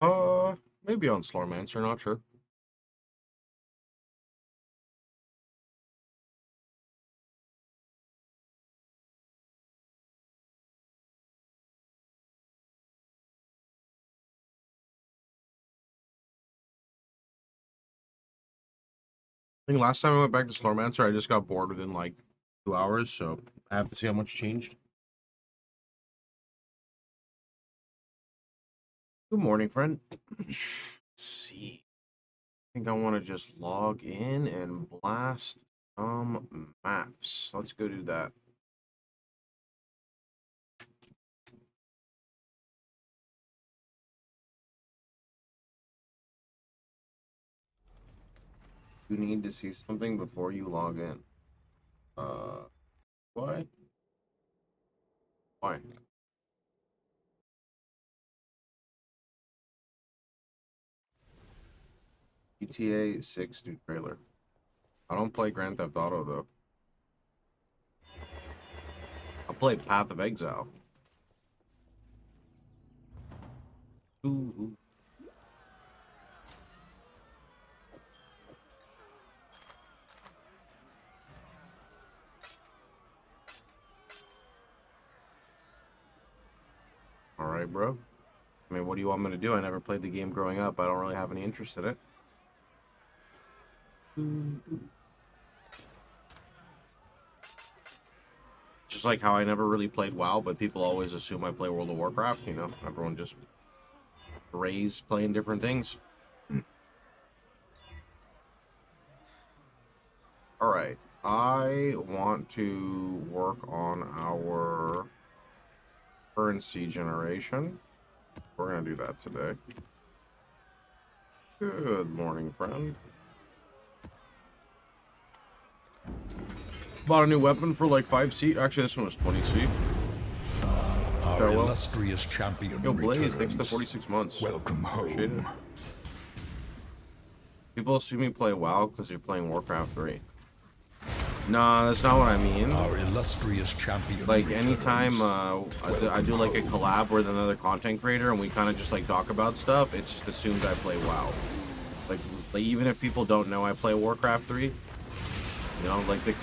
Maybe on Slormancer, not sure. I think last time I went back to Slormancer, I just got bored within like 2 hours, so I have to see how much changed. Good morning, friend. Let's see. I think I want to just log in and blast some maps. Let's go do that. You need to see something before you log in. Why? Why? GTA 6 new trailer. I don't play Grand Theft Auto though. I play Path of Exile. Ooh. All right, bro. I mean, what do you want me to do? I never played the game growing up. I don't really have any interest in it. Just like how I never really played WoW, but people always assume I play World of Warcraft. You know, everyone just raised playing different things. All right, I want to work on our currency generation. We're gonna do that today. Good morning, friend. Bought a new weapon for like 5C. Actually, this one was 20C. Our illustrious champion. Yo, Blaze, returns. thanks to 46 months. Welcome home. People assume you play WoW because you're playing Warcraft 3. No, that's not what I mean. Our illustrious champion. Like returns. anytime I do like a collab with another content creator and we kind of just like talk about stuff, it's just assumed I play WoW. Like even if people don't know I play Warcraft 3, you know, like the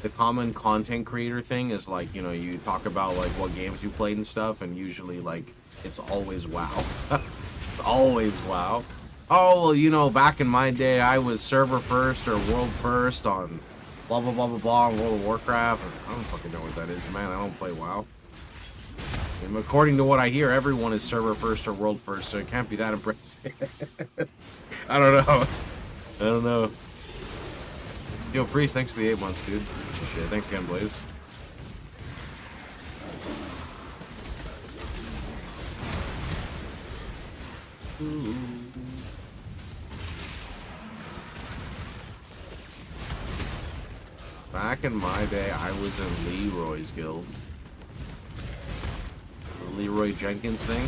common content creator thing is like, you know, you talk about like what games you played and stuff, and usually like it's always WoW. It's always WoW. Oh, well, you know, back in my day, I was server first or world first on blah, blah, blah, blah, blah on World of Warcraft. I don't fucking know what that is, man. I don't play WoW. And according to what I hear, everyone is server first or world first, so it can't be that impressive. I don't know. I don't know. Yo, Priest, thanks for the 8 months, dude. Shit, thanks again, Blaze. Ooh. Back in my day, I was in Leroy's guild. The Leroy Jenkins thing.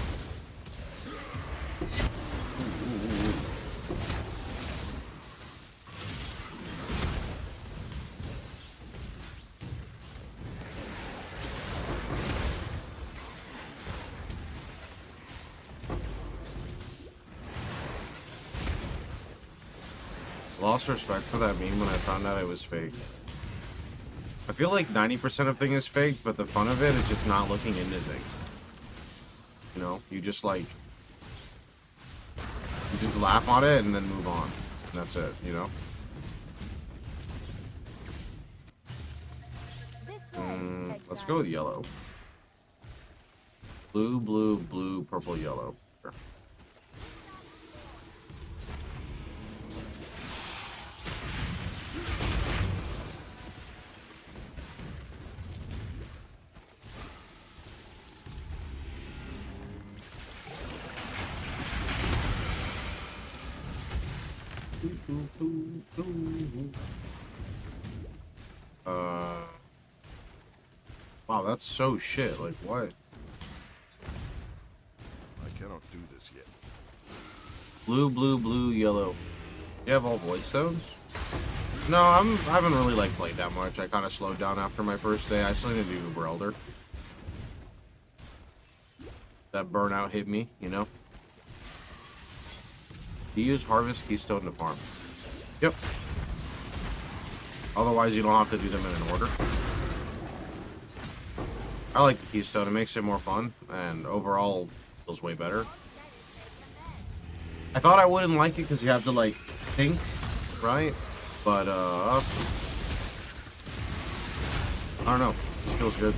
Lost respect for that meme when I found out it was fake. I feel like 90% of things is fake, but the fun of it is just not looking into things. You know, you just like, you just laugh on it and then move on. And that's it, you know? Let's go with yellow. Blue, blue, blue, purple, yellow. Sure. Wow, that's so shit. Like, what? I cannot do this yet. Blue, blue, blue, yellow. You have all void stones? No, I haven't really like played that much. I kind of slowed down after my first day. I still need to do Uber Elder. that burnout hit me, you know? You use Harvest Keystone to farm. Yep. Otherwise, you don't have to do them in an order. I like the Keystone. It makes it more fun, and overall, feels way better. I thought I wouldn't like it because you have to, like, think, right? But, I don't know. It just feels good.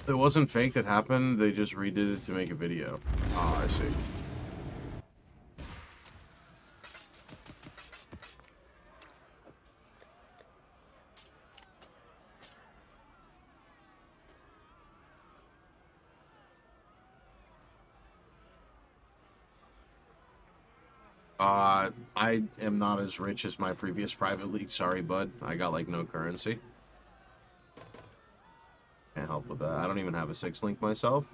It wasn't fake that happened. They just redid it to make a video. Oh, I see. I am not as rich as my previous private league. Sorry, bud. I got, like, no currency. Can't help with that. I don't even have a 6-link myself.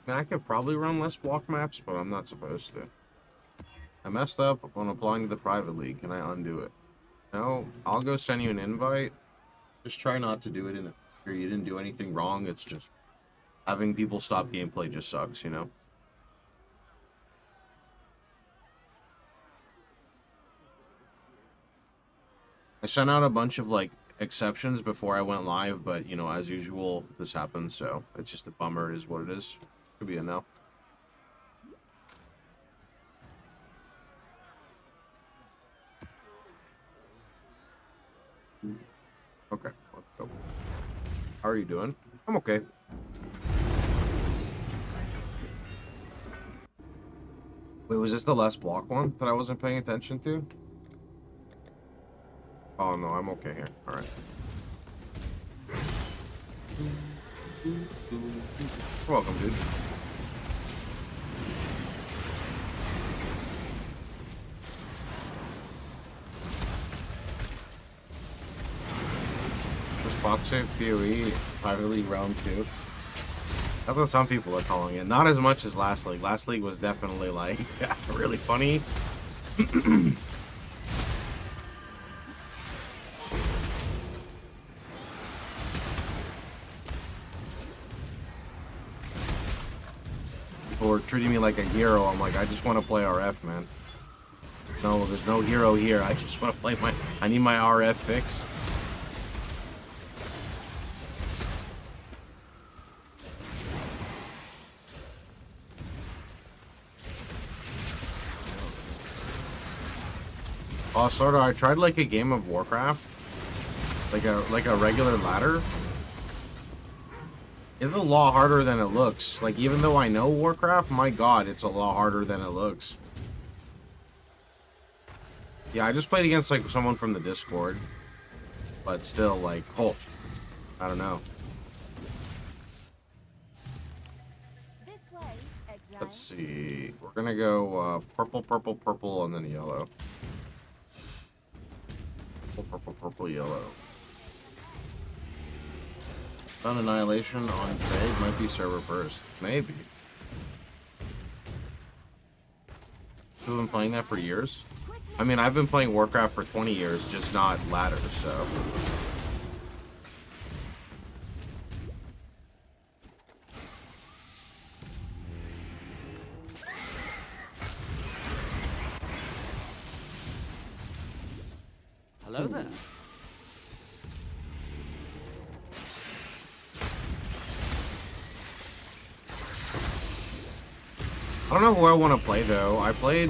Man, I could probably run less block maps, but I'm not supposed to. I messed up on applying to the private league. Can I undo it? No, I'll go send you an invite. Just try not to do it in the... You didn't do anything wrong. It's just... having people stop gameplay just sucks, you know? I sent out a bunch of, like, exceptions before I went live, but, you know, as usual, this happens, so it's just a bummer. It is what it is. Could be a no. Okay, let's go. How are you doing? I'm okay. Wait, was this the last block one that I wasn't paying attention to? Oh, no, I'm okay here. Alright. You're welcome, dude. Box shape PoE private league round 2. That's what some people are calling it. Not as much as last league. Last league was definitely like really funny. People were treating me like a hero. I'm like, I just want to play RF, man. No, there's no hero here. I just want to play my... I need my RF fix. Oh, sort of. I tried like a game of Warcraft, like a regular ladder. It's a lot harder than it looks. Like, even though I know Warcraft, my God, it's a lot harder than it looks. Yeah, I just played against like someone from the Discord, but still, like, oh, I don't know. This way, exile. Let's see. We're gonna go purple, purple, purple, and then yellow. Purple, purple, yellow. Sun Annihilation on trade might be server first. Maybe. You've been playing that for years? I mean, I've been playing Warcraft for 20 years, just not ladder, so... Hello there. I don't know who I want to play though. I played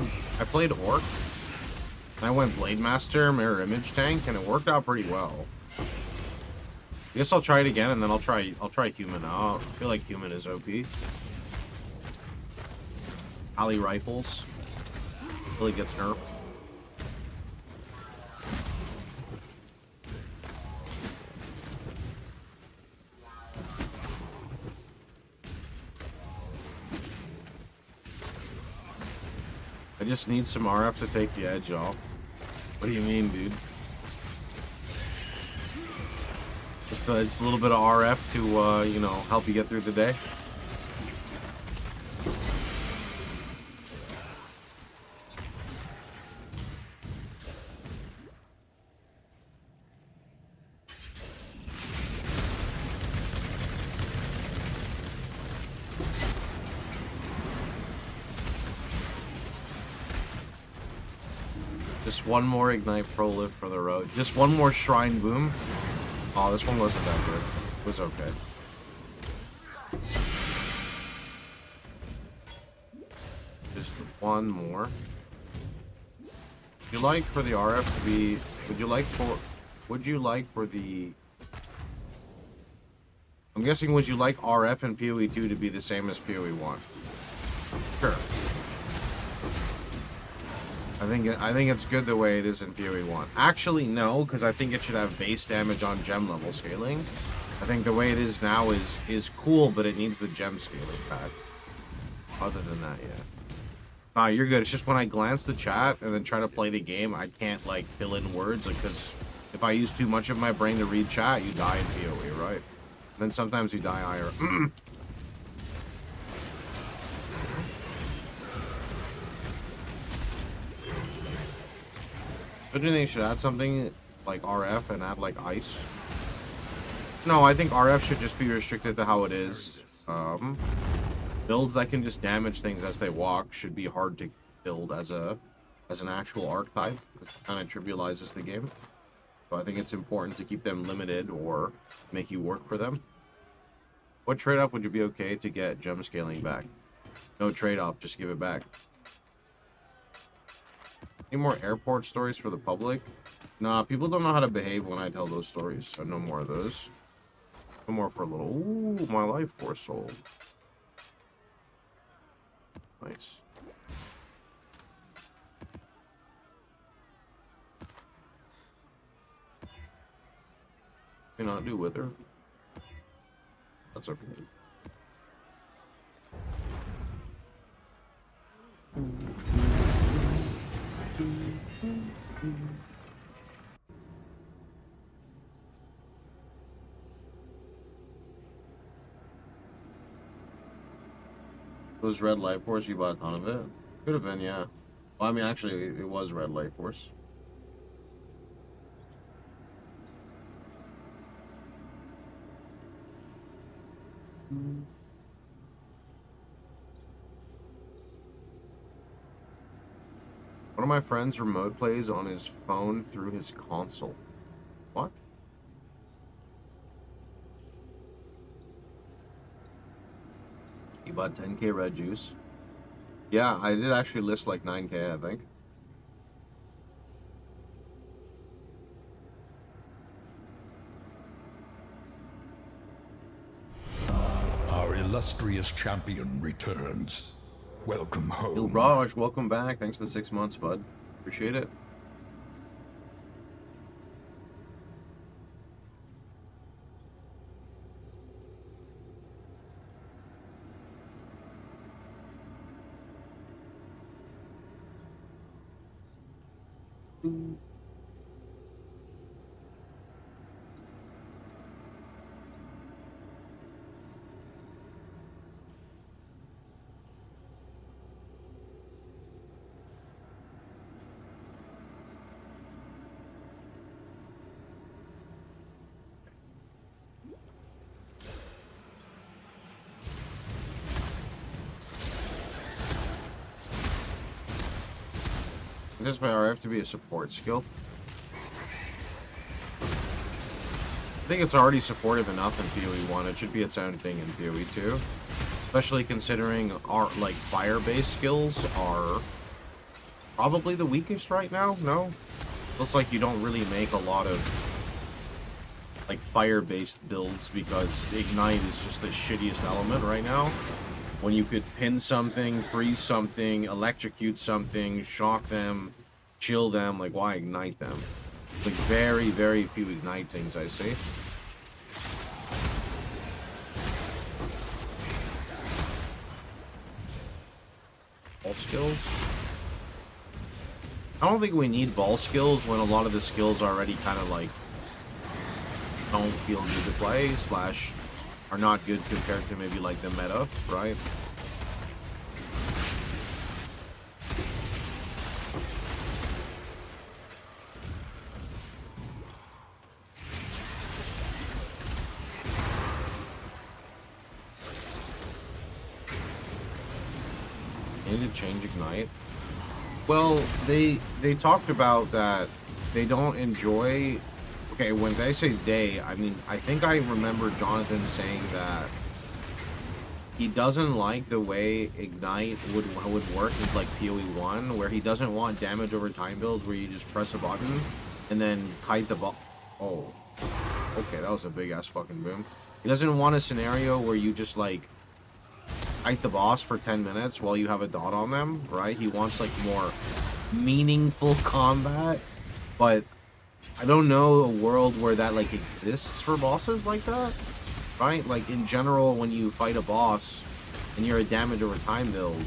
Orc. And I went Blade Master, Mirror Image Tank, and it worked out pretty well. I guess I'll try it again, and then I'll try Human out. I feel like Human is OP. Ali Rifles really gets nerfed. I just need some RF to take the edge off. What do you mean, dude? Just a little bit of RF to, you know, help you get through the day. Just one more Ignite Pro Lift for the road. Just one more Shrine Boom. Oh, this one wasn't that good. It was okay. Just one more. Would you like for the RF to be... Would you like for the... I'm guessing, would you like RF and PoE 2 to be the same as PoE 1? Sure. I think it's good the way it is in PoE 1. Actually, no, because I think it should have base damage on gem level scaling. I think the way it is now is cool, but it needs the gem scaling back. Other than that, yeah. Nah, you're good. It's just when I glance the chat and then try to play the game, I can't, like, fill in words, like, because if I use too much of my brain to read chat, you die in PoE, right? Then sometimes you die higher. Don't you think you should add something like RF and add like ice? No, I think RF should just be restricted to how it is. Builds that can just damage things as they walk should be hard to build as an actual archetype. It kind of trivializes the game. So I think it's important to keep them limited or make you work for them. What trade-off would you be okay to get gem scaling back? No trade-off, just give it back. Any more airport stories for the public? Nah, people don't know how to behave when I tell those stories, so no more of those. No more for a little... Ooh, my life force soul. Nice. Cannot do with her. That's okay. It was Red Light Force, you bought a ton of it? Could have been, yeah. Well, I mean, actually, it was Red Light Force. One of my friends remote plays on his phone through his console. What? You bought 10k red juice? Yeah, I did actually list like 9k, I think. Our illustrious champion returns. Welcome home. Raj, welcome back. Thanks for the 6 months, bud. Appreciate it. Does my RF to be a support skill? I think it's already supportive enough in PoE 1. It should be its own thing in PoE 2. Especially considering our, like, fire-based skills are probably the weakest right now, no? Looks like you don't really make a lot of, like, fire-based builds because Ignite is just the shittiest element right now. When you could pin something, freeze something, electrocute something, shock them, chill them, like, why ignite them? Like, very, very few ignite things I see. Ball skills? I don't think we need ball skills when a lot of the skills already kind of, like, don't feel good to play, slash are not good compared to maybe like the meta, right? I need to change Ignite. Well, they talked about that they don't enjoy. Okay, when they say they, I mean, I think I remember Jonathan saying that he doesn't like the way Ignite would work with like PoE 1, where he doesn't want damage over time builds where you just press a button and then kite the ball. Oh, okay, that was a big ass fucking boom. He doesn't want a scenario where you just like fight the boss for 10 minutes while you have a dot on them, right? He wants like more meaningful combat, but I don't know a world where that like exists for bosses like that, right? Like in general, when you fight a boss and you're a damage over time build,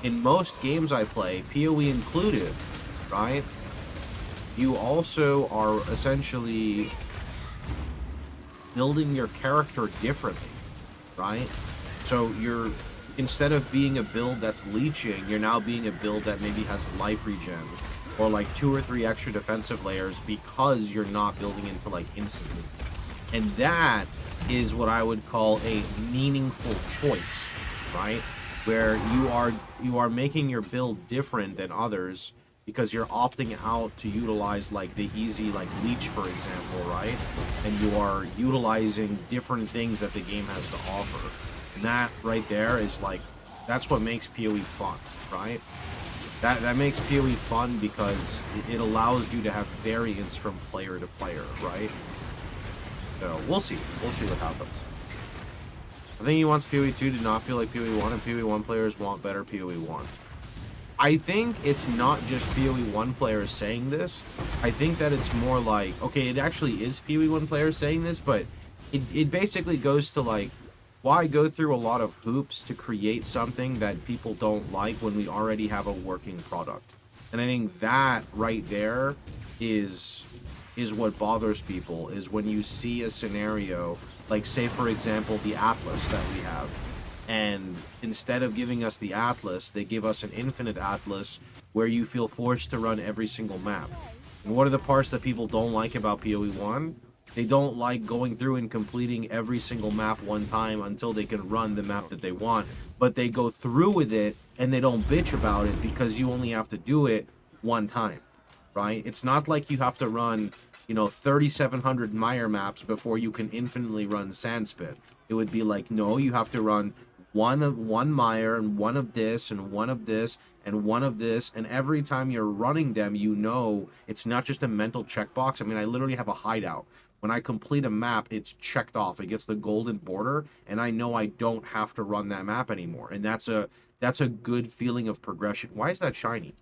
in most games I play, PoE included, right? You also are essentially building your character differently, right? So you're, instead of being a build that's leeching, you're now being a build that maybe has life regen or like 2 or 3 extra defensive layers because you're not building into like instantly. And that is what I would call a meaningful choice, right? Where you are making your build different than others because you're opting out to utilize like the easy like leech, for example, right? And you are utilizing different things that the game has to offer. And that right there is like, that's what makes PoE fun, right? That makes PoE fun because it allows you to have variance from player to player, right? So we'll see what happens. I think he wants PoE 2 to not feel like PoE 1, and PoE 1 players want better PoE 1. I think it's not just PoE 1 players saying this. I think that it's more like, okay, it actually is PoE 1 players saying this, but it basically goes to like, why go through a lot of hoops to create something that people don't like when we already have a working product? And I think that right there is what bothers people, is when you see a scenario, like say for example the Atlas that we have, and instead of giving us the Atlas, they give us an infinite Atlas where you feel forced to run every single map. And what are the parts that people don't like about PoE 1? They don't like going through and completing every single map one time until they can run the map that they want. But they go through with it and they don't bitch about it because you only have to do it one time, right? It's not like you have to run, you know, 3,700 Mire maps before you can infinitely run Sandspit. It would be like, no, you have to run one Mire and one of this and one of this and one of this, and every time you're running them, you know it's not just a mental checkbox. I mean, I literally have a hideout. When I complete a map, it's checked off. It gets the golden border, and I know I don't have to run that map anymore. And that's a good feeling of progression. Why is that shiny?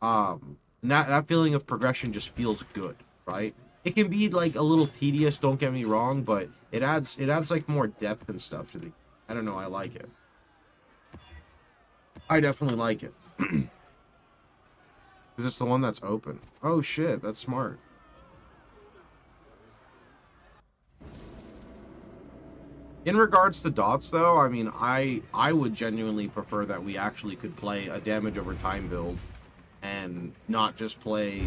That feeling of progression just feels good, right? It can be like a little tedious, don't get me wrong, but it adds like more depth and stuff to the, I don't know, I like it. I definitely like it. Is this the one that's open? Oh shit, that's smart. In regards to dots though, I mean, I would genuinely prefer that we actually could play a damage over time build and not just play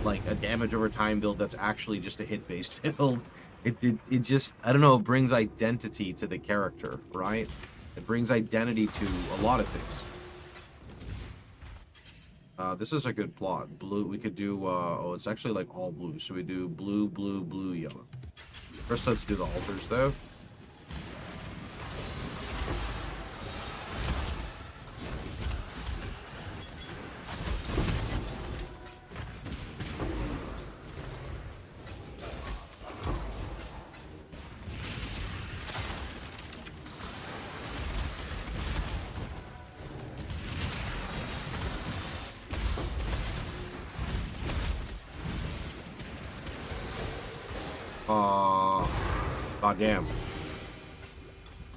like a damage over time build that's actually just a hit based build. It just, I don't know, it brings identity to the character, right? It brings identity to a lot of things. This is a good plot. Blue, we could do, oh, it's actually like all blue. So we do blue, blue, blue, yellow. First, let's do the altars though. God damn.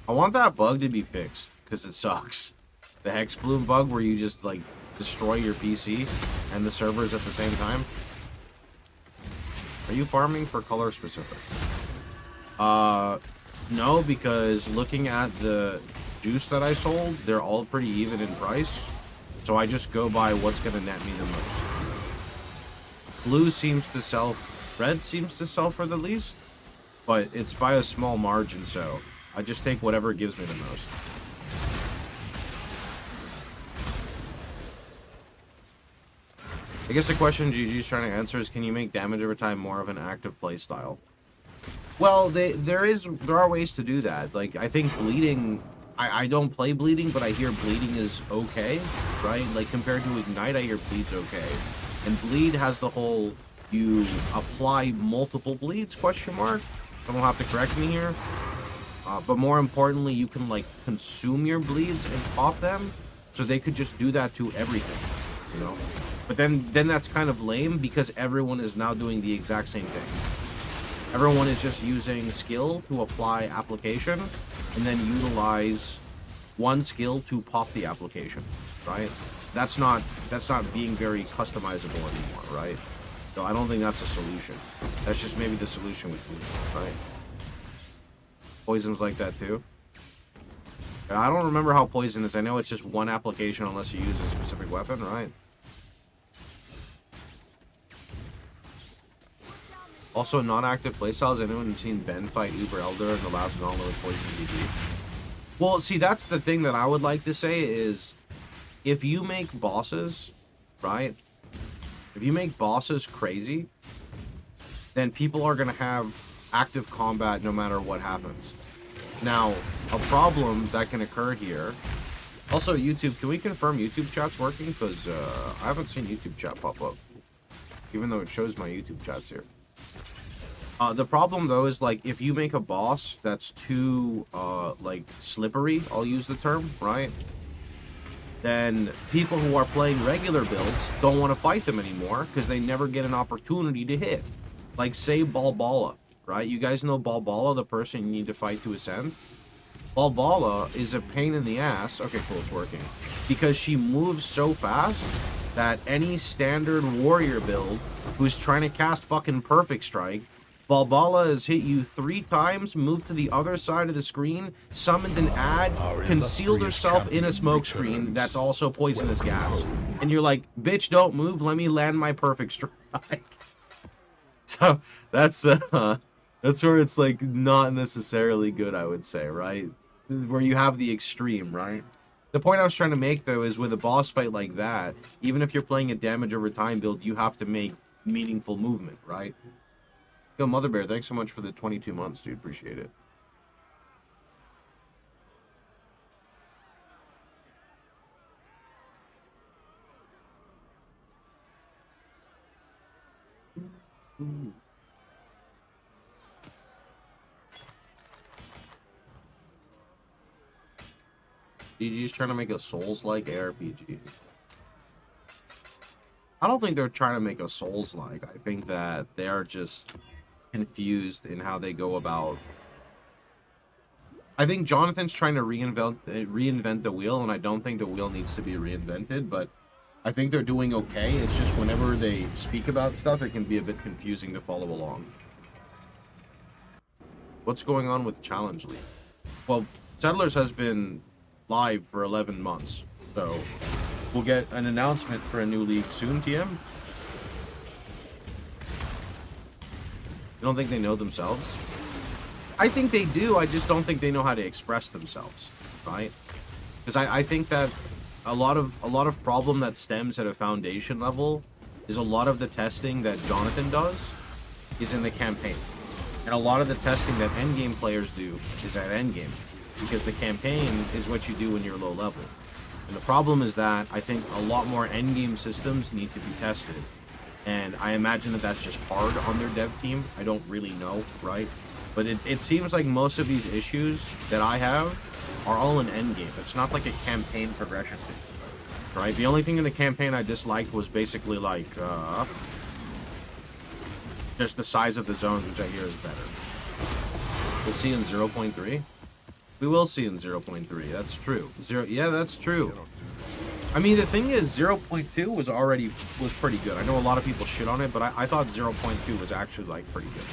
I want that bug to be fixed, because it sucks. The Hex Bloom bug where you just, like, destroy your PC and the servers at the same time. Are you farming for color specific? No, because looking at the juice that I sold, they're all pretty even in price. So I just go by what's going to net me the most. Blue seems to sell, red seems to sell for the least, but it's by a small margin, so I just take whatever gives me the most. I guess the question GG's trying to answer is, can you make damage over time more of an active play style? Well, there are ways to do that. Like, I think bleeding, I don't play bleeding, but I hear bleeding is okay, right? Like, compared to ignite, I hear bleed's okay. And bleed has the whole, you apply multiple bleeds, question mark. Someone will have to correct me here. But more importantly, you can, like, consume your bleeds and pop them, so they could just do that to everything, you know? But then that's kind of lame, because everyone is now doing the exact same thing. Everyone is just using skill to apply application, and then utilize one skill to pop the application, right? That's not being very customizable anymore, right? So I don't think that's a solution. That's just maybe the solution we can, right? Poison's like that too. I don't remember how poison is. I know it's just one application unless you use a specific weapon, right? Also, non-active playstyles. Anyone seen Ben fight Uber Elder in the last gauntlet with Poison DB? Well, see, that's the thing that I would like to say is, if you make bosses, right? If you make bosses crazy, then people are going to have active combat no matter what happens. Now, a problem that can occur here... Also, YouTube, can we confirm YouTube chat's working? Because I haven't seen YouTube chat pop up, even though it shows my YouTube chats here. The problem, though, is, like, if you make a boss that's too, like, slippery, I'll use the term, right? Then people who are playing regular builds don't want to fight them anymore because they never get an opportunity to hit. Like, say, Balbala, right? You guys know Balbala, the person you need to fight to ascend? Balbala is a pain in the ass. Okay, cool, it's working. Because she moves so fast that any standard warrior build who's trying to cast fucking Perfect Strike, Balbala has hit you 3 times, moved to the other side of the screen, summoned an ad, concealed herself in a smoke screen that's also poisonous gas. And you're like, bitch, don't move, let me land my Perfect Strike. So, that's where it's, like, not necessarily good, I would say, right? Where you have the extreme, right? The point I was trying to make, though, is with a boss fight like that, even if you're playing a damage over time build, you have to make meaningful movement, right? Yo, Mother Bear, thanks so much for the 22 months, dude. Appreciate it. GG's trying to make a Souls-like ARPG. I don't think they're trying to make a Souls-like. I think that they are just confused in how they go about... I think Jonathan's trying to reinvent the wheel, and I don't think the wheel needs to be reinvented, but I think they're doing okay. It's just whenever they speak about stuff, it can be a bit confusing to follow along. What's going on with Challenge League? Well, Settlers has been live for 11 months, so we'll get an announcement for a new league soon, TM. You don't think they know themselves? I think they do, I just don't think they know how to express themselves, right? Because I think that a lot of problem that stems at a foundation level is a lot of the testing that Jonathan does is in the campaign. And a lot of the testing that endgame players do is at endgame. Because the campaign is what you do when you're low level. And the problem is that I think a lot more endgame systems need to be tested. And I imagine that that's just hard on their dev team. I don't really know, right? But it seems like most of these issues that I have are all in endgame. It's not like a campaign progression thing, right? The only thing in the campaign I disliked was basically like, just the size of the zones, which I hear is better. We'll see in 0.3. We will see in 0.3. That's true. Yeah, that's true. I mean, the thing is, 0.2 was pretty good. I know a lot of people shit on it, but I thought 0.2 was actually, like, pretty good.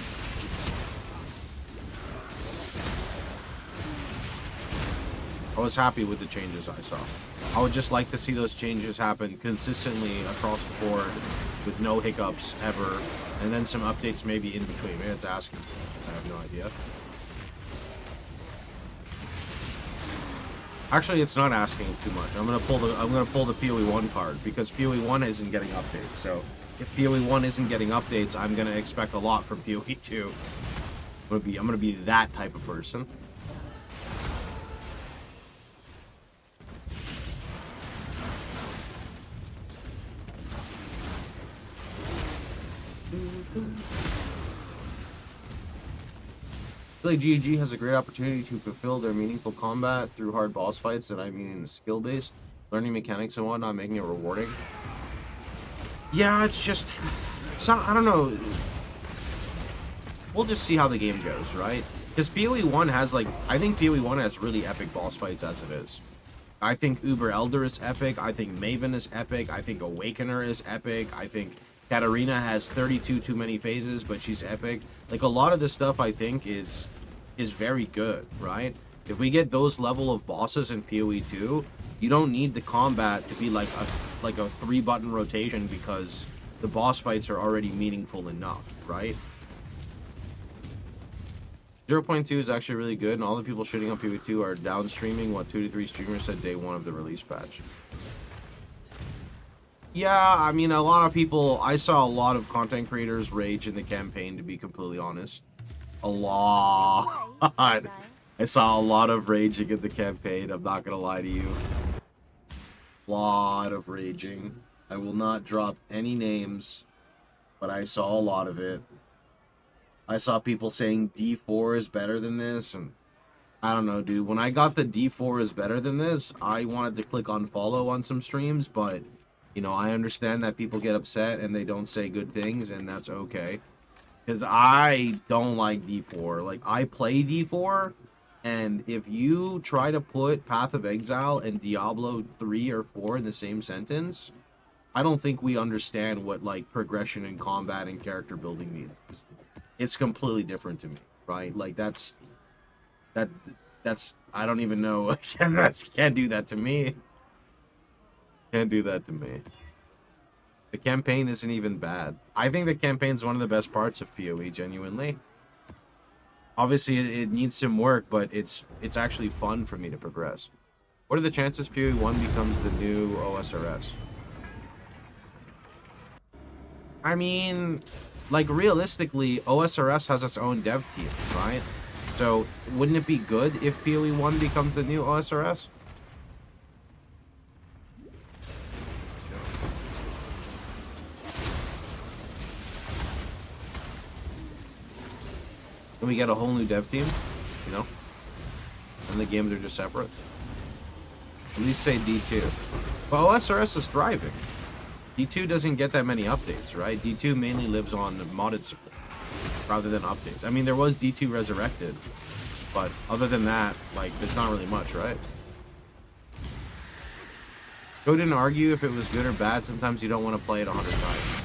I was happy with the changes I saw. I would just like to see those changes happen consistently across the board with no hiccups ever, and then some updates maybe in between. Maybe it's asking. I have no idea. Actually, it's not asking too much. I'm gonna pull the PoE 1 card because PoE 1 isn't getting updates. So if PoE 1 isn't getting updates, I'm gonna expect a lot from PoE 2. I'm gonna be that type of person. I feel like GG has a great opportunity to fulfill their meaningful combat through hard boss fights, and I mean skill-based, learning mechanics and whatnot, making it rewarding. Yeah, it's just, I don't know. We'll just see how the game goes, right? Because PoE 1 has, like, I think PoE 1 has really epic boss fights as it is. I think Uber Elder is epic. I think Maven is epic. I think Awakener is epic. I think Katarina has 32 too many phases, but she's epic. Like, a lot of this stuff, I think, is very good, right? If we get those level of bosses in PoE 2, you don't need the combat to be like a 3-button rotation because the boss fights are already meaningful enough, right? 0.2 is actually really good, and all the people shooting on PoE 2 are downstreaming what 2 to 3 streamers said day 1 of the release patch. Yeah, I mean, a lot of people, I saw a lot of content creators rage in the campaign, to be completely honest. A lot. I saw a lot of raging in the campaign, I'm not gonna lie to you. A lot of raging. I will not drop any names, but I saw a lot of it. I saw people saying D4 is better than this, and I don't know, dude. When I got the D4 is better than this, I wanted to click unfollow on some streams, but you know, I understand that people get upset and they don't say good things, and that's okay. Because I don't like D4. Like, I play D4, and if you try to put Path of Exile and Diablo 3 or 4 in the same sentence, I don't think we understand what, like, progression in combat and character building means. It's completely different to me, right? Like, that's I don't even know. Can't do that to me. Can't do that to me. The campaign isn't even bad. I think the campaign's one of the best parts of PoE, genuinely. Obviously, it needs some work, but it's actually fun for me to progress. What are the chances PoE 1 becomes the new OSRS? I mean, like, realistically, OSRS has its own dev team, right? So, wouldn't it be good if PoE 1 becomes the new OSRS? Then we get a whole new dev team, you know? And the games are just separate. At least say D2. But OSRS is thriving. D2 doesn't get that many updates, right? D2 mainly lives on modded support rather than updates. I mean, there was D2 Resurrected, but other than that, like, there's not really much, right? Go didn't argue if it was good or bad. Sometimes you don't want to play it 100 times.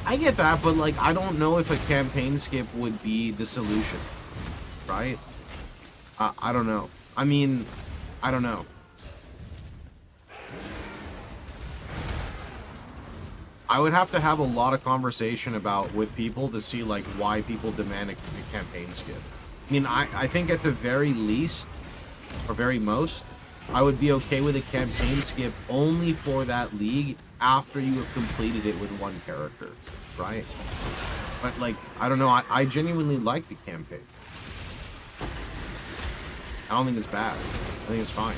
I get that, but, like, I don't know if a campaign skip would be the solution, right? I don't know. I mean, I don't know. I would have to have a lot of conversation with people to see, like, why people demand a campaign skip. I mean, I think at the very least, or very most, I would be okay with a campaign skip only for that league after you have completed it with one character, right? But, like, I don't know, I genuinely like the campaign. I don't think it's bad. I think it's fine.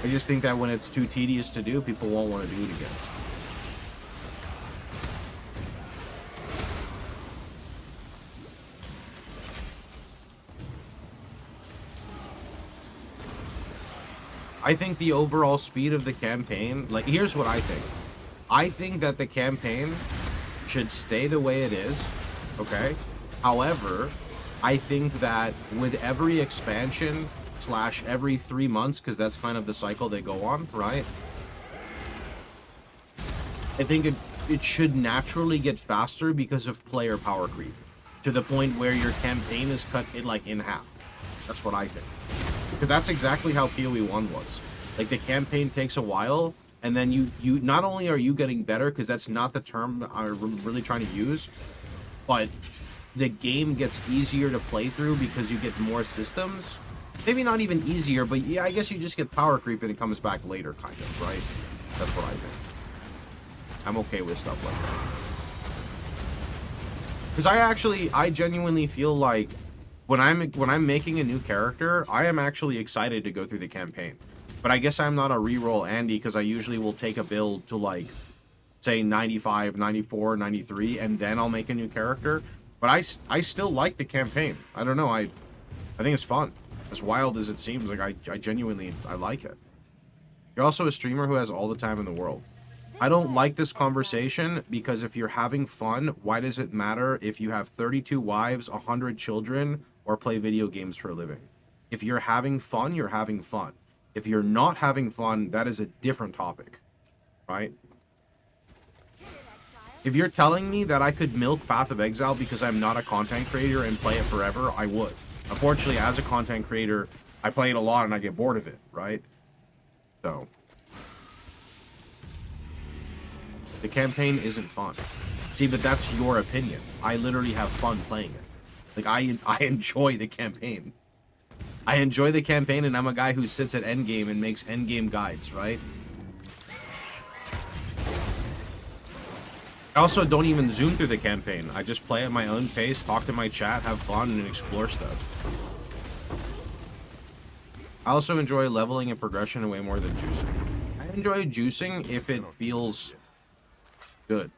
I just think that when it's too tedious to do, people won't want to do it again. I think the overall speed of the campaign, like, here's what I think. I think that the campaign should stay the way it is, okay? However, I think that with every expansion / every 3 months, because that's kind of the cycle they go on, right? I think it should naturally get faster because of player power creep, to the point where your campaign is cut in half. That's what I think. Because that's exactly how PoE 1 was. Like, the campaign takes a while, and then you not only are you getting better, because that's not the term I'm really trying to use, but the game gets easier to play through because you get more systems. Maybe not even easier, but yeah, I guess you just get power creep and it comes back later, kind of, right? That's what I think. I'm okay with stuff like that. Because I genuinely feel like when I'm making a new character, I am actually excited to go through the campaign. But I guess I'm not a reroll Andy because I usually will take a build to like, say 95, 94, 93, and then I'll make a new character. But I still like the campaign. I don't know. I think it's fun. As wild as it seems, like I genuinely like it. You're also a streamer who has all the time in the world. I don't like this conversation because if you're having fun, why does it matter if you have 32 wives, 100 children, or play video games for a living? If you're having fun, you're having fun. If you're not having fun, that is a different topic, right? If you're telling me that I could milk Path of Exile because I'm not a content creator and play it forever, I would. Unfortunately, as a content creator, I play it a lot and I get bored of it, right? So the campaign isn't fun. See, but that's your opinion. I literally have fun playing it. Like, I enjoy the campaign. I enjoy the campaign, and I'm a guy who sits at endgame and makes endgame guides, right? I also don't even zoom through the campaign. I just play at my own pace, talk to my chat, have fun, and explore stuff. I also enjoy leveling and progression way more than juicing. I enjoy juicing if it feels good.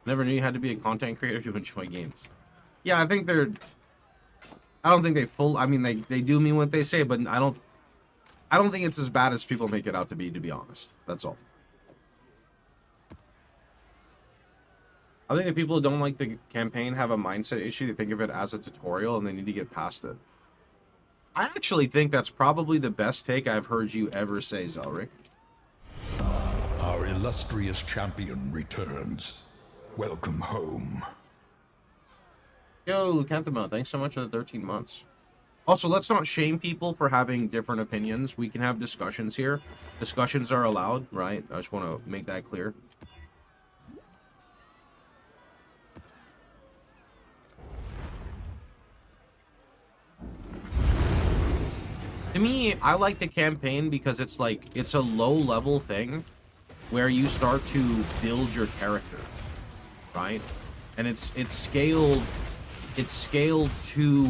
Never knew you had to be a content creator to enjoy games. Yeah, I think they're... I don't think they full... I mean, they do mean what they say, but I don't think it's as bad as people make it out to be honest. That's all. I think that people who don't like the campaign have a mindset issue. They think of it as a tutorial and they need to get past it. I actually think that's probably the best take I've heard you ever say, Zelric. Our illustrious champion returns. Welcome home. Yo, Lucanthamo, thanks so much for the 13 months. Also, let's not shame people for having different opinions. We can have discussions here. Discussions are allowed, right? I just want to make that clear. To me, I like the campaign because it's like, it's a low-level thing where you start to build your character, right? And it's scaled to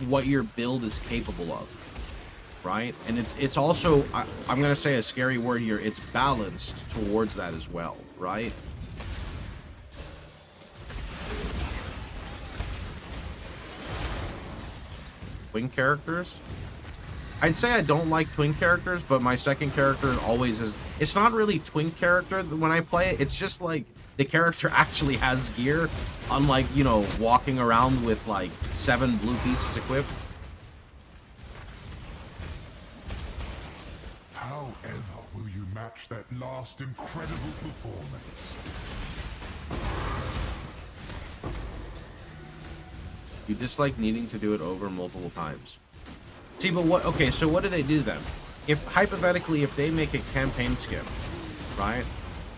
what your build is capable of, right? And it's also, I'm gonna say a scary word here, it's balanced towards that as well, right? Twin characters? I'd say I don't like twin characters, but my second character always is... It's not really twin character when I play it. It's just like the character actually has gear, unlike, you know, walking around with like 7 blue pieces equipped. However will you match that last incredible performance? You dislike needing to do it over multiple times. See, but what... Okay, so what do they do then? If, hypothetically, if they make a campaign skin, right?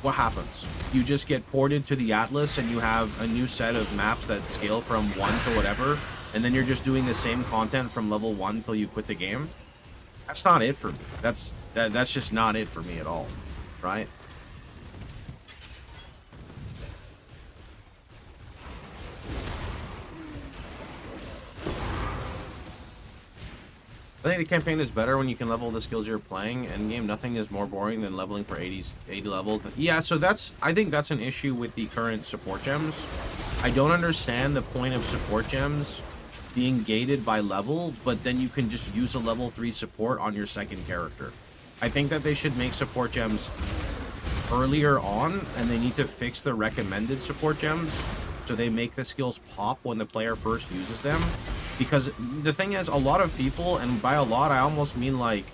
What happens? You just get ported to the Atlas and you have a new set of maps that scale from 1 to whatever, and then you're just doing the same content from level 1 until you quit the game? That's not it for me. That's just not it for me at all, right? I think the campaign is better when you can level the skills you're playing. Endgame, nothing is more boring than leveling for 80 levels. Yeah, so I think that's an issue with the current support gems. I don't understand the point of support gems being gated by level, but then you can just use a level 3 support on your second character. I think that they should make support gems earlier on, and they need to fix the recommended support gems so they make the skills pop when the player first uses them. Because the thing is, a lot of people, and by a lot I almost mean like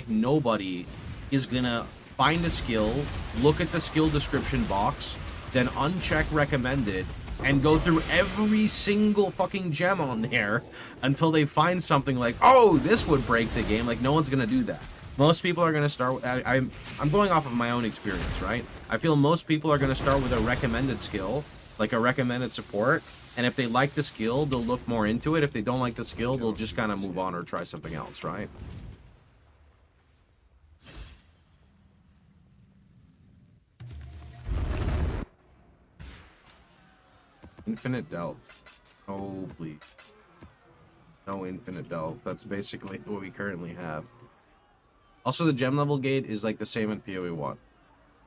nobody is gonna find a skill, look at the skill description box, then uncheck recommended, and go through every single fucking gem on there until they find something like, oh, this would break the game. Like, no one's gonna do that. Most people are gonna start. I'm going off of my own experience, right? I feel most people are gonna start with a recommended skill, like a recommended support. And if they like the skill, they'll look more into it. If they don't like the skill, they'll just kind of move on or try something else, right? Infinite Delve. Oh, please. No Infinite Delve. That's basically what we currently have. Also, the gem level gate is like the same in PoE 1.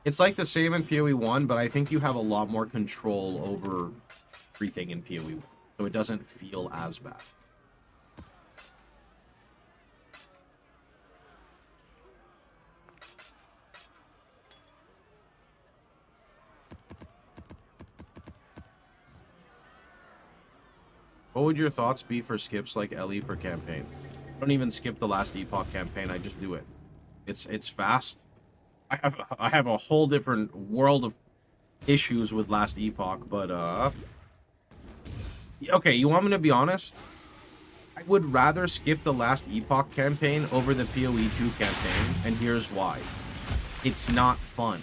It's like the same in PoE 1, but I think you have a lot more control over everything in PoE 1. So it doesn't feel as bad. What would your thoughts be for skips like Ellie for campaign? I don't even skip the last Epoch campaign, I just do it. It's fast. I have a whole different world of issues with last Epoch, but okay, you want me to be honest? I would rather skip the last Epoch campaign over the PoE 2 campaign, and here's why. It's not fun.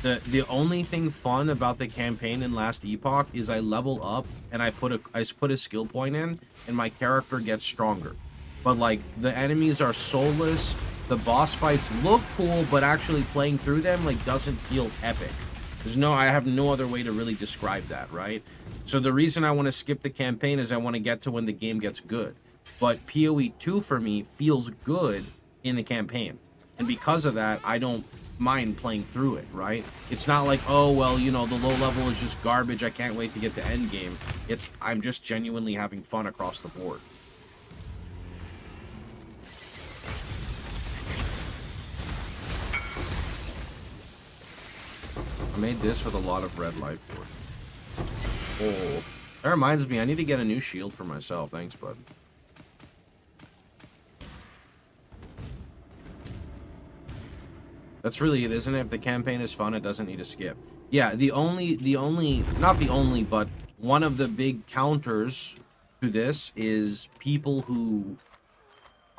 The only thing fun about the campaign in last Epoch is I level up and I put a skill point in and my character gets stronger. But like the enemies are soulless, the boss fights look cool, but actually playing through them like doesn't feel epic. I have no other way to really describe that, right? So the reason I want to skip the campaign is I want to get to when the game gets good. But PoE 2 for me feels good in the campaign. And because of that, I don't mind playing through it, right? It's not like, oh, well, you know, the low level is just garbage. I can't wait to get to end game. I'm just genuinely having fun across the board. I made this with a lot of red life force. Oh, that reminds me, I need to get a new shield for myself. Thanks, bud. That's really it, isn't it? If the campaign is fun, it doesn't need a skip. Yeah, not the only, but one of the big counters to this is people who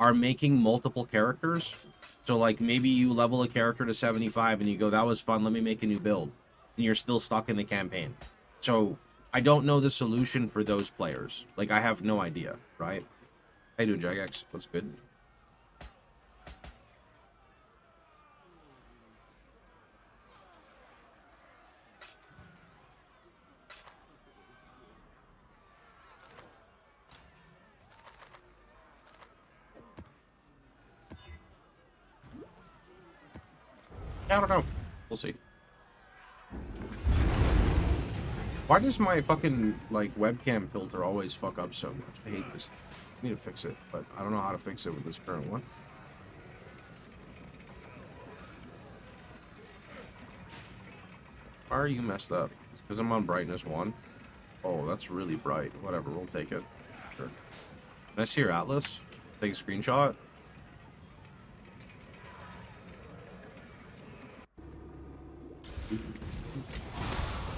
are making multiple characters. So, like, maybe you level a character to 75 and you go, that was fun, let me make a new build. And you're still stuck in the campaign. So, I don't know the solution for those players. Like, I have no idea, right? How you doing, Jagex? What's good? I don't know. We'll see. Why does my fucking, like, webcam filter always fuck up so much? I hate this. I need to fix it, but I don't know how to fix it with this current one. Why are you messed up? It's because I'm on brightness 1. Oh, that's really bright. Whatever, we'll take it. Sure. Can I see your atlas? Take a screenshot?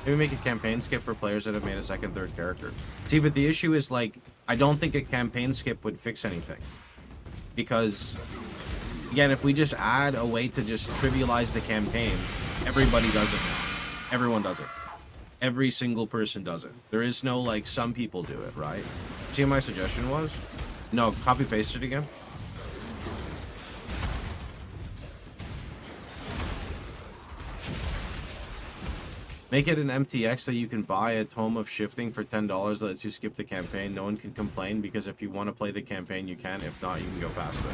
Maybe make a campaign skip for players that have made a second, third character. See, but the issue is, like, I don't think a campaign skip would fix anything. Because, again, if we just add a way to just trivialize the campaign, everybody does it now. Everyone does it. Every single person does it. There is no, like, some people do it, right? See what my suggestion was? No, copy-paste it again. Make it an MTX that you can buy a Tome of Shifting for $10 that lets you skip the campaign. No one can complain because if you want to play the campaign, you can. If not, you can go past it.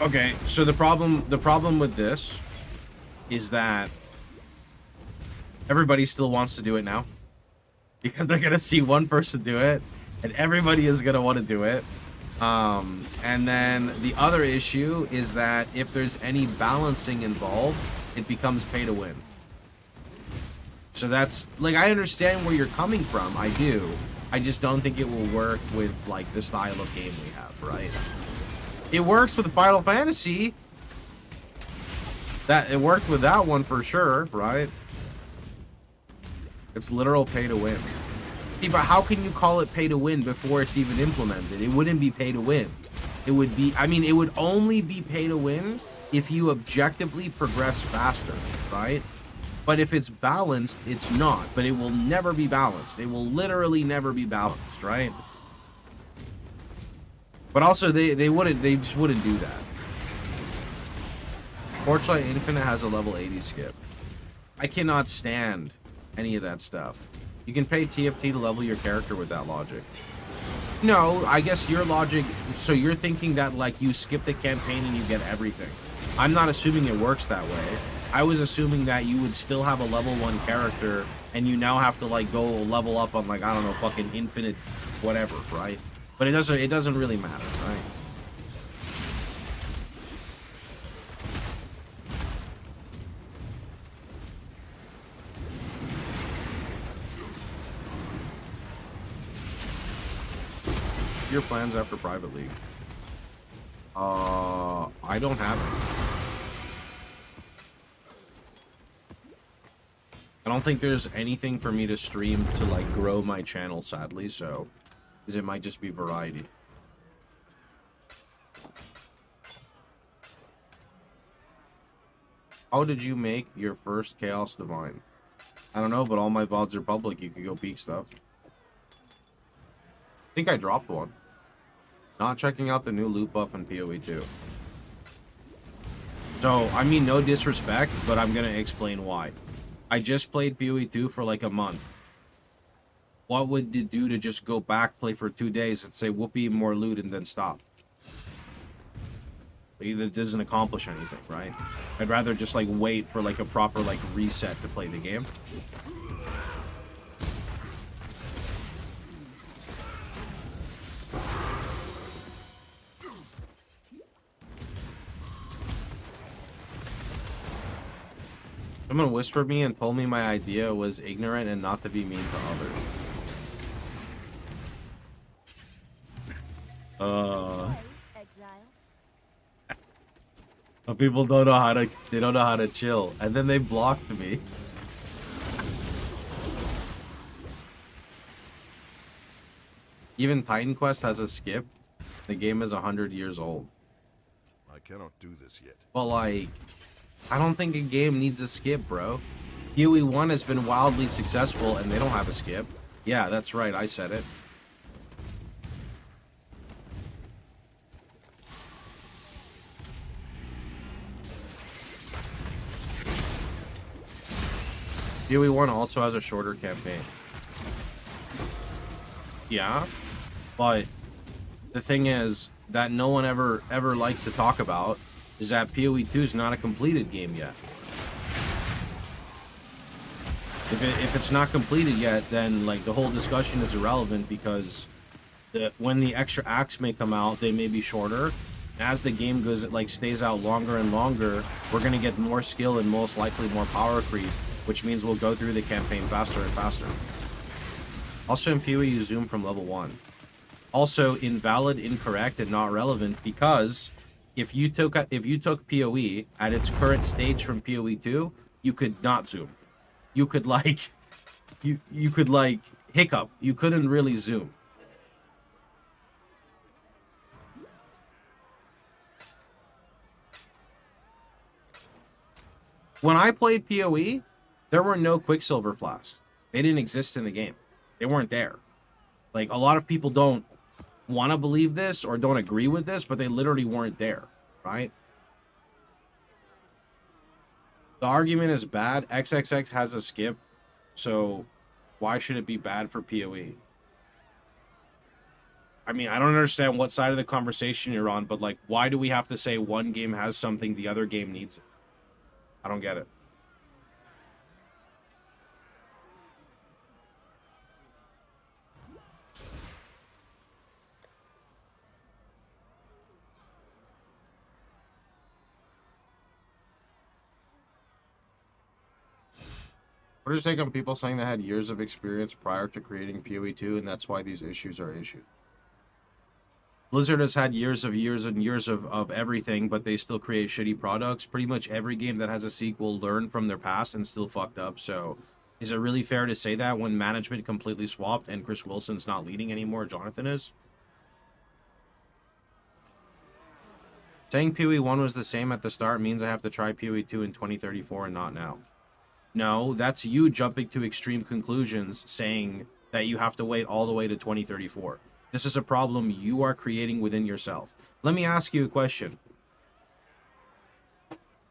Okay, so the problem with this is that everybody still wants to do it now because they're gonna see one person do it, and everybody is gonna want to do it. And then the other issue is that if there's any balancing involved, it becomes pay to win. So that's, like, I understand where you're coming from. I do. I just don't think it will work with, like, the style of game we have, right? It works with Final Fantasy. It worked with that one for sure, right? It's literal pay to win. See, but how can you call it pay to win before it's even implemented? It wouldn't be pay to win. It would be, I mean, it would only be pay to win if you objectively progress faster, right? But if it's balanced, it's not. But it will never be balanced. It will literally never be balanced, right? But also, they just wouldn't do that. Torchlight Infinite has a level 80 skip. I cannot stand any of that stuff. You can pay TFT to level your character with that logic. No, I guess your logic... So you're thinking that, like, you skip the campaign and you get everything. I'm not assuming it works that way. I was assuming that you would still have a level 1 character and you now have to, like, go level up on, like, I don't know, fucking infinite whatever, right? But it doesn't really matter, right? Your plans after Private League? I don't have it. I don't think there's anything for me to stream to, like, grow my channel, sadly, so... Because it might just be variety. How did you make your first Chaos Divine? I don't know, but all my VODs are public. You can go peek stuff. I think I dropped one. Not checking out the new loot buff in PoE 2. So, I mean, no disrespect, but I'm gonna explain why. I just played PoE 2 for like a month. What would it do to just go back, play for 2 days, and say, whoopee, more loot, and then stop? It doesn't accomplish anything, right? I'd rather just, like, wait for, like, a proper, like, reset to play the game. Someone whispered me and told me my idea was ignorant and not to be mean to others. People don't know how to chill, and then they blocked me. Even Titan Quest has a skip. The game is 100 years old. I cannot do this yet. But like, I don't think a game needs a skip, bro. PoE 1 has been wildly successful, and they don't have a skip. Yeah, that's right. I said it. PoE 1 also has a shorter campaign. Yeah, but the thing is that no one ever likes to talk about is that PoE 2 is not a completed game yet. If it's not completed yet, then like the whole discussion is irrelevant, because when the extra acts may come out, they may be shorter. As the game goes, it like stays out longer and longer. We're gonna get more skill and most likely more power creep, which means we'll go through the campaign faster and faster. Also in PoE, you zoom from level 1. Also invalid, incorrect, and not relevant, because if you took PoE at its current stage from PoE 2, you could not zoom. You could like you could like hiccup. You couldn't really zoom. When I played PoE, there were no Quicksilver flasks. They didn't exist in the game. They weren't there. Like, a lot of people don't want to believe this or don't agree with this, but they literally weren't there, right? The argument is bad. XXX has a skip, so why should it be bad for PoE? I mean, I don't understand what side of the conversation you're on, but, like, why do we have to say one game has something, the other game needs it? I don't get it. What is your take on people saying they had years of experience prior to creating PoE 2, and that's why these issues are issued? Blizzard has had years and years of everything, but they still create shitty products. Pretty much every game that has a sequel learned from their past and still fucked up. So is it really fair to say that when management completely swapped and Chris Wilson's not leading anymore, Jonathan is? Saying PoE 1 was the same at the start means I have to try PoE 2 in 2034 and not now. No, that's you jumping to extreme conclusions saying that you have to wait all the way to 2034. This is a problem you are creating within yourself. Let me ask you a question.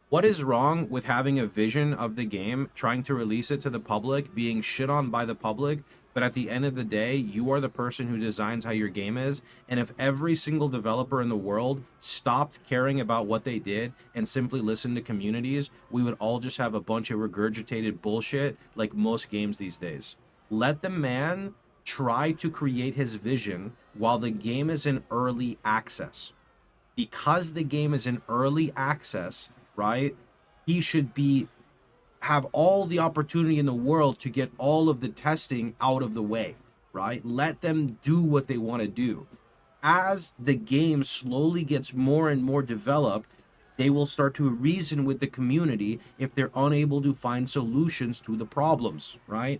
What is wrong with having a vision of the game, trying to release it to the public, being shit on by the public, but at the end of the day, you are the person who designs how your game is, and if every single developer in the world stopped caring about what they did and simply listened to communities, we would all just have a bunch of regurgitated bullshit like most games these days. Let the man try to create his vision while the game is in early access. Because the game is in early access, right, he should have all the opportunity in the world to get all of the testing out of the way, right? Let them do what they want to do. As the game slowly gets more and more developed, they will start to reason with the community if they're unable to find solutions to the problems, right?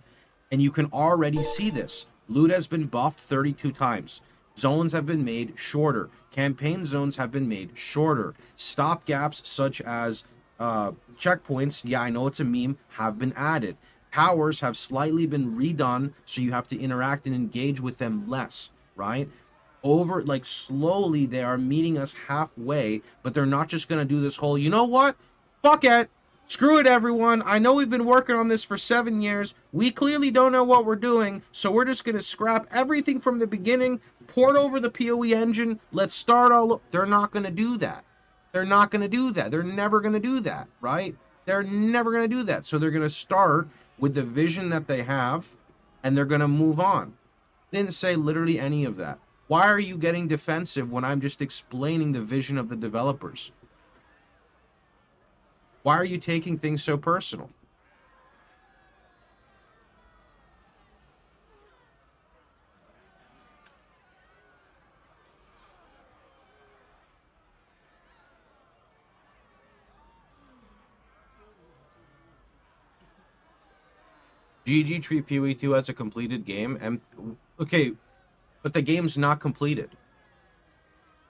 And you can already see this. Loot has been buffed 32 times. Zones have been made shorter. Campaign zones have been made shorter. Stop gaps such as checkpoints, yeah, I know it's a meme, have been added. Towers have slightly been redone, so you have to interact and engage with them less, right? Slowly they are meeting us halfway, but they're not just gonna do this whole, you know what? Fuck it. Screw it, everyone. I know we've been working on this for 7 years. We clearly don't know what we're doing, so we're just gonna scrap everything from the beginning, port over the PoE engine, let's start all. They're not gonna do that. They're not going to do that. They're never going to do that, right? They're never going to do that. So they're going to start with the vision that they have, and they're going to move on. I didn't say literally any of that. Why are you getting defensive when I'm just explaining the vision of the developers? Why are you taking things so personal? GG treat PoE 2 as a completed game. And okay, but the game's not completed.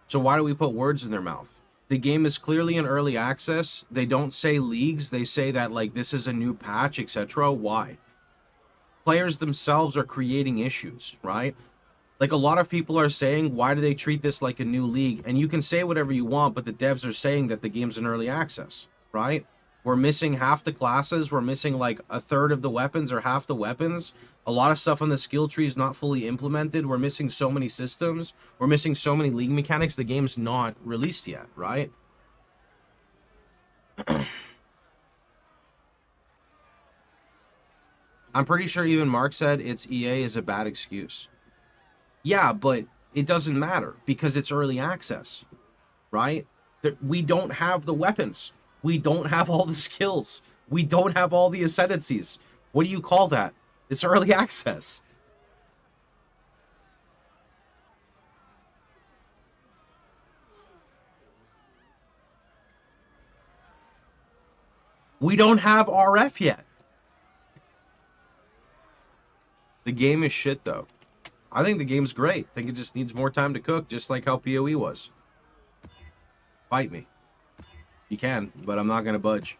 So why do we put words in their mouth? The game is clearly in early access. They don't say leagues. They say that like this is a new patch, etc. Why? Players themselves are creating issues, right? Like a lot of people are saying, why do they treat this like a new league? And you can say whatever you want, but the devs are saying that the game's in early access, right? We're missing half the classes. We're missing like a third of the weapons or half the weapons. A lot of stuff on the skill tree is not fully implemented. We're missing so many systems. We're missing so many league mechanics. The game's not released yet, right? I'm pretty sure even Mark said it's EA is a bad excuse. Yeah, but it doesn't matter because it's early access, right? We don't have the weapons. We don't have all the skills. We don't have all the ascendancies. What do you call that? It's early access. We don't have RF yet. The game is shit, though. I think the game's great. I think it just needs more time to cook, just like how PoE was. Fight me. You can, but I'm not going to budge.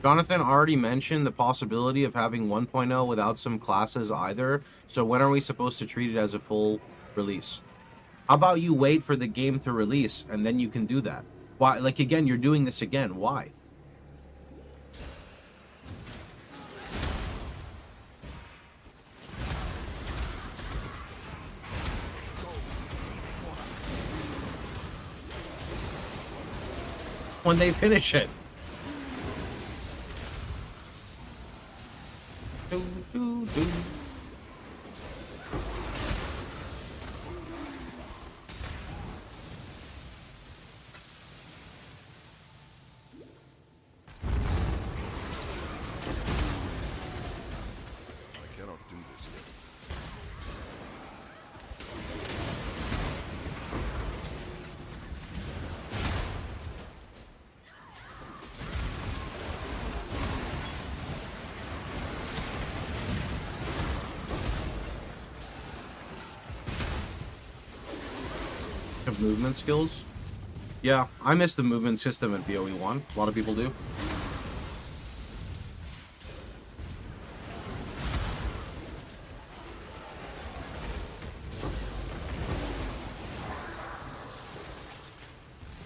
Jonathan already mentioned the possibility of having 1.0 without some classes either. So when are we supposed to treat it as a full release? How about you wait for the game to release and then you can do that? Why? Like, again, you're doing this again. Why? When they finish it. Do, do, do. I cannot do this yet. of movement skills. Yeah, I miss the movement system in PoE 1. A lot of people do.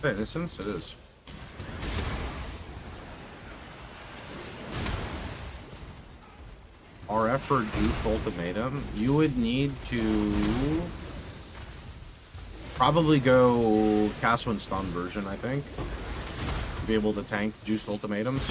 Hey, Innocence? It is. RF for Juiced Ultimatum, you would need to probably go Cast When Stun version, I think, to be able to tank Juiced Ultimatums.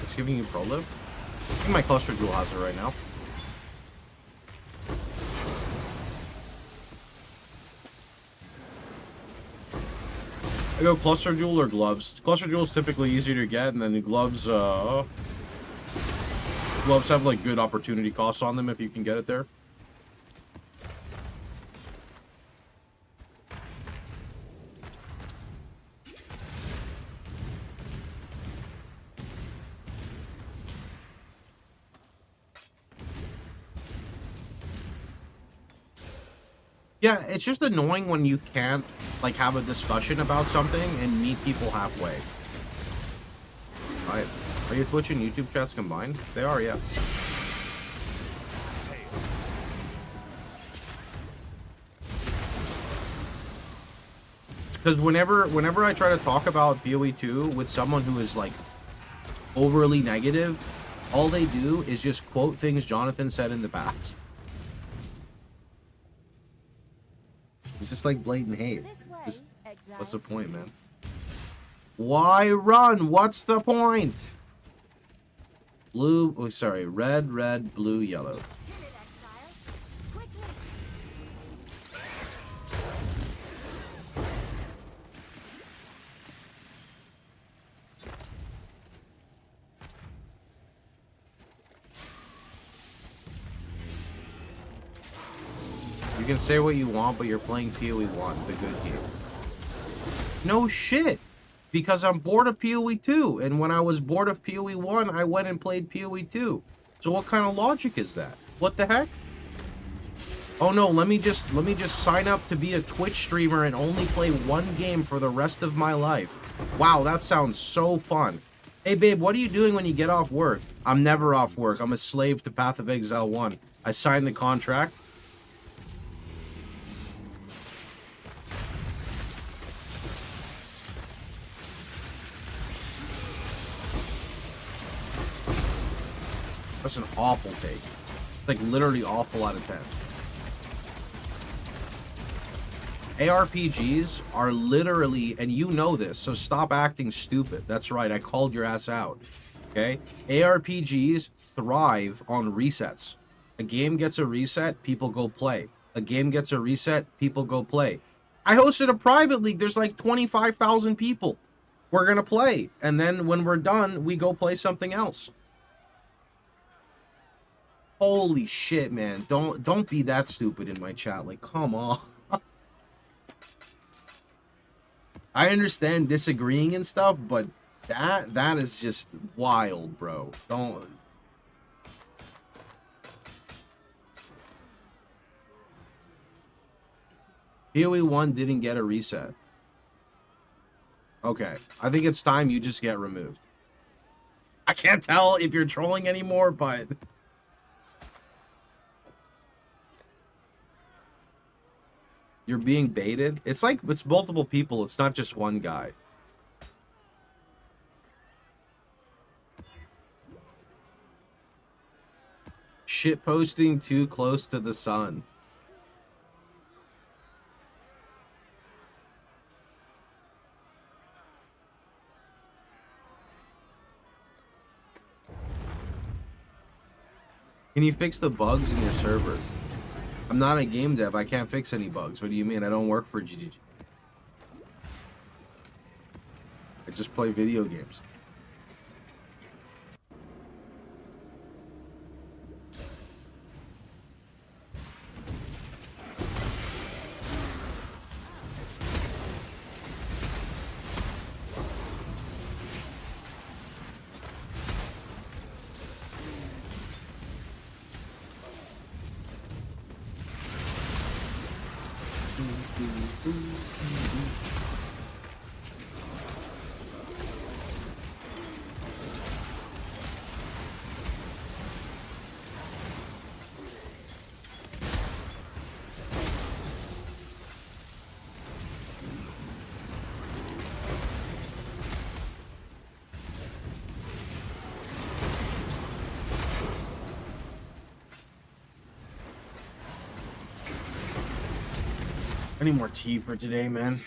It's giving you Pro Live. I think my Cluster Jewel has it right now. I go Cluster Jewel or Gloves. Cluster Jewel is typically easier to get, and then the Gloves, Gloves have, like, good opportunity costs on them if you can get it there. Yeah, it's just annoying when you can't, like, have a discussion about something and meet people halfway. Alright. Are your Twitch and YouTube chats combined? They are, yeah. Because whenever I try to talk about PoE 2 with someone who is, like, overly negative, all they do is just quote things Jonathan said in the past. It's just like blatant hate. Just, what's the point, man? Why run? What's the point? Blue, oh, sorry, red, blue, yellow. You can say what you want, but you're playing PoE 1, the good game. No shit! Because I'm bored of PoE 2, and when I was bored of PoE 1, I went and played PoE 2. So what kind of logic is that? What the heck? Oh no, let me just sign up to be a Twitch streamer and only play one game for the rest of my life. Wow, that sounds so fun. Hey babe, what are you doing when you get off work? I'm never off work. I'm a slave to Path of Exile 1. I signed the contract. That's an awful take. Like, literally awful out of 10. ARPGs are literally, and you know this, so stop acting stupid. That's right, I called your ass out. Okay? ARPGs thrive on resets. A game gets a reset, people go play. A game gets a reset, people go play. I hosted a private league, there's like 25,000 people. We're gonna play, and then when we're done, we go play something else. Holy shit, man. Don't be that stupid in my chat. Like, come on. I understand disagreeing and stuff, but that is just wild, bro. Don't. PoE 1 didn't get a reset. Okay. I think it's time you just get removed. I can't tell if you're trolling anymore, but... You're being baited? It's like, it's multiple people. It's not just one guy. Shit posting too close to the sun. Can you fix the bugs in your server? I'm not a game dev. I can't fix any bugs. What do you mean? I don't work for GGG. I just play video games. I need more tea for today, man.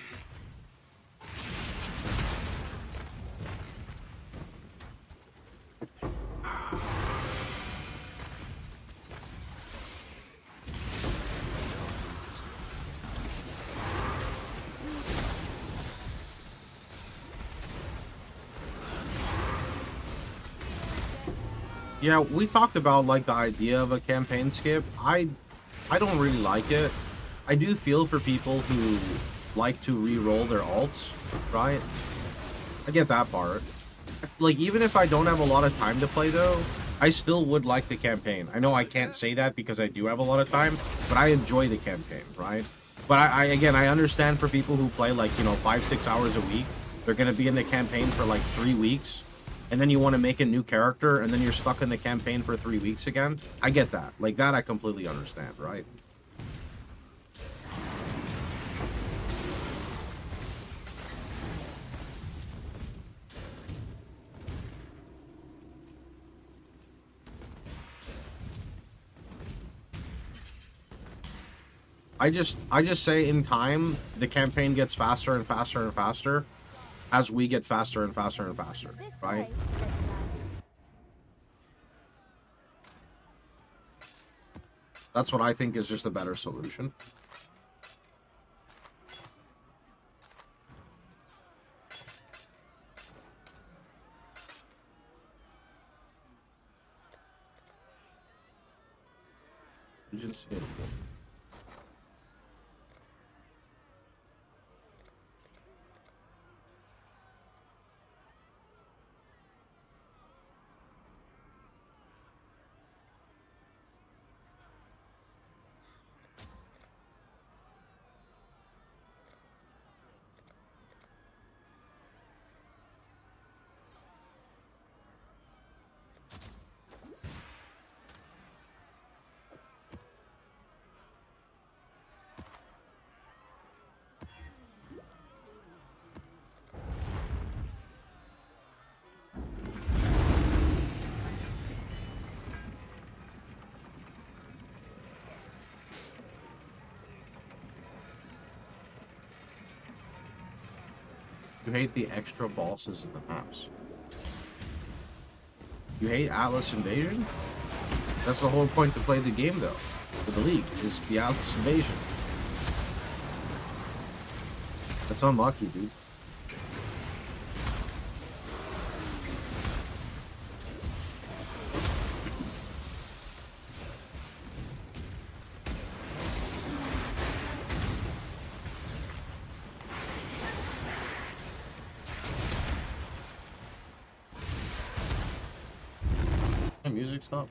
Yeah, we talked about like the idea of a campaign skip. I don't really like it. I do feel for people who like to re-roll their alts, right? I get that part. Like, even if I don't have a lot of time to play, though, I still would like the campaign. I know I can't say that because I do have a lot of time, but I enjoy the campaign, right? But again, I understand for people who play, like, you know, 5-6 hours a week, they're going to be in the campaign for, like, 3 weeks, and then you want to make a new character, and then you're stuck in the campaign for 3 weeks again. I get that. Like, that I completely understand, right? I just say in time, the campaign gets faster and faster and faster as we get faster and faster and faster, right? That's what I think is just a better solution. Agency. You hate the extra bosses in the maps. You hate Atlas Invasion? That's the whole point to play the game, though. For the league, is the Atlas Invasion. That's unlucky, dude. Music stop.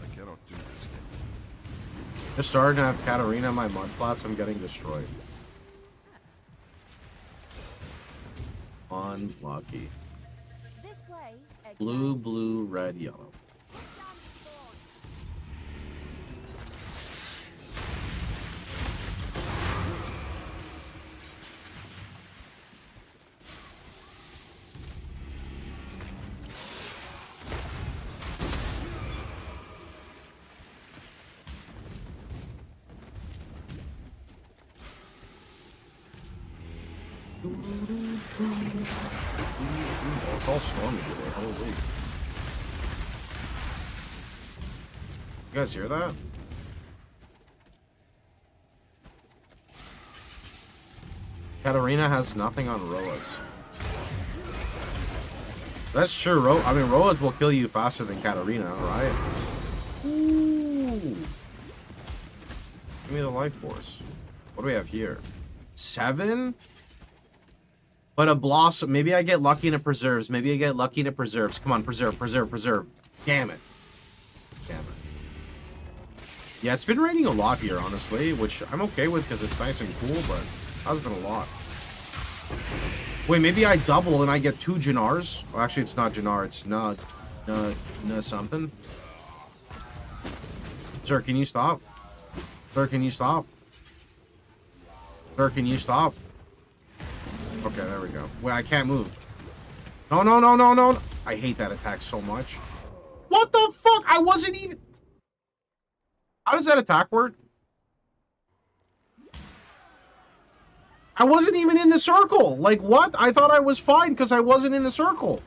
I cannot do this. Just starting to have Katarina on my mud flats, I'm getting destroyed. Unlucky. This way, Blue, blue, red, yellow. It's all stormy today, holy. You guys hear that? Katarina has nothing on Roas. That's true, I mean, Roas will kill you faster than Katarina, right? Ooh. Give me the life force. What do we have here? 7? But a Blossom. Maybe I get lucky in a Preserves. Maybe I get lucky in a Preserves. Come on, Preserve, Preserve, Preserve. Damn it. Damn it. Yeah, it's been raining a lot here, honestly, which I'm okay with because it's nice and cool, but that's been a lot. Wait, maybe I double and I get 2 Janars? Well, actually, it's not Jannar. It's not something. Sir, can you stop? Sir, can you stop? Sir, can you stop? Okay, there we go. Wait, I can't move. No, no, no, no, no. I hate that attack so much. What the fuck? I wasn't even... How does that attack work? I wasn't even in the circle. Like, what? I thought I was fine because I wasn't in the circle.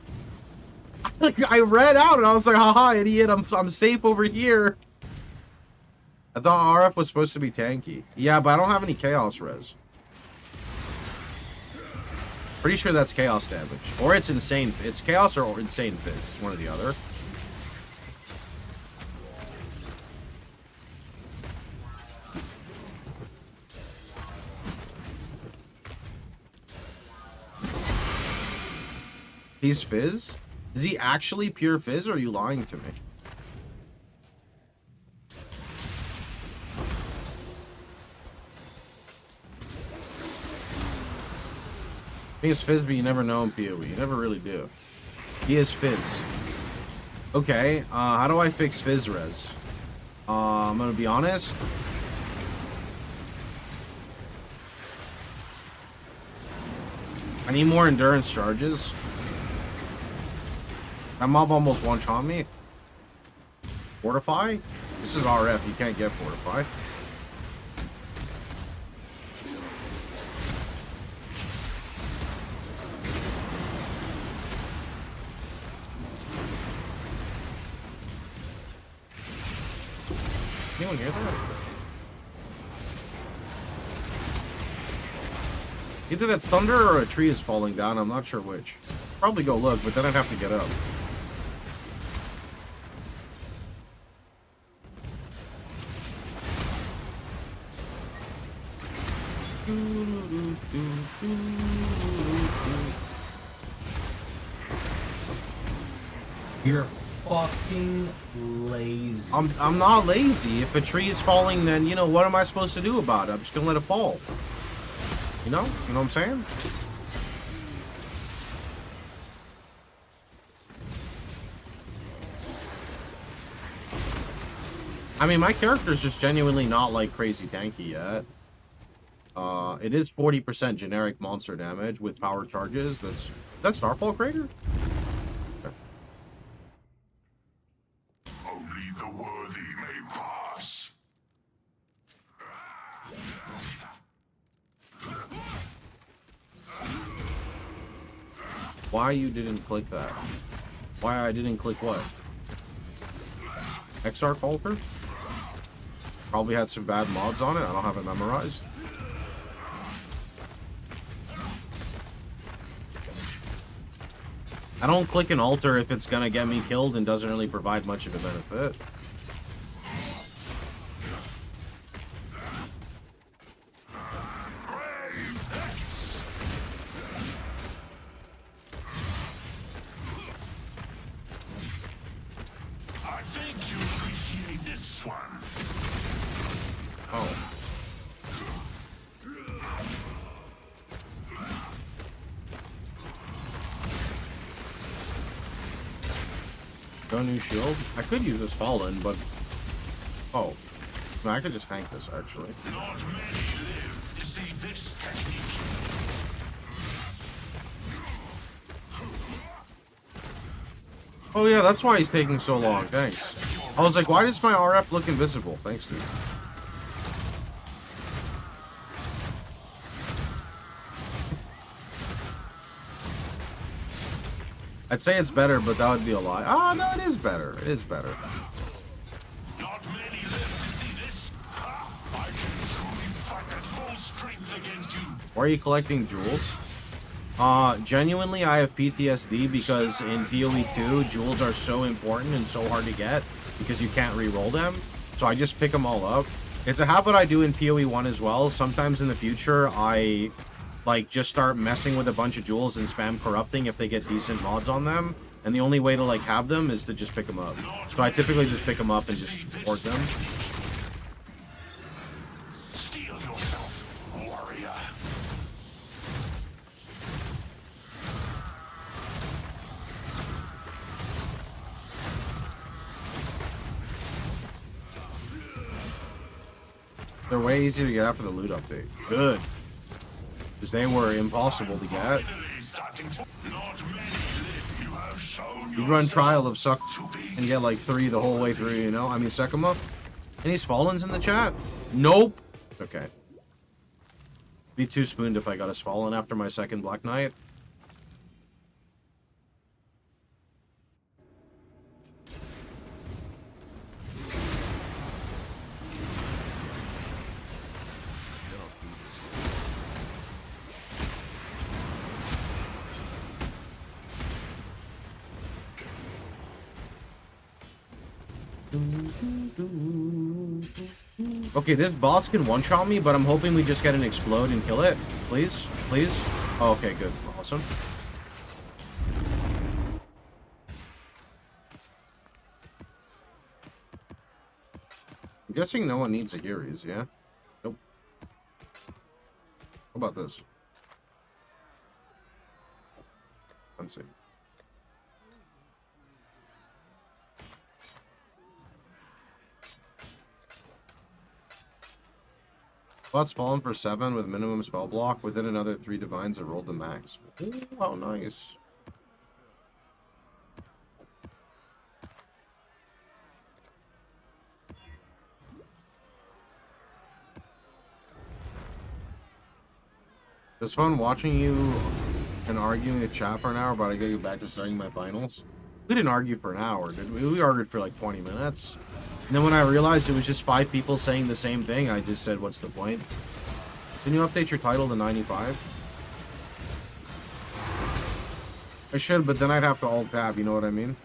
Like, I read out and I was like, haha, idiot. I'm safe over here. I thought RF was supposed to be tanky. Yeah, but I don't have any chaos res. Pretty sure that's chaos damage. Or it's insane. It's chaos or insane fizz. It's one or the other. He's fizz? Is he actually pure fizz or are you lying to me? He is fizz, but you never know in PoE. You never really do. He is fizz. Okay, how do I fix fizz res? I'm gonna be honest. I need more endurance charges. That mob almost one-shot me. Fortify? This is RF. You can't get Fortify. Anyone hear that? Either that's thunder or a tree is falling down. I'm not sure which. Probably go look, but then I'd have to get up. You're fucking lazy. I'm not lazy. If a tree is falling, then, you know, what am I supposed to do about it? I'm just gonna let it fall. You know? You know what I'm saying? I mean, my character's just genuinely not, like, crazy tanky yet. It is 40% generic monster damage with power charges. That's Starfall Crater? Okay. Only the worthy may pass. Why you didn't click that? Why I didn't click what? Exarch Altar? Probably had some bad mods on it. I don't have it memorized. I don't click an altar if it's gonna get me killed and doesn't really provide much of a benefit. I think you appreciate this one. Oh. No new shield? I could use this Fallen, but... Oh. No, I could just tank this, actually. Not many live to see this technique. Oh yeah, that's why he's taking so long. Thanks. I was like, why does my RF look invisible? Thanks, dude. I'd say it's better, but that would be a lie. Ah, no, it is better. It is better. Not many live to see this. I can truly fight at full strength against you. Why are you collecting jewels? Genuinely, I have PTSD because in PoE 2, jewels are so important and so hard to get because you can't re-roll them. So I just pick them all up. It's a habit I do in PoE 1 as well. Sometimes in the future, I like just start messing with a bunch of jewels and spam corrupting if they get decent mods on them. And the only way to like have them is to just pick them up. So I typically just pick them up and just port them. Steel yourself, warrior. They're way easier to get after the loot update. Good. Because they were impossible to get. Finally starting to... Not many live. You have shown You run Trial of yourself Suck to be and get like 3 the whole way through, you know? I mean, Sekima. Any Sfallens in the chat? Nope. Okay. Be too spooned if I got a Sfallen after my second Black Knight. Okay, this boss can one-shot me, but I'm hoping we just get an explode and kill it. Please? Please? Oh, okay, good. Awesome. I'm guessing no one needs a Heries, yeah? Nope. How about this? Let's see. Spots fallen for 7 with minimum spell block within another 3 divines that rolled the max. Ooh, how nice. It was fun watching you and arguing a chat for an hour, but I get you back to starting my finals. We didn't argue for an hour, did we? We argued for like 20 minutes. And then when I realized it was just 5 people saying the same thing, I just said, what's the point? Can you update your title to 95? I should, but then I'd have to alt-tab, you know what I mean?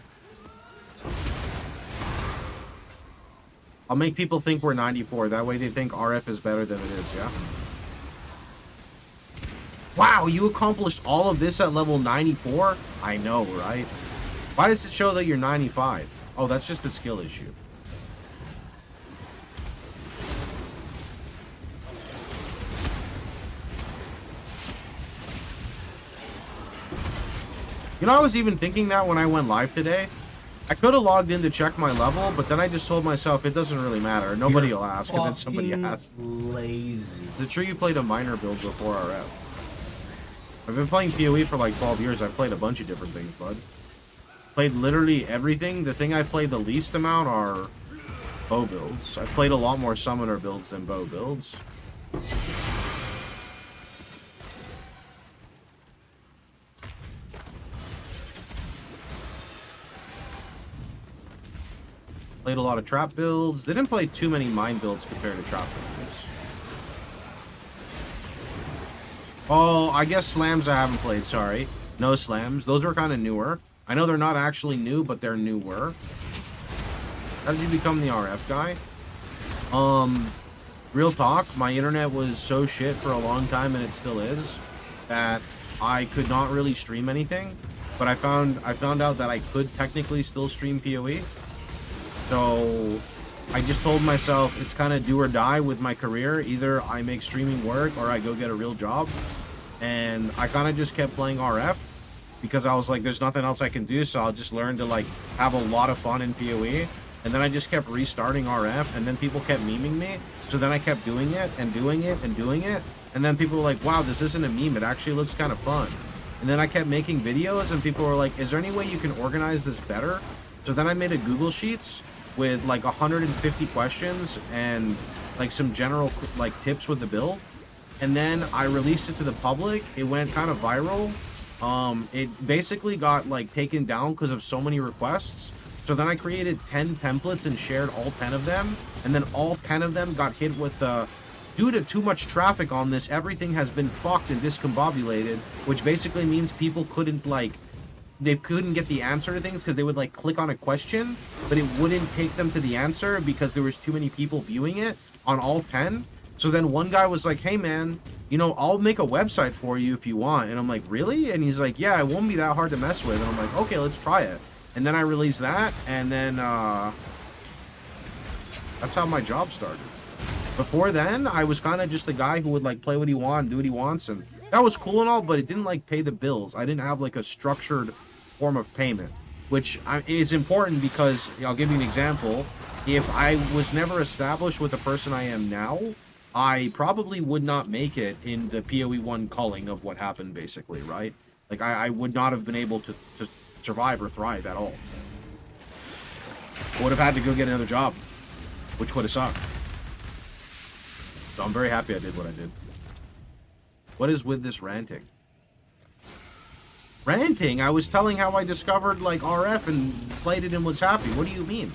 I'll make people think we're 94. That way they think RF is better than it is, yeah? Wow, you accomplished all of this at level 94? I know, right? Why does it show that you're 95? Oh, that's just a skill issue. You know, I was even thinking that when I went live today. I could have logged in to check my level, but then I just told myself it doesn't really matter. Nobody will ask, and then somebody asked. Lazy. Is it true you played a minor build before RF? I've been playing PoE for like 12 years. I've played a bunch of different things, bud. Played literally everything. The thing I've played the least amount are bow builds. I've played a lot more summoner builds than bow builds. Played a lot of trap builds. Didn't play too many mine builds compared to trap builds. Oh, I guess slams I haven't played, sorry. No slams. Those were kind of newer. I know they're not actually new, but they're newer. How did you become the RF guy? Real talk, my internet was so shit for a long time, and it still is, that I could not really stream anything. But I found out that I could technically still stream PoE. So I just told myself it's kind of do or die with my career. Either I make streaming work or I go get a real job. And I kind of just kept playing RF because I was like, there's nothing else I can do. So I'll just learn to like have a lot of fun in PoE. And then I just kept restarting RF, and then people kept memeing me. So then I kept doing it and doing it and doing it. And then people were like, wow, this isn't a meme. It actually looks kind of fun. And then I kept making videos, and people were like, is there any way you can organize this better? So then I made a Google Sheets with like 150 questions and like some general like tips with the build. And then I released it to the public. It went kind of viral. It basically got like taken down because of so many requests. So then I created 10 templates and shared all 10 of them. And then all 10 of them got hit with due to too much traffic on this, everything has been fucked and discombobulated, which basically means people couldn't like, they couldn't get the answer to things because they would like click on a question, but it wouldn't take them to the answer because there was too many people viewing it on all 10. So then one guy was like, hey man, you know, I'll make a website for you if you want. And I'm like, really? And he's like, yeah, it won't be that hard to mess with. And I'm like, okay, let's try it. And then I released that, and then that's how my job started. Before then, I was kind of just the guy who would like play what he wants, do what he wants, and that was cool and all, but it didn't like pay the bills. I didn't have like a structured form of payment, which is important because I'll give you an example. If I was never established with the person I am now, I probably would not make it in the PoE 1 culling of what happened, basically, right? Like, I would not have been able to survive or thrive at all. I would have had to go get another job, which would have sucked. So I'm very happy I did what I did. What is with this ranting? Ranting? I was telling how I discovered, like, RF and played it and was happy. What do you mean?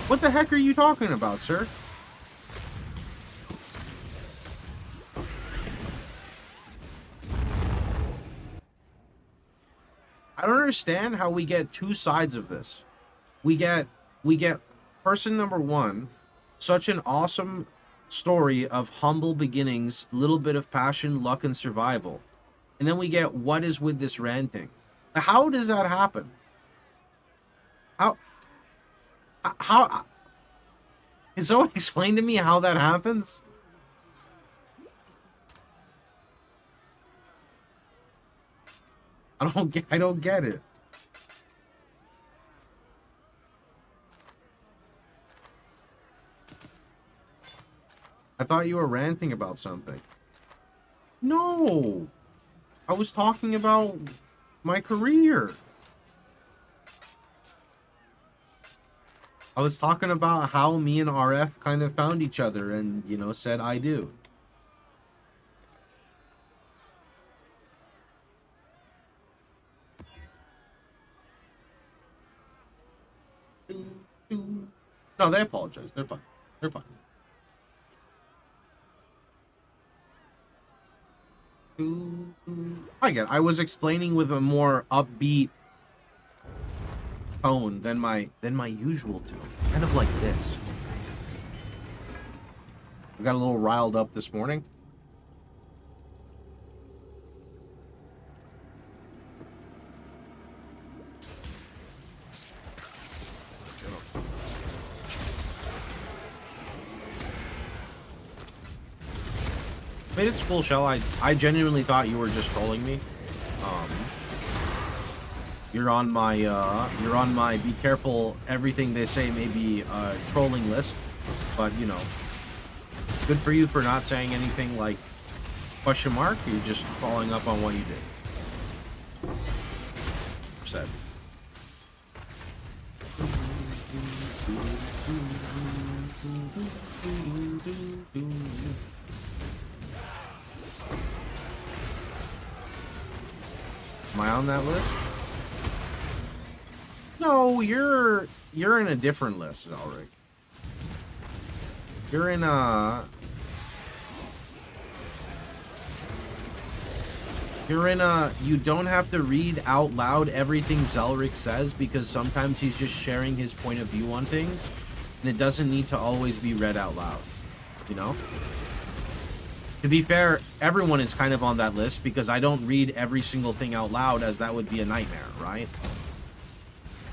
What the heck are you talking about, sir? I don't understand how we get two sides of this. We get person number one, such an awesome story of humble beginnings, little bit of passion, luck, and survival. And then we get, what is with this ranting? How does that happen? How can someone explain to me how that happens? I don't get it. I thought you were ranting about something. No. I was talking about my career. I was talking about how me and RF kind of found each other and, you know, said I do. No, they apologize. They're fine. They're fine. I get it. I was explaining with a more upbeat tone than my usual tone. Kind of like this. I got a little riled up this morning. Made it school, Shell. I genuinely thought you were just trolling me. You're on my be careful, everything they say may be trolling list, but you know, good for you for not saying anything like question mark. You're just following up on what you did. Said. Am I on that list? No, you're in a different list, Elric. You're in a you don't have to read out loud everything Zelric says because sometimes he's just sharing his point of view on things and it doesn't need to always be read out loud, you know? To be fair, everyone is kind of on that list because I don't read every single thing out loud as that would be a nightmare, right?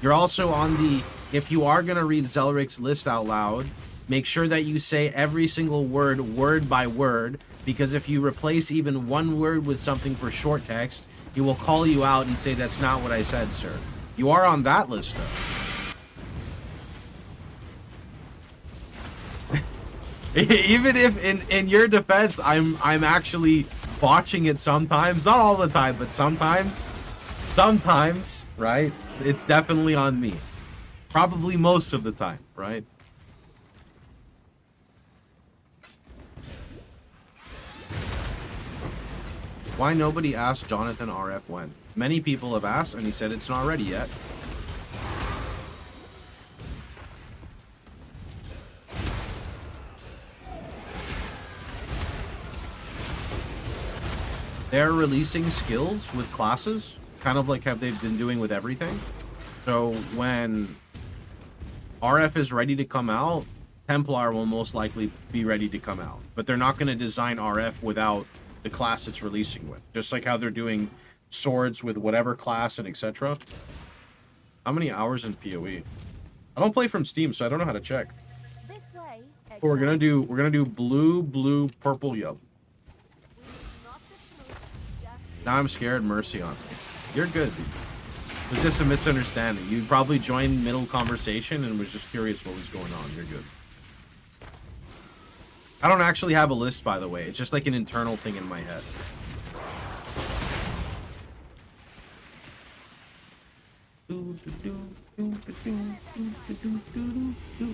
You're also on the, if you are going to read Zelric's list out loud, make sure that you say every single word, word by word, because if you replace even one word with something for short text, he will call you out and say, that's not what I said, sir. You are on that list, though. Even if in your defense I'm actually botching it sometimes, not all the time, but sometimes, right? It's definitely on me. Probably most of the time, right? Why nobody asked Jonathan RF when? Many people have asked and he said it's not ready yet. They're releasing skills with classes, kind of like how they've been doing with everything. So when RF is ready to come out, Templar will most likely be ready to come out. But they're not going to design RF without the class it's releasing with. Just like how they're doing swords with whatever class and etc. How many hours in PoE? I don't play from Steam, so I don't know how to check. This way. But we're gonna do blue, blue, purple, yellow. Now I'm scared Mercy on me. You're good, dude. It was just a misunderstanding. You probably joined middle conversation and was just curious what was going on. You're good. I don't actually have a list, by the way. It's just like an internal thing in my head. You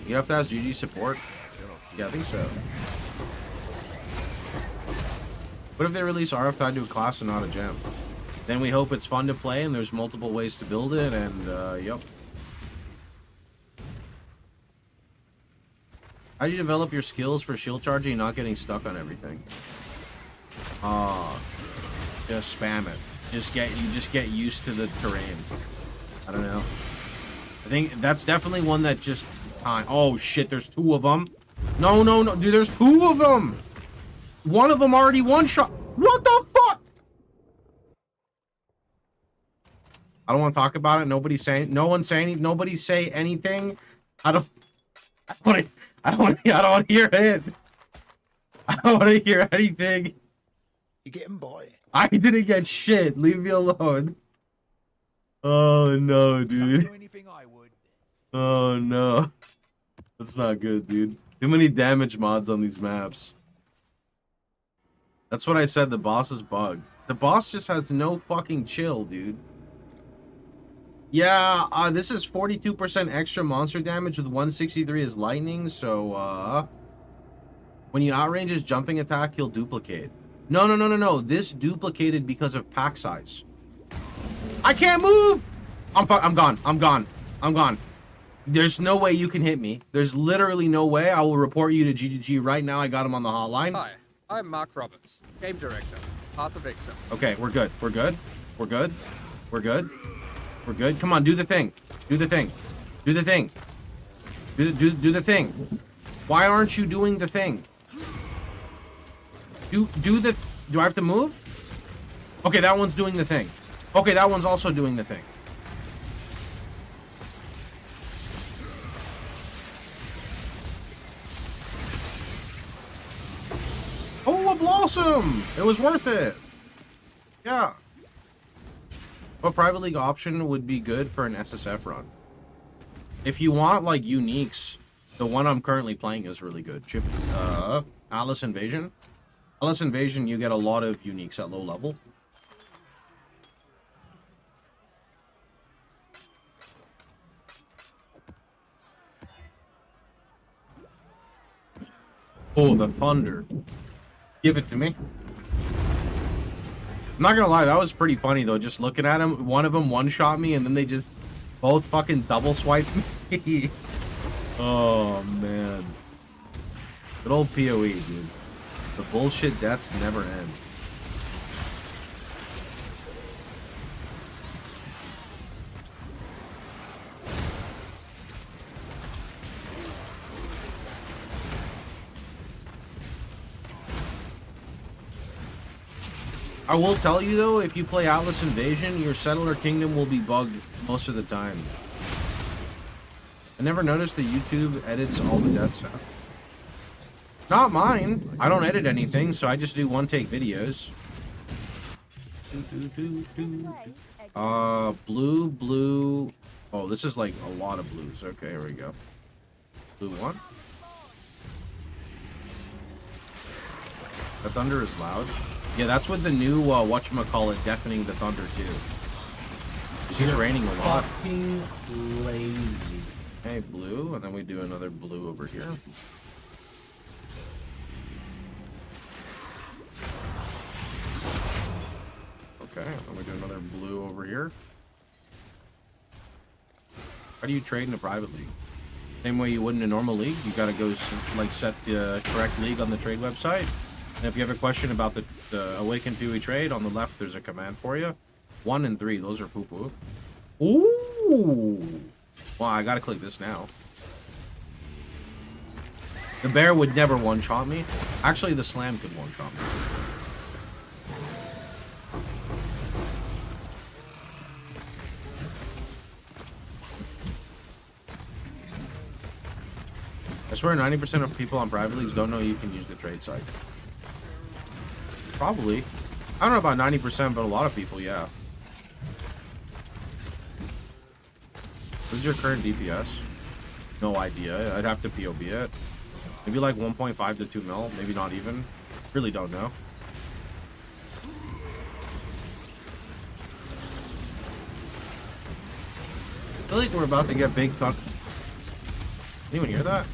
have to ask GG support? Yeah, I think so. What if they release RF tied to a class and not a gem? Then we hope it's fun to play and there's multiple ways to build it, and yep. How do you develop your skills for shield charging and not getting stuck on everything? Just spam it. You just get used to the terrain. I don't know. I think that's definitely one that just... Oh shit, there's two of them. No, no, no, dude, there's two of them. One of them already one-shot. What the fuck? I don't want to talk about it. Nobody's saying... No one's saying... Nobody say anything. I don't want to hear it. I don't want to hear anything. You getting by? I didn't get shit. Leave me alone. Oh no, dude. Do anything I would. Oh no. That's not good, dude. Too many damage mods on these maps. That's what I said. The boss is bugged. The boss just has no fucking chill, dude. Yeah, this is 42% extra monster damage with 163 as lightning, so, when you outrange his jumping attack, he'll duplicate. No, no, no, no, no. This duplicated because of pack size. I can't move! I'm gone. I'm gone. I'm gone. There's no way you can hit me. There's literally no way. I will report you to GGG right now. I got him on the hotline. Hi, I'm Mark Roberts, game director, part of Icicle. Okay, we're good. We're good. We're good. We're good. We're good. Come on, do the thing. Do the thing. Do the thing. Do the thing. Why aren't you doing the thing? Do I have to move? Okay, that one's doing the thing. Okay, that one's also doing the thing. Oh, a blossom! It was worth it. Yeah. What private league option would be good for an SSF run? If you want like uniques, the one I'm currently playing is really good. Atlas Invasion. Atlas Invasion, you get a lot of uniques at low level. Oh, the thunder. Give it to me. I'm not gonna lie, that was pretty funny though. Just looking at him, one of them one-shot me, and then they just both fucking double swiped me. Oh man, good old PoE, dude. The bullshit deaths never end. I will tell you though, if you play Atlas Invasion, your Settler Kingdom will be bugged most of the time. I never noticed that YouTube edits all the deaths out. Not mine. I don't edit anything, so I just do one-take videos. Blue. Oh, this is like a lot of blues. Okay, here we go. Blue one. The thunder is loud. Yeah, that's with the new, whatchamacallit, deafening the thunder, too. It's just raining a lot. Fucking lazy. Okay, blue, and then we do another blue over here. Okay, and then we do another blue over here. How do you trade in a private league? Same way you would in a normal league. You gotta go, like, set the correct league on the trade website. And if you have a question about the Awakened PoE trade, on the left there's a command for you. 1 and 3, those are poo-poo. Ooh! Well, I gotta click this now. The bear would never one-shot me. Actually, the slam could one-shot me. I swear 90% of people on private leagues don't know you can use the trade site. Probably. I don't know about 90%, but a lot of people, yeah. What is your current DPS? No idea. I'd have to POB it. Maybe like 1.5 to 2 mil. Maybe not even. Really don't know. I feel like we're about to get big thunder. Anyone hear that?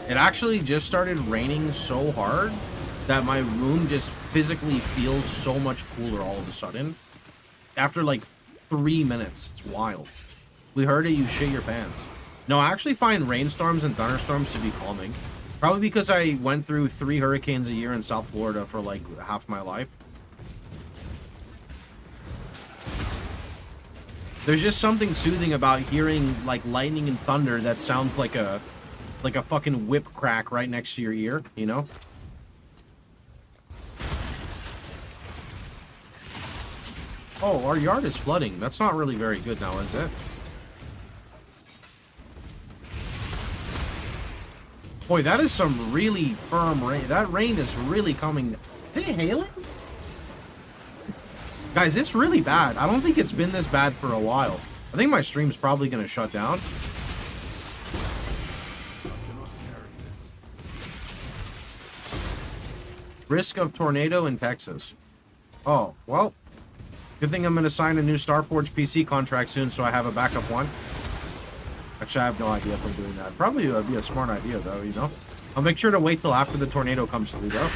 It actually just started raining so hard that my room just physically feels so much cooler all of a sudden. After like 3 minutes. It's wild. We heard it, you shit your pants. No, I actually find rainstorms and thunderstorms to be calming. Probably because I went through 3 hurricanes a year in South Florida for like half my life. There's just something soothing about hearing like lightning and thunder that sounds like a fucking whip crack right next to your ear, you know? Oh, our yard is flooding. That's not really very good now, is it? Boy, that is some really firm rain. That rain is really coming. Is it hailing? Guys, it's really bad. I don't think it's been this bad for a while. I think my stream's probably going to shut down. Risk of tornado in Texas. Oh, well. Good thing I'm going to sign a new Starforge PC contract soon so I have a backup one. Actually, I have no idea if I'm doing that. Probably would be a smart idea, though, you know? I'll make sure to wait till after the tornado comes through, though.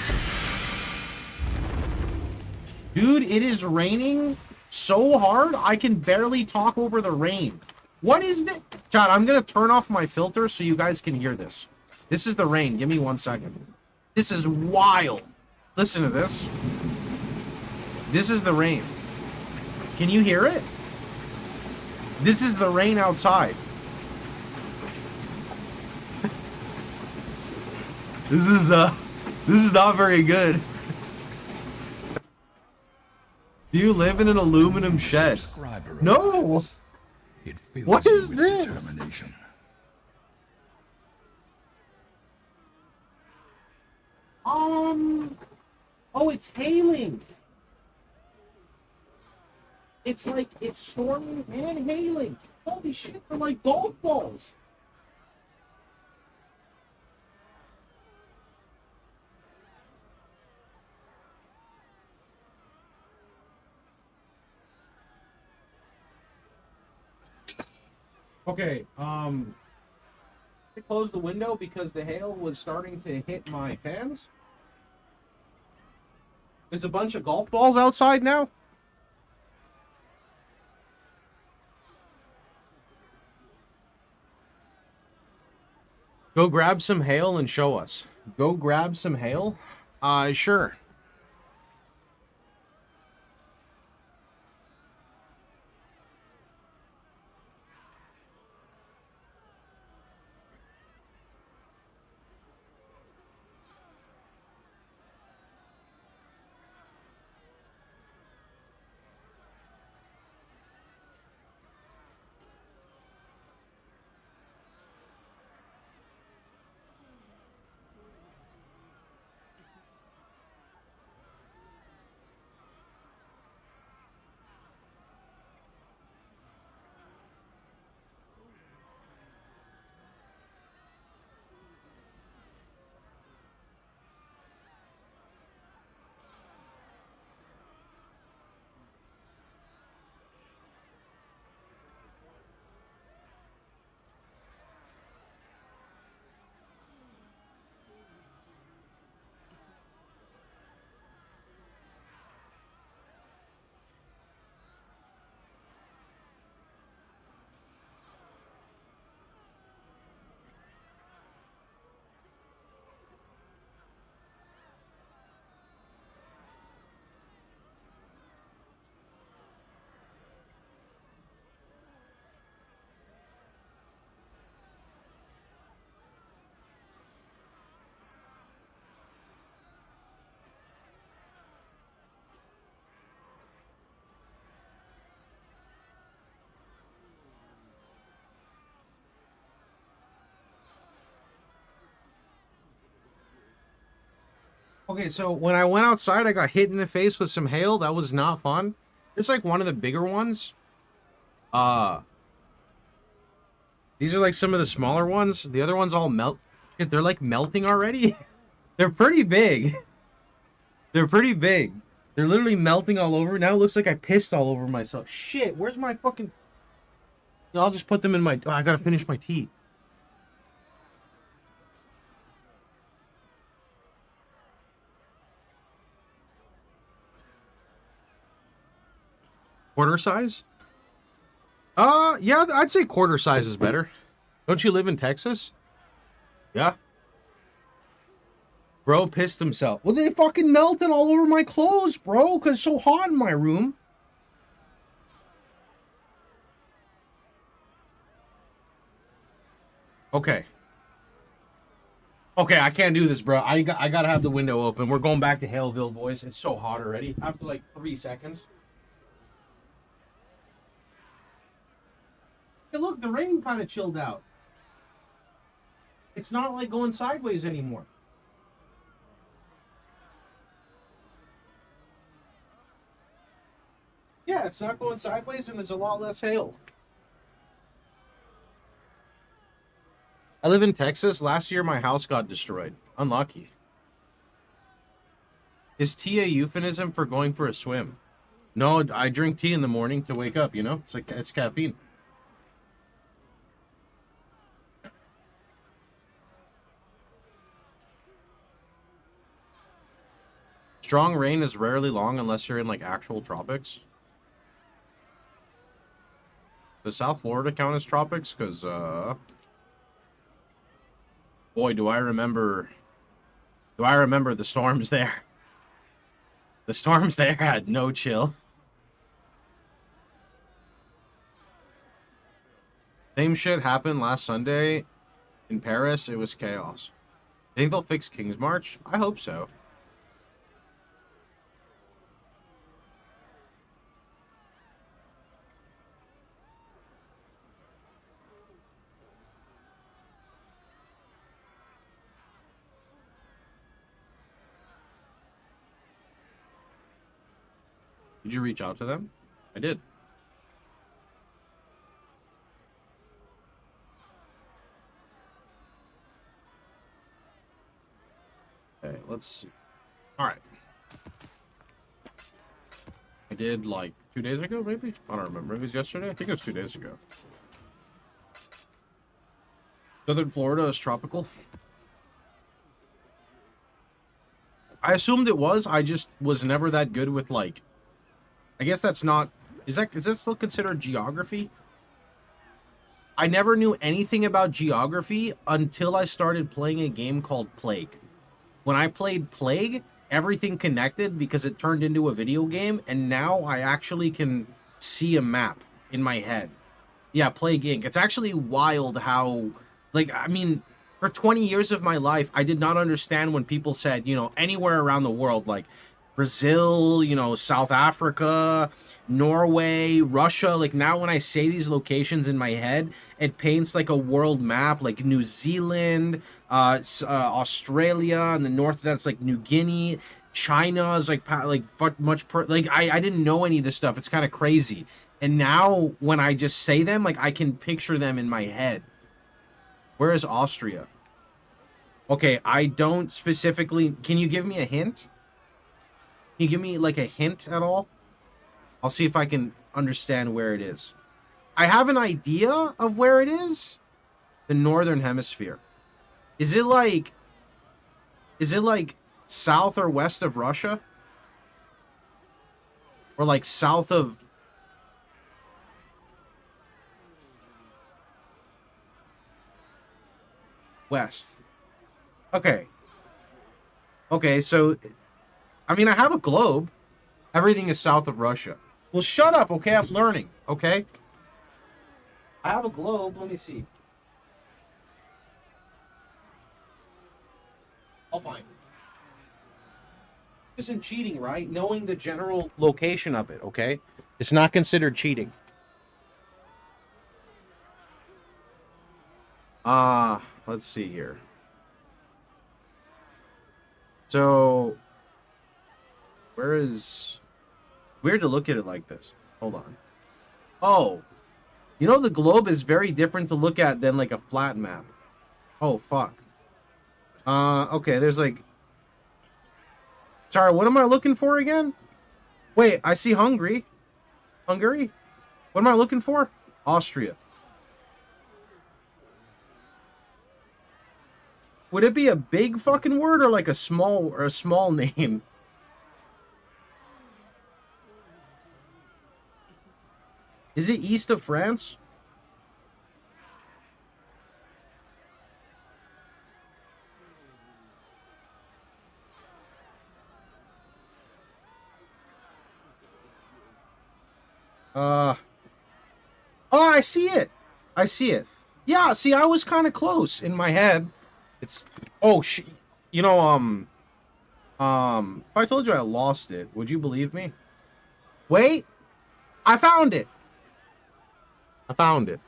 Dude, it is raining so hard, I can barely talk over the rain. What is this? Chat, I'm going to turn off my filter so you guys can hear this. This is the rain. Give me 1 second. This is wild. Listen to this. This is the rain. Can you hear it? This is the rain outside. This is not very good. Do you live in an aluminum shed? No. What is this? Determination. Oh, it's hailing. It's like it's storming and hailing. Holy shit, they're like golf balls. Okay, I closed the window because the hail was starting to hit my fans. There's a bunch of golf balls outside now. Go grab some hail and show us. Go grab some hail? Sure. Okay, so when I went outside, I got hit in the face with some hail. That was not fun. It's like one of the bigger ones. These are like some of the smaller ones. The other ones all melt. Shit, they're like melting already. They're pretty big. They're pretty big. They're literally melting all over. Now it looks like I pissed all over myself. Shit, where's my fucking... I'll just put them in my... Oh, I gotta finish my tea. Quarter size? Yeah, I'd say quarter size is better. Don't you live in Texas? Yeah. Bro pissed himself. Well, they fucking melted all over my clothes, bro, because it's so hot in my room. Okay. Okay, I can't do this, bro. I gotta have the window open. We're going back to Haleville, boys. It's so hot already. After like 3 seconds. Hey, look, the rain kind of chilled out. It's not like going sideways anymore. Yeah, it's not going sideways and there's a lot less hail. I live in Texas. Last year, my house got destroyed. Unlucky. Is tea a euphemism for going for a swim? No, I drink tea in the morning to wake up, you know? It's like, it's caffeine. Strong rain is rarely long unless you're in, like, actual tropics. Does South Florida count as tropics? Because, boy, do I remember the storms there. The storms there had no chill. Same shit happened last Sunday in Paris. It was chaos. Think they'll fix King's March? I hope so. Did you reach out to them? I did. Okay, let's see. All right. I did like 2 days ago, maybe? I don't remember. It was yesterday? I think it was 2 days ago. Southern Florida is tropical. I assumed it was. I just was never that good with, like... I guess that's not... Is that still considered geography? I never knew anything about geography until I started playing a game called Plague. When I played Plague, everything connected because it turned into a video game, and now I actually can see a map in my head. Yeah, Plague Inc. It's actually wild how... Like, I mean, for 20 years of my life, I did not understand when people said, you know, anywhere around the world, like... Brazil, you know, South Africa, Norway, Russia. Like, now when I say these locations in my head, it paints like a world map, like New Zealand, Australia, and the north of that's like New Guinea. China is like I didn't know any of this stuff. It's kind of crazy. And now when I just say them, like I can picture them in my head. Where is Austria? Okay, I don't specifically. Can you give me a hint? Can you give me, like, a hint at all? I'll see if I can understand where it is. I have an idea of where it is. The Northern Hemisphere. Is it, like... south or west of Russia? Or, like, south of... West. Okay. Okay, so... I mean, I have a globe. Everything is south of Russia. Well, shut up, okay? I'm learning, okay? I have a globe. Let me see. I'll find it. This isn't cheating, right? Knowing the general location of it, okay? It's not considered cheating. Let's see here. So, where is... Weird to look at it like this. Hold on. Oh. You know, the globe is very different to look at than, like, a flat map. Oh, fuck. Okay, there's, like... Sorry, what am I looking for again? Wait, I see Hungary. Hungary? What am I looking for? Austria. Would it be a big fucking word or like a small name? Is it east of France? Oh, I see it. I see it. Yeah, see, I was kind of close in my head. It's... Oh, you know, if I told you I lost it, would you believe me? Wait. I found it. I found it.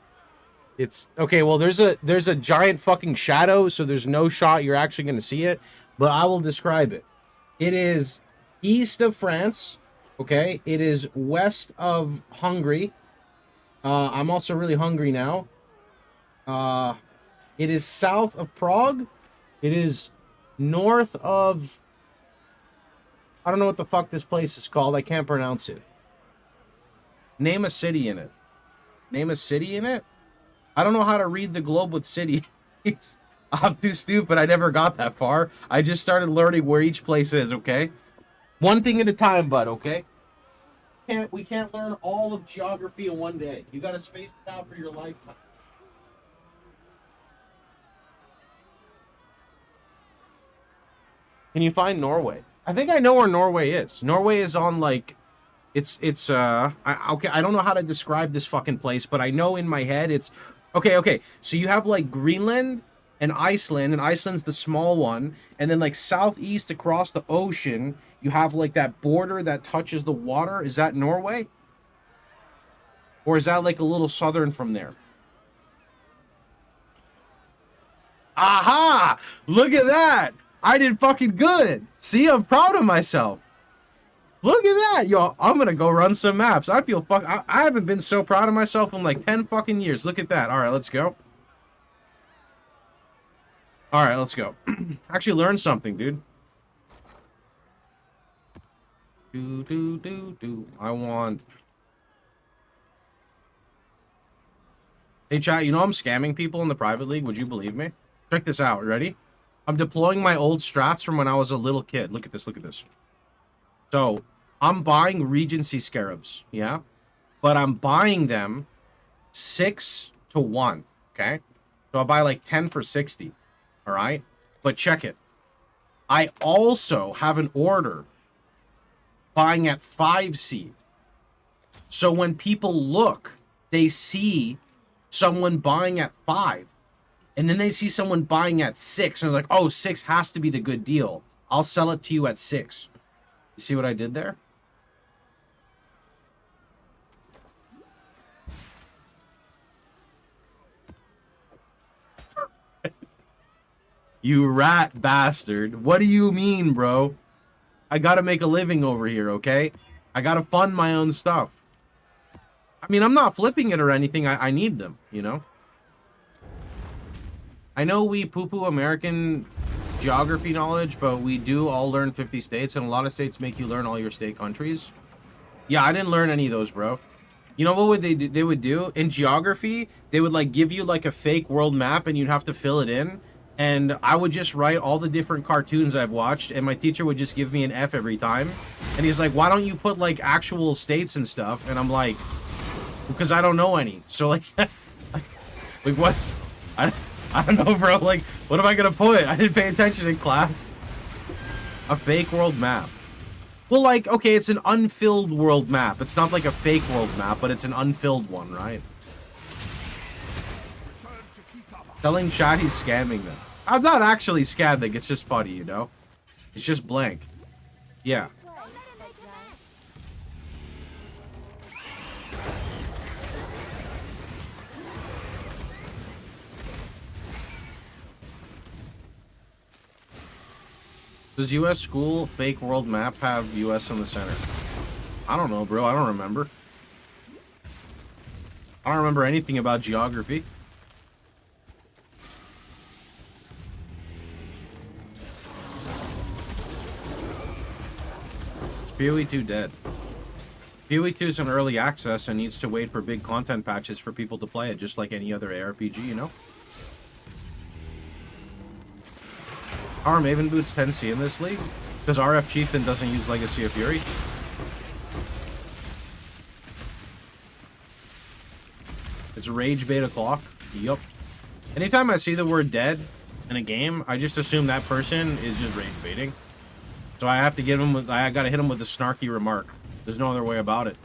It's... Okay, well, there's a giant fucking shadow, so there's no shot you're actually going to see it. But I will describe it. It is east of France. Okay? It is west of Hungary. I'm also really hungry now. It is south of Prague. It is north of... I don't know what the fuck this place is called. I can't pronounce it. Name a city in it. Name a city in it? I don't know how to read the globe with cities. I'm too stupid. I never got that far. I just started learning where each place is, okay? One thing at a time, bud, okay? We can't learn all of geography in one day. You gotta space it out for your lifetime. Can you find Norway? I think I know where Norway is. Norway is on, like... okay, I don't know how to describe this fucking place, but I know in my head it's... Okay. So you have, like, Greenland and Iceland's the small one, and then, like, southeast across the ocean, you have, like, that border that touches the water. Is that Norway? Or is that, like, a little southern from there? Aha! Look at that! I did fucking good! See, I'm proud of myself. Look at that, yo! I'm gonna go run some maps. I feel I haven't been so proud of myself in like 10 fucking years. Look at that. Alright, let's go. Alright, let's go. Actually learned something, dude. I want... Hey, chat, you know I'm scamming people in the private league? Would you believe me? Check this out. Ready? I'm deploying my old strats from when I was a little kid. Look at this. Look at this. So, I'm buying Regency Scarabs, yeah? But I'm buying them 6 to 1, okay? So I'll buy like 10 for 60, all right? But check it. I also have an order buying at 5 seed. So when people look, they see someone buying at 5. And then they see someone buying at 6. And they're like, oh, 6 has to be the good deal. I'll sell it to you at 6. You see what I did there? You rat bastard. What do you mean, bro? I gotta make a living over here, okay? I gotta fund my own stuff. I mean, I'm not flipping it or anything. I need them, you know? I know we poo-poo American geography knowledge, but we do all learn 50 states, and a lot of states make you learn all your state countries. Yeah, I didn't learn any of those, bro. You know what would they would do? In geography, they would, like, give you, like, a fake world map, and you'd have to fill it in. And I would just write all the different cartoons I've watched, and my teacher would just give me an F every time. And he's like, why don't you put, like, actual states and stuff? And I'm like, because I don't know any. So, like, like what? I don't know, bro. Like, what am I gonna put? I didn't pay attention in class. A fake world map. Well, like, okay, it's an unfilled world map. It's not like a fake world map, but it's an unfilled one, right? Telling chat he's scamming them. I'm not actually scamming. It's just funny, you know? It's just blank. Yeah. Does US school fake world map have US in the center? I don't know, bro. I don't remember. I don't remember anything about geography. Is PoE 2 dead? PoE 2 is in early access and needs to wait for big content patches for people to play it, just like any other ARPG, you know? How are Maven Boots 10C in this league? Because RF Chieftain doesn't use Legacy of Fury. It's Rage Bait o'clock. Yup. Anytime I see the word dead in a game, I just assume that person is just rage baiting. So I have to get him with, I gotta hit him with a snarky remark. There's no other way about it.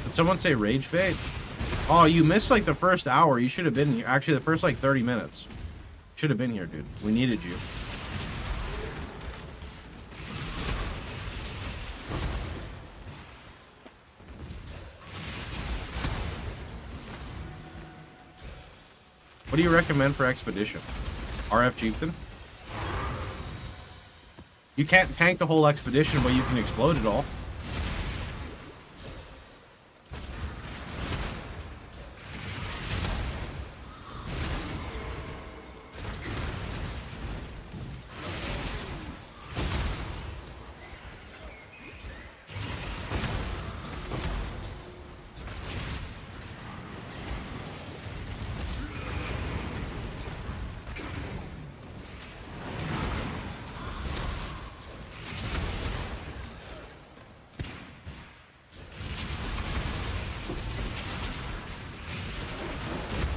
Did someone say rage bait? Oh, you missed like the first hour. You should have been here. Actually, the first like 30 minutes. Should have been here, dude. We needed you. What do you recommend for Expedition? RF Chieftain? You can't tank the whole Expedition, but you can explode it all.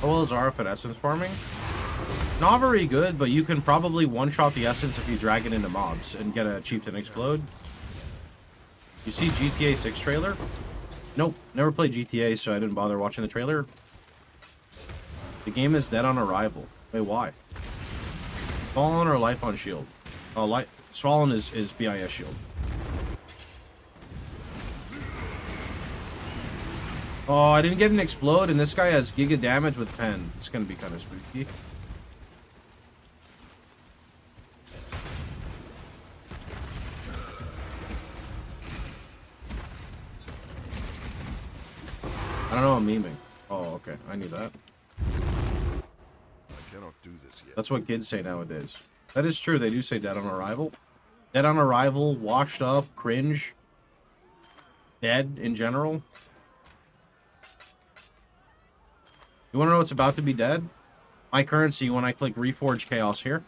How well is RF at essence farming? Not very good, but you can probably one-shot the essence if you drag it into mobs and get a Chieftain explode. You see GTA 6 trailer? Nope, never played GTA, so I didn't bother watching the trailer. The game is dead on arrival. Wait, why? Fallen or Life on Shield? Oh, Fallen is BIS Shield. Oh, I didn't get an explode, and this guy has giga damage with pen. It's gonna be kind of spooky. I don't know, I'm memeing. Oh, okay, I knew that. I cannot do this yet. That's what kids say nowadays. That is true, they do say dead on arrival. Dead on arrival, washed up, cringe. Dead in general. You want to know what's about to be dead? My currency when I click Reforge Chaos here.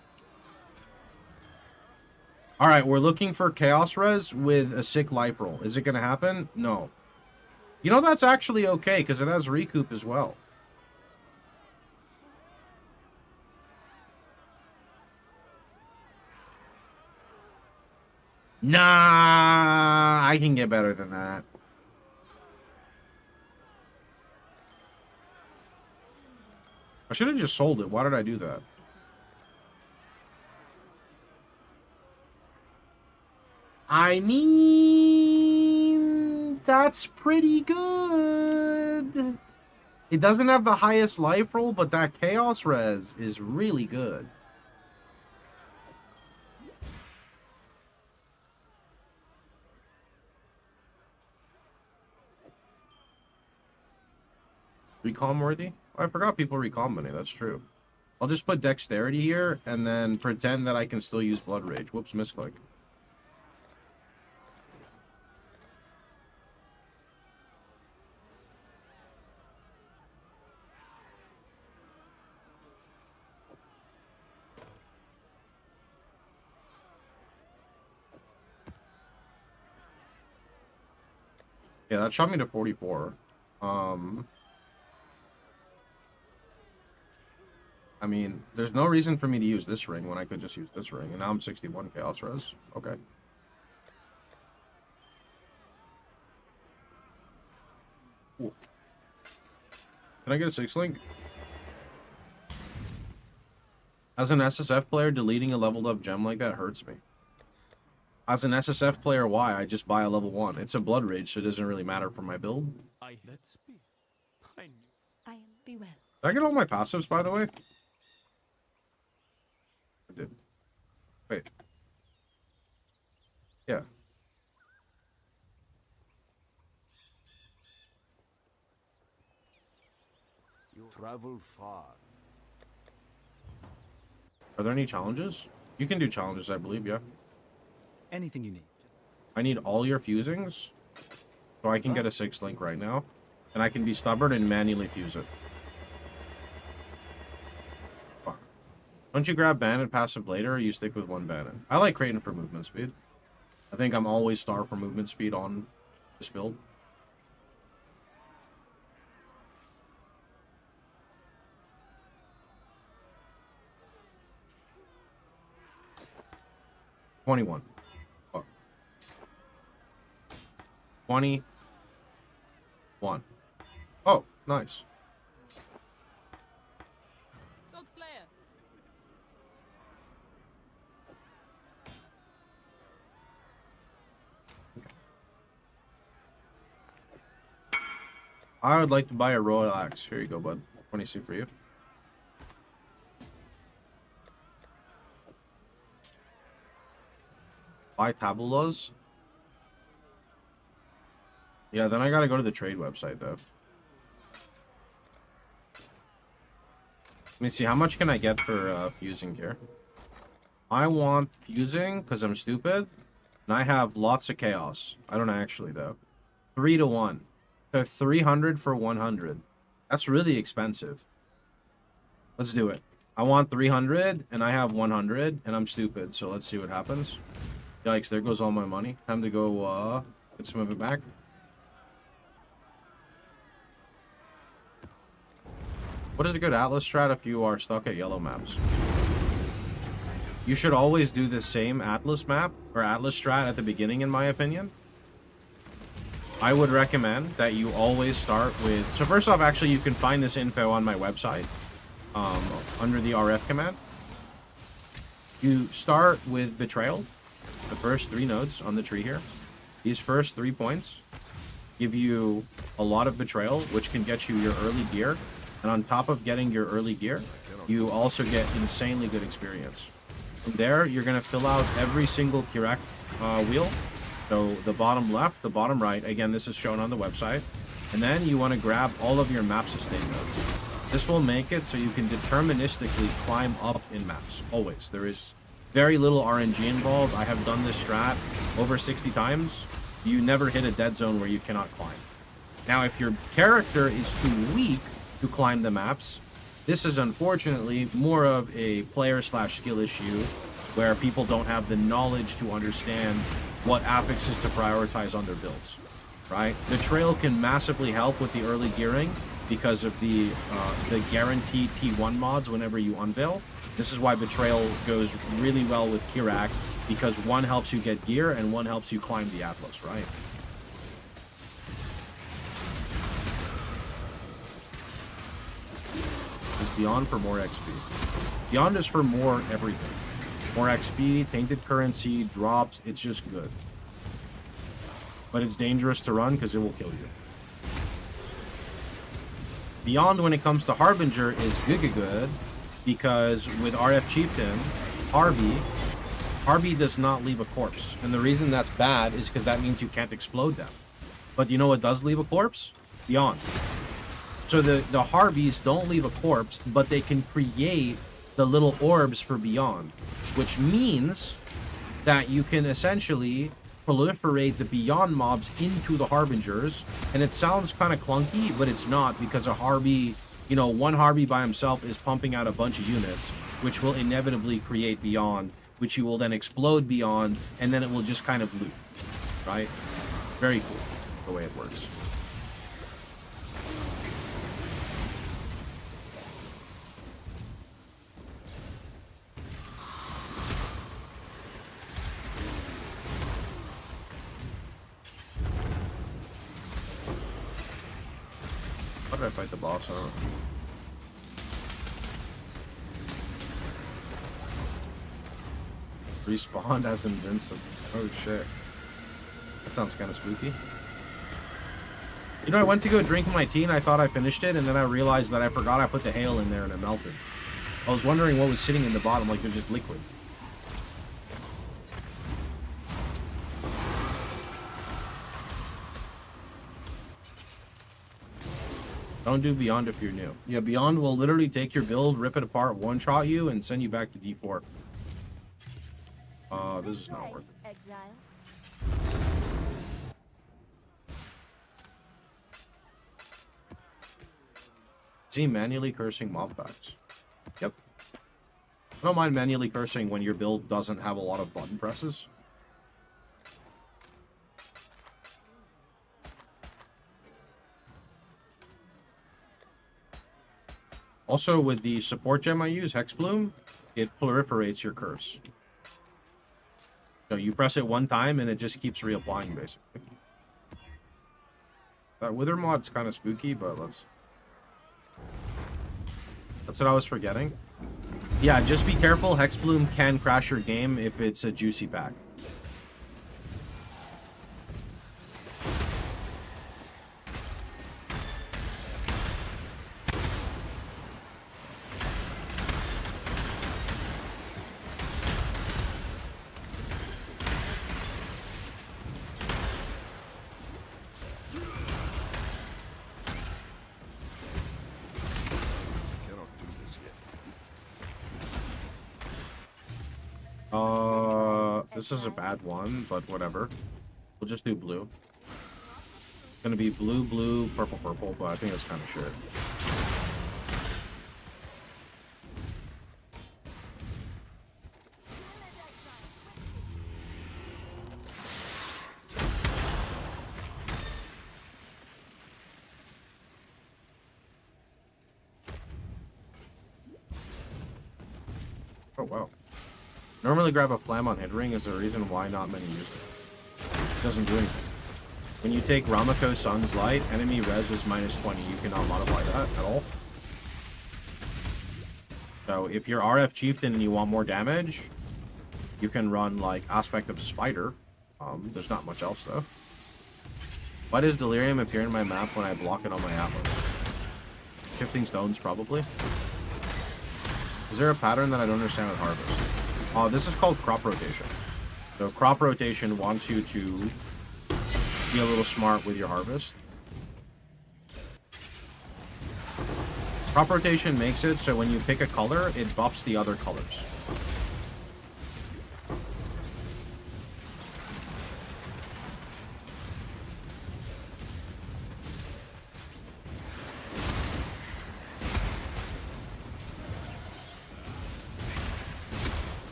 Alright, we're looking for Chaos Res with a sick life roll. Is it going to happen? No. You know, that's actually okay, because it has Recoup as well. Nah, I can get better than that. I should have just sold it. Why did I do that? I mean, that's pretty good. It doesn't have the highest life roll, but that Chaos Res is really good. Recon worthy? Oh, I forgot people recon money. That's true. I'll just put dexterity here and then pretend that I can still use blood rage. Whoops, misclick. Yeah, that shot me to 44. I mean, there's no reason for me to use this ring when I could just use this ring. And now I'm 61 Chaos Res. Okay. Ooh. Can I get a 6-link? As an SSF player, deleting a leveled up gem like that hurts me. As an SSF player, why? I just buy a level 1. It's a blood rage, so it doesn't really matter for my build. I Did I get all my passives, by the way? I did. Wait. Yeah. You travel far. Are there any challenges? You can do challenges, I believe, yeah. Anything you need. I need all your fusings, so I can get a 6 link right now. And I can be stubborn and manually fuse it. Fuck. Don't you grab bandit passive later, or you stick with one bandit? I like Kraken for movement speed. I think I'm always star for movement speed on this build. $21. Fuck. 21. Oh, nice. Dog Slayer. I would like to buy a Royal Axe. Here you go, bud. 20C for you. Buy tabulas. Yeah, then I gotta go to the trade website, though. Let me see, how much can I get for fusing gear? I want fusing, because I'm stupid. And I have lots of chaos. I don't actually, though. 3 to 1. So 300 for 100. That's really expensive. Let's do it. I want 300, and I have 100, and I'm stupid. So let's see what happens. Yikes, there goes all my money. Time to go, get some of it back. What is a good Atlas strat if you are stuck at yellow maps? You should always do the same Atlas map, or Atlas strat at the beginning, in my opinion. I would recommend that you always start with... So first off, actually, you can find this info on my website, under the RF command. You start with Betrayal, the first 3 nodes on the tree here. These first 3 points give you a lot of Betrayal, which can get you your early gear. And on top of getting your early gear, you also get insanely good experience. From there, you're going to fill out every single Kirek wheel. So the bottom left, the bottom right. Again, this is shown on the website. And then you want to grab all of your map sustain nodes. This will make it so you can deterministically climb up in maps. Always. There is very little RNG involved. I have done this strat over 60 times. You never hit a dead zone where you cannot climb. Now, if your character is too weak to climb the maps, this is unfortunately more of a player/skill issue where people don't have the knowledge to understand what affixes to prioritize on their builds, right? The trail can massively help with the early gearing because of the guaranteed T1 mods whenever you unveil. This is why Betrayal goes really well with Kirak, because one helps you get gear and one helps you climb the Atlas, right? Beyond for more XP. Beyond is for more everything. More XP, tainted currency, drops, it's just good. But it's dangerous to run because it will kill you. Beyond, when it comes to Harbinger, is good because with RF Chieftain, Harby does not leave a corpse. And the reason that's bad is because that means you can't explode them. But you know what does leave a corpse? Beyond. So the Harbies don't leave a corpse, but they can create the little orbs for Beyond, which means that you can essentially proliferate the Beyond mobs into the Harbingers. And it sounds kind of clunky, but it's not, because a Harby, you know, one Harby by himself is pumping out a bunch of units, which will inevitably create Beyond, which you will then explode Beyond, and then it will just kind of loop, right? Very cool, the way it works. How did I fight the boss on? Respawned as invincible. Oh shit. That sounds kind of spooky. You know, I went to go drink my tea and I thought I finished it, and then I realized that I forgot I put the hail in there and it melted. I was wondering what was sitting in the bottom, like it was just liquid. Don't do Beyond if you're new. Yeah, Beyond will literally take your build, rip it apart, one-shot you, and send you back to D4. This is not worth it. Exile. See, manually cursing mob packs. Yep. I don't mind manually cursing when your build doesn't have a lot of button presses. Also, with the support gem I use, Hexbloom, it proliferates your curse. So you press it one time and it just keeps reapplying, basically. That Wither mod's kind of spooky, but let's... That's what I was forgetting. Yeah, just be careful. Hexbloom can crash your game if it's a juicy pack. This is a bad one, but whatever. We'll just do blue. It's gonna be blue, blue, purple, purple, but I think that's kind of shit. Oh, wow. Normally grab a flam on hit ring is the reason why not many use it. It doesn't do anything. When you take Ramako Sun's Light, enemy res is -20. You cannot modify that at all. So if you're RF Chieftain and you want more damage, you can run like Aspect of Spider. There's not much else though. Why does Delirium appear in my map when I block it on my Atlas? Shifting Stones, probably. Is there a pattern that I don't understand with Harvest? This is called crop rotation. So crop rotation wants you to be a little smart with your harvest. Crop rotation makes it so when you pick a color, it buffs the other colors.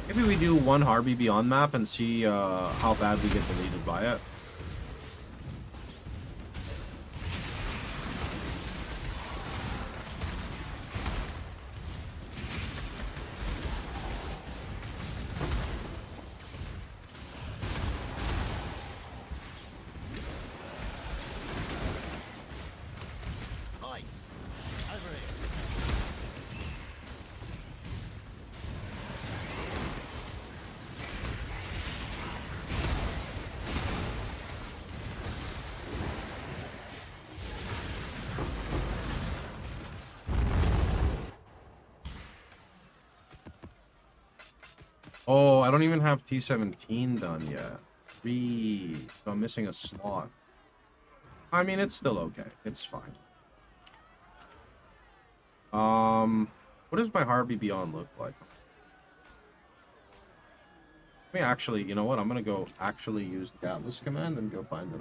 Maybe we do one Harby Beyond map and see how bad we get deleted by it. Hi. Over here. Oh, I don't even have T17 done yet. So I'm missing a slot. I mean, it's still okay. It's fine. What does my Harby Beyond look like? Let me actually, you know what? I'm gonna go actually use the Atlas command and go find it.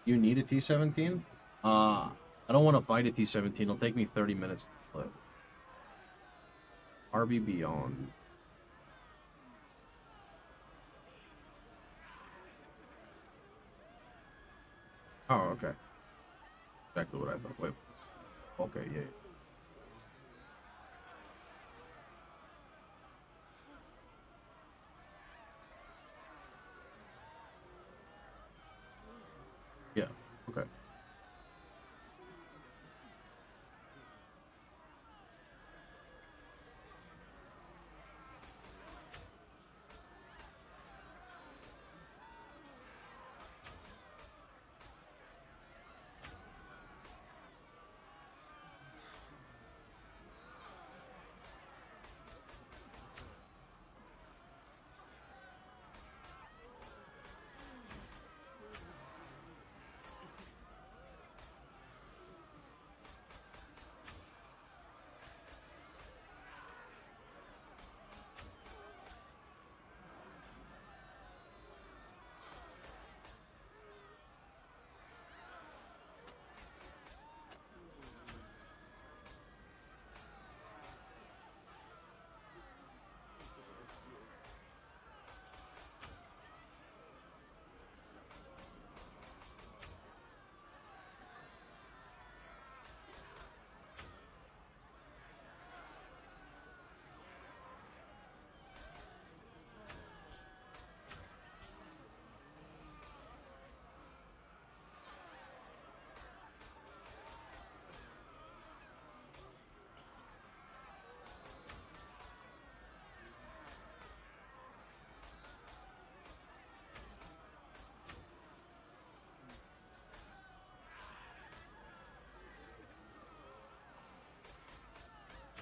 You need a T17? I don't want to fight a T17. It'll take me 30 minutes to flip. Harby Beyond. Oh, okay. Exactly what I thought. Wait. Okay, yeah. Yeah, okay.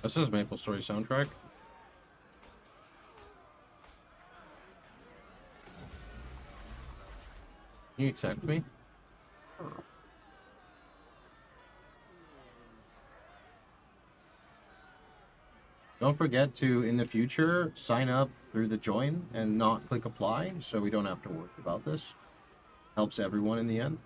This is Maple Story soundtrack. Can you accept me? Don't forget to, in the future, sign up through the join and not click apply, so we don't have to worry about this. Helps everyone in the end.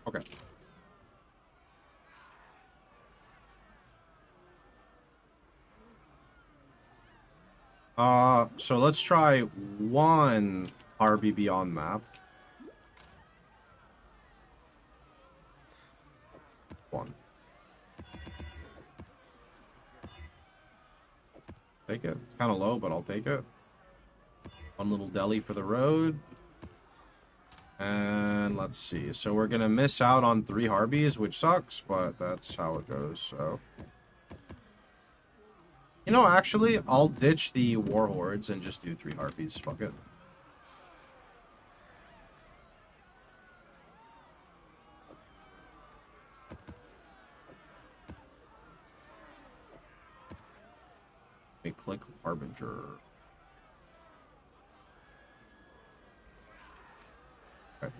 Okay. So let's try one Harby Beyond map. One. Take it. It's kind of low, but I'll take it. One little deli for the road. And let's see. So we're going to miss out on 3 Harbies, which sucks, but that's how it goes. So, you know, actually, I'll ditch the War Hordes and just do 3 Harpies. Fuck it. Let me click Harbinger. Okay.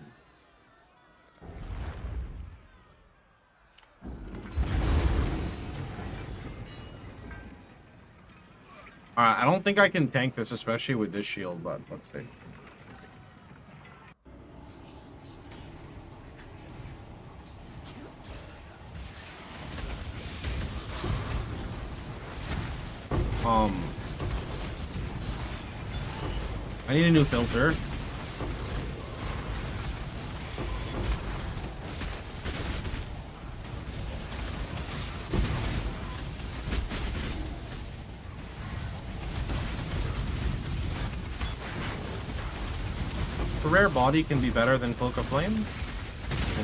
Alright, I don't think I can tank this, especially with this shield, but let's see. I need a new filter. The rare body can be better than Cloak of Flame, and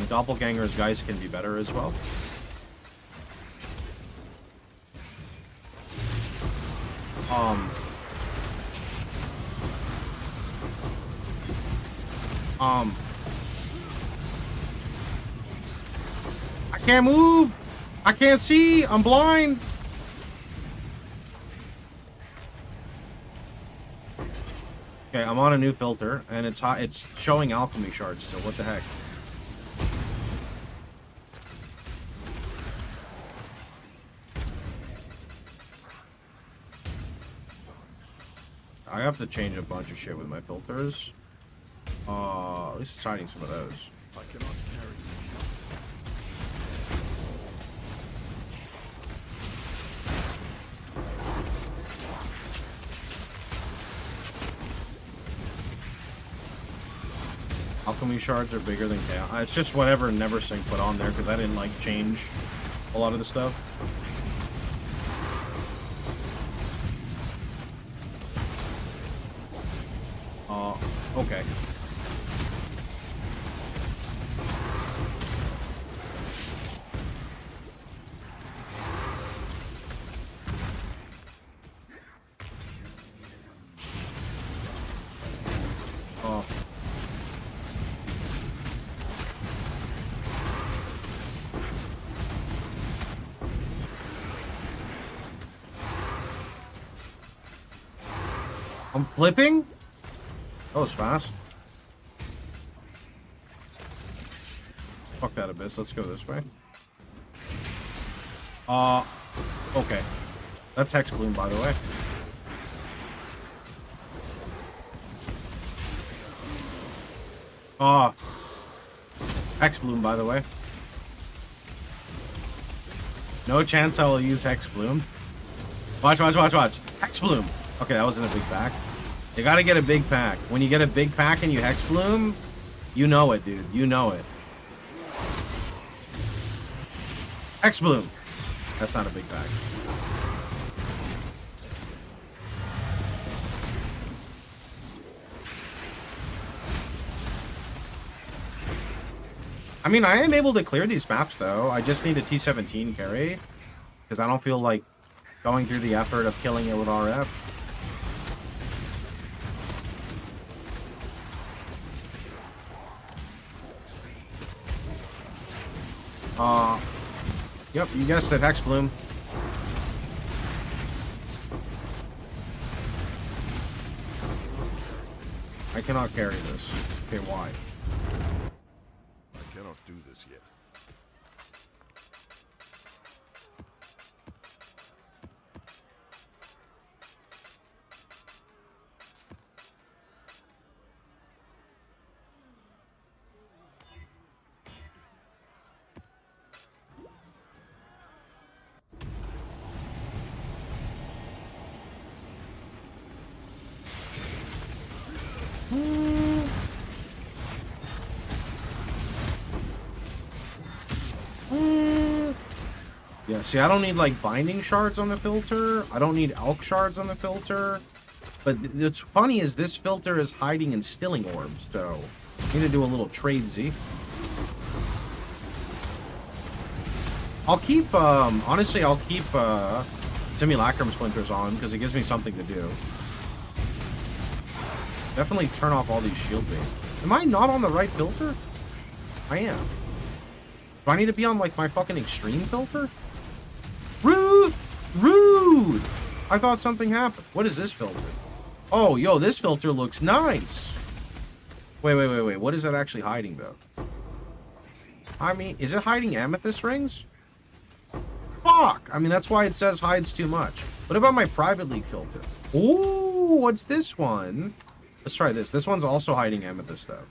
Doppelganger's Geist can be better as well. I can't move! I can't see! I'm blind! Okay, I'm on a new filter, and it's hot. It's showing alchemy shards, so what the heck? I have to change a bunch of shit with my filters. At least it's hiding some of those. I cannot carry you. Alchemy shards are bigger than chaos. It's just whatever Neversink put on there because I didn't like change a lot of the stuff. Okay. I'm flipping? That was fast. Fuck that abyss. Let's go this way. Okay. That's Hex Bloom, by the way. Hex Bloom, by the way. No chance I will use Hex Bloom. Watch, watch, watch, watch. Hex Bloom. Okay, that wasn't a big pack. You gotta get a big pack. When you get a big pack and you Hex Bloom, you know it, dude. You know it. Hex Bloom. That's not a big pack. I mean, I am able to clear these maps, though. I just need a T17 carry. Because I don't feel like going through the effort of killing it with RF. Yep, you guessed it, Hex Bloom. I cannot carry this. Okay, why? I cannot do this yet. Yeah, see, I don't need, like, binding shards on the filter. I don't need elk shards on the filter. But what's funny is this filter is hiding in stilling orbs, so I need to do a little trade-z. I'll keep, honestly, I'll keep, Simulacrum Splinters on, because it gives me something to do. Definitely turn off all these shield baits. Am I not on the right filter? I am. Do I need to be on, like, my fucking extreme filter? Rude! Rude! I thought something happened. What is this filter? Oh, yo, this filter looks nice. Wait. What is that actually hiding, though? I mean, is it hiding amethyst rings? Fuck! I mean, that's why it says hides too much. What about my private league filter? Ooh, what's this one? Let's try this. This one's also hiding amethyst, though.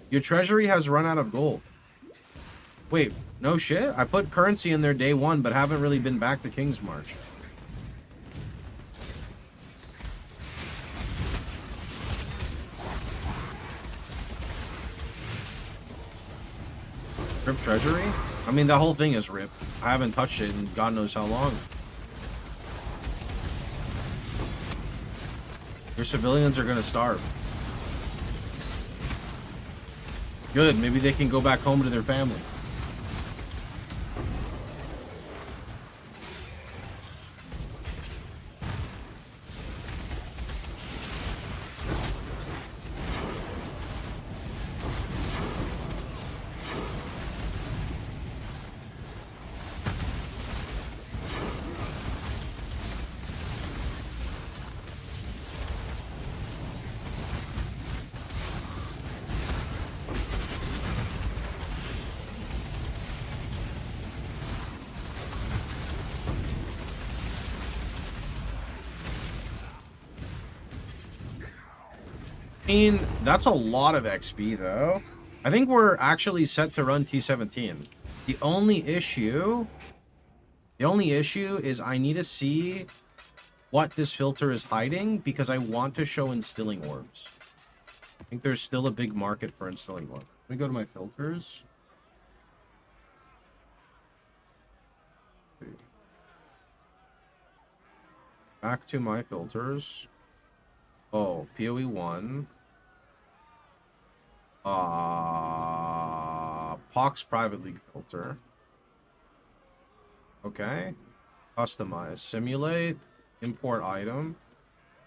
Your treasury has run out of gold. Wait, no shit? I put currency in there day one, but haven't really been back to King's March. Rip treasury? I mean, the whole thing is ripped. I haven't touched it in God knows how long. Your civilians are gonna starve. Good, maybe they can go back home to their family. I mean, that's a lot of XP, though. I think we're actually set to run T17. The only issue is I need to see what this filter is hiding because I want to show instilling orbs. I think there's still a big market for instilling orbs. Let me go to my filters. Back to my filters. Oh, PoE 1. Pox private league filter. Okay. Customize. Simulate. Import item.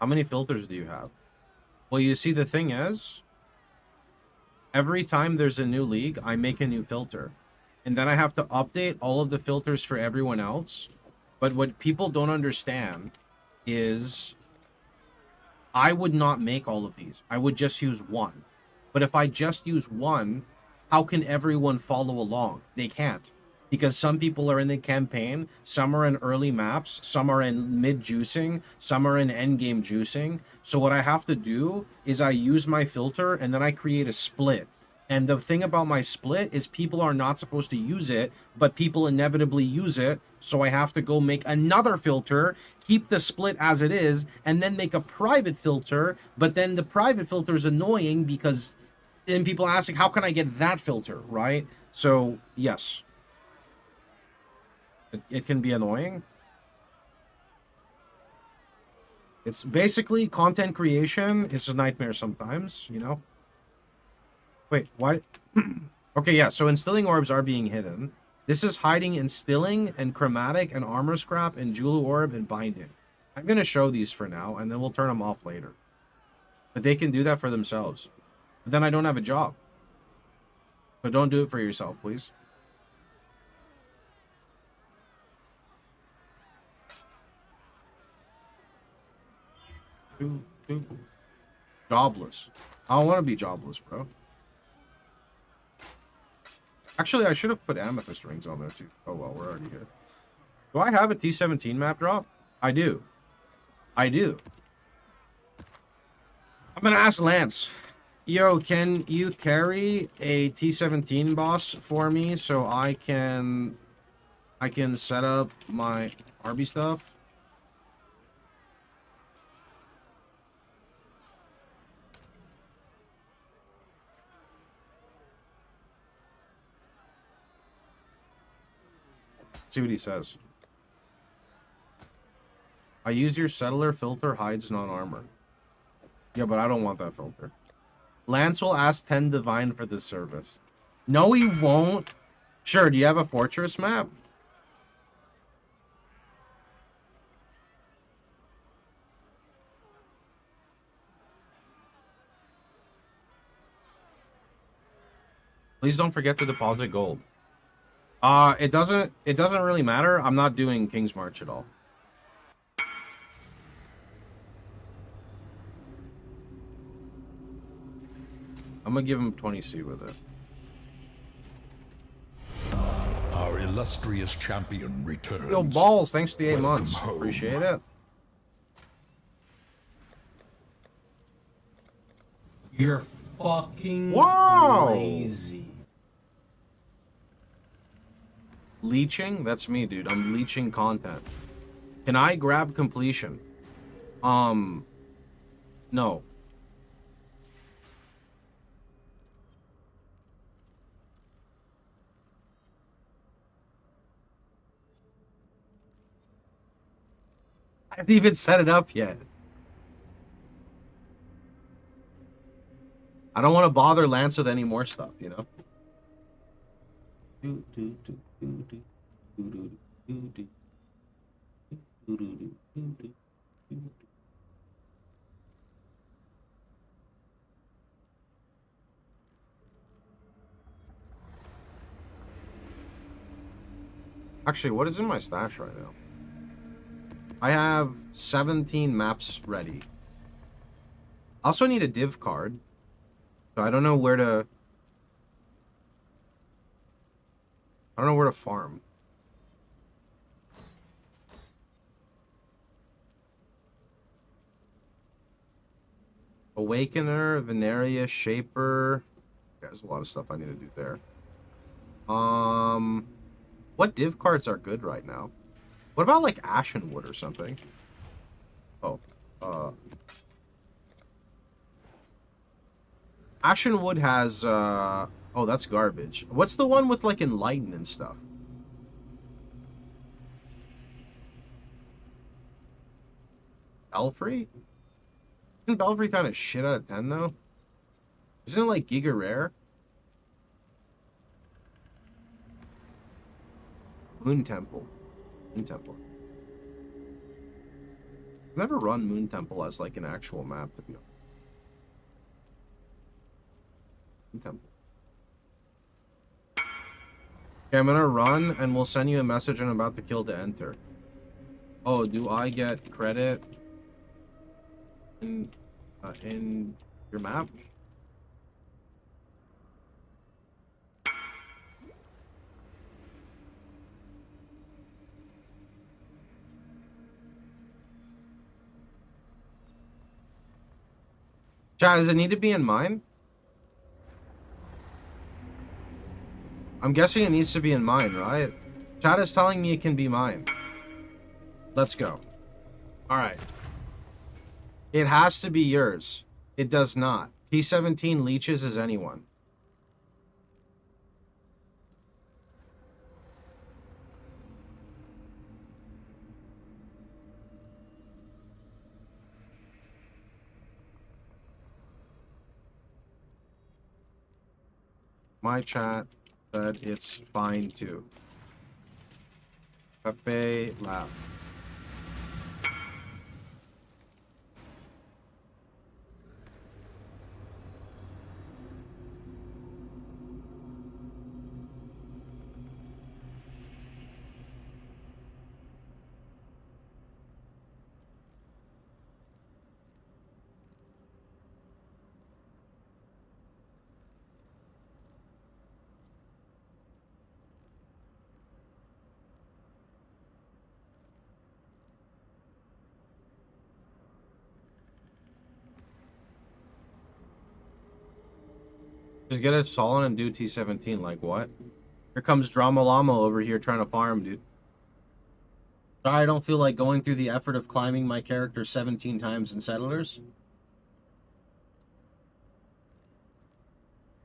How many filters do you have? Well, you see, the thing is, every time there's a new league, I make a new filter. And then I have to update all of the filters for everyone else. But what people don't understand is I would not make all of these. I would just use one. But if I just use one, how can everyone follow along? They can't. Because some people are in the campaign, some are in early maps, some are in mid-juicing, some are in endgame juicing. So what I have to do is I use my filter and then I create a split. And the thing about my split is people are not supposed to use it, but people inevitably use it. So I have to go make another filter, keep the split as it is, and then make a private filter. But then the private filter is annoying because then people ask, like, how can I get that filter, right? So, yes. It can be annoying. It's basically content creation. It's a nightmare sometimes, you know? Wait, why? Okay, yeah, so instilling orbs are being hidden. This is hiding instilling and chromatic and armor scrap and jewel orb and binding. I'm going to show these for now, and then we'll turn them off later. But they can do that for themselves. But then I don't have a job. So don't do it for yourself, please. Jobless. I don't want to be jobless, bro. Actually, I should have put amethyst rings on there too. Oh well, we're already here. Do I have a T17 map drop? I do. I do. I'm gonna ask Lance. Yo, can you carry a T17 boss for me so I can set up my Harby stuff? See what he says. I use your settler filter hides non-armor. Yeah, but I don't want that filter. Lance will ask 10 Divine for this service. No, he won't. Sure, do you have a fortress map? Please don't forget to deposit gold. It doesn't really matter. I'm not doing King's March at all. I'm gonna give him 20C with it. Our illustrious champion returns. Yo, balls, thanks for the 8 Welcome months. home. Appreciate it. You're fucking Wow. lazy. Leeching? That's me, dude. I'm leeching content. Can I grab completion? No. I haven't even set it up yet. I don't want to bother Lance with any more stuff, you know? Actually, what is in my stash right now? I have 17 maps ready. I also need a div card. So I don't know where to... I don't know where to farm. Awakener, Veneria, Shaper. There's a lot of stuff I need to do there. What div cards are good right now? What about like Ashenwood or something? Oh, Ashenwood has oh, that's garbage. What's the one with like Enlighten and stuff? Belfry? Isn't Belfry kind of shit out of 10 though? Isn't it like Giga Rare? Moon Temple. Moon Temple. I've never run Moon Temple as like an actual map to be honest. Moon Temple. Okay, I'm gonna run and we'll send you a message when I'm about to kill to enter. Oh, do I get credit in your map? Chat, does it need to be in mine? I'm guessing it needs to be in mine, right? Chat is telling me it can be mine. Let's go. Alright. It has to be yours. It does not. T17 leeches as anyone. My chat said it's fine too. Pepe laugh. Just get it solid and do T17. Like what? Here comes Drama Llama over here trying to farm, dude. Sorry, I don't feel like going through the effort of climbing my character 17 times in Settlers.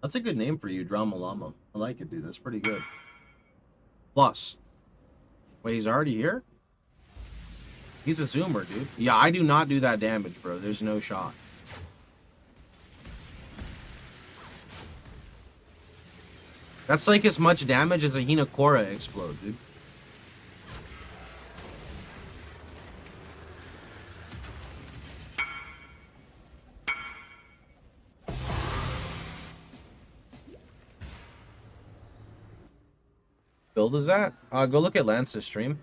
That's a good name for you, Drama Llama. I like it, dude. That's pretty good. Plus. Wait, he's already here? He's a zoomer, dude. Yeah, I do not do that damage, bro. There's no shot. That's like as much damage as a Hinakora explode, dude. Build is that? Go look at Lance's stream.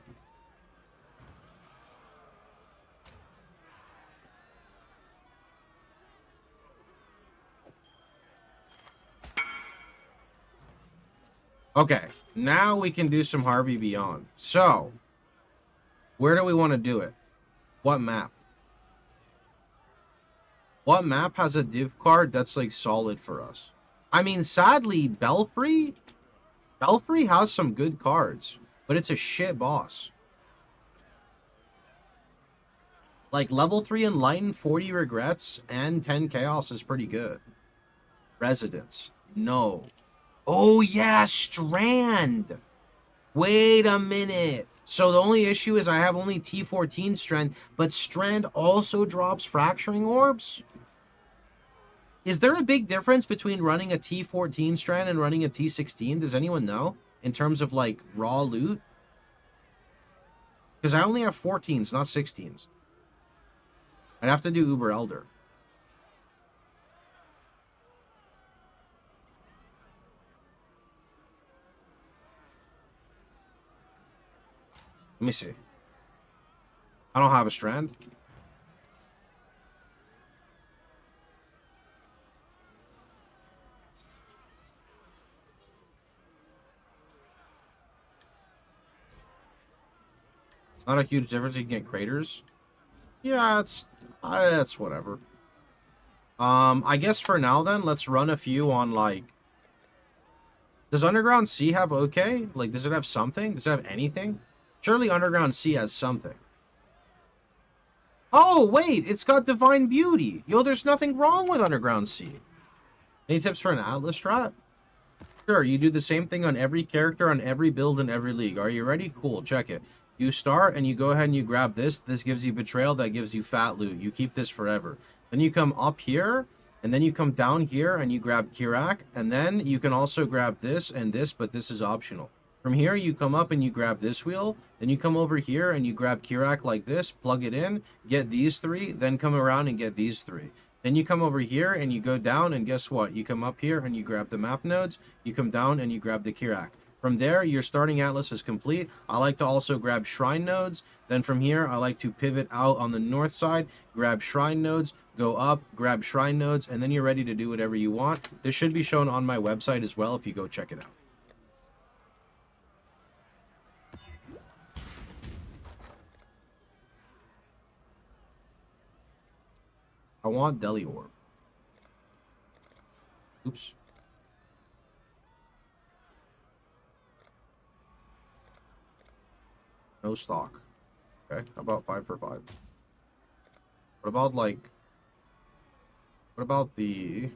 Okay, now we can do some Harby Beyond. So, where do we want to do it? What map? What map has a div card that's like solid for us? I mean, sadly, Belfry has some good cards, but it's a shit boss. Like level 3 Enlightened, 40 Regrets, and 10 Chaos is pretty good. Residence, no. Oh yeah, Strand. Wait a minute. So the only issue is I have only T14 Strand, but Strand also drops Fracturing Orbs? Is there a big difference between running a T14 Strand and running a T16? Does anyone know? In terms of like raw loot? Because I only have 14s, not 16s. I'd have to do Uber Elder. Let me see. I don't have a Strand. Not a huge difference. You can get craters. Yeah, it's whatever. I guess for now then, let's run a few on like. Does Underground Sea have okay? Like, does it have something? Does it have anything? Surely Underground Sea has something. Oh, wait, it's got Divine Beauty. Yo, there's nothing wrong with Underground Sea. Any tips for an Atlas strat? Sure, you do the same thing on every character, on every build, in every league. Are you ready? Cool, check it. You start, and you go ahead and you grab this. This gives you Betrayal, that gives you Fat Loot. You keep this forever. Then you come up here, and then you come down here, and you grab Kirak, and then you can also grab this and this, but this is optional. From here, you come up and you grab this wheel. Then you come over here and you grab Kirak like this, plug it in, get these three, then come around and get these three. Then you come over here and you go down, and guess what? You come up here and you grab the map nodes. You come down and you grab the Kirak. From there, your starting atlas is complete. I like to also grab shrine nodes. Then from here, I like to pivot out on the north side, grab shrine nodes, go up, grab shrine nodes, and then you're ready to do whatever you want. This should be shown on my website as well if you go check it out. I want Deli Orb. Oops. No stock. Okay, how about 5 for 5? What about like... What about the...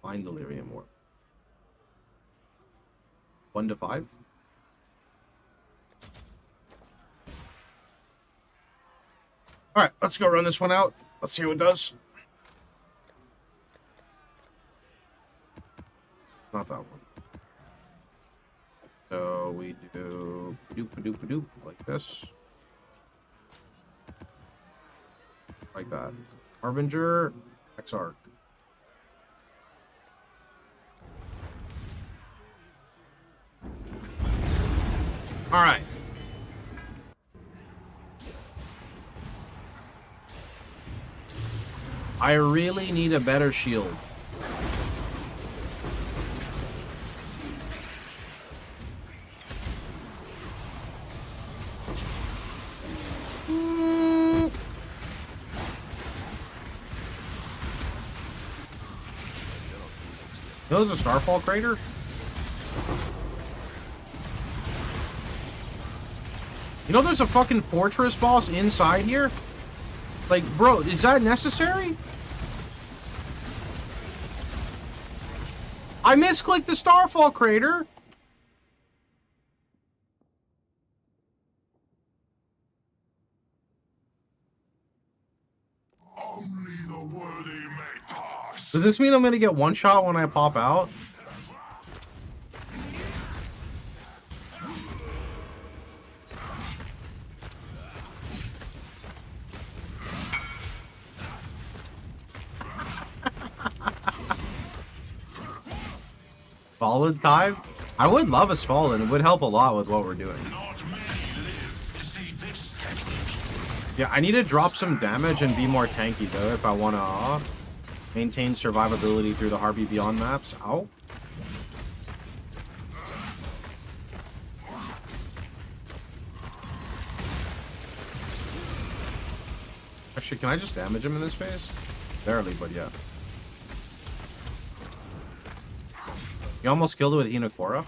Mind Delirium Orb? 1 to 5? Alright, let's go run this one out. Let's see how it does. not that one. So we do doop like this. Like that. Harbinger, X-Arc. Alright. I really need a better shield. There's a Starfall crater? You know there's a fucking fortress boss inside here? Like, bro, is that necessary? I misclicked the Starfall crater! Only the worthy may pass. Does this mean I'm gonna get one shot when I pop out? Fallen time? I would love a Fallen. It would help a lot with what we're doing. Not many live to see this technique. Yeah, I need to drop some damage and be more tanky, though, if I want to maintain survivability through the Harby Beyond maps. Ow. Actually, can I just damage him in this phase? Barely, but yeah. You almost killed it with Inakora.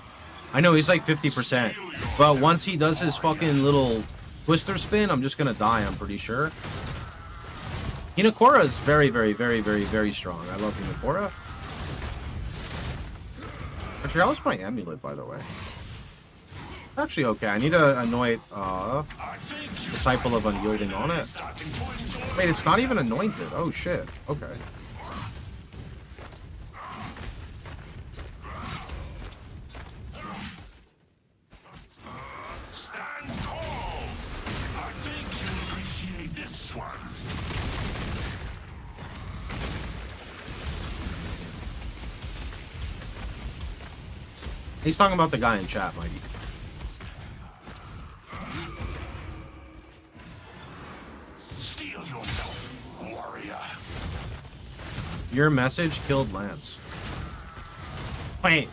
I know, he's like 50%. But once he does his fucking little twister spin, I'm just gonna die, I'm pretty sure. Inakora is very, very, very, very, very strong. I love Inakora. Actually, how was my amulet, by the way? Actually, okay. I need to anoint Disciple of Unyielding on it. Wait, it's not even anointed. Oh, shit. Okay. He's talking about the guy in chat, Mikey. Steel yourself, warrior. Your message killed Lance. Wait,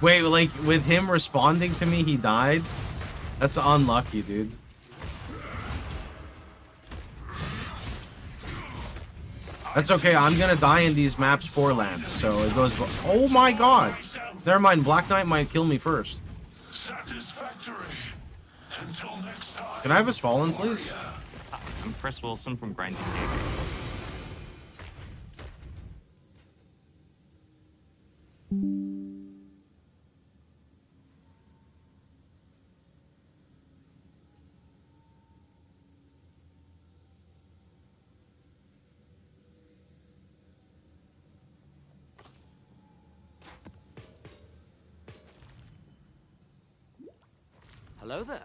like, with him responding to me, he died? That's unlucky, dude. That's okay, I'm gonna die in these maps for Lance, so it goes... Oh my god! Never mind, Black Knight might kill me first. Satisfactory. Until next time. Can I have his Fallen, please? I'm Chris Wilson from Grinding Gaming. Hello there.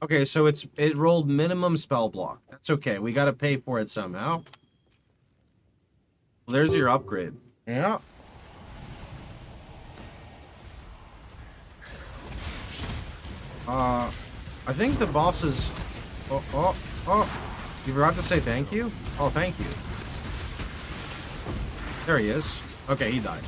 Okay, so it rolled minimum spell block. That's okay. We gotta pay for it somehow. Well, there's your upgrade. Yeah. I think the boss is... Oh. You forgot to say thank you? Oh, thank you. There he is. Okay, he died.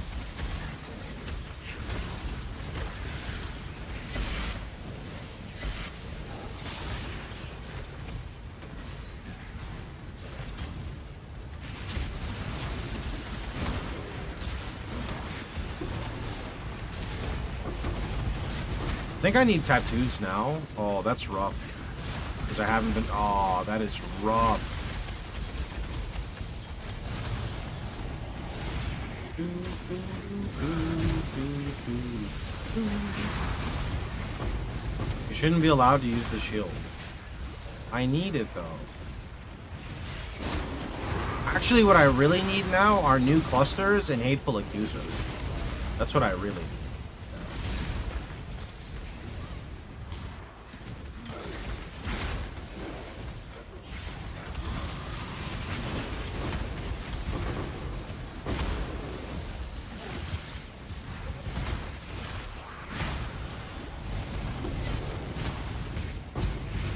I think I need tattoos now. Oh, that's rough. Because I haven't been... Oh, that is rough. You shouldn't be allowed to use the shield. I need it though. Actually, what I really need now are new clusters and hateful accusers. That's what I really need.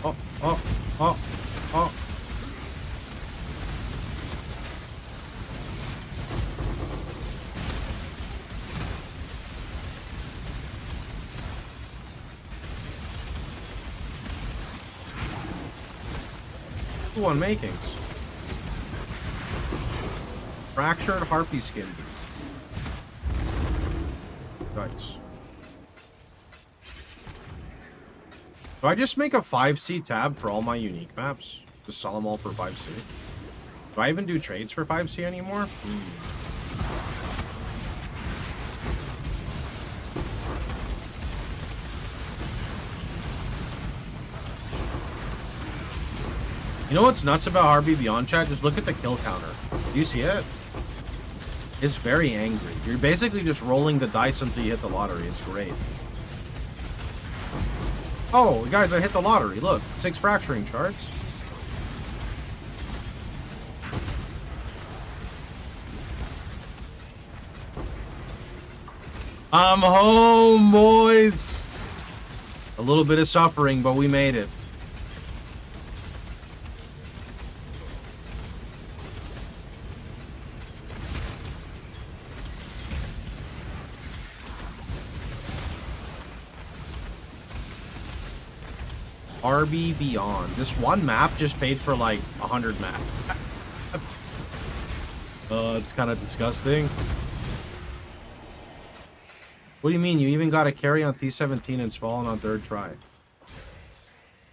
Oh, oh, oh, oh. Ooh, on makings. Fractured Harpy skin. Nice. Do I just make a 5C tab for all my unique maps? Just sell them all for 5C? Do I even do trades for 5C anymore? You know what's nuts about Harby Beyond chat? Just look at the kill counter. Do you see it? It's very angry. You're basically just rolling the dice until you hit the lottery. It's great. Oh, guys, I hit the lottery. Look, 6 fracturing charts. I'm home, boys. A little bit of suffering, but we made it. Harby Beyond. This one map just paid for like 100 maps. Oh, it's kind of disgusting. What do you mean? You even got a carry on T17 and it's fallen on 3rd try.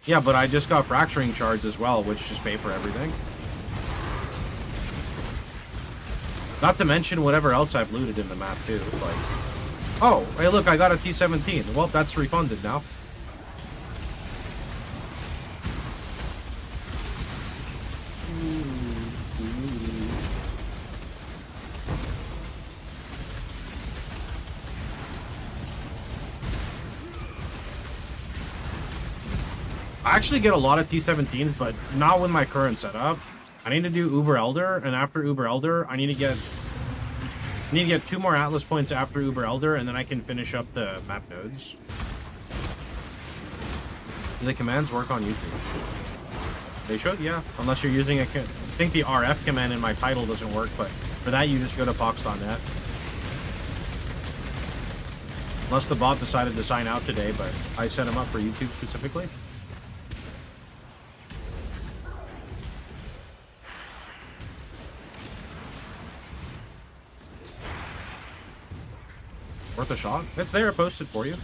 Yeah, but I just got fracturing charge as well, which just pay for everything. Not to mention whatever else I've looted in the map too. Like, oh, hey, look, I got a T17. Well, that's refunded now. I actually get a lot of T17s, but not with my current setup. I need to do Uber Elder, and after Uber Elder, I need to get 2 more Atlas points after Uber Elder, and then I can finish up the map nodes. Do the commands work on YouTube? They should, yeah. Unless you're using a... I think the RF command in my title doesn't work, but for that, you just go to pox.net. Unless the bot decided to sign out today, but I set him up for YouTube specifically. Worth a shot? It's there, posted for you.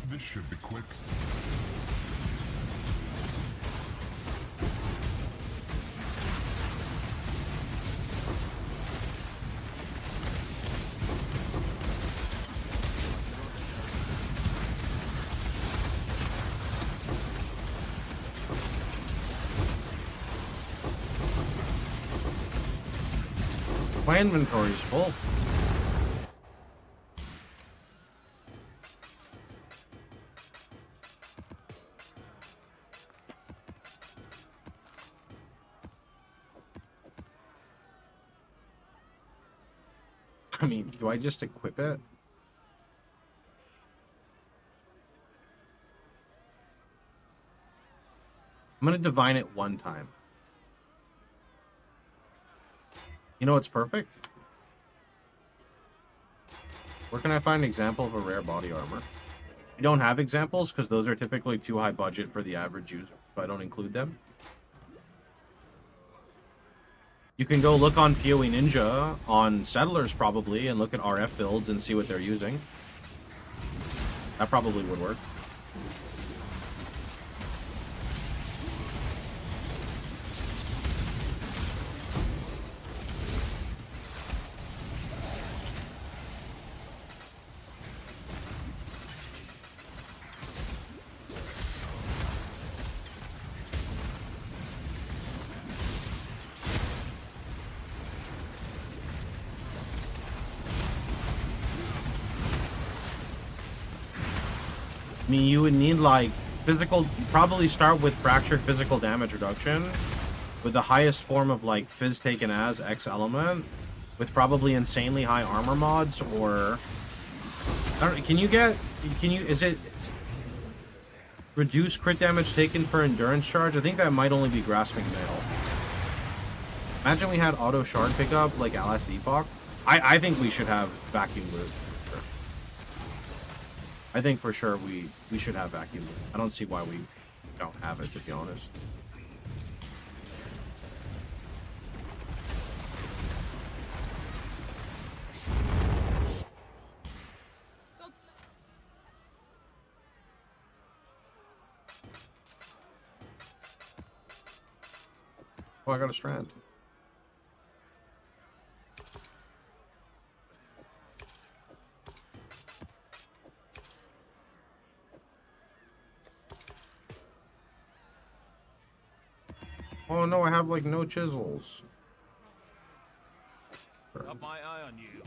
This should be quick. My inventory's full. I mean, do I just equip it? I'm gonna divine it one time. You know what's perfect? Where can I find an example of a rare body armor? We don't have examples because those are typically too high budget for the average user, so I don't include them. You can go look on PoE Ninja on Settlers probably and look at RF builds and see what they're using. That probably would work. mean, you would need like physical. You probably start with fractured physical damage reduction, with the highest form of like phys taken as X element, with probably insanely high armor mods, or I don't. Is it reduce crit damage taken per endurance charge? I think that might only be grasping mail. Imagine we had auto shard pickup like last epoch. I think we should have vacuum loot. For sure. I think for sure we should have vacuum loot. I don't see why we don't have it, to be honest. Oh, I got a strand. Oh no, I have like no chisels. Got my eye on you.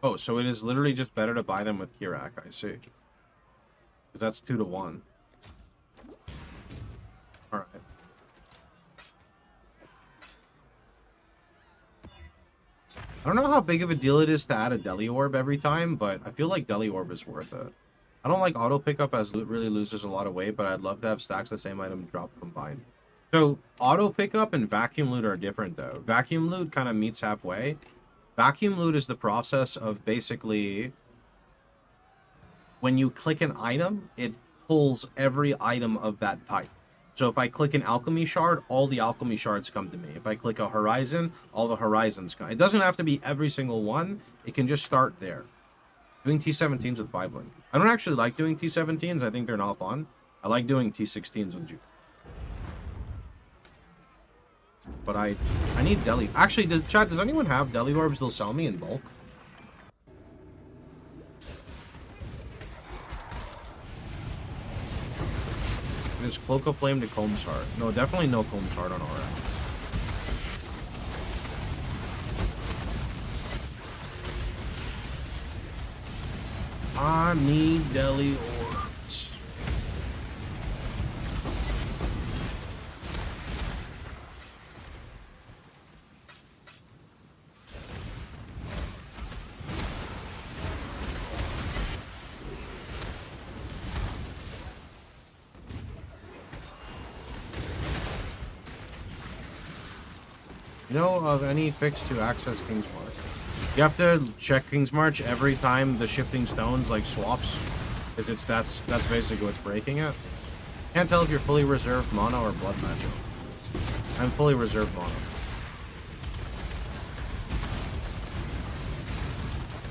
Oh, so it is literally just better to buy them with Kirak, I see. Because that's 2 to 1. Alright. I don't know how big of a deal it is to add a Deli Orb every time, but I feel like Deli Orb is worth it. I don't like auto pickup as it really loses a lot of weight, but I'd love to have stacks the same item drop combined. So auto pickup and vacuum loot are different though. Vacuum loot kind of meets halfway. Vacuum loot is the process of basically when you click an item, it pulls every item of that type. So if I click an alchemy shard, all the alchemy shards come to me. If I click a horizon, all the horizons come. It doesn't have to be every single one. It can just start there. Doing T17s with 5-link. I don't actually like doing T17s. I think they're not fun. I like doing T16s with Juke. But I need Deli. Actually, chat, does anyone have Deli Orbs they'll sell me in bulk? There's Cloak of Flame to Combs Heart. No, definitely no Combs Heart on RF. I need Deli Orbs. You know of any fix to access King's March? You have to check King's March every time the shifting stones like swaps, because that's basically what's breaking it. Can't tell if you're fully reserved mono or blood magic. I'm fully reserved mono.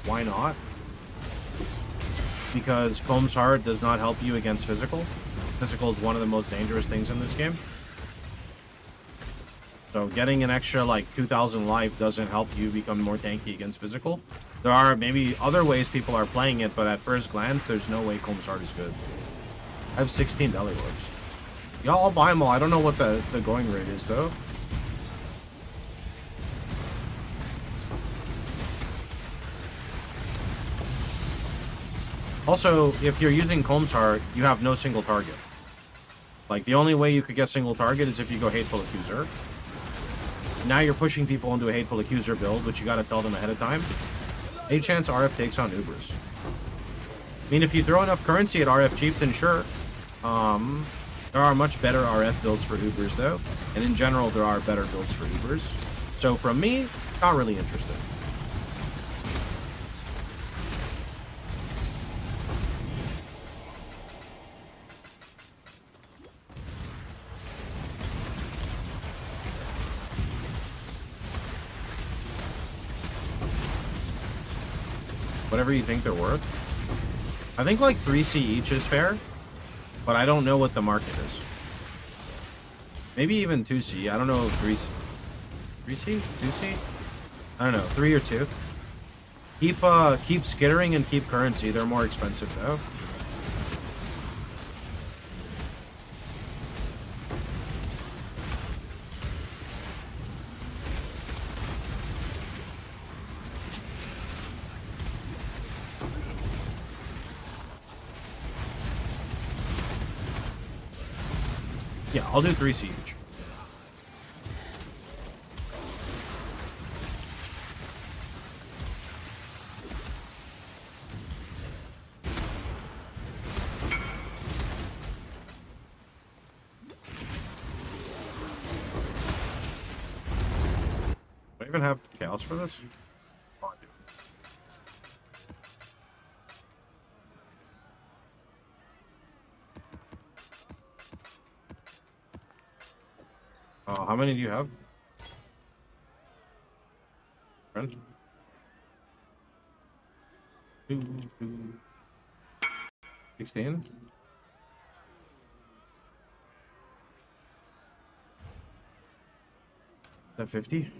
Why not? Because Combs Heart does not help you against physical. Physical is one of the most dangerous things in this game. So getting an extra like 2,000 life doesn't help you become more tanky against physical. There are maybe other ways people are playing it, but at first glance, there's no way Combs Heart is good. I have 16 Deli Orbs. Yeah, I'll buy them all. I don't know what the going rate is though. Also, if you're using Combs Heart, you have no single target. Like, the only way you could get single target is if you go Hateful Accuser. Now you're pushing people into a Hateful Accuser build, which you gotta tell them ahead of time. 8 chance RF takes on Ubers. I mean, if you throw enough currency at RF Chieftain, sure. There are much better RF builds for Ubers, though. And in general, there are better builds for Ubers. So from me, not really interested. Whatever you think they're worth. I think like 3C each is fair, but I don't know what the market is. Maybe even 2C. I don't know if 3C. 3C? 2C? I don't know. 3 or 2. Keep skittering and keep currency. They're more expensive though. Yeah, I'll do 3 siege. Do I even have chaos for this? Oh, I do. How many do you have? Friend? 2, 16? Is that 50?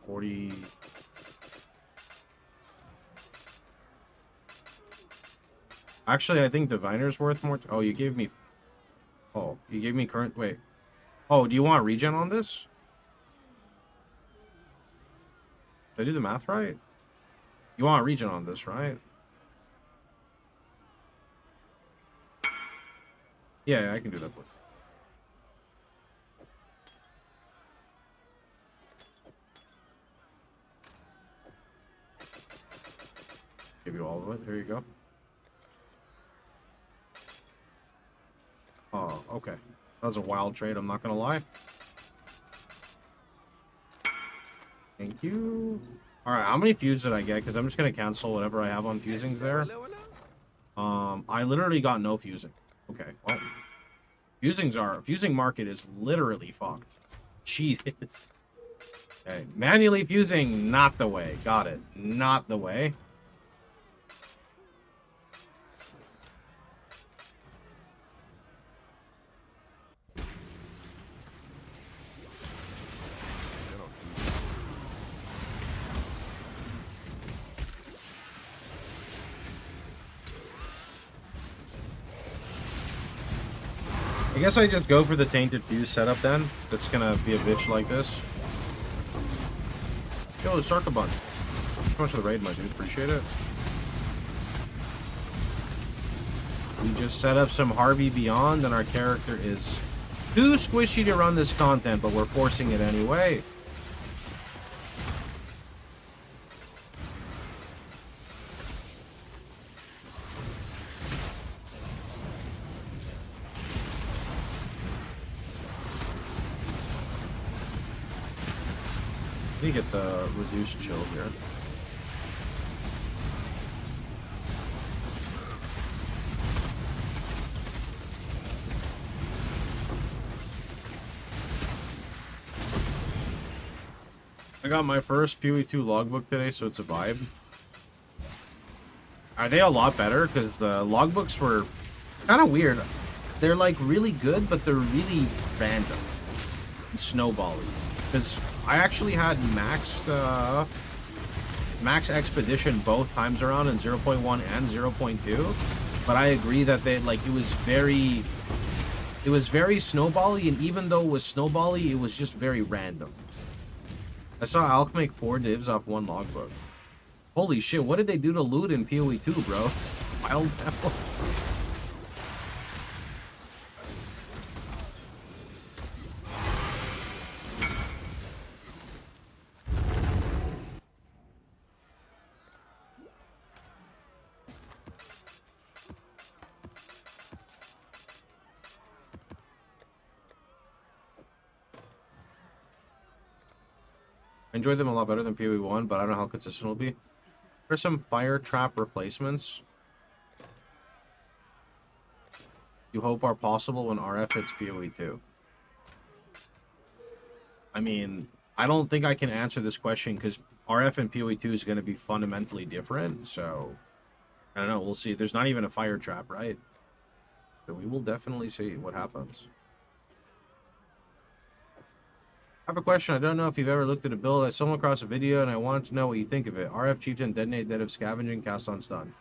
40. Actually, I think Diviner's worth more. Oh, you gave me. Oh, you gave me current. Wait. Oh, do you want regen on this? Did I do the math right? You want regen on this, right? Yeah, I can do that for you. Give you all of it. There you go. Oh, okay. That was a wild trade, I'm not gonna lie. Thank you. Alright, how many fuse did I get? Because I'm just gonna cancel whatever I have on fusings there. I literally got no fusing. Okay, well. Fusing market is literally fucked. Jesus. Okay, manually fusing, not the way. Got it. Not the way. I guess I just go for the Tainted Fuse setup then. That's gonna be a bitch like this. Yo, Sark a bunch. Thanks so much for the raid, my dude. Appreciate it. We just set up some Harby Beyond, and our character is too squishy to run this content, but we're forcing it anyway. Let me get the reduced chill here. I got my first PoE2 logbook today, so it's a vibe. Are they a lot better? Because the logbooks were kind of weird. They're like really good, but they're really random and snowbally. Because I actually had max expedition both times around in 0.1 and 0.2, but I agree that it was very snowbally, and even though it was snowbally, it was just very random. I saw Alk make 4 divs off 1 logbook. Holy shit, what did they do to loot in PoE2, bro? It's wild hell. I enjoyed them a lot better than PoE1, but I don't know how consistent it'll be. There's some fire trap replacements you hope are possible when RF hits PoE2. I mean, I don't think I can answer this question because RF and PoE2 is going to be fundamentally different, so I don't know, we'll see. There's not even a fire trap, right? So we will definitely see what happens. I have a question. I don't know if you've ever looked at a build. I stumbled across a video and I wanted to know what you think of it. RF Chieftain, Detonate, Dead of Scavenging, Cast on Stun.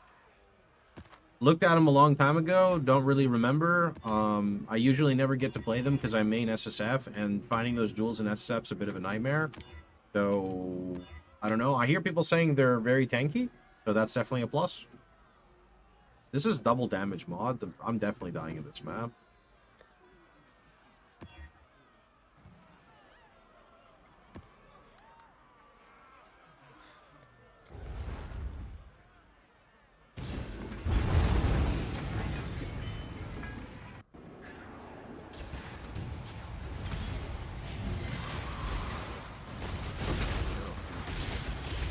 Looked at them a long time ago. Don't really remember. I usually never get to play them because I main SSF, and finding those jewels in SSF's a bit of a nightmare. So, I don't know. I hear people saying they're very tanky, so that's definitely a plus. This is double damage mod. I'm definitely dying in this map.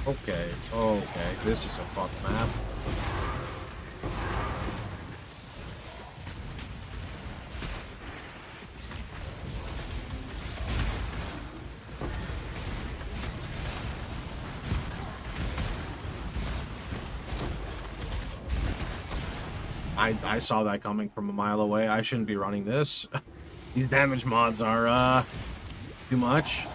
Okay, okay. This is a fuck map. I saw that coming from a mile away. I shouldn't be running this. These damage mods are too much.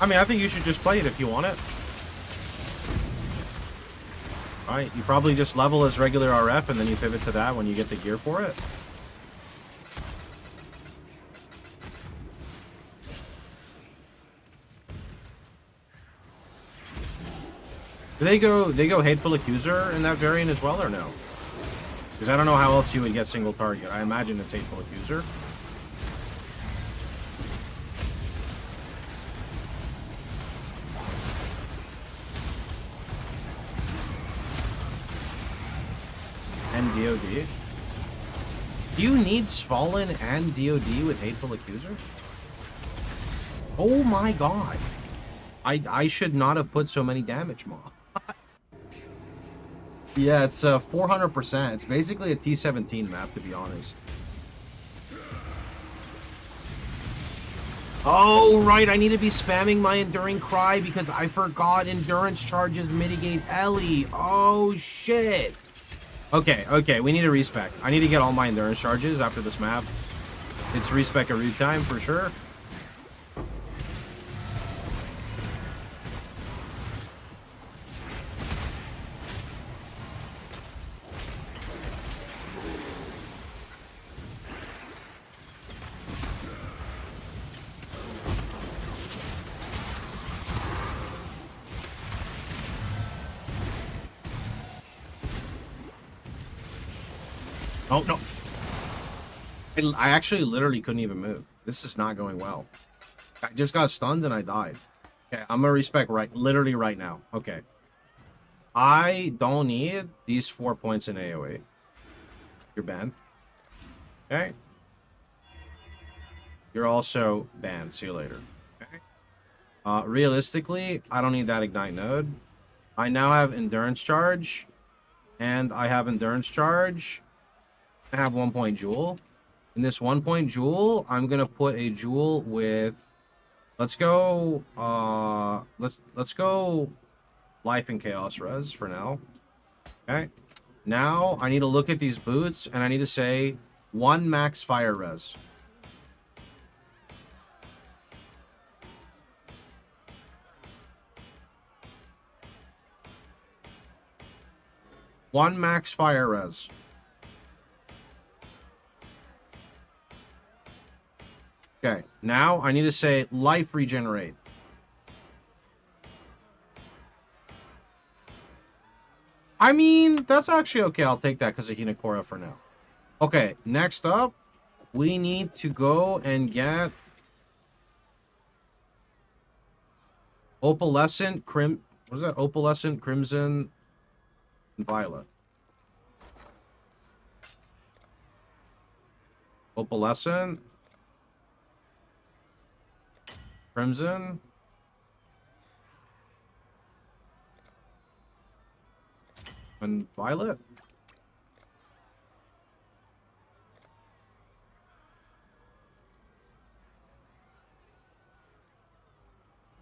I mean, I think you should just play it if you want it. Right, you probably just level as regular RF and then you pivot to that when you get the gear for it. Do they go Hateful Accuser in that variant as well or no? Because I don't know how else you would get single target. I imagine it's Hateful Accuser. And DOD. Do you need Fallen and DOD with Hateful Accuser? Oh my god. I should not have put so many damage mods. Yeah, it's 400%. It's basically a T17 map, to be honest. Oh, right. I need to be spamming my Enduring Cry because I forgot endurance charges mitigate Ellie. Oh, shit. Okay, okay. We need a respec. I need to get all my endurance charges after this map. It's respec a root time for sure. Oh, no. I actually literally couldn't even move. This is not going well. I just got stunned and I died. Okay, I'm gonna respec literally right now. Okay. I don't need these 4 points in AoE. You're banned. Okay. You're also banned. See you later. Okay. Realistically, I don't need that Ignite node. I now have Endurance Charge. And I have Endurance Charge. I have 1 point Jewel. In this 1 point Jewel, I'm gonna put a Jewel with. Let's go. Let's go. Life and Chaos Res for now. Okay. Now I need to look at these boots and I need to say 1 max fire res. One max fire res. Okay, now I need to say life regenerate. I mean, that's actually okay. I'll take that because of Hinakora for now. Okay, next up, we need to go and get Opalescent What is that? Opalescent Crimson and Violet. Opalescent Crimson and Violet.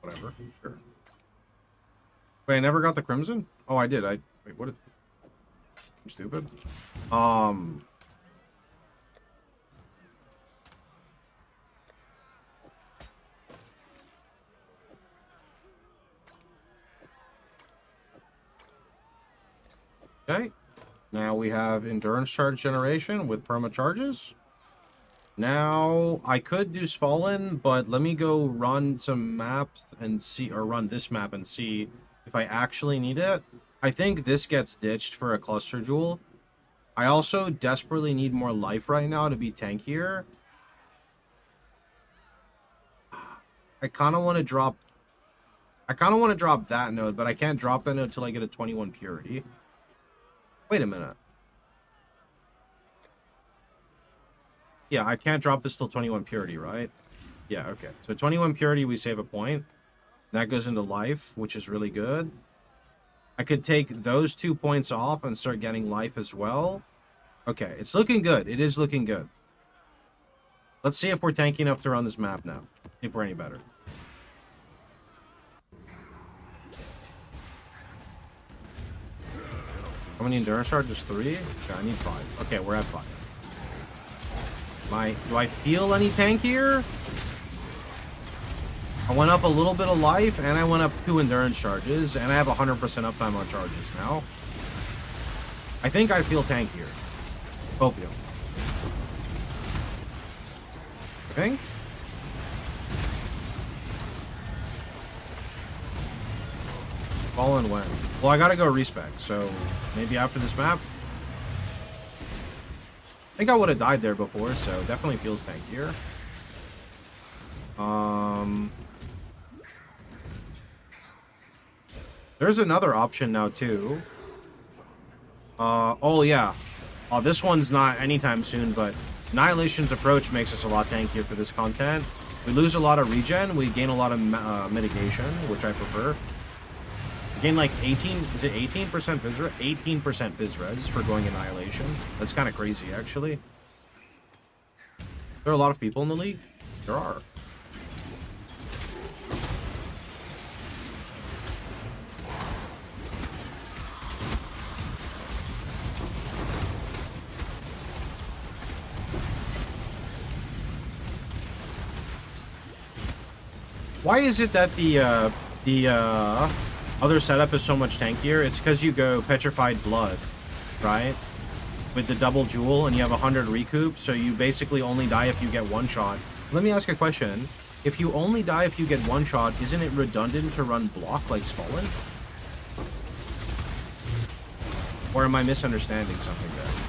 Whatever, sure. Wait, I never got the Crimson? Oh, I did. Wait, what? I'm stupid. Okay. Now we have Endurance Charge Generation with Perma Charges. Now, I could do Fallen, but let me go run some maps and see, or run this map and see if I actually need it. I think this gets ditched for a Cluster Jewel. I also desperately need more life right now to be tankier. I kind of want to drop... I kind of want to drop that node, but I can't drop that node until I get a 21 purity. Wait a minute. Yeah, I can't drop this till 21 purity, right? Yeah, okay. So 21 purity, we save a point. That goes into life, which is really good. I could take those 2 points off and start getting life as well. Okay, it's looking good. It is looking good. Let's see if we're tanky enough to run this map now. If we're any better. How many endurance charges? 3? Okay, I need 5. Okay, we're at 5. Do I feel any tankier? I went up a little bit of life, and I went up 2 endurance charges, and I have 100% uptime on charges now. I think I feel tankier. Opium. I think? Fallen when? Well, I gotta go respec, so maybe after this map. I think I would have died there before, so definitely feels tankier. There's another option now, too. Oh, yeah. Oh, this one's not anytime soon, but Annihilation's approach makes us a lot tankier for this content. We lose a lot of regen, we gain a lot of mitigation, which I prefer. We gain like 18, is it 18% Fizz Res? 18% Fizz Res for going Annihilation. That's kind of crazy, actually. There are a lot of people in the league? There are. Why is it that the other setup is so much tankier? It's because you go Petrified Blood, right? With the double jewel, and you have 100 recoup, so you basically only die if you get one shot. Let me ask a question. If you only die if you get one shot, isn't it redundant to run block like Fallen? Or am I misunderstanding something there?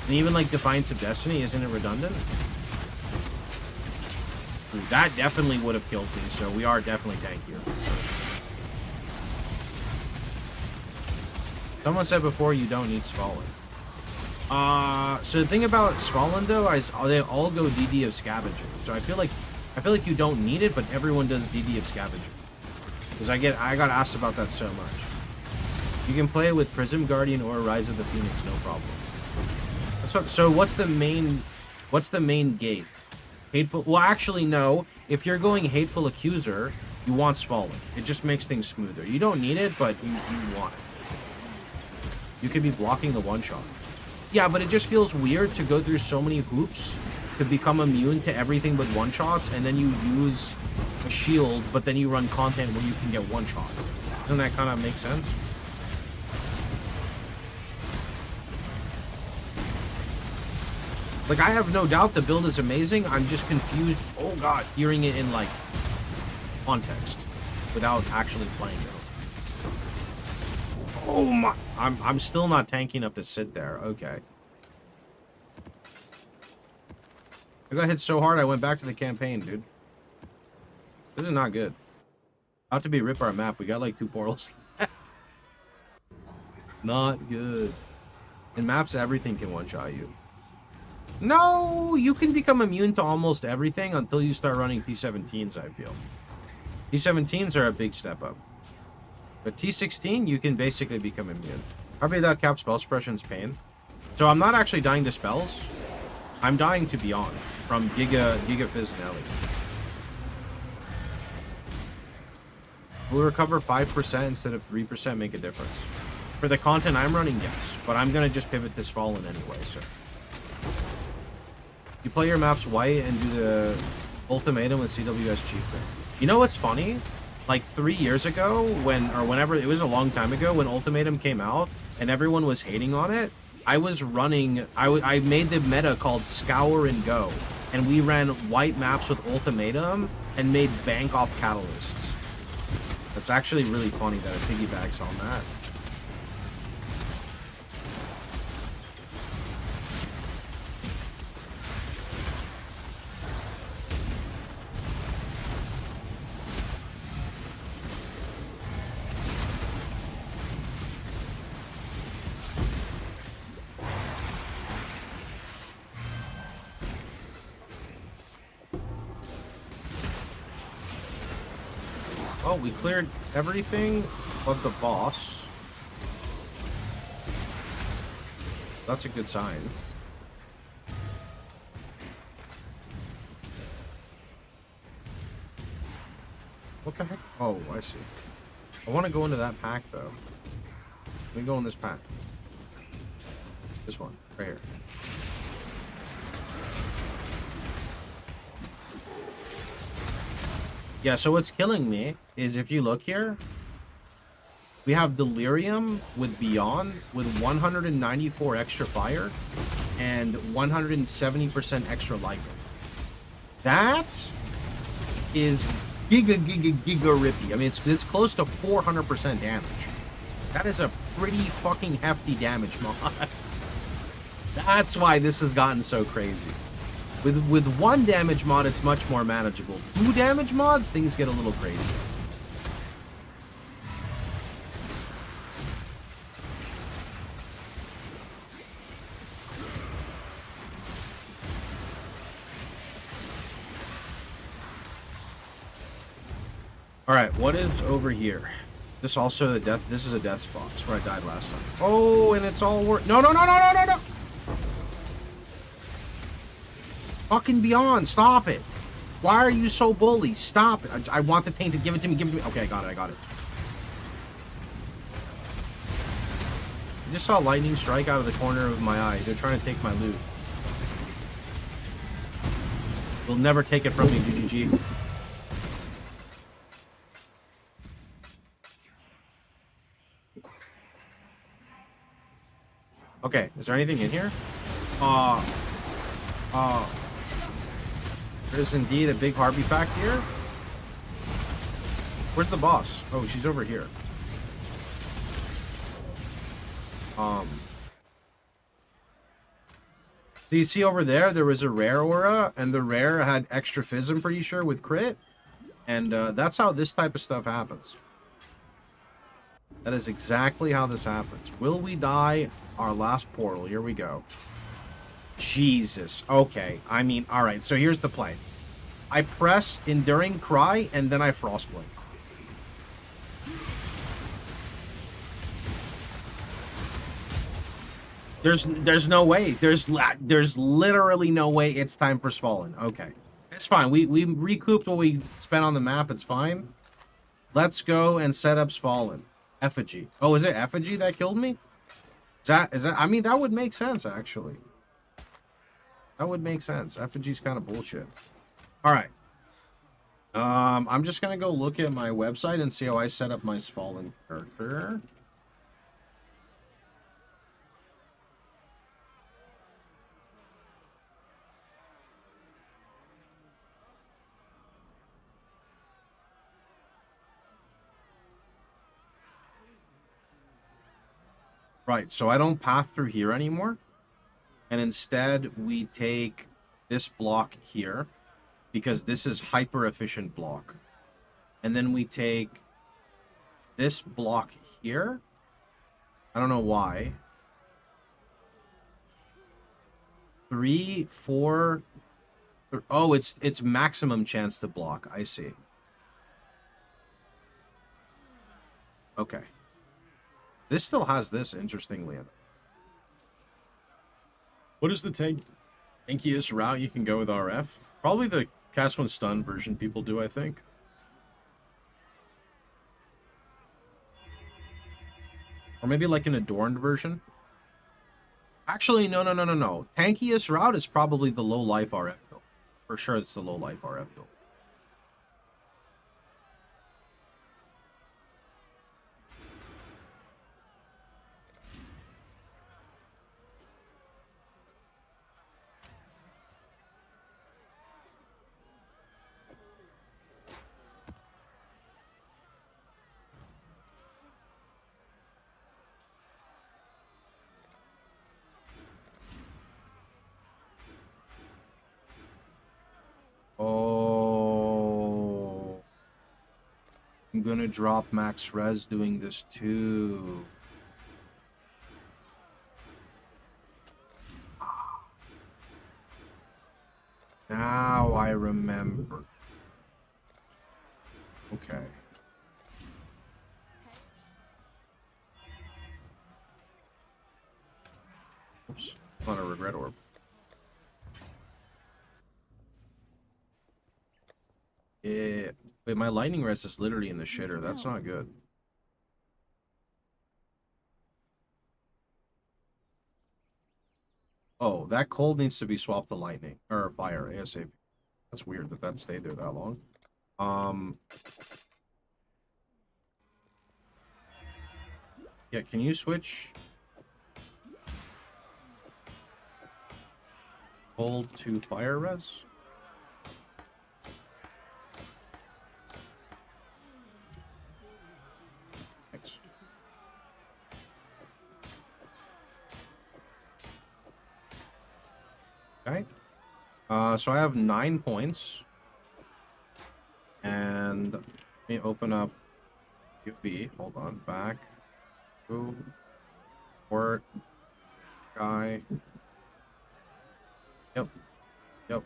And even like Defiance of Destiny, isn't it redundant? Ooh, that definitely would have killed me, so we are definitely tankier. Someone said before you don't need Svalin. So the thing about Svalin though is they all go DD of Scavenging. So I feel like you don't need it, but everyone does DD of Scavenging. Because I got asked about that so much. You can play it with Prism Guardian or Rise of the Phoenix, no problem. So what's the main gate? Hateful. Well, actually, no. If you're going Hateful Accuser, you want Svalin. It just makes things smoother. You don't need it, but you want it. You could be blocking the one-shot. Yeah, but it just feels weird to go through so many hoops to become immune to everything but one-shots, and then you use a shield, but then you run content where you can get one-shot. Doesn't that kind of make sense? Like, I have no doubt the build is amazing. I'm just confused, oh god, hearing it in, like, context without actually playing it. Oh my, I'm still not tanky enough to sit there. Okay. I got hit so hard I went back to the campaign, dude. This is not good. About to be rip our map. We got like 2 portals. Not good. In maps, everything can one-shot you. No, you can become immune to almost everything until you start running P17s, I feel. P17s are a big step up. But T16, you can basically become immune. Harby without cap spell suppression's pain. So I'm not actually dying to spells. I'm dying to Beyond from Giga Fizz and Ellie. Will recover 5% instead of 3% make a difference? For the content I'm running, yes. But I'm going to just pivot this Fallen anyway, so. You play your maps white and do the ultimatum with CWS Chieftain. You know what's funny? Like 3 years ago, whenever, it was a long time ago, when Ultimatum came out and everyone was hating on it, I was running, I made the meta called Scour and Go, and we ran white maps with Ultimatum and made bank off catalysts. That's actually really funny that it piggybacks on that. Oh, we cleared everything but the boss. That's a good sign. What the heck? Oh, I see. I want to go into that pack, though. Let me go in this pack. This one, right here. Yeah, so what's killing me is if you look here, we have Delirium with Beyond with 194 extra fire and 170% extra life. That is giga rippy. I mean, it's close to 400% damage. That is a pretty fucking hefty damage mod. That's why this has gotten so crazy. With one damage mod, it's much more manageable. 2 damage mods, things get a little crazy. All right, what is over here? This also the death. This is a death spot. That's where I died last time. Oh, and it's all work. No. Fucking Beyond, stop it. Why are you so bully? Stop it. I want the tainted. Give it to me. Give it to me. Okay, I got it. I just saw lightning strike out of the corner of my eye. They're trying to take my loot. They'll never take it from me, GGG. Okay, is there anything in here? There's indeed a big Harby pack here. Where's the boss? Oh, she's over here. So you see over there was a rare aura, and the rare had extra fizz, I'm pretty sure, with crit. And that's how this type of stuff happens. That is exactly how this happens. Will we die? Our last portal. Here we go. Jesus. Okay. I mean, all right. So here's the play. I press Enduring Cry, and then I Frostblink. There's no way. There's literally no way it's time for Fallen. Okay. It's fine. We recouped what we spent on the map. It's fine. Let's go and set up Fallen. Effigy. Oh, is it Effigy that killed me? Is that I mean, that would make sense, actually. That would make sense. Effigy's kind of bullshit. All right. I'm just gonna go look at my website and see how I set up my Fallen character. Right, so I don't path through here anymore. And instead, we take this block here, because this is hyper-efficient block. And then we take this block here. I don't know why. 3, 4... Oh, it's maximum chance to block. I see. Okay. This still has this, interestingly enough. What is the tankiest route you can go with RF? Probably the cast one stun version people do, I think. Or maybe like an adorned version. Actually, no. Tankiest route is probably the low life RF build. For sure, it's the low life RF build. Oh, I'm gonna drop max res doing this too. Now I remember. Okay. Oops. Not a regret orb. Yeah. Wait, my lightning rest is literally in the shitter. That's not good. Oh, that cold needs to be swapped to lightning. Or fire, ASAP. That's weird that that stayed there that long. Yeah, can you switch cold to fire res? Thanks. Okay. So I have 9 points. And let me open up UB. Hold on. Back. Ooh. Port. Guy. Yep. Yep.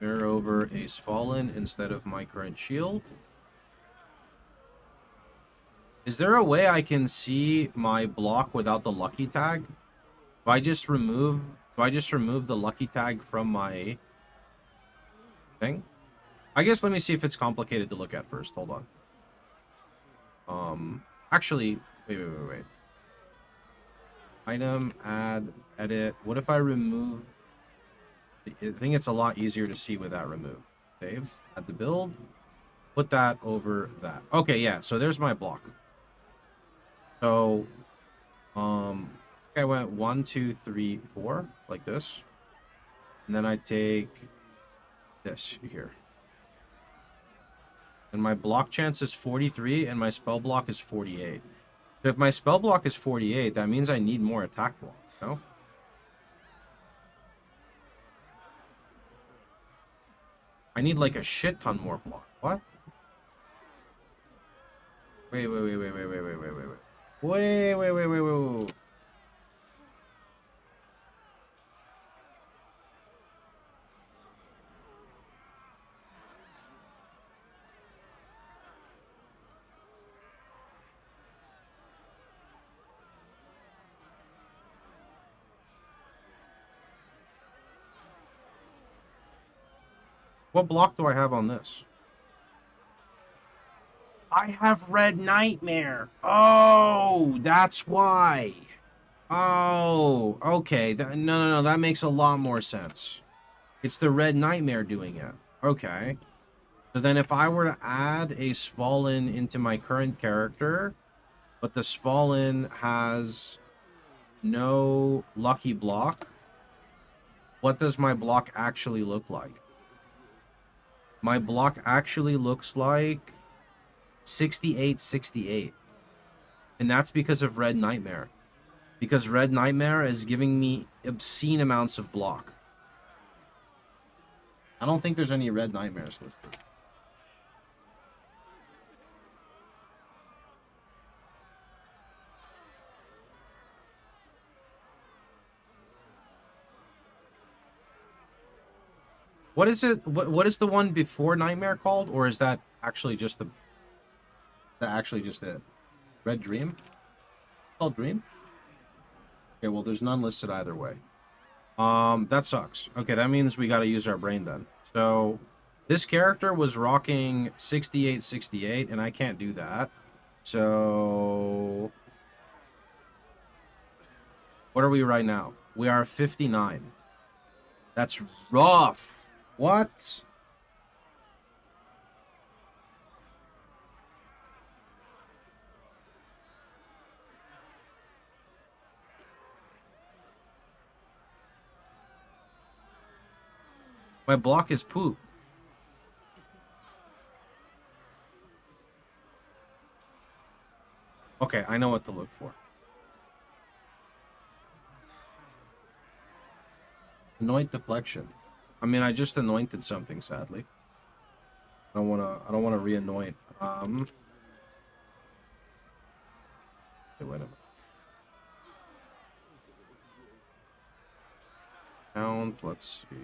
Mirror over Ace Fallen instead of my current shield. Is there a way I can see my block without the lucky tag? Do I just remove the lucky tag from my thing? I guess let me see if it's complicated to look at first. Hold on. Actually, wait. Item, add, edit. What if I remove? I think it's a lot easier to see with that remove. Save, add the build, put that over that. Okay, yeah. So there's my block. So, I went 1, 2, 3, 4 like this, and then I take this here. And my block chance is 43, and my spell block is 48. So if my spell block is 48, that means I need more attack block, no? I need like a shit ton more block. What? Wait. Wait. What block do I have on this? I have Red Nightmare. Oh, that's why. Oh, okay. No. That makes a lot more sense. It's the Red Nightmare doing it. Okay. So then if I were to add a Svalin into my current character, but the Svalin has no lucky block, what does my block actually look like? My block actually looks like 68. And that's because of Red Nightmare. Because Red Nightmare is giving me obscene amounts of block. I don't think there's any Red Nightmares listed. What is it? What is the one before Nightmare called? Or is that actually just the... it? Red Dream? Called Dream? Okay, well, there's none listed either way. That sucks. Okay, that means we gotta use our brain then. So, this character was rocking 68, and I can't do that. So... what are we right now? We are 59. That's rough. What? My block is poop. Okay, I know what to look for. Anoint deflection. I mean, I just anointed something, sadly. I don't wanna re-anoint. Okay, wait a minute. Count, let's see.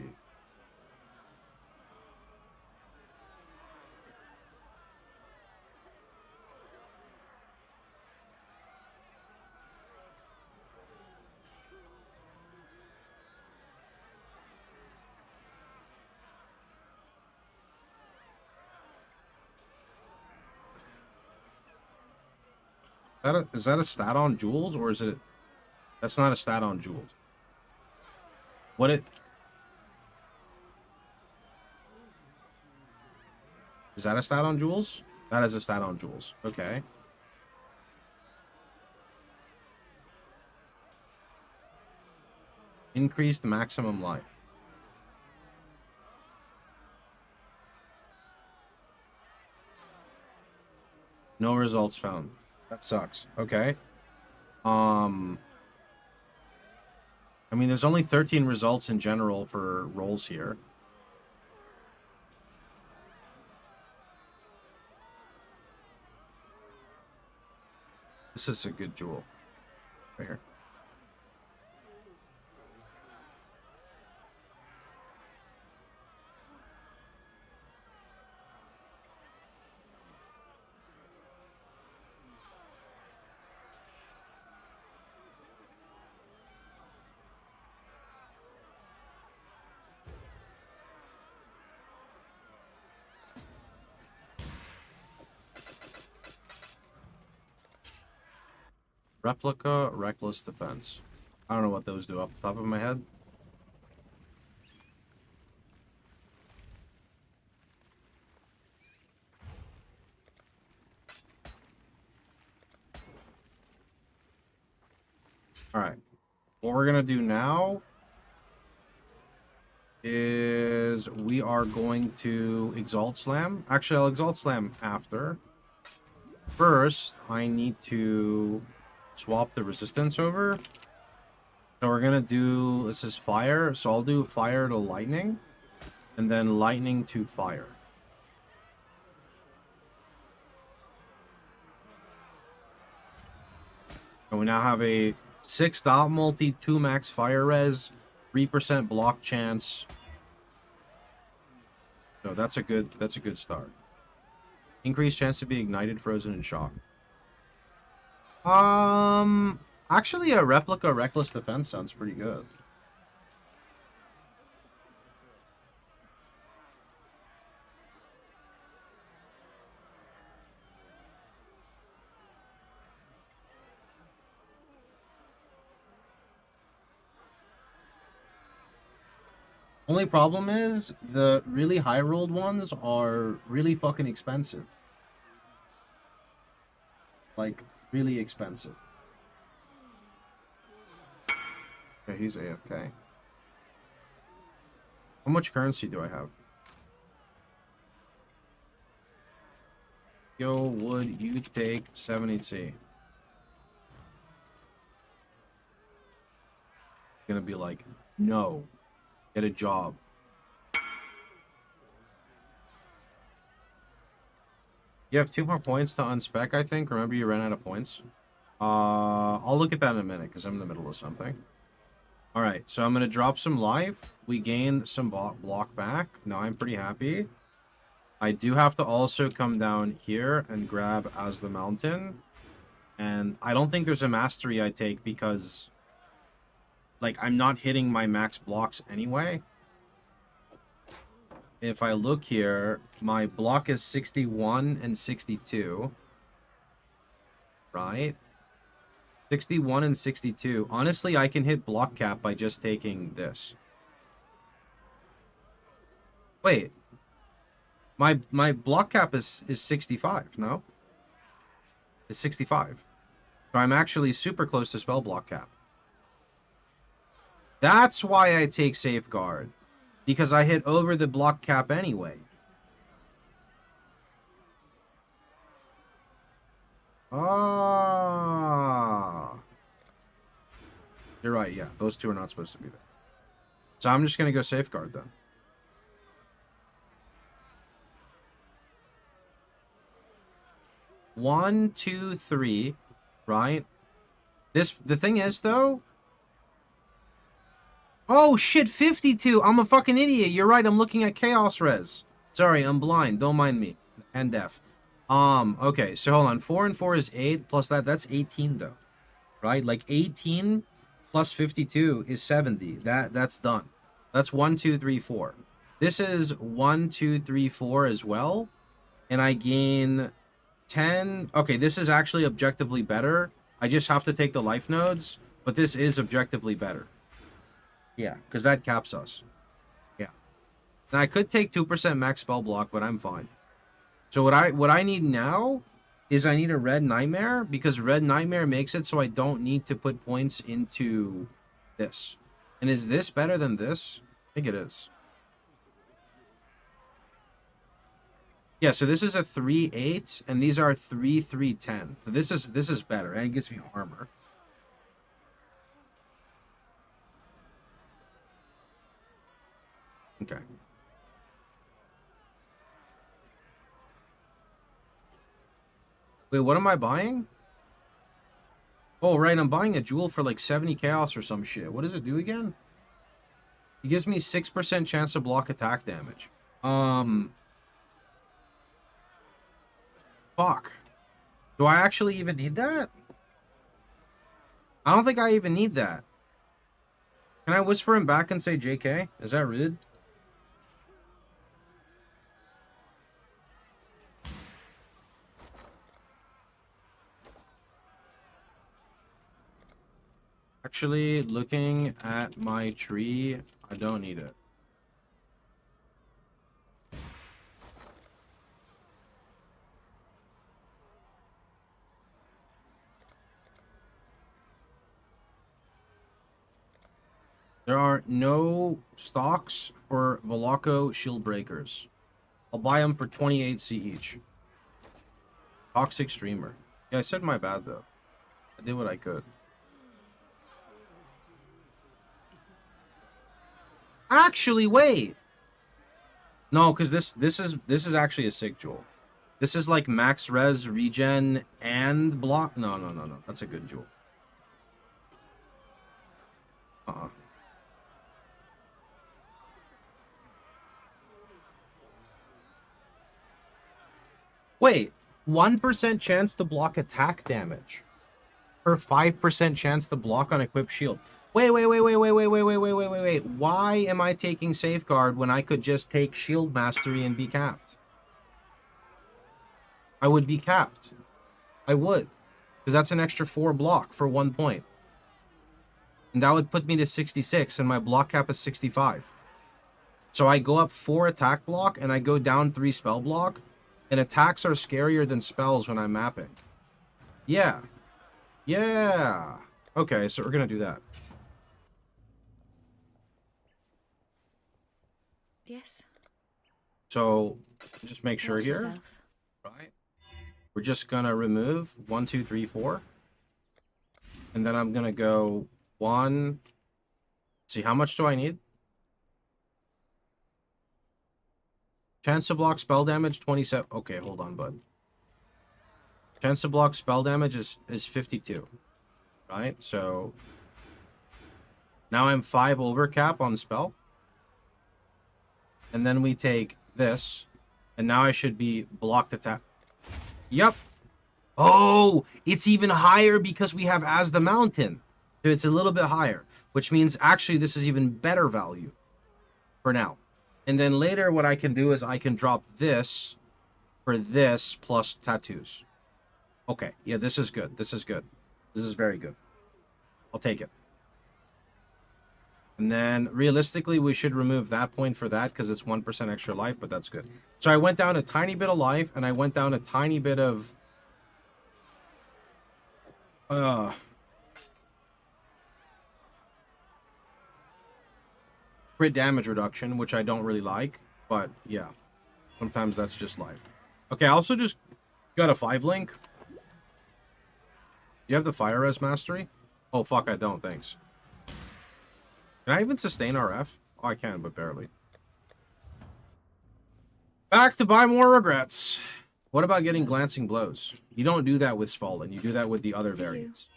Is that a stat on jewels, or is it... That's not a stat on jewels. What it... Is that a stat on jewels? That is a stat on jewels. Okay. Increased maximum life. No results found. That sucks. Okay. I mean, there's only 13 results in general for rolls here. This is a good jewel. Right here. Replica, reckless defense. I don't know what those do off the top of my head. Alright. What we're gonna do now is we are going to Exalt Slam. Actually, I'll Exalt Slam after. First, I need to swap the resistance over. So we're gonna do, this is fire, so I'll do fire to lightning, and then lightning to fire. And we now have a 6 dot multi, 2 max fire res, 3% block chance. So that's a good start. Increased chance to be ignited, frozen, and shocked. Actually, a replica reckless defense sounds pretty good. Only problem is the really high rolled ones are really fucking expensive. Like, really expensive. Okay, he's AFK. How much currency do I have? Yo, would you take 70C? Gonna be like, no. Get a job. You have 2 more points to unspec, I think. Remember, you ran out of points. I'll look at that in a minute, because I'm in the middle of something. Alright, so I'm going to drop some life. We gain some block back. Now I'm pretty happy. I do have to also come down here and grab as the mountain. And I don't think there's a mastery I take because, like, I'm not hitting my max blocks anyway. If I look here, my block is 61 and 62. Right? 61 and 62. Honestly, I can hit block cap by just taking this. Wait. My block cap is 65, no? It's 65. So I'm actually super close to spell block cap. That's why I take safeguard. Because I hit over the block cap anyway. Ah. You're right, yeah. Those two are not supposed to be there. So I'm just going to go safeguard then. One, two, three, right? The thing is, though... Oh, shit, 52! I'm a fucking idiot! You're right, I'm looking at Chaos Res. Sorry, I'm blind. Don't mind me. And deaf. Okay, so hold on. 4 and 4 is 8, plus that's 18, though. Right? Like, 18 plus 52 is 70. That's done. That's 1, 2, 3, 4. This is 1, 2, 3, 4 as well. And I gain 10. Okay, this is actually objectively better. I just have to take the life nodes, but this is objectively better. Yeah, because that caps us. Yeah. Now I could take 2% max spell block, but I'm fine. So what I need now is I need a red nightmare, because red nightmare makes it so I don't need to put points into this. And is this better than this? I think it is. Yeah, so this is a 3/8, and these are 3/3/10. So this is better, and it gives me armor. Okay. Wait, what am I buying? Oh, right, I'm buying a jewel for like 70 chaos or some shit. What does it do again? It gives me 6% chance to block attack damage. Fuck. Do I actually even need that? I don't think I even need that. Can I whisper him back and say JK? Is that rude? Actually, looking at my tree, I don't need it. There are no stocks for Velaco shield breakers. I'll buy them for 28C each. Toxic streamer. Yeah, I said my bad though. I did what I could. Actually, wait. No, because this is actually a sick jewel. This is like max res, regen, and block. No. That's a good jewel. Wait, 1% chance to block attack damage. Per 5% chance to block on equipped shield. Wait. Why am I taking safeguard when I could just take shield mastery and be capped? I would be capped. I would. Because that's an extra 4 block for 1 point. And that would put me to 66, and my block cap is 65. So I go up 4 attack block, and I go down 3 spell block. And attacks are scarier than spells when I'm mapping. Yeah. Yeah. Okay, so we're going to do that. Yes. So, just make sure Watch here. yourself. Right. We're just going to remove 1, 2, 3, 4. And then I'm going to go 1. See, how much do I need? Chance to block spell damage, 27. Okay, hold on, bud. Chance to block spell damage is 52. Right? So now I'm 5 over cap on spell. And then we take this. And now I should be blocked attack. Yep. Oh, it's even higher because we have As the Mountain. So it's a little bit higher. Which means actually this is even better value. For now. And then later what I can do is I can drop this for this plus tattoos. Okay, yeah, this is good. This is good. This is very good. I'll take it. And then realistically we should remove that point for that because it's 1% extra life, but that's good. So I went down a tiny bit of life and I went down a tiny bit of crit damage reduction, which I don't really like, but yeah, sometimes that's just life. Okay, I also just got a 5 link. You have the fire res mastery? Oh fuck, I don't, thanks. Can I even sustain RF? Oh, I can, but barely. Back to buy more regrets. What about getting glancing blows? You don't do that with Fallen, you do that with the other variants.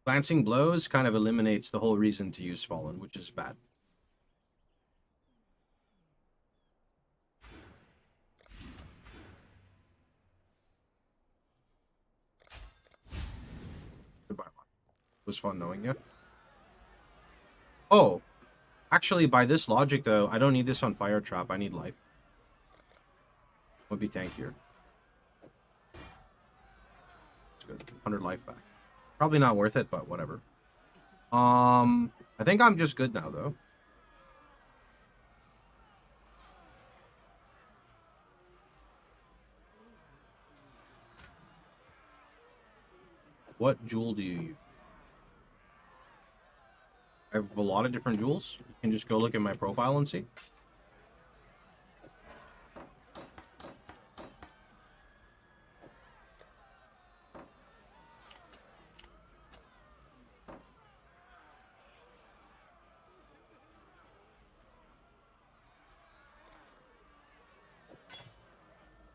Glancing blows kind of eliminates the whole reason to use Fallen, which is bad. Goodbye. It was fun knowing you. Oh, actually, by this logic, though, I don't need this on Fire Trap. I need life. Would be tankier. good. 100 life back. Probably not worth it, but whatever. I think I'm just good now, though. What jewel do you use? I have a lot of different jewels. You can just go look at my profile and see.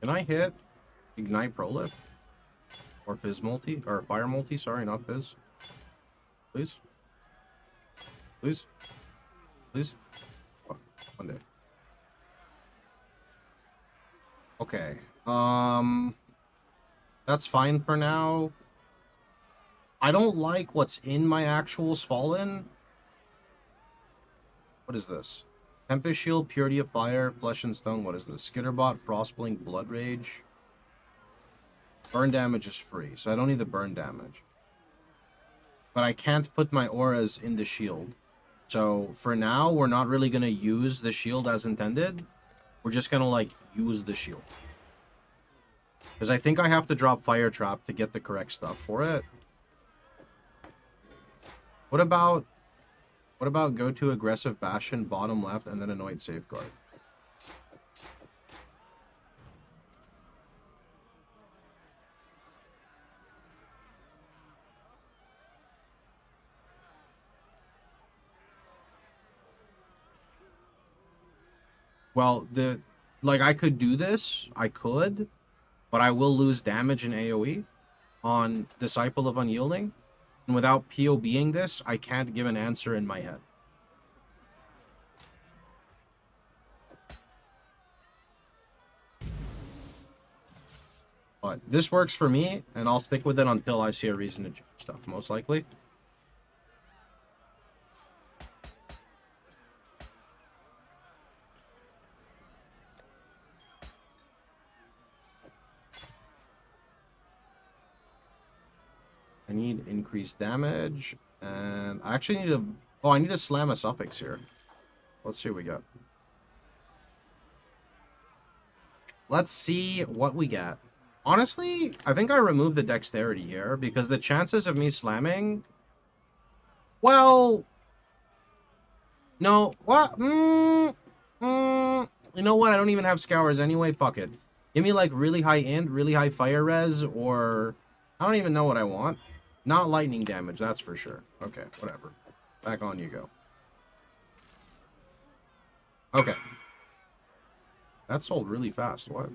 Can I hit Ignite Prolif? Or Fizz Multi? Or Fire Multi, sorry, not Fizz. Please? Please? Please? Oh, one day. Okay. That's fine for now. I don't like what's in my actuals Fallen. What is this? Tempest Shield, Purity of Fire, Flesh and Stone. What is this? Skitterbot, Frostblink, Blood Rage. Burn damage is free, so I don't need the burn damage. But I can't put my auras in the shield. So for now, we're not really going to use the shield as intended. We're just going to, like, use the shield. Because I think I have to drop Fire Trap to get the correct stuff for it. What about go to Aggressive Bastion, bottom left, and then Annoyed Safeguard? Well, I could do this. I could. But I will lose damage in AoE on Disciple of Unyielding. And without POBing this, I can't give an answer in my head. But this works for me, and I'll stick with it until I see a reason to change stuff, most likely. I need increased damage, and I actually need to... Oh, I need to slam a suffix here. Let's see what we got. Let's see what we get. Honestly, I think I removed the dexterity here, because the chances of me slamming... Well... No, what? You know what? I don't even have scours anyway. Fuck it. Give me, like, really high int, really high fire res, or... I don't even know what I want. Not lightning damage, that's for sure. Okay, whatever. Back on you go. Okay. That sold really fast. What?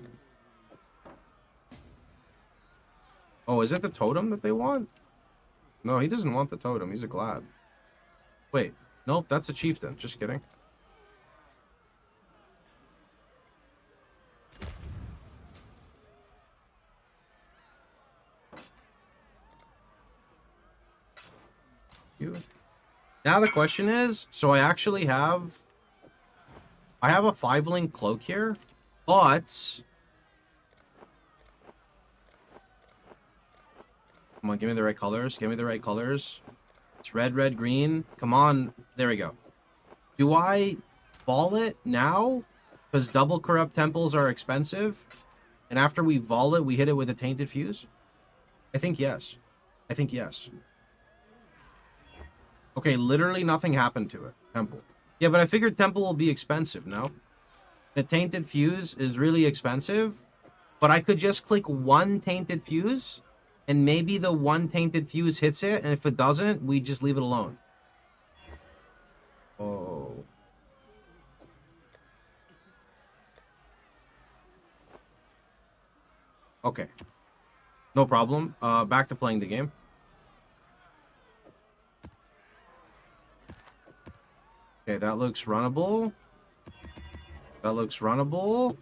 Oh, is it the totem that they want? No, he doesn't want the totem. He's a glad. Wait. Nope, that's a chieftain. Just kidding. Now the question is, so I actually have... I have a 5-link cloak here, but... Come on, give me the right colors. Give me the right colors. It's red, red, green. Come on. There we go. Do I vol it now? Because double corrupt temples are expensive. And after we vol it, we hit it with a tainted fuse? I think yes. I think yes. Okay, literally nothing happened to it. Temple. Yeah, but I figured temple will be expensive, no? The tainted fuse is really expensive. But I could just click one tainted fuse... And maybe the one tainted fuse hits it, and if it doesn't, we just leave it alone. Oh. Okay. No problem. Back to playing the game. Okay, that looks runnable. That looks runnable.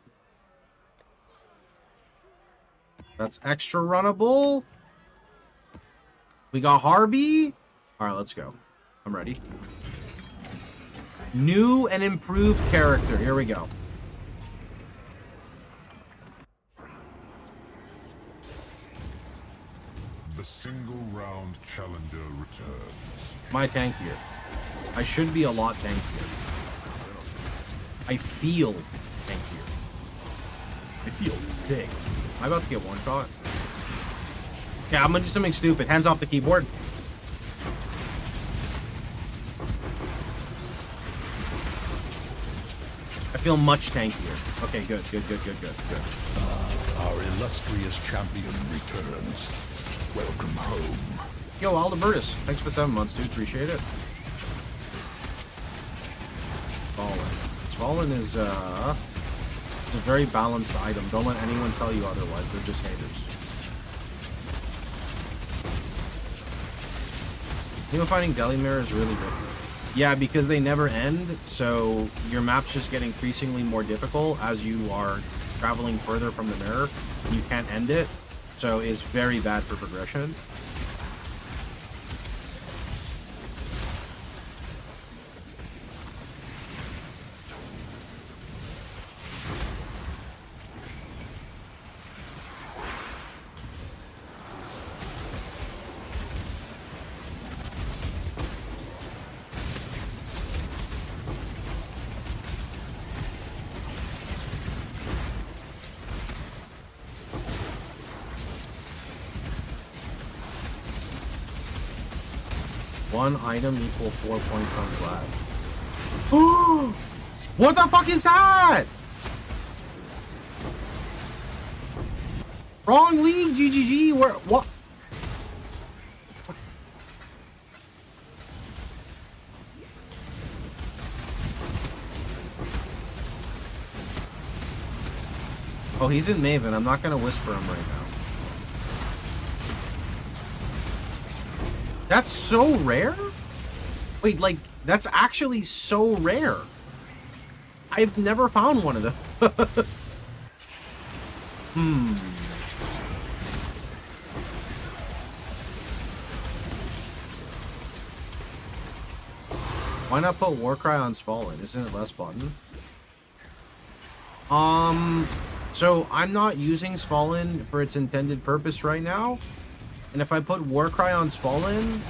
That's extra runnable. We got Harby. All right, let's go. I'm ready. New and improved character. Here we go. The single round challenger returns. My tankier. I should be a lot tankier. I feel tankier. I feel thick. Am I about to get one shot? Yeah, I'm gonna do something stupid. Hands off the keyboard. I feel much tankier. Okay, good. Our illustrious champion returns. Welcome home. Yo, Aldebertus, thanks for the 7 months, dude. Appreciate it. Fallen is it's a very balanced item. Don't let anyone tell you otherwise. They're just haters. Even finding Deli Mirror is really good. Yeah, because they never end, so your maps just get increasingly more difficult as you are traveling further from the mirror. You can't end it, so it's very bad for progression. One item equal 4 points on glass. What the fuck is that? Wrong league, GGG. Where? What? Oh, he's in Maven. I'm not gonna whisper him right now. That's so rare? Wait, like, that's actually so rare. I've never found one of those. Why not put Warcry on Fallen? Isn't it less button? So I'm not using Fallen for its intended purpose right now. And if I put Warcry on Fallen,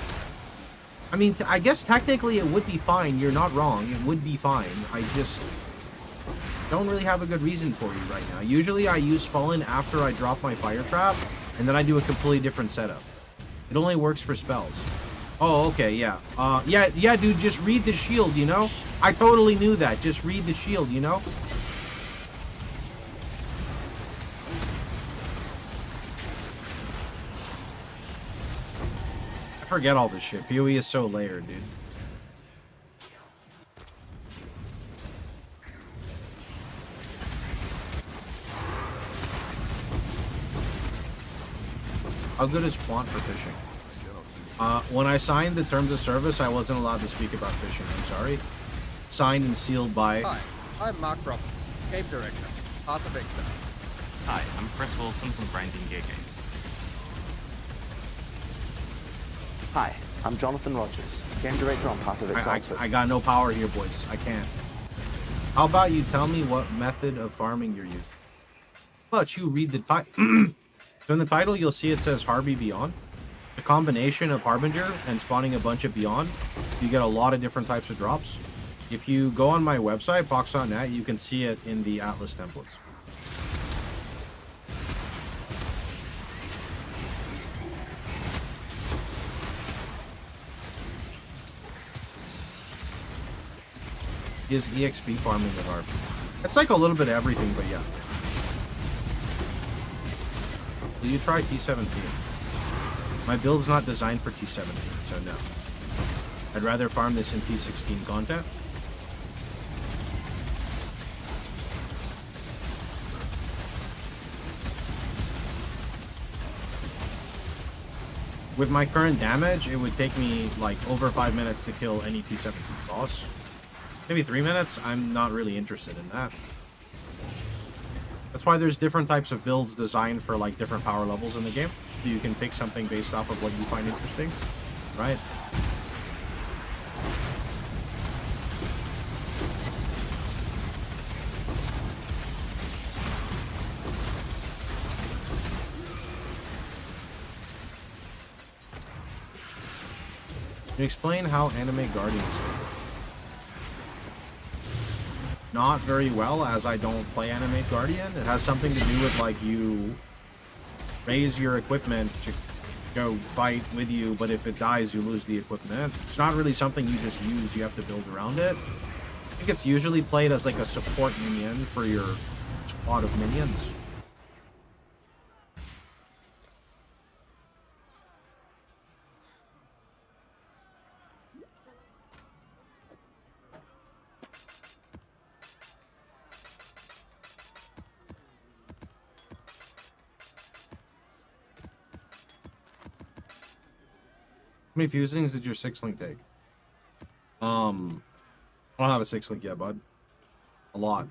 I mean, I guess technically it would be fine. You're not wrong. It would be fine. I just don't really have a good reason for you right now. Usually I use Fallen after I drop my Fire Trap, and then I do a completely different setup. It only works for spells. Oh, okay, yeah. Yeah, dude, just read the shield, you know? I totally knew that. Just read the shield, you know? I forget all this shit. PoE is so layered, dude. How good is Quant for fishing? When I signed the terms of service, I wasn't allowed to speak about fishing. I'm sorry. Signed and sealed by... Hi, I'm Mark Roberts, Game Director, Path of Exile. Hi, I'm Chris Wilson from Grinding Gear Games. Hi, I'm Jonathan Rogers, Game Director on Path of Exile. I got no power here, boys. I can't. How about you tell me what method of farming you're using? How about you read the title? So in the title, you'll see it says Harby Beyond. The combination of Harbinger and spawning a bunch of Beyond, you get a lot of different types of drops. If you go on my website, box.net, you can see it in the Atlas templates. Is EXP farming at Harby? It's like a little bit of everything, but yeah. Did you try T17? My build's not designed for T17, so no. I'd rather farm this in T16 content. With my current damage, it would take me like over 5 minutes to kill any T17 boss. Maybe 3 minutes? I'm not really interested in that. That's why there's different types of builds designed for like different power levels in the game. So you can pick something based off of what you find interesting, right? Can you explain how anime guardians work? Not very well, as I don't play anime guardian. It has something to do with like you raise your equipment to go fight with you, but if it dies, you lose the equipment. It's not really something you just use. You have to build around it. I think it's usually played as like a support minion for your squad of minions. How many fusings did your 6-link take? I don't have a 6-link yet, bud. A lot.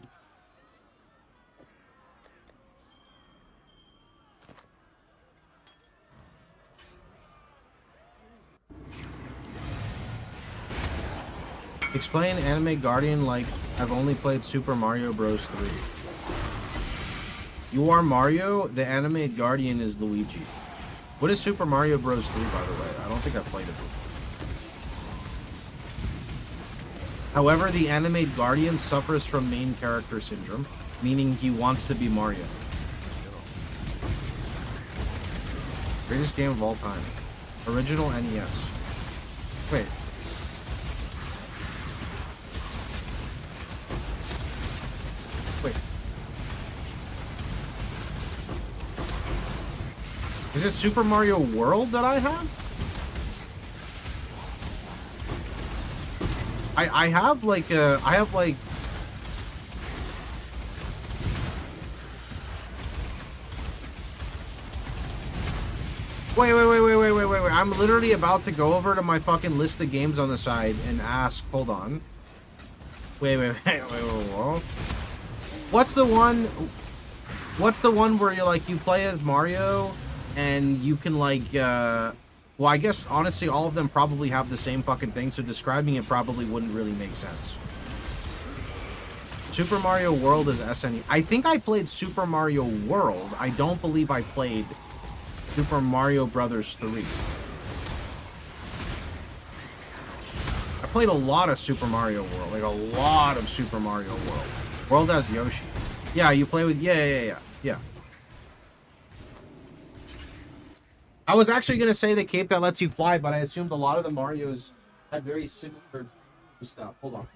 Explain Anime Guardian like I've only played Super Mario Bros. 3. You are Mario, the Anime Guardian is Luigi. What is Super Mario Bros. 3, by the way? I don't think I've played it before. However, the Anime Guardian suffers from main character syndrome, meaning he wants to be Mario. Greatest game of all time. Original NES. Wait. Wait. Is it Super Mario World that I have? I have like Wait. I'm literally about to go over to my fucking list of games on the side and ask, hold on. Wait. Whoa. What's the one where you're like, you play as Mario and you can like, well, I guess, honestly, all of them probably have the same fucking thing, so describing it probably wouldn't really make sense. Super Mario World is SNE. I think I played Super Mario World. I don't believe I played Super Mario Brothers 3. I played a lot of Super Mario World. Like, a lot of Super Mario World. World as Yoshi. Yeah, you play with... Yeah. I was actually going to say the cape that lets you fly, but I assumed a lot of the Marios had very similar stuff. Hold on.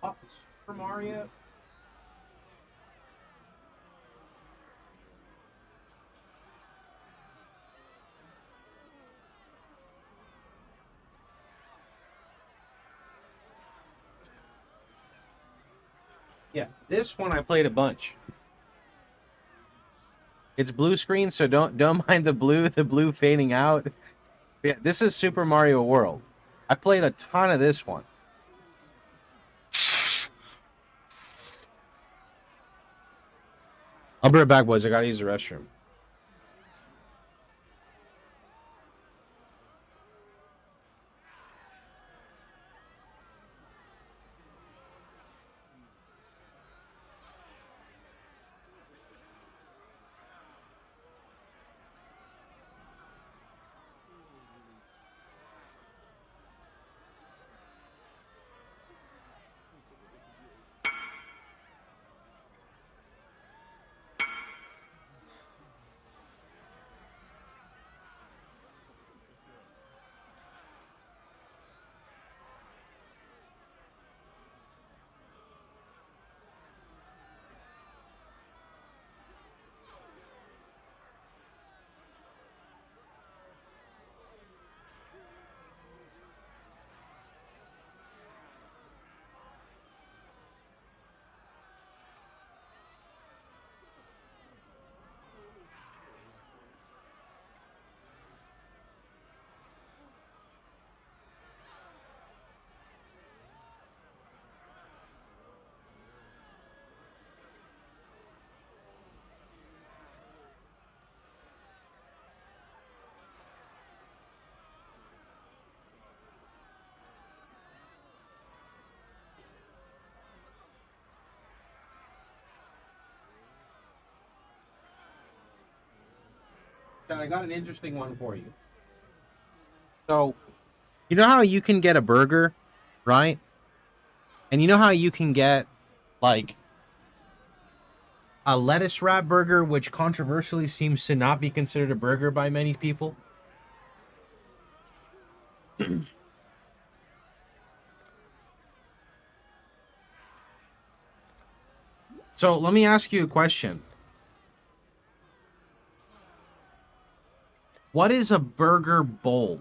Oh, Super Mario. Yeah, this one I played a bunch. It's blue screen, so don't mind the blue fading out. Yeah, this is Super Mario World. I played a ton of this one. I'll be right back, boys. I gotta use the restroom. I got an interesting one for you. So, you know how you can get a burger, right? And you know how you can get, like, a lettuce wrap burger, which controversially seems to not be considered a burger by many people? So, let me ask you a question. What is a burger bowl?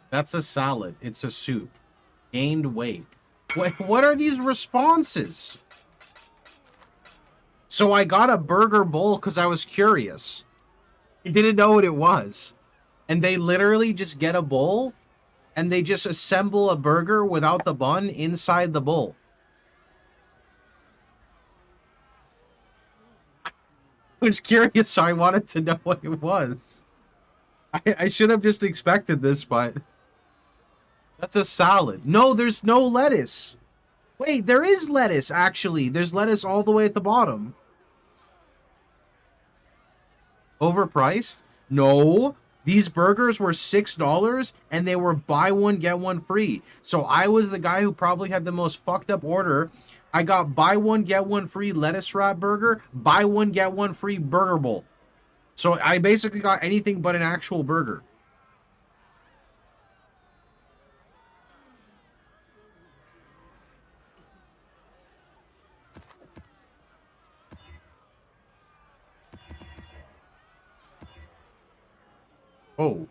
That's a salad. It's a soup. Gained weight. Wait, what are these responses? So I got a burger bowl because I was curious. I didn't know what it was. And they literally just get a bowl and they just assemble a burger without the bun inside the bowl. I was curious, so I wanted to know what it was. I should have just expected this, but that's a salad. No, there's no lettuce. Wait, there is lettuce, actually. There's lettuce all the way at the bottom. Overpriced? No. These burgers were $6 and they were buy one, get one free. So I was the guy who probably had the most fucked up order. I got buy one, get one free lettuce wrap burger, buy one, get one free burger bowl. So I basically got anything but an actual burger. Oh.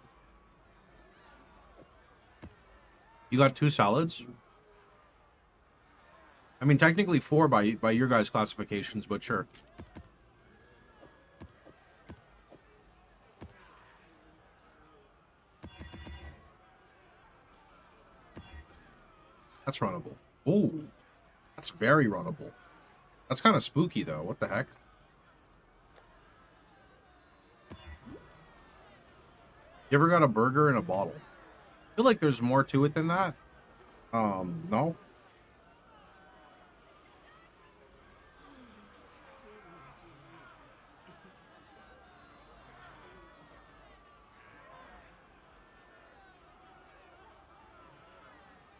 You got 2 salads? I mean, technically 4 by your guys' classifications, but sure. That's runnable. Ooh. That's very runnable. That's kind of spooky, though. What the heck? You ever got a burger in a bottle? I feel like there's more to it than that. No?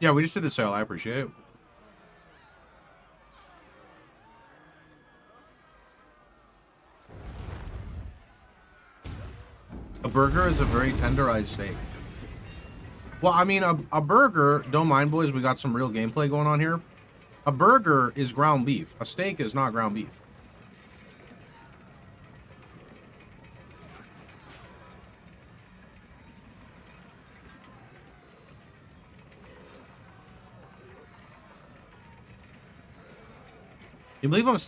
Yeah, we just did the sale. I appreciate it. A burger is a very tenderized steak. Well, I mean, a burger, don't mind, boys, we got some real gameplay going on here. A burger is ground beef. A steak is not ground beef. You believe I'm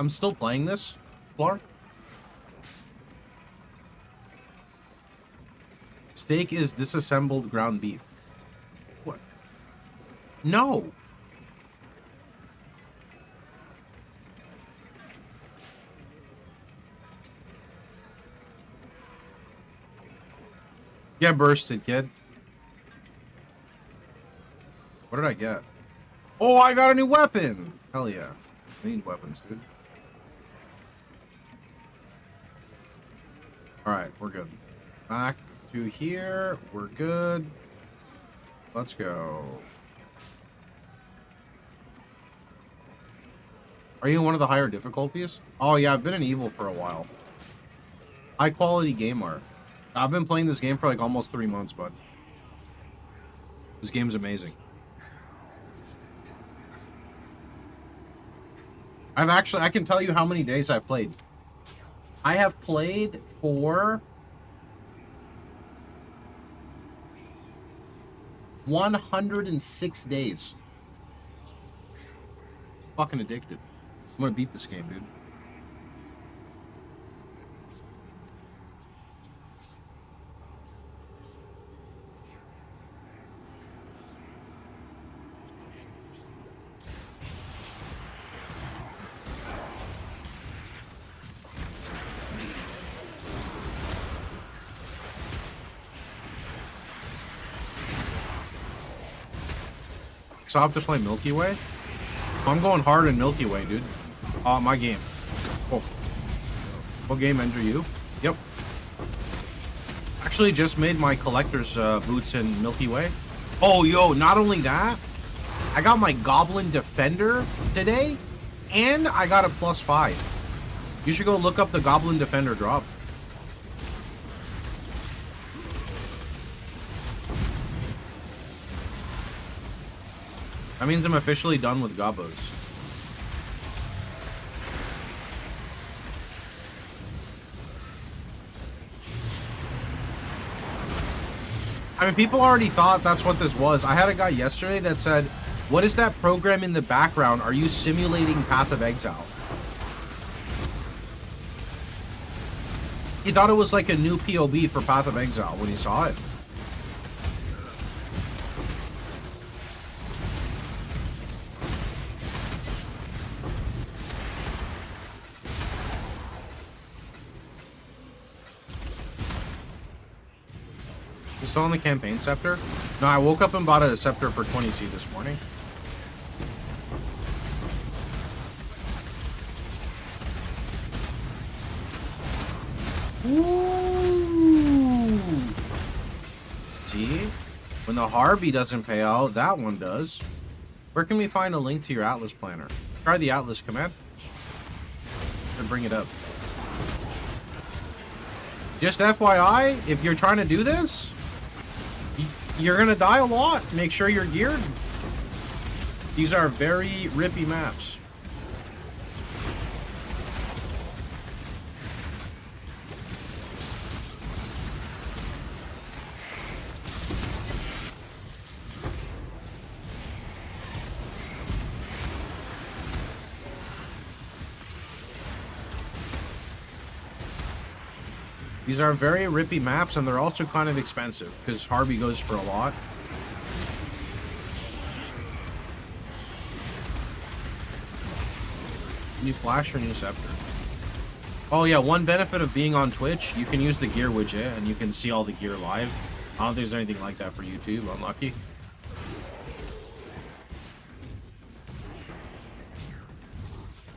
still playing this, Clark? Steak is disassembled ground beef. What? No. Get bursted, kid. What did I get? Oh, I got a new weapon. Hell yeah. I need weapons, dude. Alright, we're good. Back to here. We're good. Let's go. Are you in one of the higher difficulties? Oh yeah, I've been in Evil for a while. High quality game art. I've been playing this game for like almost 3 months, bud. This game's amazing. I can tell you how many days I've played. I have played for 106 days. Fucking addicted. I'm gonna beat this game, dude. So I have to play Milky Way. I'm going hard in Milky Way, dude. My game. Oh. What game, Andrew? You? Yep. Actually, just made my collector's boots in Milky Way. Oh, yo, not only that, I got my Goblin Defender today, and I got a +5. You should go look up the Goblin Defender drop. That means I'm officially done with Gobos. I mean, people already thought that's what this was. I had a guy yesterday that said, what is that program in the background? Are you simulating Path of Exile? He thought it was like a new POB for Path of Exile when he saw it. You still on the campaign scepter? No, I woke up and bought a scepter for 20C this morning. Ooh. See? When the Harby doesn't pay out, that one does. Where can we find a link to your Atlas planner? Try the Atlas command. And bring it up. Just FYI, if you're trying to do this, you're gonna die a lot. Make sure you're geared. These are very rippy maps. These are very rippy maps, and they're also kind of expensive, because Harby goes for a lot. New flash or new scepter? Oh yeah, one benefit of being on Twitch, you can use the gear widget, and you can see all the gear live. I don't think there's anything like that for YouTube, unlucky.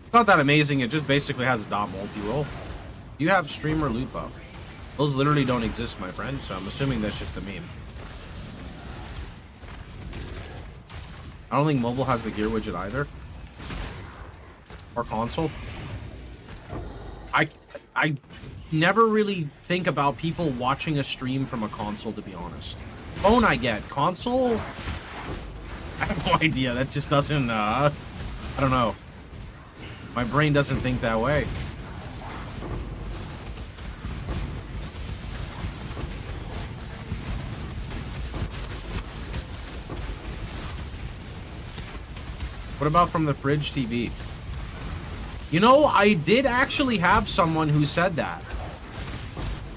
It's not that amazing, it just basically has a dot multi-roll. You have streamer loot buff. Those literally don't exist, my friend, so I'm assuming that's just a meme. I don't think mobile has the gear widget either. Or console. I never really think about people watching a stream from a console, to be honest. Phone I get. Console? I have no idea. That just doesn't, I don't know. My brain doesn't think that way. What about from the fridge TV? You know, I did actually have someone who said that.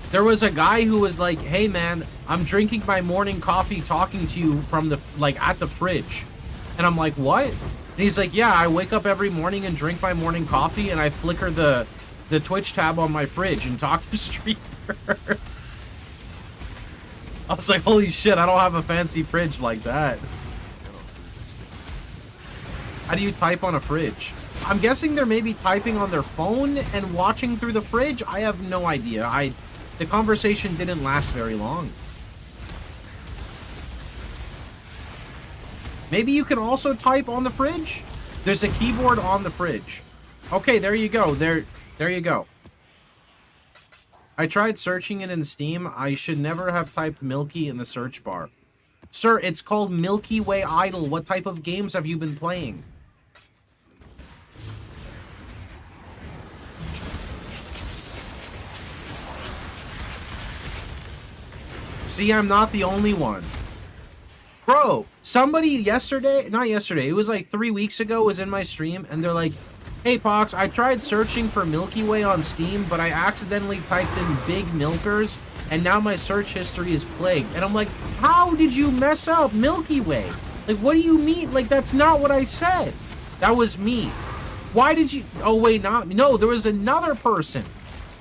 There was a guy who was like, hey man, I'm drinking my morning coffee talking to you from the, like, at the fridge. And I'm like, what? And he's like, yeah, I wake up every morning and drink my morning coffee and I flicker the Twitch tab on my fridge and talk to streamers. I was like, holy shit, I don't have a fancy fridge like that. How do you type on a fridge? I'm guessing they're maybe typing on their phone and watching through the fridge. I have no idea. The conversation didn't last very long. Maybe you can also type on the fridge? There's a keyboard on the fridge. Okay, there you go. There you go. I tried searching it in Steam. I should never have typed Milky in the search bar. Sir, it's called Milky Way Idol. What type of games have you been playing? See, I'm not the only one. Bro, somebody yesterday, not yesterday, it was like 3 weeks ago, was in my stream, and they're like, hey, Pox, I tried searching for Milky Way on Steam, but I accidentally typed in Big Milkers, and now my search history is plagued. And I'm like, how did you mess up Milky Way? Like, what do you mean? Like, that's not what I said. That was me. Why did you... Oh, wait, not... No, there was another person.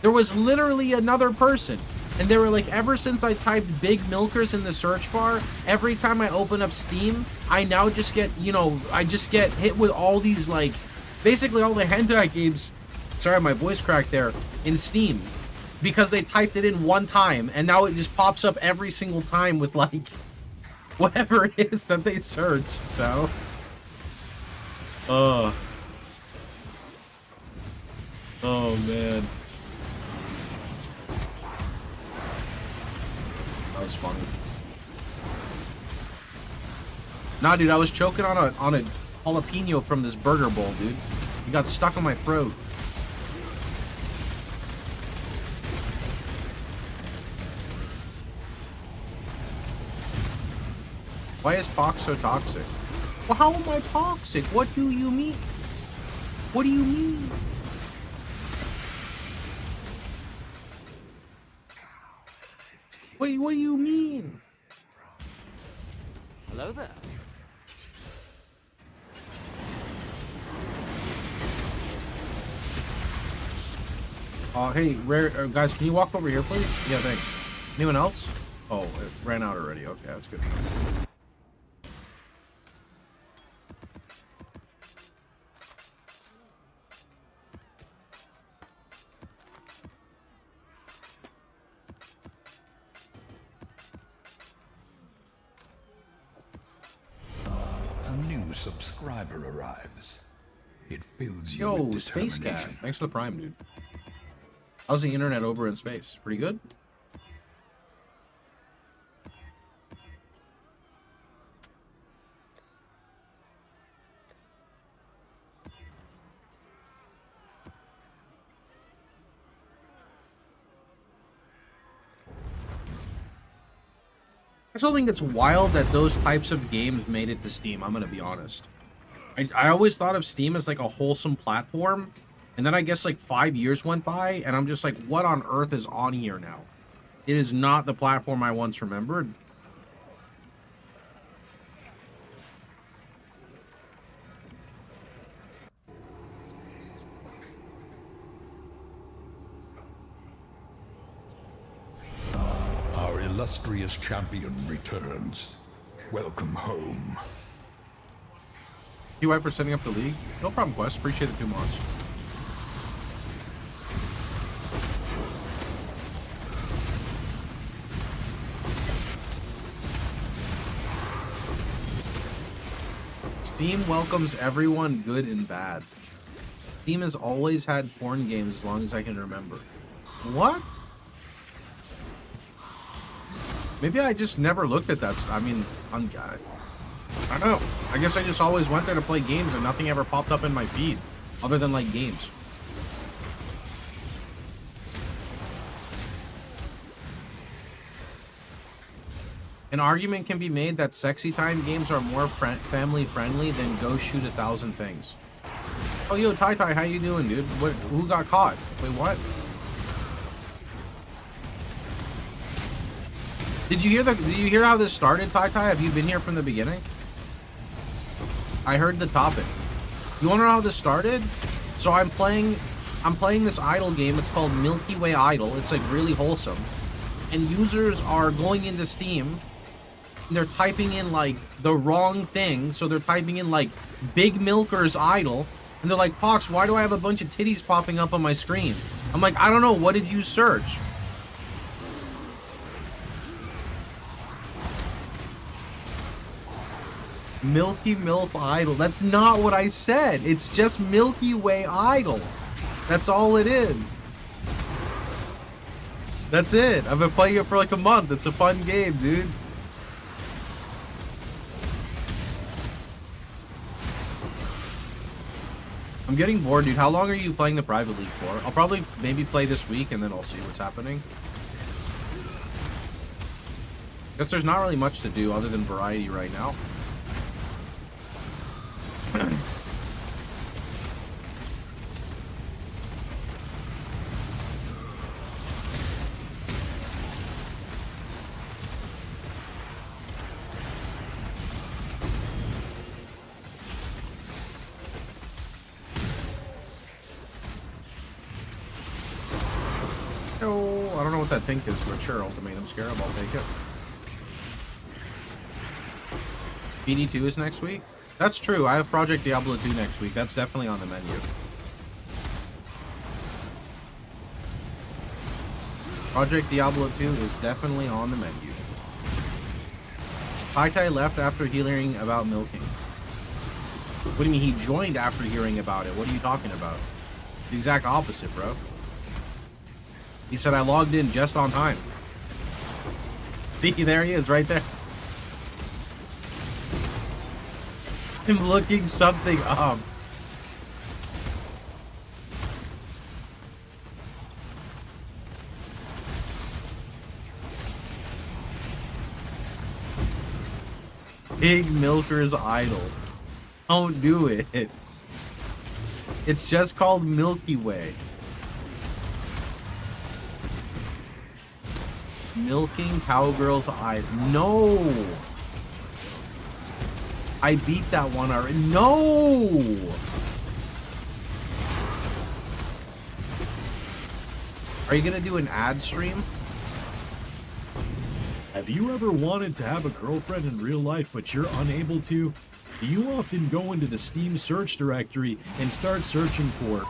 There was literally another person. And they were like, ever since I typed big milkers in the search bar, every time I open up Steam, I now just get, you know, I just get hit with all these, like, basically all the hentai games. Sorry, my voice cracked there. In Steam. Because they typed it in one time, and now it just pops up every single time with, like, whatever it is that they searched, so. Oh, man. That was funny. Nah, dude, I was choking on a jalapeno from this burger bowl, dude. It got stuck on my throat. Why is Pox so toxic? Well, how am I toxic? What do you mean? What do you mean? What do you mean? Hello there. Hey, rare guys, can you walk over here, please? Yeah, thanks. Anyone else? Oh, it ran out already. Okay, that's good. A new subscriber arrives. It fills you Yo, with Space Cat. determination. Thanks for the Prime, dude. How's the internet over in space? Pretty good? I still think it's wild that those types of games made it to Steam, I'm gonna be honest. I always thought of Steam as like a wholesome platform, and then I guess like 5 years went by, and I'm just like, what on earth is on here now? It is not the platform I once remembered. Our illustrious champion returns. Welcome home. TY for setting up the league. No problem, Quest. Appreciate the 2 months. Steam welcomes everyone, good and bad. Steam has always had porn games as long as I can remember. What? Maybe I just never looked at that. I mean, I don't know. I guess I just always went there to play games and nothing ever popped up in my feed other than like games. An argument can be made that sexy time games are more family friendly than go shoot 1,000 things. Oh, yo, Tai, how you doing, dude? Who got caught? Wait, what? Did you hear how this started, Tai? Have you been here from the beginning? I heard the topic. You wanna know how this started? So I'm playing this idle game. It's called Milky Way Idle. It's like really wholesome. And users are going into Steam. They're typing in like the wrong thing. So they're typing in like Big Milkers Idle. And they're like, Pox, why do I have a bunch of titties popping up on my screen? I'm like, I don't know. What did you search? Milky Milk Idol. That's not what I said. It's just Milky Way Idol. That's all it is. That's it. I've been playing it for like a month. It's a fun game, dude. I'm getting bored, dude. How long are you playing the private league for? I'll probably maybe play this week and then I'll see what's happening. Guess there's not really much to do other than variety right now. I don't know what that pink is, but sure, Ultimatum Scarab, I'll take it. BD2 is next week? That's true, I have Project Diablo 2 next week. That's definitely on the menu. Project Diablo 2 is definitely on the menu. Tai left after hearing about milking. What do you mean he joined after hearing about it? What are you talking about? The exact opposite, bro. He said I logged in just on time. See, there he is, right there. I'm looking something up. Pig Milker's Idol. Don't do it. It's just called Milky Way. Milking Cowgirl's Idol. No! I beat that one already. No! Are you gonna do an ad stream? Have you ever wanted to have a girlfriend in real life, but you're unable to? Do you often go into the Steam search directory and start searching for?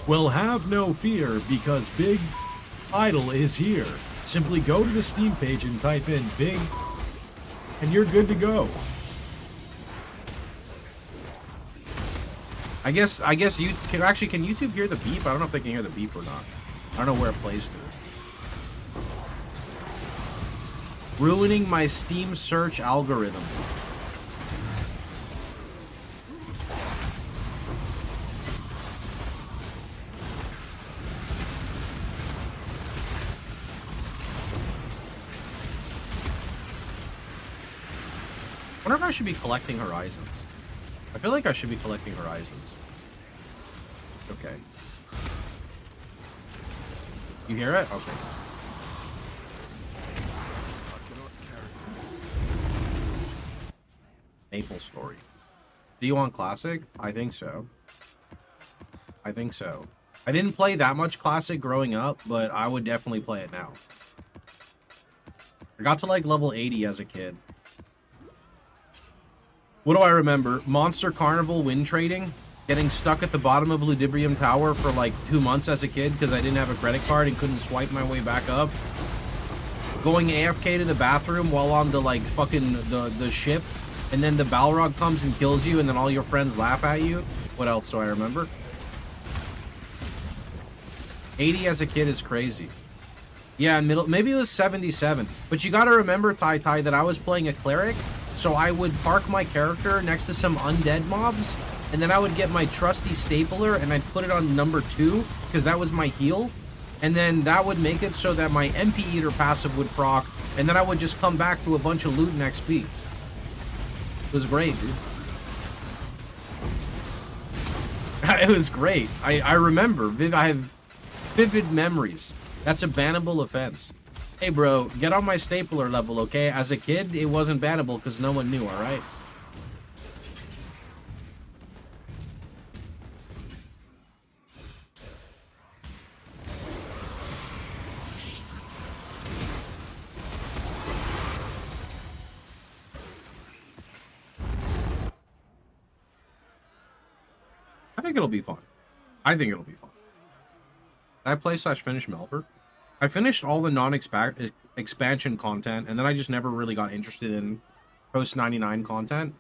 Well, have no fear, because Big Idol is here. Simply go to the Steam page and type in Big, and you're good to go. I guess you can actually, can YouTube hear the beep? I don't know if they can hear the beep or not. I don't know where it plays through. Ruining my Steam search algorithm. I wonder if I should be collecting Horizons. I feel like I should be collecting Horizons. Okay. You hear it? Okay. Maple Story. Do you want Classic? I think so. I think so. I didn't play that much Classic growing up, but I would definitely play it now. I got to like level 80 as a kid. What do I remember? Monster Carnival win trading? Getting stuck at the bottom of Ludibrium Tower for like 2 months as a kid because I didn't have a credit card and couldn't swipe my way back up. Going AFK to the bathroom while on the like fucking the ship. And then the Balrog comes and kills you, and then all your friends laugh at you. What else do I remember? 80 as a kid is crazy. Yeah, maybe it was 77. But you gotta remember, Tai, that I was playing a cleric, so I would park my character next to some undead mobs, and then I would get my trusty stapler, and I'd put it on number 2, because that was my heal. And then that would make it so that my MP Eater passive would proc, and then I would just come back to a bunch of loot and XP. It was great, dude. It was great. I remember. I have vivid memories. That's a bannable offense. Hey, bro, get on my stapler level, okay? As a kid, it wasn't bannable because no one knew, all right? I think it'll be fun. I think it'll be fun. Did I play / finish Melver? I finished all the non-expansion content, and then I just never really got interested in post-99 content.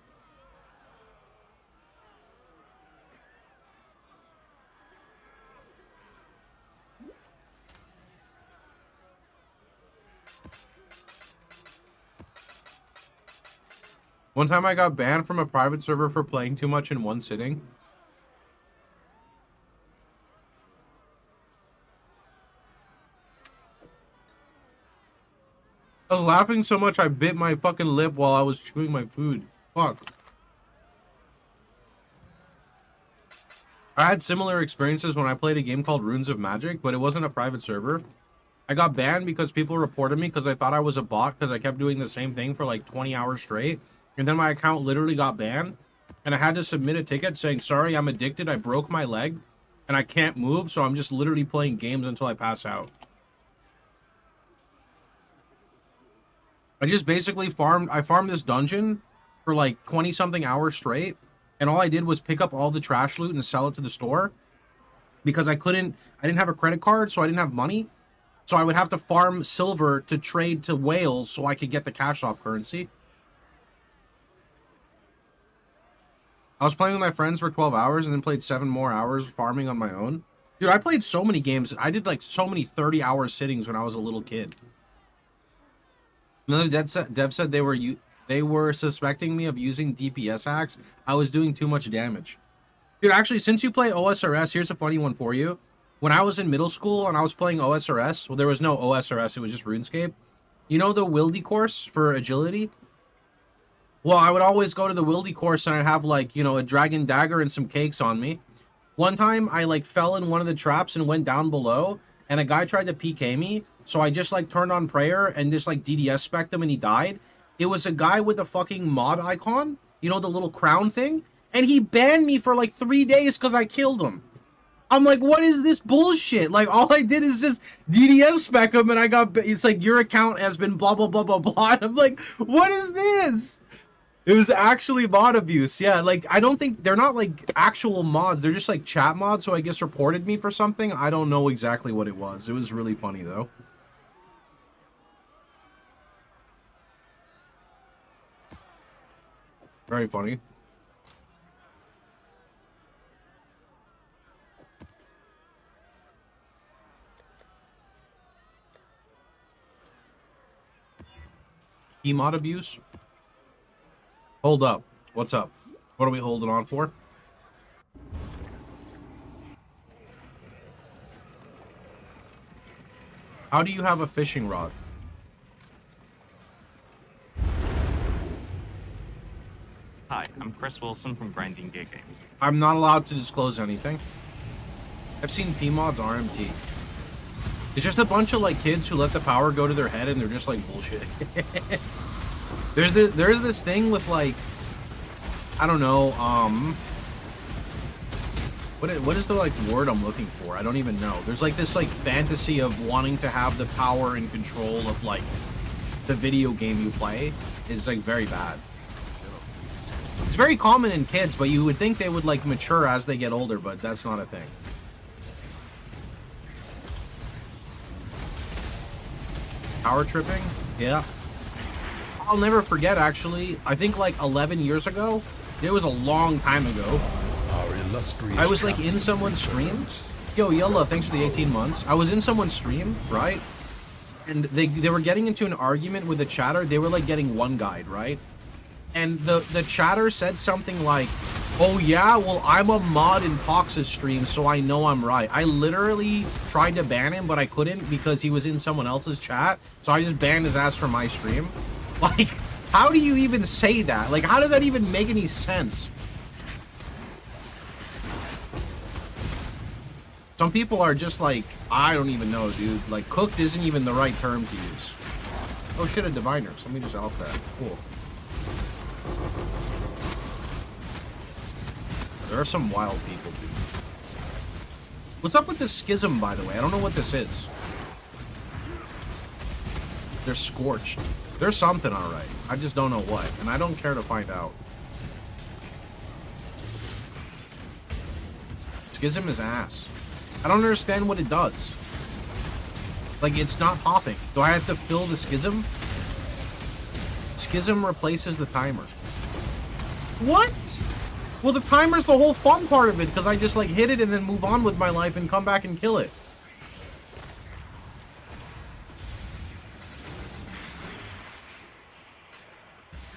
One time I got banned from a private server for playing too much in one sitting. I was laughing so much I bit my fucking lip while I was chewing my food. Fuck. I had similar experiences when I played a game called Runes of Magic, but it wasn't a private server. I got banned because people reported me because I thought I was a bot because I kept doing the same thing for like 20 hours straight. And then my account literally got banned. And I had to submit a ticket saying, sorry, I'm addicted. I broke my leg and I can't move. So I'm just literally playing games until I pass out. I just basically farmed this dungeon for like 20 something hours straight, and all I did was pick up all the trash loot and sell it to the store because I didn't have a credit card, so I didn't have money. So I would have to farm silver to trade to whales so I could get the cash op currency. I was playing with my friends for 12 hours and then played 7 more hours farming on my own. Dude, I played so many games. I did like so many 30-hour sittings when I was a little kid. Another dev said they were suspecting me of using DPS hacks. I was doing too much damage. Dude, actually, since you play OSRS, here's a funny one for you. When I was in middle school and I was playing OSRS, well, there was no OSRS, it was just RuneScape. You know the Wildy course for agility? Well, I would always go to the Wildy course and I'd have like, you know, a dragon dagger and some cakes on me. One time I like fell in one of the traps and went down below and a guy tried to PK me. So I just like turned on prayer and just like DDS spec'd him and he died. It was a guy with a fucking mod icon, you know, the little crown thing. And he banned me for like 3 days because I killed him. I'm like, what is this bullshit? Like, all I did is just DDS spec him and I got, it's like, your account has been blah, blah, blah, blah, blah. And I'm like, what is this? It was actually mod abuse. Yeah, like, I don't think, they're not like actual mods. They're just like chat mods, so I guess reported me for something. I don't know exactly what it was. It was really funny, though. Very funny. Emote abuse? Hold up. What's up? What are we holding on for? How do you have a fishing rod? Hi, I'm Chris Wilson from Grinding Gear Games. I'm not allowed to disclose anything. I've seen PMod's RMT. It's just a bunch of like kids who let the power go to their head and they're just like bullshit. There's this thing with like, I don't know, what is the like word I'm looking for? I don't even know. There's like this like fantasy of wanting to have the power and control of like the video game you play is like very bad. It's very common in kids, but you would think they would like mature as they get older, but that's not a thing. Power tripping? Yeah. I'll never forget, actually. I think like 11 years ago. It was a long time ago. I was like in someone's stream. Yo, Yella, thanks for the 18 months. I was in someone's stream, right? And they were getting into an argument with the chatter. They were like getting one guide, right? And the chatter said something like, oh yeah, well I'm a mod in Pox's stream, so I know I'm right. I literally tried to ban him, but I couldn't because he was in someone else's chat. So I just banned his ass from my stream. Like, how do you even say that? Like, how does that even make any sense? Some people are just like, I don't even know, dude. Like, cooked isn't even the right term to use. Oh shit, a diviners. Let me just elf that. Cool. There are some wild people, dude. What's up with this schism, by the way? I don't know what this is. They're scorched. There's something, alright. I just don't know what, and I don't care to find out. Schism is ass. I don't understand what it does. Like, it's not popping. Do I have to fill the schism? Schism replaces the timer. What? Well, the timer's the whole fun part of it, because I just, like, hit it and then move on with my life and come back and kill it.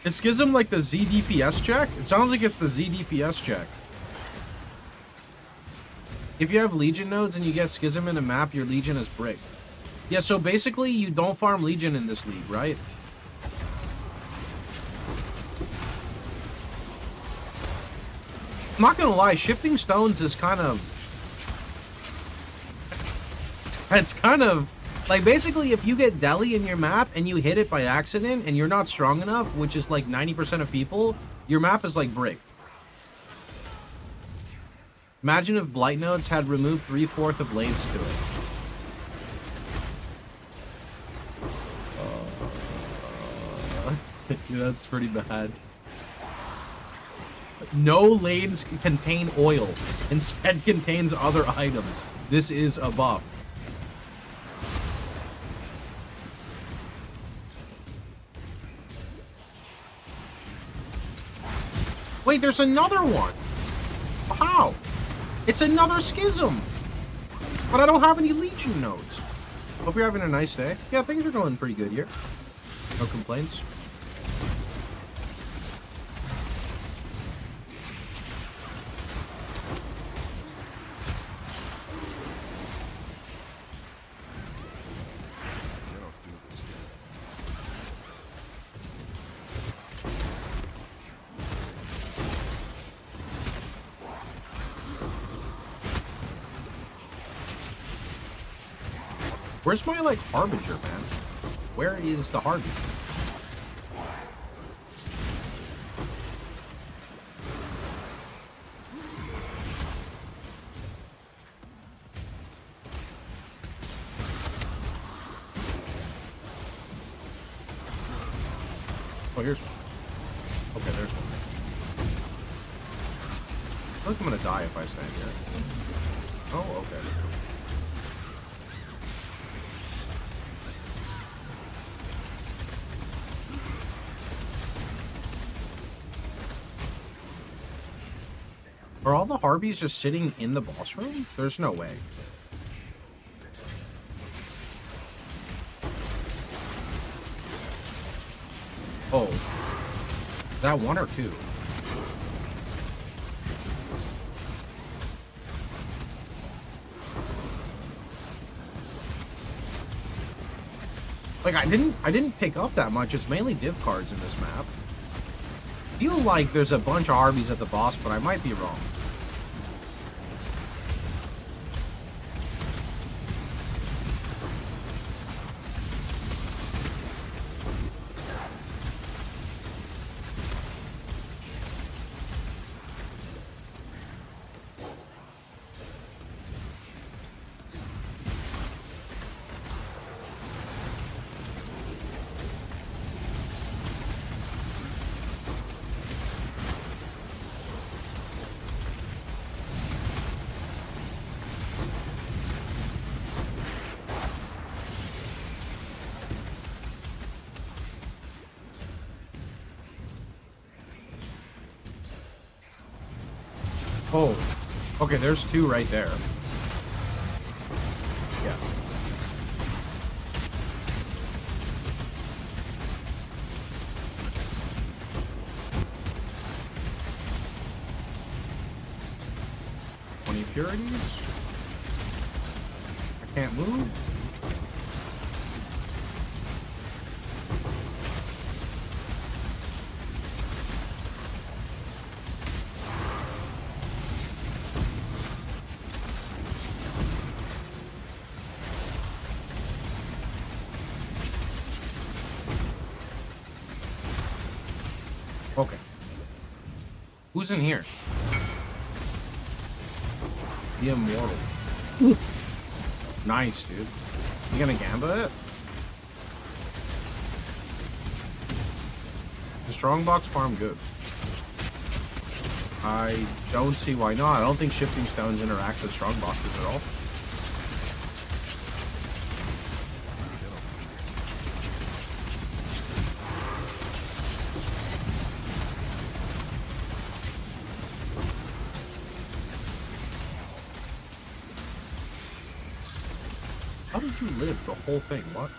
Is Schism like the ZDPS check? It sounds like it's the ZDPS check. If you have Legion nodes and you get Schism in a map, your Legion is bricked. Yeah, so basically you don't farm Legion in this league, right? I'm not gonna lie, shifting stones is kind of... It's kind of... Like, basically, if you get Deli in your map and you hit it by accident and you're not strong enough, which is like 90% of people, your map is like bricked. Imagine if Blight nodes had removed 3/4 of blades to it. That's pretty bad. No lanes contain oil. Instead contains other items. This is a buff. Wait, there's another one. How? It's another schism. But I don't have any Legion nodes. Hope you're having a nice day. Yeah, things are going pretty good here. No complaints. Where's my, like, Harbinger, man? Where is the Harby? Oh, here's one. Okay, there's one. I feel like I'm gonna die if I stand here. Oh, okay. Are all the Harbies just sitting in the boss room? There's no way. Oh. Is that one or two? Like, I didn't pick up that much. It's mainly div cards in this map. I feel like there's a bunch of Harbies at the boss, but I might be wrong. Oh, okay, there's two right there. Yeah. Impurities? I can't move? Okay. Who's in here? The Immortal. Nice, dude. You gonna gamba it? The Strongbox farm good. I don't see why not. I don't think shifting stones interact with Strongboxes at all. How did you live the whole thing? What?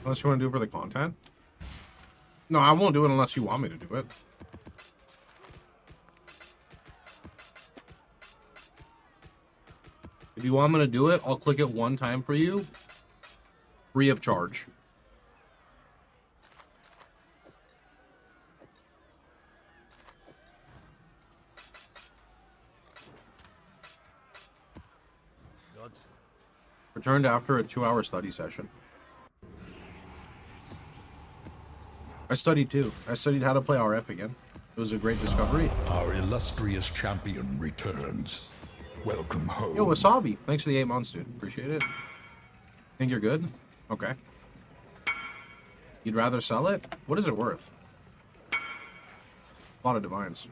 Unless you want to do it for the content? No, I won't do it unless you want me to do it. If you want me to do it, I'll click it one time for you, free of charge. Returned after a 2-hour study session. I studied too. I studied how to play RF again. It was a great discovery. Our illustrious champion returns. Welcome home. Yo, Wasabi. Thanks for the 8 months, dude. Appreciate it. Think you're good? Okay. You'd rather sell it? What is it worth? A lot of divines.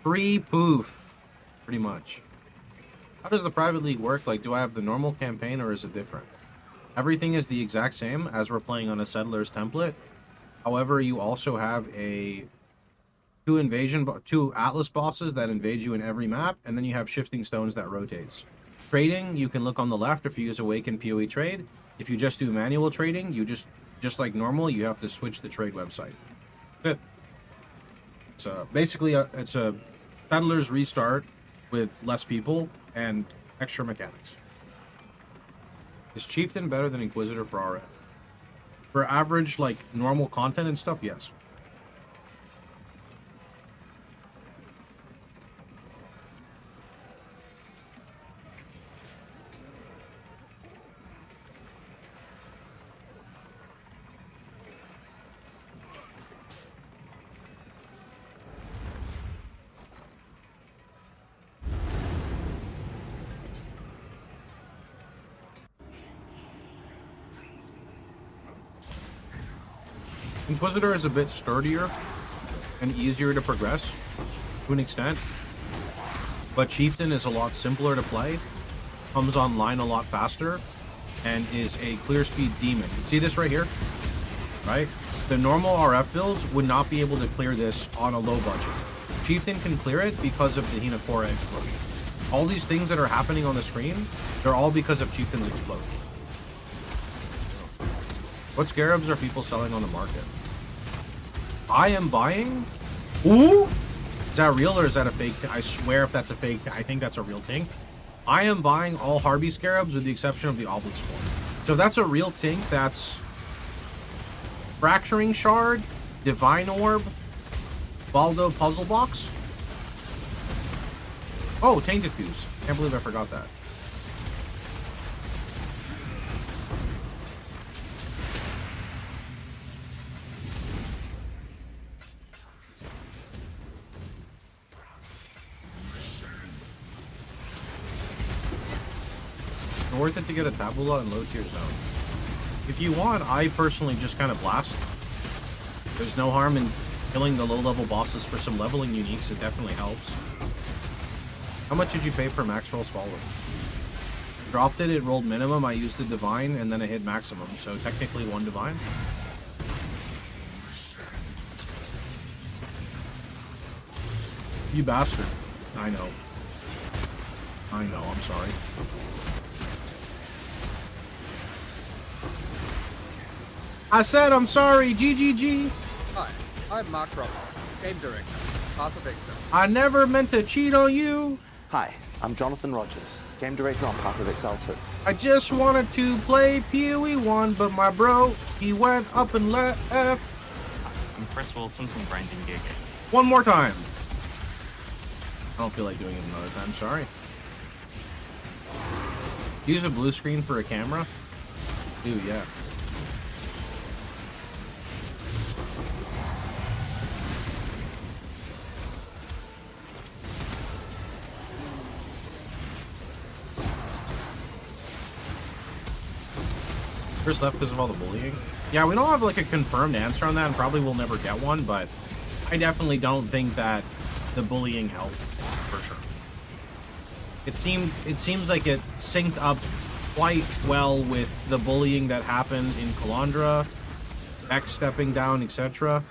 Free poof. Pretty much. How does the private league work? Like, do I have the normal campaign or is it different? Everything is the exact same as we're playing on a Settlers template. However, you also have two Atlas bosses that invade you in every map, and then you have shifting stones that rotates. Trading, you can look on the left if you use Awaken PoE trade. If you just do manual trading, you just like normal, you have to switch the trade website. Good. So basically, it's a Settlers restart with less people and extra mechanics. Is Chieftain better than Inquisitor for RF? For average, like, normal content and stuff, yes. Inquisitor is a bit sturdier and easier to progress to an extent, but Chieftain is a lot simpler to play, comes online a lot faster, and is a clear speed demon. See this right here? Right? The normal RF builds would not be able to clear this on a low budget. Chieftain can clear it because of the Hinakora explosion. All these things that are happening on the screen, they're all because of Chieftain's explosion. What scarabs are people selling on the market? I am buying? Ooh! Is that real or is that a fake? I swear if that's a fake, I think that's a real thing. I am buying all Harby scarabs with the exception of the Obelisk Swarm. So if that's a real thing, that's Fracturing Shard, Divine Orb, Baldo Puzzle Box. Oh, Tainted Fuse. Can't believe I forgot that. Worth it to get a tabula in low tier zone. If you want, I personally just kind of blast. There's no harm in killing the low level bosses for some leveling uniques. It definitely helps. How much did you pay for Maxwell's Follower? Dropped it, it rolled minimum, I used the divine, and then I hit maximum, so technically 1 divine. You bastard. I know. I know, I'm sorry. I said I'm sorry, GGG. Hi, I'm Mark Roberts, Game Director, Path of Exile. I never meant to cheat on you. Hi, I'm Jonathan Rogers, Game Director on Path of Exile 2. I just wanted to play PoE 1, but my bro, he went up and left. I'm Chris Wilson from Grinding Gig. One more time. I don't feel like doing it another time, sorry. Use a blue screen for a camera? Dude, yeah. Chris left because of all the bullying. Yeah, we don't have like a confirmed answer on that, and probably we'll never get one, but I definitely don't think that the bullying helped, for sure. It seems like it synced up quite well with the bullying that happened in Calandra, X stepping down, etc.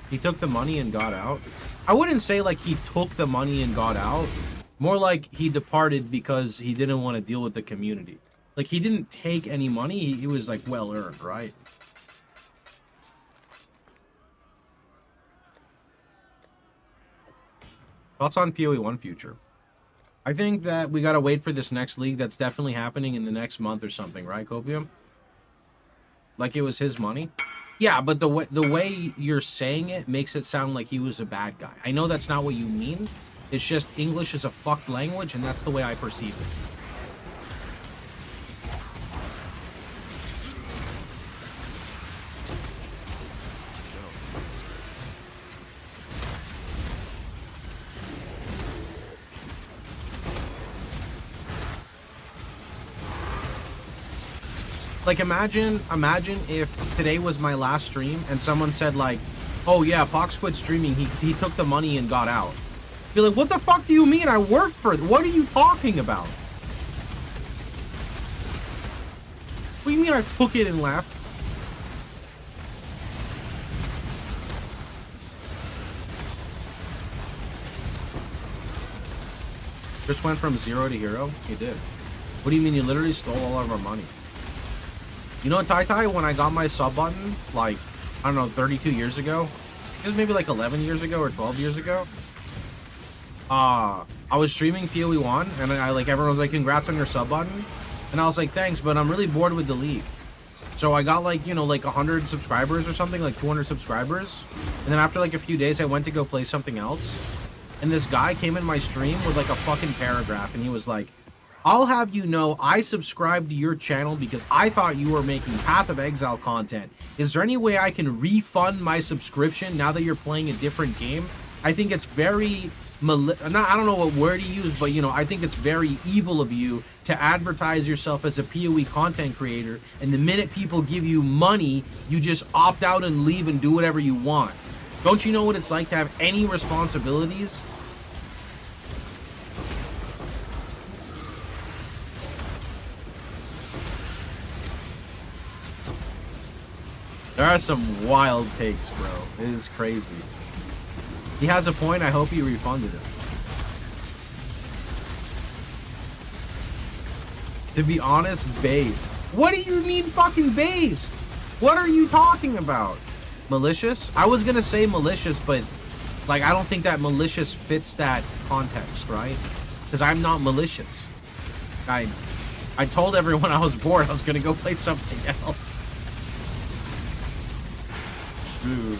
He took the money and got out. I wouldn't say like he took the money and got out, more like he departed because he didn't want to deal with the community. Like, he didn't take any money, it was, like, well-earned, right? Thoughts on PoE1 future? I think that we gotta wait for this next league that's definitely happening in the next month or something, right, Copium? Like it was his money? Yeah, but the way you're saying it makes it sound like he was a bad guy. I know that's not what you mean. It's just English is a fucked language, and that's the way I perceive it. Like, imagine if today was my last stream and someone said, like, oh yeah, Pox quit streaming, he took the money and got out. Be like, what the fuck do you mean? I worked for it. What are you talking about? What do you mean I took it and left? Just went from 0 to hero? He did. What do you mean you literally stole all of our money? You know, Tai, when I got my sub button, like, I don't know, 32 years ago? It was maybe like 11 years ago or 12 years ago. I was streaming PoE1, and I like, everyone was like, congrats on your sub button. And I was like, thanks, but I'm really bored with the league. So I got like, you know, like 100 subscribers or something, like 200 subscribers. And then after like a few days, I went to go play something else. And this guy came in my stream with like a fucking paragraph, and he was like, I'll have you know, I subscribed to your channel because I thought you were making Path of Exile content. Is there any way I can refund my subscription now that you're playing a different game? I think it's very, I don't know what word he used, but you know, I think it's very evil of you to advertise yourself as a PoE content creator, and the minute people give you money, you just opt out and leave and do whatever you want. Don't you know what it's like to have any responsibilities? There are some wild takes, bro. It is crazy. He has a point. I hope he refunded it. To be honest, based. What do you mean fucking based? What are you talking about? Malicious? I was gonna say malicious, but like I don't think that malicious fits that context, right? Because I'm not malicious. I told everyone I was bored. I was gonna go play something else. Dude.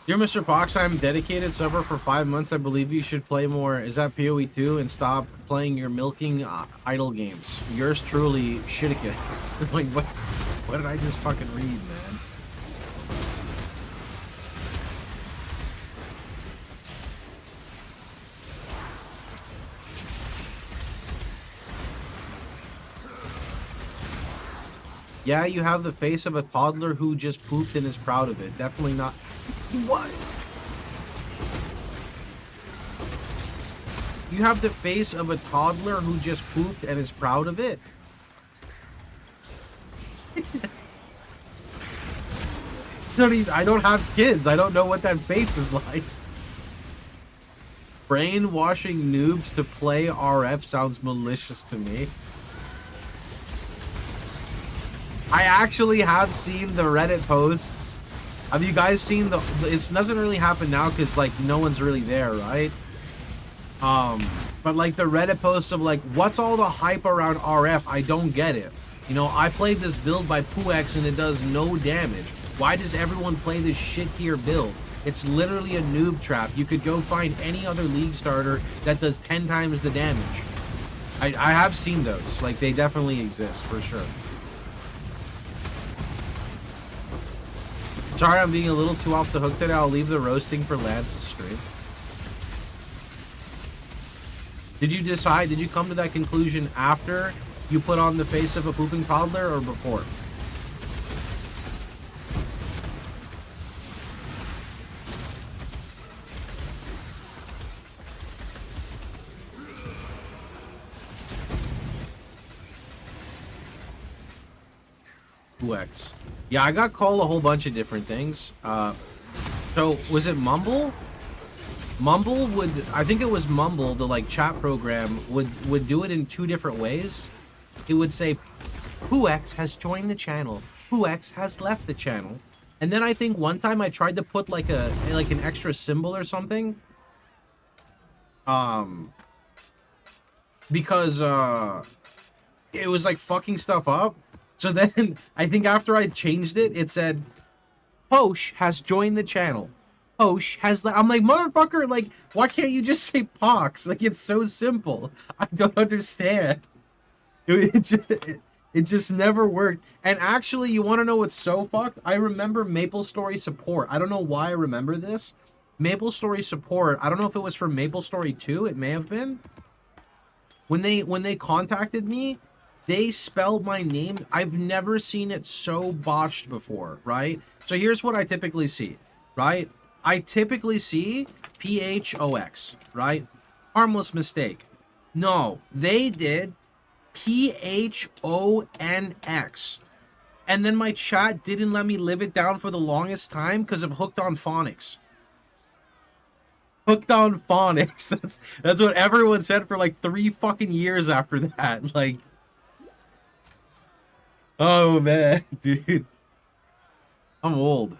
Dear Mr. Pox, I'm dedicated server for 5 months. I believe you should play more. Is that PoE2 and stop playing your milking idle games? Yours truly, Shittica. Like, what did I just fucking read, man? Yeah, you have the face of a toddler who just pooped and is proud of it. Definitely not. What? You have the face of a toddler who just pooped and is proud of it? I don't have kids. I don't know what that face is like. Brainwashing noobs to play RF sounds malicious to me. I actually have seen the Reddit posts. Have you guys seen the it doesn't really happen now because like no one's really there, right? But like the Reddit posts of like, what's all the hype around RF? I don't get it. You know, I played this build by Poox and it does no damage. Why does everyone play this shit tier build? It's literally a noob trap. You could go find any other league starter that does 10 times the damage. I have seen those. Like, they definitely exist for sure. Sorry, I'm being a little too off the hook today. I'll leave the roasting for Lance's stream. Did you come to that conclusion after you put on the face of a pooping toddler or before? X. Yeah, I got called a whole bunch of different things. So was it Mumble? Mumble would, I think it was Mumble, the like chat program would do it in 2 different ways. It would say, "Whoex has joined the channel. Whoex has left the channel." And then I think one time I tried to put like an extra symbol or something. Because it was like fucking stuff up. So then I think after I changed it, it said, "Posh has joined the channel. Posh has I'm like, motherfucker, like, why can't you just say Pox? Like, it's so simple. I don't understand. It just never worked. And actually, you want to know what's so fucked? I remember MapleStory support. I don't know why I remember this. MapleStory support, I don't know if it was for MapleStory 2. It may have been. When they contacted me, they spelled my name. I've never seen it so botched before, right? So here's what I typically see, right? I typically see PHOX, right? Harmless mistake. No, they did PHONX. And then my chat didn't let me live it down for the longest time because of Hooked on Phonics. Hooked on Phonics. That's what everyone said for like 3 fucking years after that. Like, oh man, dude. I'm old.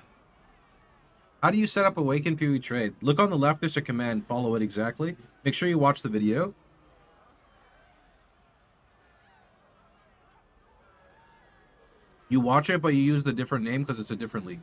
How do you set up Awaken PoE trade? Look on the left, there's a command. Follow it exactly. Make sure you watch the video. You watch it, but you use the different name because it's a different league.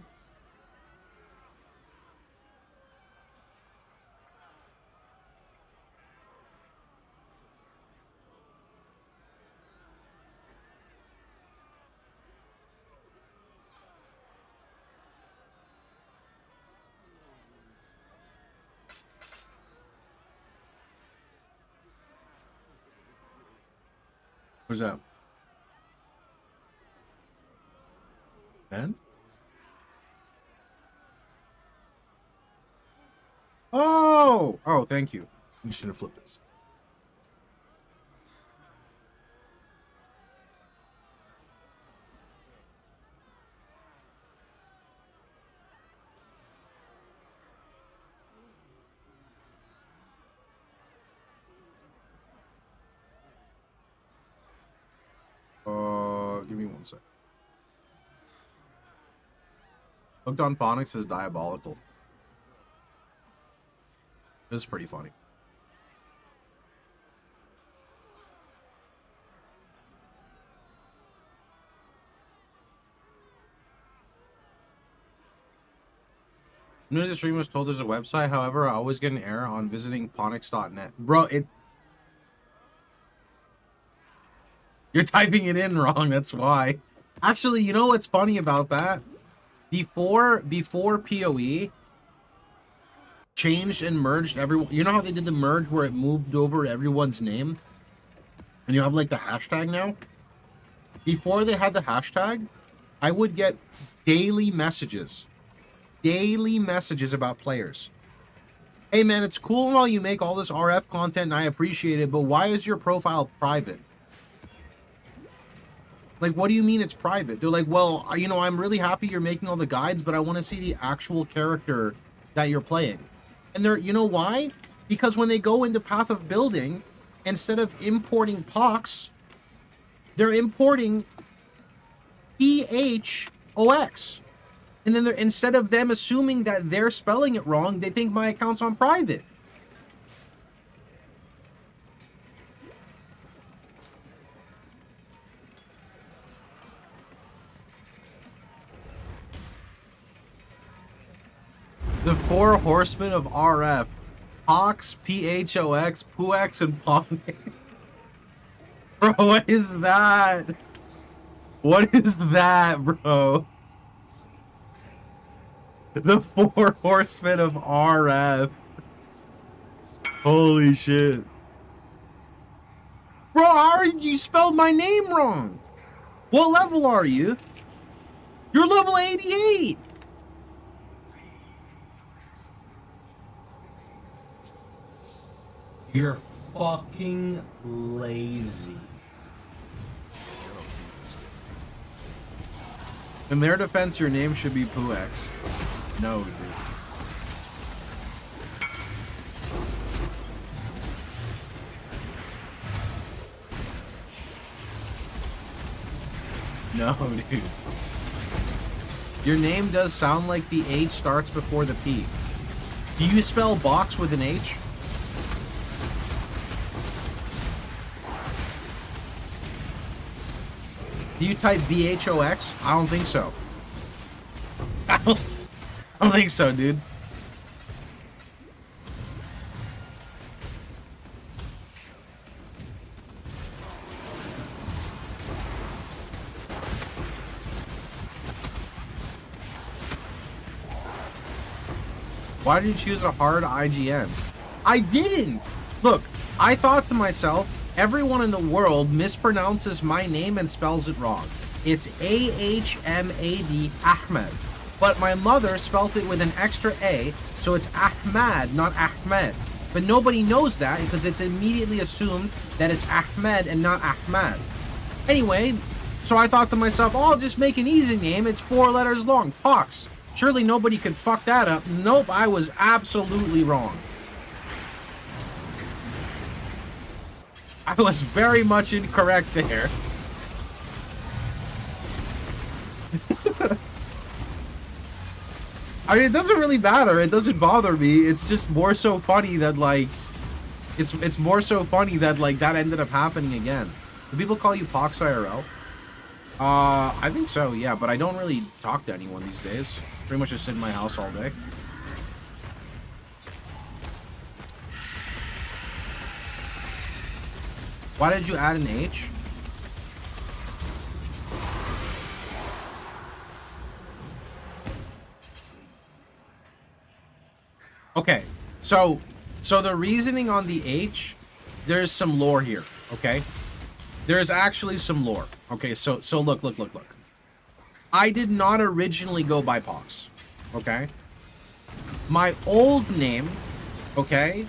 Where's that? Ben? Oh! Oh, thank you. You should have flipped this. Give me 1 sec. Hooked on Phonics is diabolical. This is pretty funny. New to the stream was told there's a website, however, I always get an error on visiting Phonics.net. Bro, you're typing it in wrong, that's why. Actually, you know what's funny about that? Before PoE changed and merged everyone, you know how they did the merge where it moved over everyone's name? And you have like the hashtag now? Before they had the hashtag, I would get daily messages about players. Hey man, it's cool and all you make all this RF content and I appreciate it, but why is your profile private? Like, what do you mean it's private? They're like, well, you know, I'm really happy you're making all the guides, but I want to see the actual character that you're playing. And they're, you know why? Because when they go into Path of Building, instead of importing Pox, they're importing PHOX. And then instead of them assuming that they're spelling it wrong, they think my account's on private. The 4 horsemen of RF. Pox, PHOX, Puax, and Pong. Bro, what is that? What is that, bro? The 4 horsemen of RF. Holy shit. Bro, you spelled my name wrong. What level are you? You're level 88. You're fucking lazy. In their defense, your name should be Puax. No, dude. No, dude. Your name does sound like the H starts before the P. Do you spell box with an H? Do you type BHOX? I don't think so. I don't think so, dude. Why did you choose a hard IGN? I didn't! Look, I thought to myself, everyone in the world mispronounces my name and spells it wrong. It's A-H-M-A-D, Ahmed. But my mother spelled it with an extra A, so it's Ahmad, not Ahmed. But nobody knows that because it's immediately assumed that it's Ahmed and not Ahmad. Anyway, so I thought to myself, oh, I'll just make an easy name. It's 4 letters long. Pox. Surely nobody could fuck that up. Nope, I was absolutely wrong. I was very much incorrect there. I mean, it doesn't really matter. It doesn't bother me. It's just more so funny that, like, it's more so funny that, like, that ended up happening again. Do people call you Pox IRL? I think so, yeah, but I don't really talk to anyone these days. Pretty much just sit in my house all day. Why did you add an H? Okay, so the reasoning on the H, there's some lore here, okay? There's actually some lore. Okay, so look. I did not originally go by Pox, okay? My old name, okay,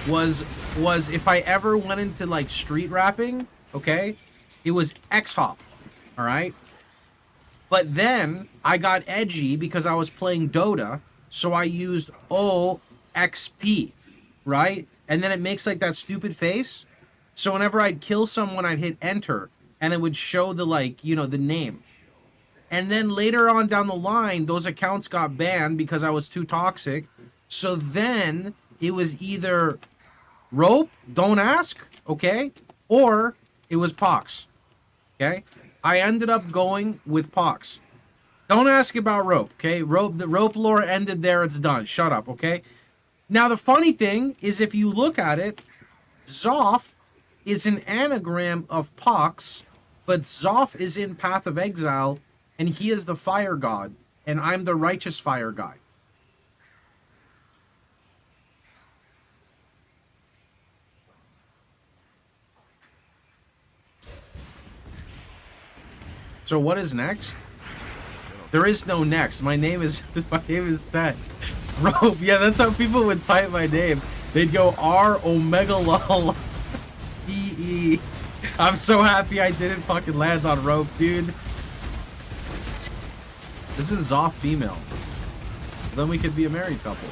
was if I ever went into, like, street rapping, okay, it was X-Hop, all right? But then I got edgy because I was playing Dota, so I used OXP, right? And then it makes, like, that stupid face. So whenever I'd kill someone, I'd hit enter, and it would show the, like, you know, the name. And then later on down the line, those accounts got banned because I was too toxic. So then it was either Rope, don't ask, okay? Or it was Pox, okay? I ended up going with Pox. Don't ask about Rope, okay? The Rope lore ended there, it's done. Shut up, okay? Now the funny thing is, if you look at it, Zoff is an anagram of Pox, but Zoff is in Path of Exile, and he is the fire god, and I'm the righteous fire guy. So what is next? There is no next. My name is set. Rope. Yeah, that's how people would type my name. They'd go R Omega Lol EE. I'm so happy I didn't fucking land on Rope, dude. This is Zoff female. Then we could be a married couple.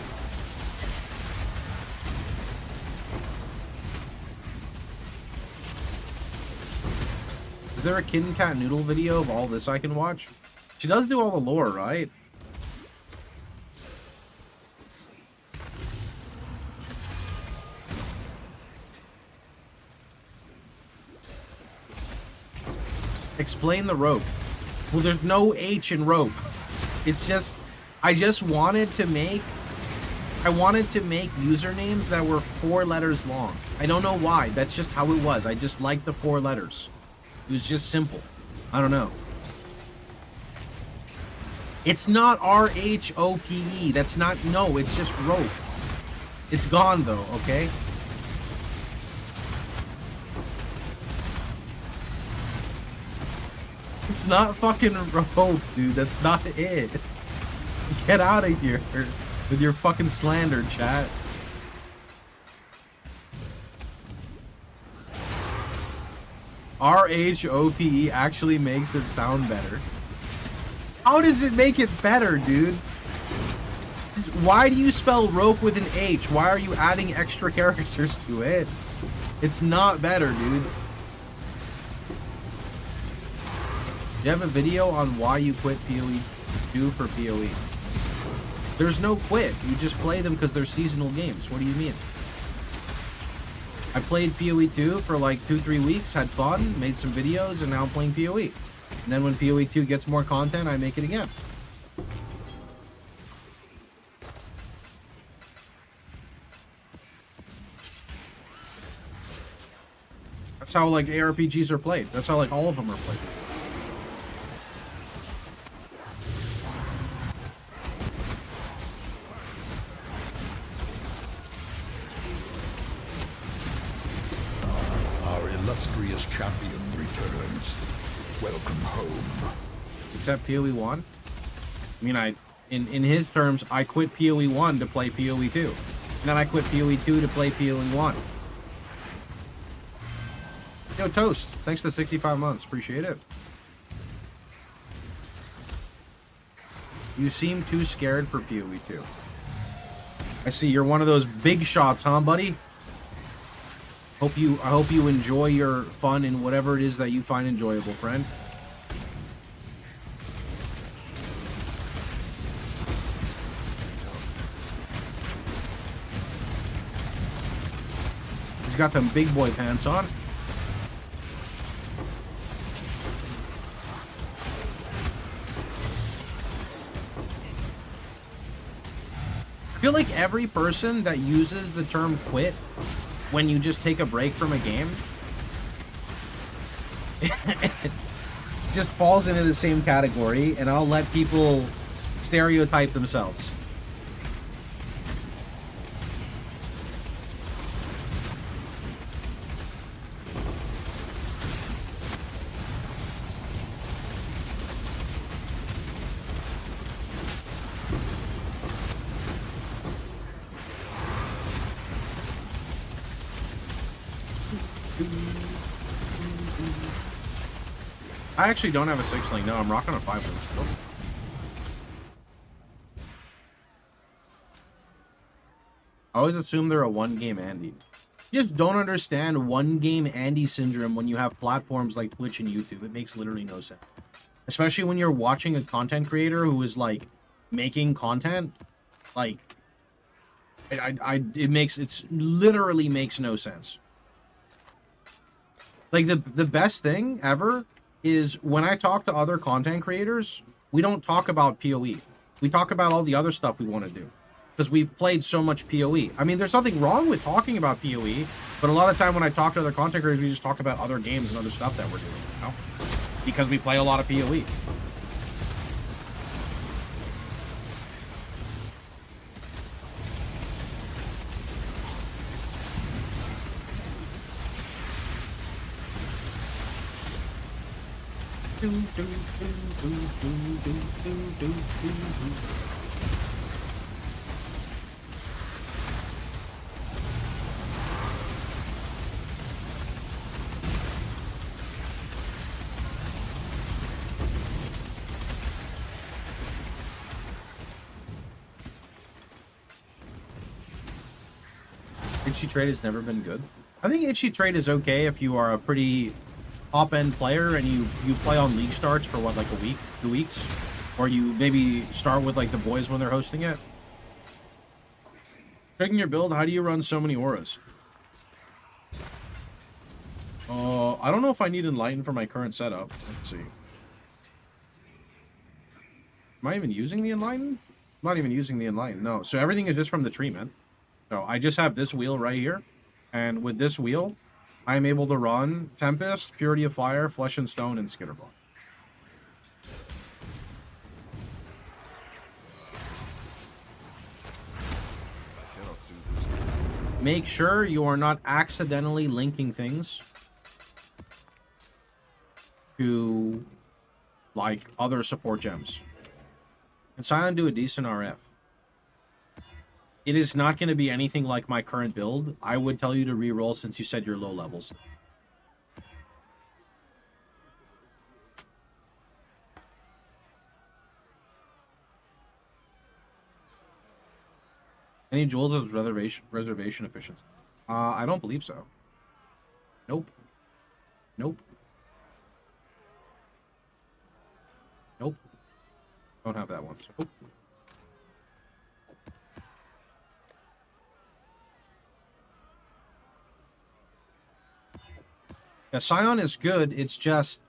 Is there a Kitten Cat Noodle video of all this I can watch? She does do all the lore, right? Explain the rope. Well, there's no H in rope. It's just, I wanted to make usernames that were 4 letters long. I don't know why. That's just how it was. I just liked the 4 letters. It was just simple. I don't know. It's not R-H-O-P-E. That's not, no, it's just rope. It's gone though, okay? It's not fucking rope, dude. That's not it. Get out of here with your fucking slander, chat. R-H-O-P-E actually makes it sound better. How does it make it better, dude? Why do you spell rope with an H? Why are you adding extra characters to it? It's not better, dude. You have a video on why you quit PoE 2 for PoE. There's no quit. You just play them because they're seasonal games. What do you mean? I played PoE 2 for like 2-3 weeks, had fun, made some videos, and now I'm playing PoE. And then when PoE 2 gets more content, I make it again. That's how like ARPGs are played. That's how like all of them are played. Our illustrious champion returns. Welcome home. Except PoE 1. I mean, in his terms, I quit PoE 1 to play PoE 2. And then I quit PoE 2 to play PoE 1. Yo, Toast, thanks for the 65 months. Appreciate it. You seem too scared for PoE 2. I see you're one of those big shots, huh, buddy? I hope you enjoy your fun in whatever it is that you find enjoyable, friend. He's got them big boy pants on. I feel like every person that uses the term quit when you just take a break from a game just falls into the same category, and I'll let people stereotype themselves. I actually don't have a 6-link. No, I'm rocking a 5-link still. I always assume they're a one-game Andy. You just don't understand one-game Andy syndrome when you have platforms like Twitch and YouTube. It makes literally no sense. Especially when you're watching a content creator who is, like, making content. Like, it literally makes no sense. Like, the best thing ever is when I talk to other content creators, we don't talk about PoE. We talk about all the other stuff we want to do. Because we've played so much PoE. I mean, there's nothing wrong with talking about PoE, but a lot of time when I talk to other content creators, we just talk about other games and other stuff that we're doing, you know? Because we play a lot of PoE. Itchy trade has never been good. I think itchy trade is okay if you are a pretty top-end player and you play on league starts for what, like a week, 2 weeks, or you maybe start with like the boys when they're hosting it. Checking your build, how do you run so many auras? I don't know if I need Enlighten for my current setup. Let's see. Am I even using the Enlighten? I'm not even using the Enlighten, no. So everything is just from the tree, man. So I just have this wheel right here, and with this wheel, I'm able to run Tempest, Purity of Fire, Flesh and Stone, and Skitterball. Make sure you are not accidentally linking things to, like, other support gems. And Silent do a decent RF. It is not going to be anything like my current build. I would tell you to reroll since you said you're low levels. Any jewels of reservation efficiency? I don't believe so. Nope. Nope. Nope. Don't have that one. So, oh. Yeah, Scion is good. It's just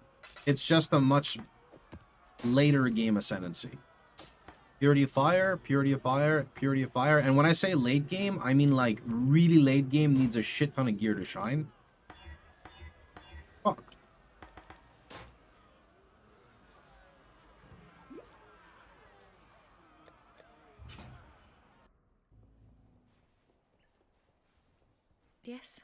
a much later game ascendancy. Purity of Fire, Purity of Fire, Purity of Fire. And when I say late game, I mean like really late game needs a shit ton of gear to shine. Fuck. Yes.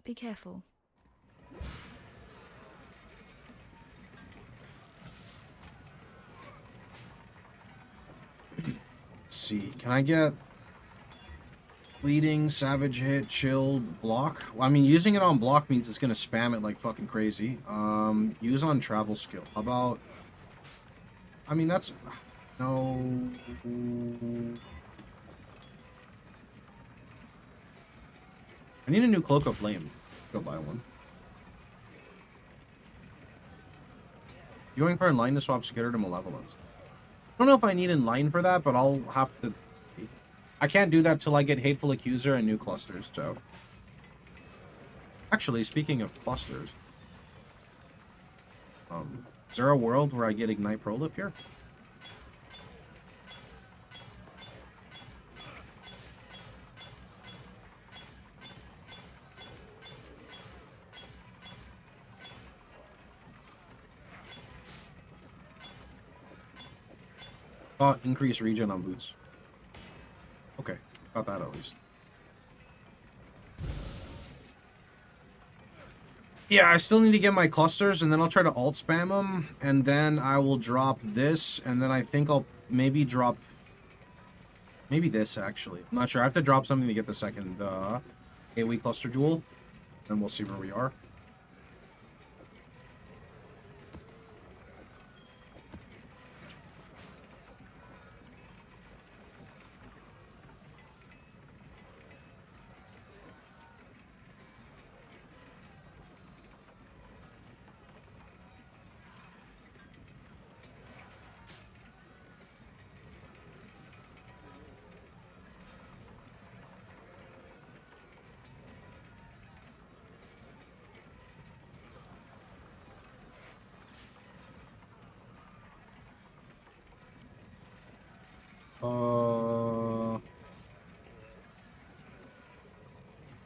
Be careful. Let's see. Can I get bleeding, savage hit, chilled, block? Well, I mean, using it on block means it's gonna spam it like fucking crazy. Use on travel skill. How about? I mean, that's no. I need a new Cloak of Flame. Go buy one. Going for Enlighten to swap Skitter to Malevolence. I don't know if I need Enlighten for that, but I'll have to see. I can't do that till I get Hateful Accuser and new clusters, so. Actually, speaking of clusters. Is there a world where I get Ignite Prolif here? Increase regen on boots. Okay, got that at least. Yeah, I still need to get my clusters, and then I'll try to alt spam them, and then I will drop this, and then I think I'll maybe drop... Maybe this, actually. I'm not sure. I have to drop something to get the second 8-week cluster jewel, and we'll see where we are.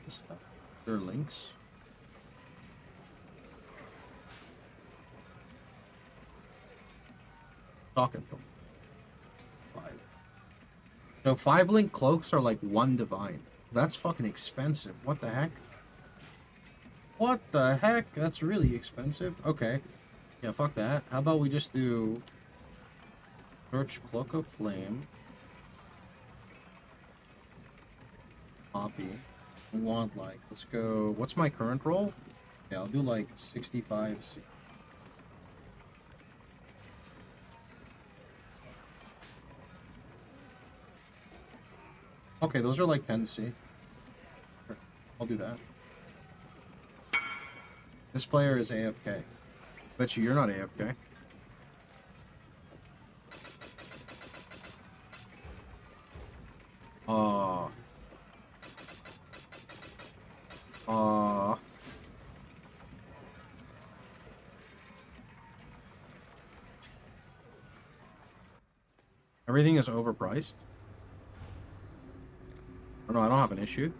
What's that? There are links. Socket film. 5. So 5 link cloaks are like 1 divine. That's fucking expensive. What the heck? What the heck? That's really expensive. Okay. Yeah, fuck that. How about we just do Search Cloak of Flame. Copy. Want like, let's go. What's my current roll? Yeah, I'll do like 65. Okay, those are like 10C. Sure, I'll do that. This player is AFK. Bet you you're not AFK. Everything is overpriced. Oh no, I don't have an issue.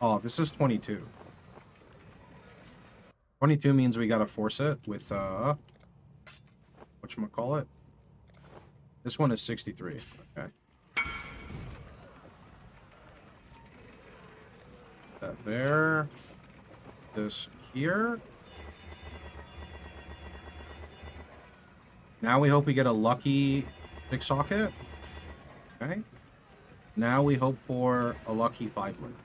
Oh, this is 22. 22 means we gotta force it with, whatchamacallit? This one is 63. Okay. That there. This here. Now we hope we get a lucky pick socket. Okay. Now we hope for a lucky 5-link.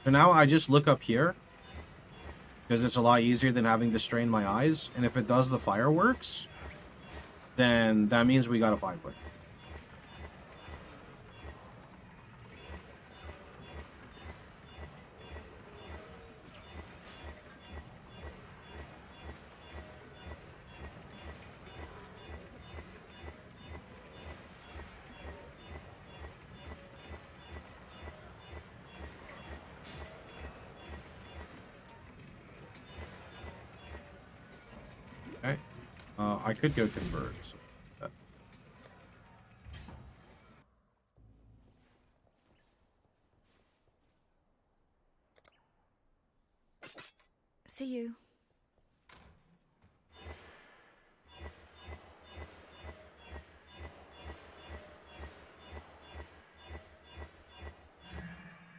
So now I just look up here, because it's a lot easier than having to strain my eyes. And if it does the fireworks, then that means we got a 5-link. Okay. I could go convert. So See you.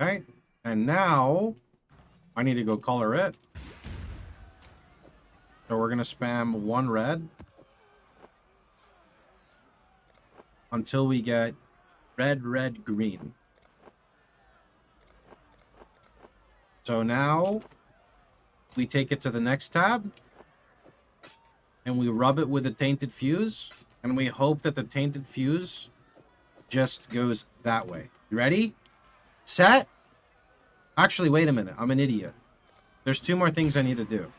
okay. And now I need to go color it. So we're going to spam 1 red until we get red, red, green. So now we take it to the next tab and we rub it with a tainted fuse, and we hope that the tainted fuse just goes that way. You ready? Set? Actually, wait a minute. I'm an idiot. There's 2 more things I need to do.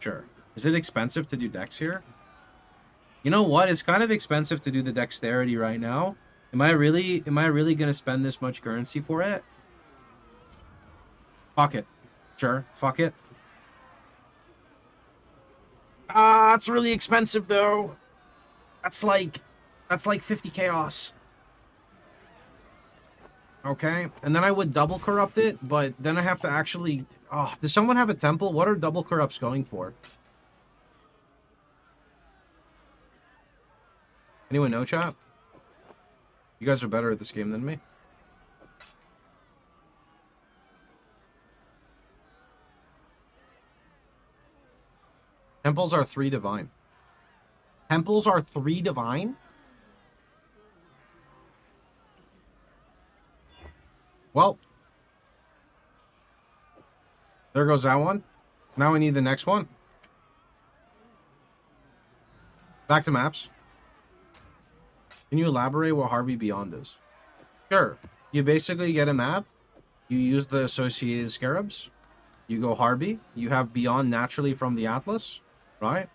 Sure. Is it expensive to do dex here? You know what? It's kind of expensive to do the dexterity right now. Am I really going to spend this much currency for it? Fuck it. Sure. Fuck it. Ah, it's really expensive though. That's like 50 chaos. Okay. And then I would double corrupt it, but then I have to actually... Oh, does someone have a temple? What are double corrupts going for? Anyone know, chat? You guys are better at this game than me. Temples are 3 divine. Temples are 3 divine? Well, there goes that one. Now we need the next one. Back to maps. Can you elaborate what Harby Beyond is? Sure. You basically get a map. You use the associated scarabs. You go Harby. You have Beyond naturally from the Atlas. Right?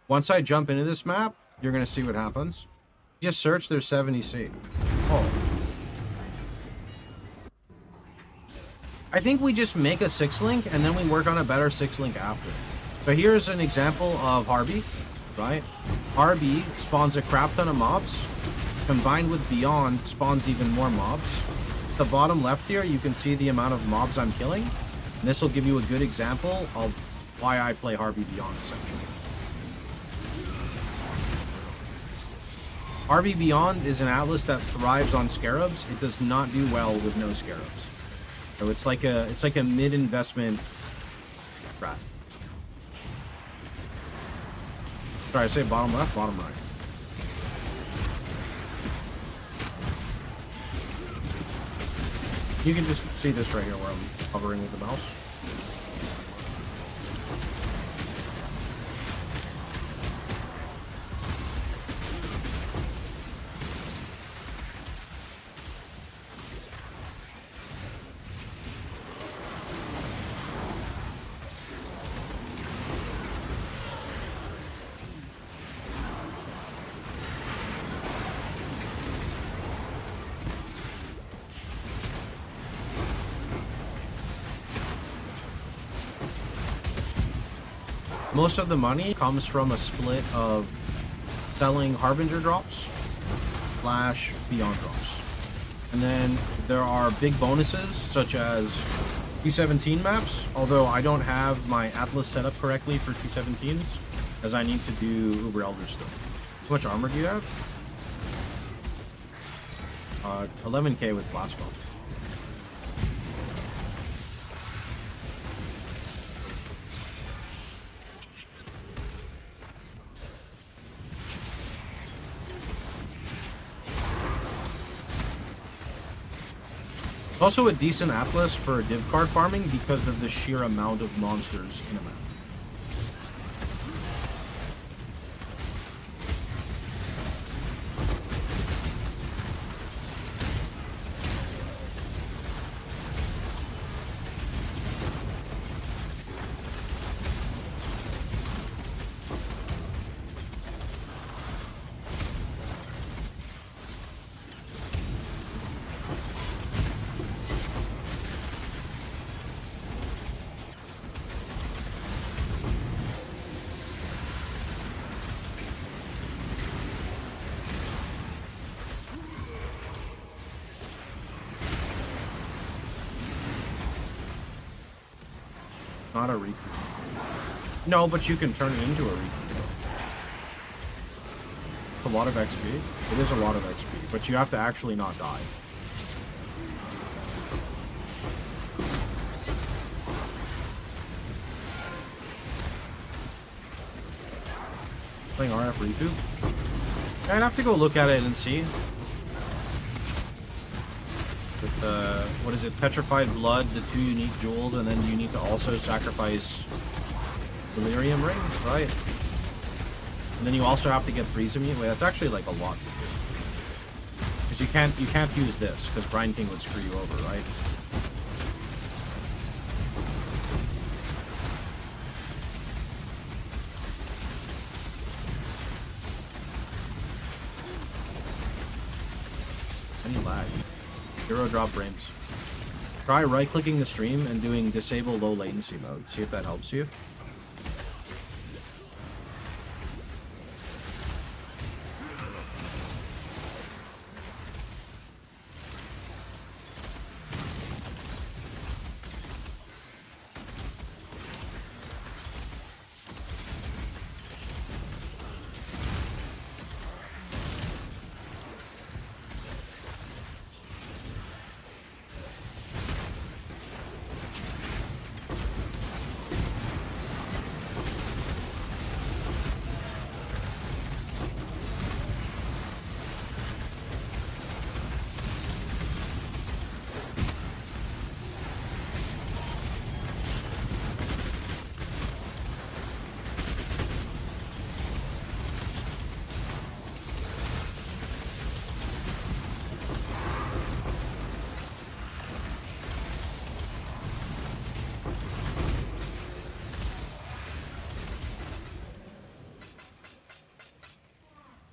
Once I jump into this map, you're going to see what happens. Just search their 70C. Oh. I think we just make a 6-link and then we work on a better 6-link after. So here's an example of Harby, right? Harby spawns a crap ton of mobs. Combined with Beyond, spawns even more mobs. The bottom left here, you can see the amount of mobs I'm killing. And this will give you a good example of why I play Harby Beyond, essentially. Harby Beyond is an atlas that thrives on scarabs. It does not do well with no scarabs. So it's like a mid-investment strat. Sorry, I say bottom left, bottom right. You can just see this right here where I'm hovering with the mouse. Most of the money comes from a split of selling Harbinger drops / Beyond drops. And then there are big bonuses such as T17 maps, although I don't have my Atlas set up correctly for T17s as I need to do Uber Elder still. How much armor do you have? 11k with Blast Bomb. Also a decent atlas for div card farming because of the sheer amount of monsters in a map. Not a Riku. No, but you can turn it into a Riku. It's a lot of XP. It is a lot of XP, but you have to actually not die. Playing RF Riku? I'd have to go look at it and see. With what is it? Petrified Blood, the 2 unique jewels, and then you need to also sacrifice Delirium Ring, right? And then you also have to get Freeze Immune. Wait, that's actually like a lot to do. Because you can't use this, because Brine King would screw you over, right? Any lag. 0 drop frames. Try right-clicking the stream and doing disable low latency mode. See if that helps you.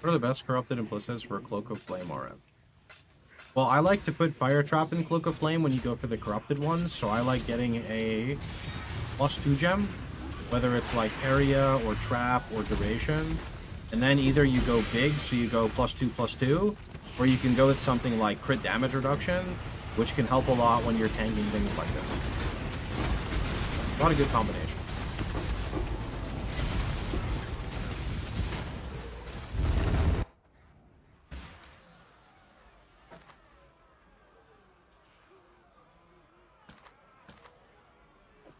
What are the best corrupted implicits for Cloak of Flame RF? Well, I like to put Fire Trap in Cloak of Flame when you go for the corrupted ones, so I like getting a +2 gem, whether it's like area or trap or duration, and then either you go big, so you go +2/+2, or you can go with something like crit damage reduction, which can help a lot when you're tanking things like this. Not a good combination.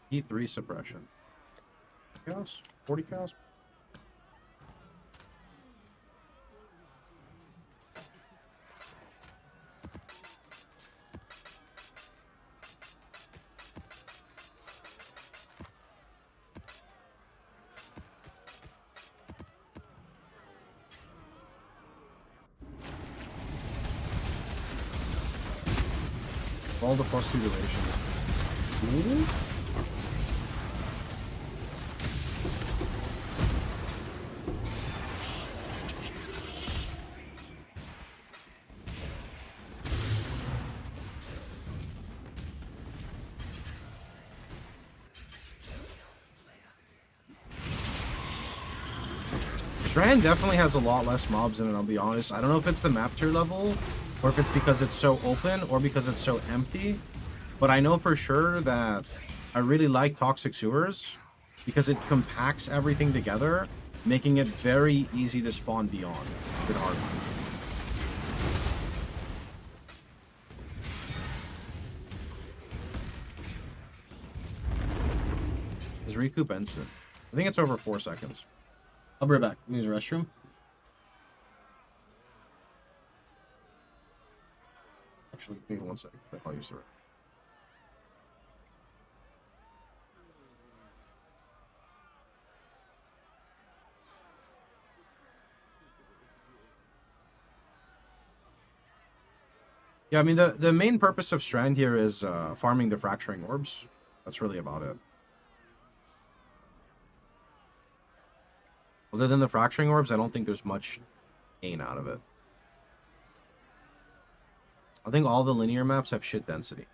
E3 suppression. Cows? 40 cows? All the +2 duration. Ooh. Strand definitely has a lot less mobs in it, I'll be honest. I don't know if it's the map tier level, or if it's because it's so open, or because it's so empty. But I know for sure that I really like Toxic Sewers, because it compacts everything together, making it very easy to spawn beyond with Harby. Is recoup instant? I think it's over 4 seconds. I'll be right back. Use the restroom. Actually, give me 1 second. I'll use the restroom. Yeah, I mean, the main purpose of Strand here is farming the fracturing orbs. That's really about it. Other than the fracturing orbs, I don't think there's much gain out of it. I think all the linear maps have shit density.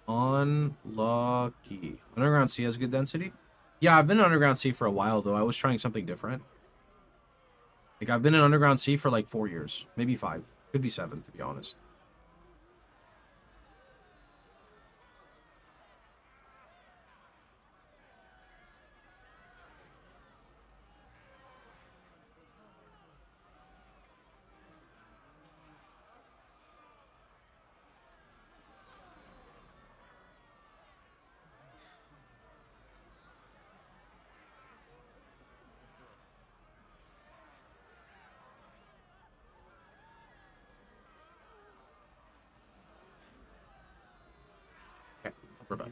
Unlucky. Underground Sea has good density? Yeah, I've been in Underground Sea for a while, though. I was trying something different. Like, I've been in Underground Sea for like 4 years. Maybe 5. Could be 7, to be honest. Okay, we're back.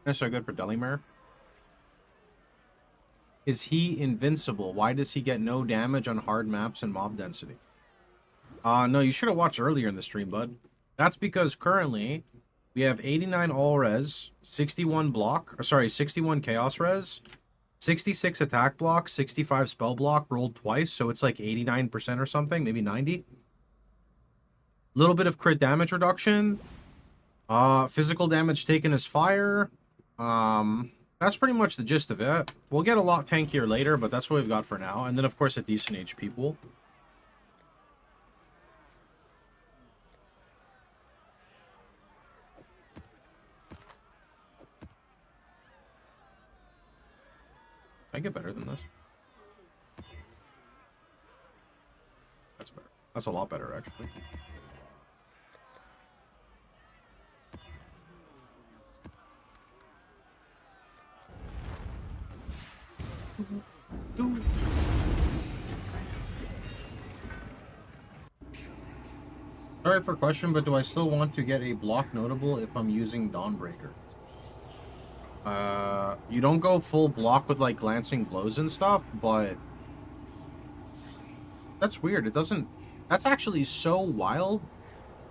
That's so good for Delimere. Is he invincible? Why does he get no damage on hard maps and mob density? No, you should have watched earlier in the stream, bud. That's because currently we have 89 all res, 61 block, or sorry, 61 chaos res, 66 attack block, 65 spell block rolled twice, so it's like 89% or something, maybe 90. Little bit of crit damage reduction. Physical damage taken as fire. That's pretty much the gist of it. We'll get a lot tankier later, but that's what we've got for now. And then, of course, a decent HP pool. Can I get better than this? That's better. That's a lot better, actually. Sorry for question, but do I still want to get a block notable if I'm using Dawnbreaker? You don't go full block with like glancing blows and stuff, but that's weird. It doesn't. That's actually so wild.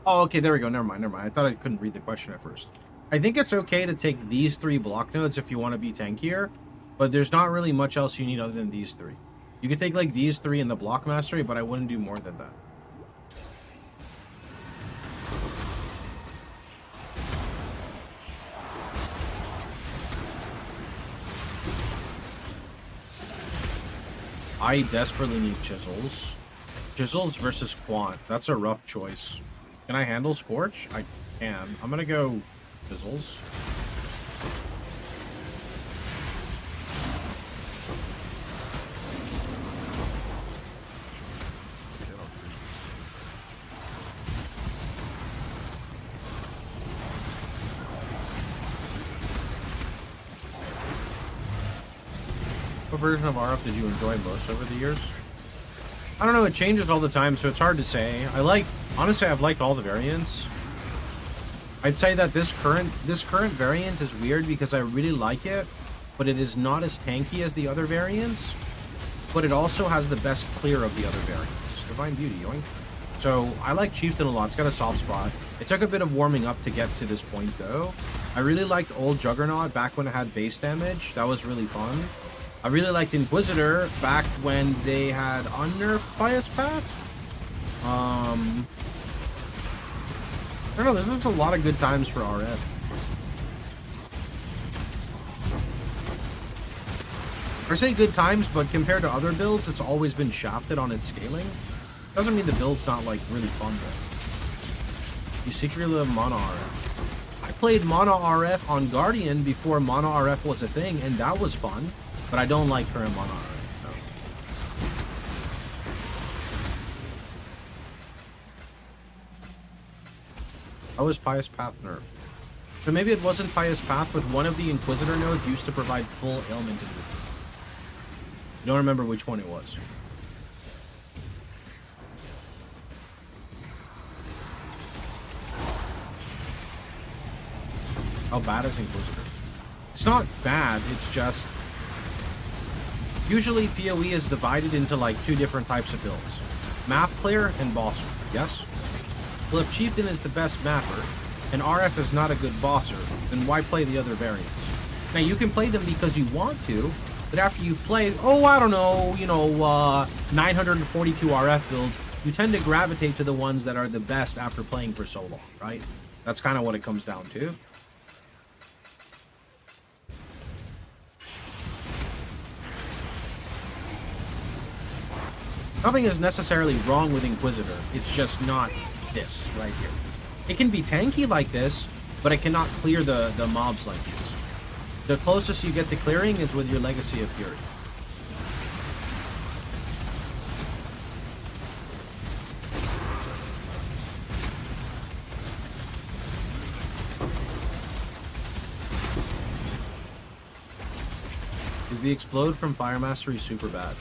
Oh, okay, there we go. Never mind, never mind. I thought I couldn't read the question at first. I think it's okay to take these 3 block nodes if you want to be tankier, but there's not really much else you need other than these 3. You could take like these 3 in the block mastery, but I wouldn't do more than that. I desperately need chisels. Chisels versus Quant. That's a rough choice. Can I handle Scorch? I can. I'm gonna go chisels. What version of RF did you enjoy most over the years? I don't know, it changes all the time, so it's hard to say. Honestly, I've liked all the variants. I'd say that this current variant is weird because I really like it, but it is not as tanky as the other variants, but it also has the best clear of the other variants. Divine Beauty, yoink. So, I like Chieftain a lot. It's got a soft spot. It took a bit of warming up to get to this point, though. I really liked old Juggernaut back when it had base damage. That was really fun. I really liked Inquisitor back when they had unnerfed Bias Path. I don't know, there's a lot of good times for RF. I say good times, but compared to other builds, it's always been shafted on its scaling. Doesn't mean the build's not, like, really fun, though. You secretly love Mono RF. I played Mono RF on Guardian before Mono RF was a thing, and that was fun. But I don't like current Mono RF, no. How was Pious Path nerfed? So maybe it wasn't Pious Path, but one of the Inquisitor nodes used to provide full ailment inhibition. I don't remember which one it was. How bad is Inquisitor? It's not bad, it's just... Usually PoE is divided into like 2 different types of builds. Map player and bosser, yes? Well, if Chieftain is the best mapper, and RF is not a good bosser, then why play the other variants? Now, you can play them because you want to, but after you've played, I don't know, 942 RF builds, you tend to gravitate to the ones that are the best after playing for so long, right? That's kind of what it comes down to. Nothing is necessarily wrong with Inquisitor. It's just not this right here. It can be tanky like this, but it cannot clear the mobs like this. The closest you get to clearing is with your Legacy of Fury. Is the explode from Fire Mastery super bad?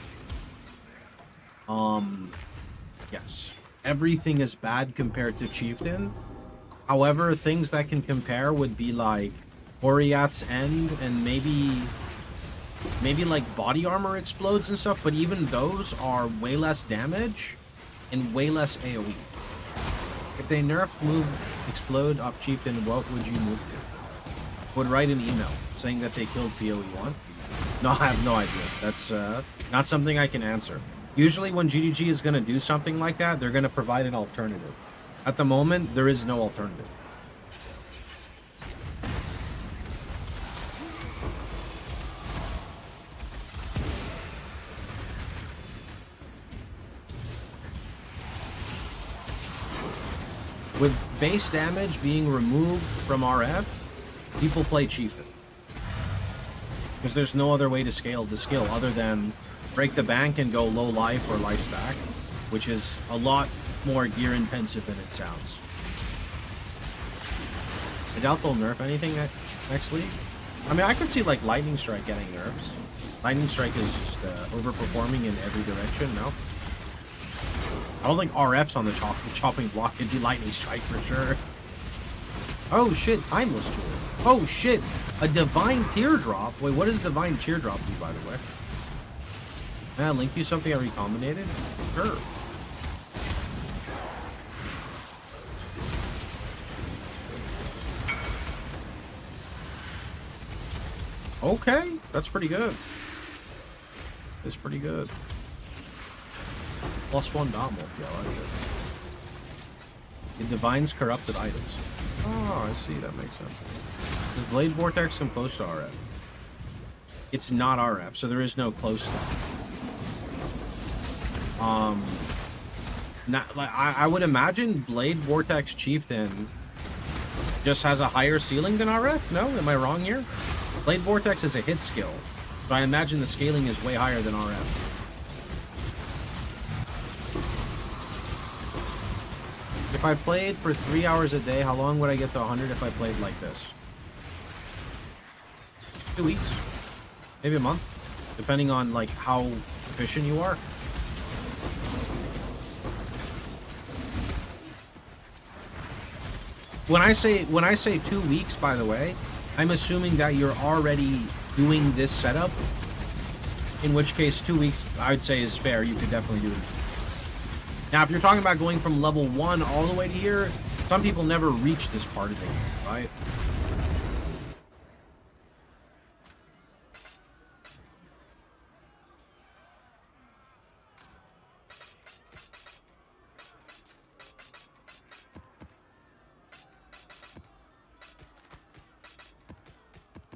Yes. Everything is bad compared to Chieftain. However, things that can compare would be like Oriat's End, and maybe like body armor explodes and stuff, but even those are way less damage and way less AoE. If they nerf move explode off Chieftain, what would you move to? Would write an email saying that they killed PoE1. No, I have no idea. That's not something I can answer. Usually when GGG is going to do something like that, they're going to provide an alternative. At the moment, there is no alternative. With base damage being removed from RF, people play Chieftain. Because there's no other way to scale the skill other than break the bank and go low life or life stack, which is a lot more gear intensive than it sounds. I doubt they'll nerf anything next league. I mean, I could see like Lightning Strike getting nerfs. Lightning Strike is just overperforming in every direction, no? I don't think RF's on the chopping block. It'd be Lightning Strike for sure. Oh shit, Timeless Tool. Oh shit, a Divine Teardrop. Wait, what does Divine Teardrop do, by the way? Can I link you something I recombinated? Sure. Okay, that's pretty good. It's pretty good. +1 dot multi, I like it. It divines corrupted items. Oh, I see, that makes sense. Does Blade Vortex come close to RF? It's not RF, so there is no close stuff. I would imagine Blade Vortex Chieftain just has a higher ceiling than RF? No? Am I wrong here? Blade Vortex is a hit skill, but I imagine the scaling is way higher than RF. If I played for 3 hours a day, how long would I get to 100 if I played like this? 2 weeks, maybe a month, depending on like how efficient you are. When I say 2 weeks, by the way, I'm assuming that you're already doing this setup. In which case, 2 weeks I would say is fair. You could definitely do it. Now, if you're talking about going from level 1 all the way to here, some people never reach this part of the game, right?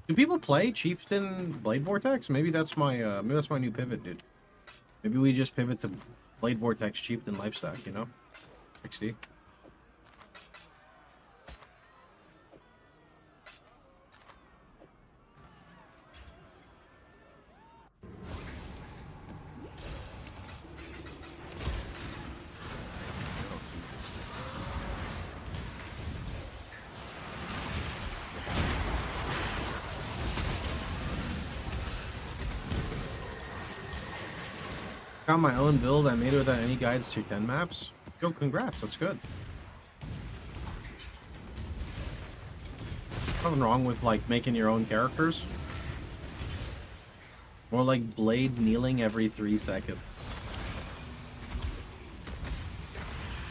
Do people play Chieftain Blade Vortex? Maybe that's my new pivot, dude. Maybe we just pivot to Blade Vortex Chieftain Lifestack, you know? XD. Got my own build. I made it without any guides to 10 maps. Yo, congrats. That's good. Nothing wrong with like making your own characters. More like Blade kneeling every 3 seconds.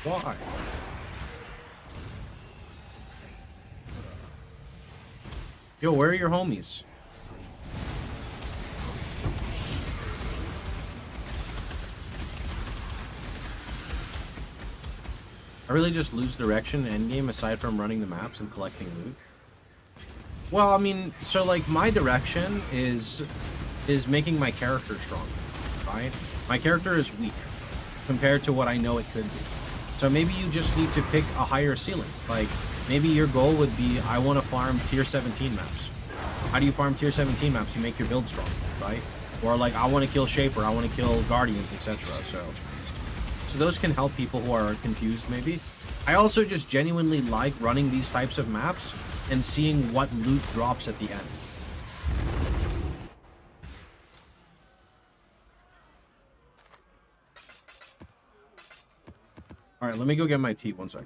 Why? Yo, where are your homies? I really just lose direction endgame aside from running the maps and collecting loot. Well, I mean, so like my direction is making my character stronger, right? My character is weak compared to what I know it could be. So maybe you just need to pick a higher ceiling. Like maybe your goal would be, I want to farm tier 17 maps. How do you farm tier 17 maps? You make your build strong, right? Or like, I want to kill Shaper, I want to kill Guardians, etc. So those can help people who are confused, maybe. I also just genuinely like running these types of maps and seeing what loot drops at the end. Alright, let me go get my tea, 1 sec.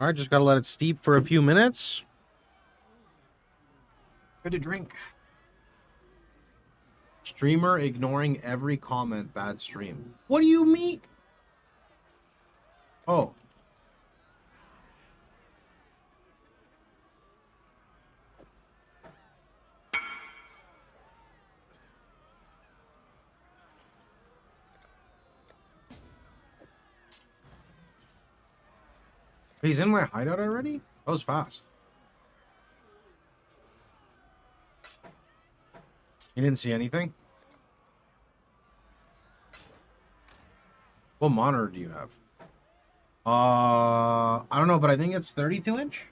All right, just gotta let it steep for a few minutes. Good to drink. Streamer ignoring every comment. Bad stream. What do you mean? Oh. He's in my hideout already? That was fast. You didn't see anything? What monitor do you have? I don't know, but I think it's 32 inch.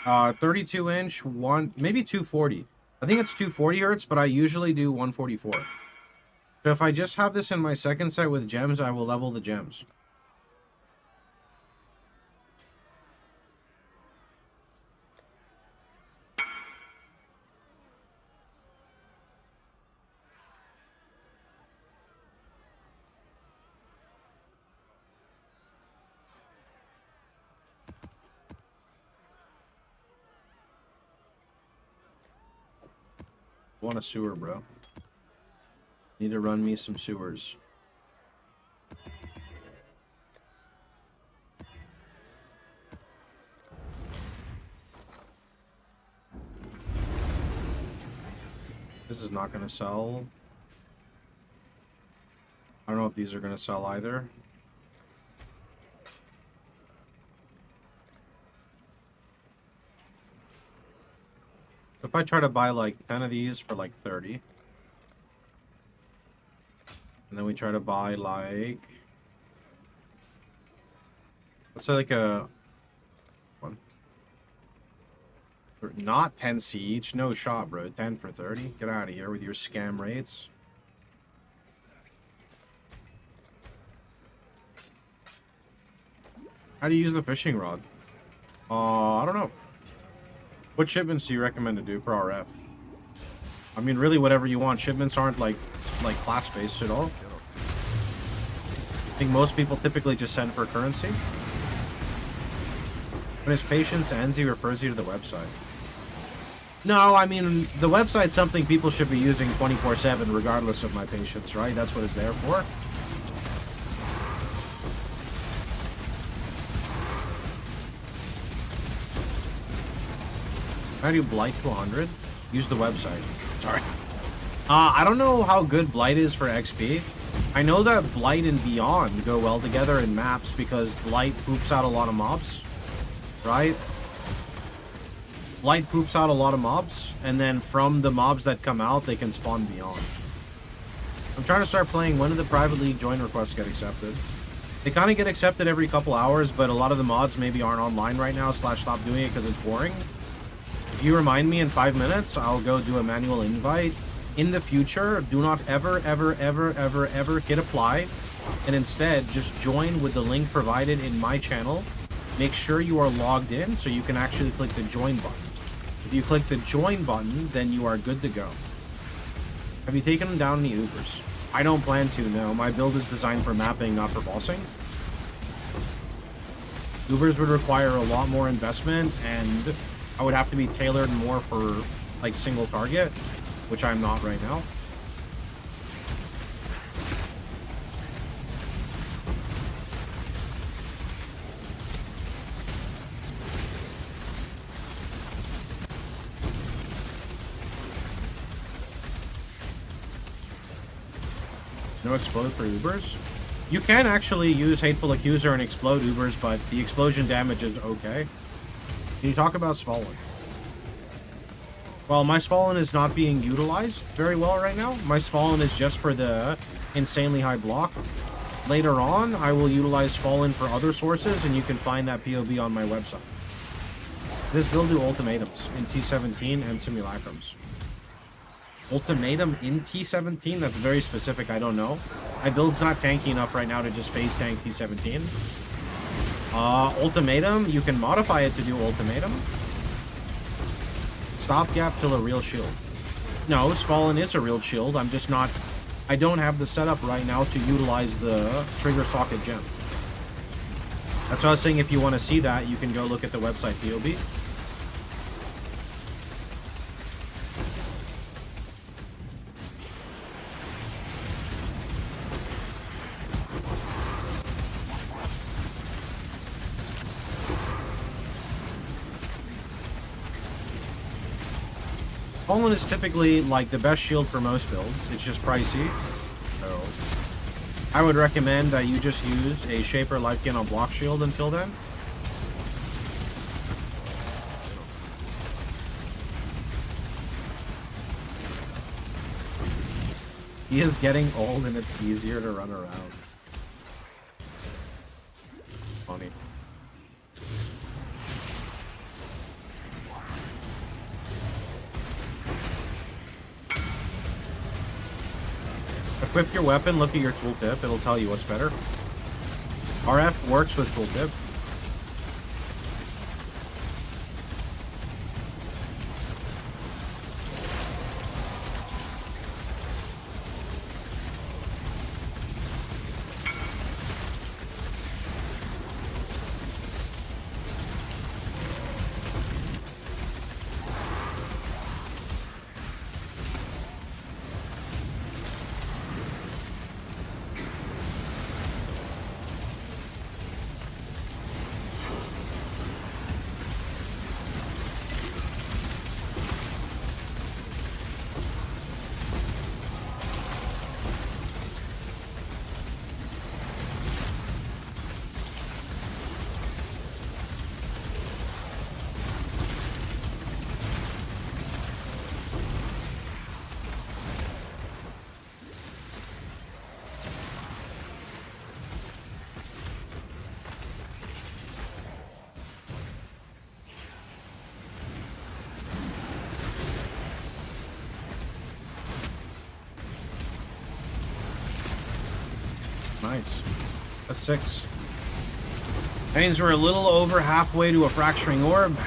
32 inch, maybe 240. I think it's 240 hertz, but I usually do 144. So if I just have this in my second set with gems, I will level the gems. Want a sewer, bro. Need to run me some sewers. This is not going to sell. I don't know if these are going to sell either. If I try to buy like 10 of these for like 30. And then we try to buy like... let's say like a... one. Not 10C each. No shot, bro. 10 for 30. Get out of here with your scam rates. How do you use the fishing rod? I don't know. What shipments do you recommend to do for RF? I mean, really, whatever you want. Shipments aren't like class-based at all. I think most people typically just send for currency. When his patience ends, he refers you to the website. No, I mean, the website's something people should be using 24/7 regardless of my patience, right? That's what it's there for. How do you blight to 100? Use the website. Sorry. I don't know how good blight is for XP. I know that blight and beyond go well together in maps because blight poops out a lot of mobs, right? Blight poops out a lot of mobs, and then from the mobs that come out, they can spawn beyond. I'm trying to start playing. When do the private league join requests get accepted? They kind of get accepted every couple hours, but a lot of the mods maybe aren't online right now, / stop doing it because it's boring. If you remind me in 5 minutes, I'll go do a manual invite. In the future, do not ever hit apply, and instead just join with the link provided in my channel. Make sure you are logged in so you can actually click the join button. If you click the join button, then you are good to go. Have you taken down any Ubers? I don't plan to, no. My build is designed for mapping, not for bossing. Ubers would require a lot more investment, and I would have to be tailored more for like single target, which I'm not right now. No explode for Ubers? You can actually use Hateful Accuser and explode Ubers, but the explosion damage is okay. Can you talk about Svalin? Well, my Svalin is not being utilized very well right now. My Svalin is just for the insanely high block. Later on, I will utilize Svalin for other sources, and you can find that POV on my website. This build do ultimatums in T17 and simulacrums. Ultimatum in T17? That's very specific, I don't know. My build's not tanky enough right now to just phase tank T17. Ultimatum, you can modify it to do ultimatum. Stopgap till a real shield. No, Svalin is a real shield. I'm just not... I don't have the setup right now to utilize the trigger socket gem. That's what I was saying. If you want to see that, you can go look at the website POB. Fallen is typically like the best shield for most builds. It's just pricey. So I would recommend that you just use a Shaper Lifegain on block shield until then. He is getting old and it's easier to run around. Funny. Equip your weapon, look at your tooltip, it'll tell you what's better. RF works with tooltip. Nice. That's 6. That means we're a little over halfway to a fracturing orb.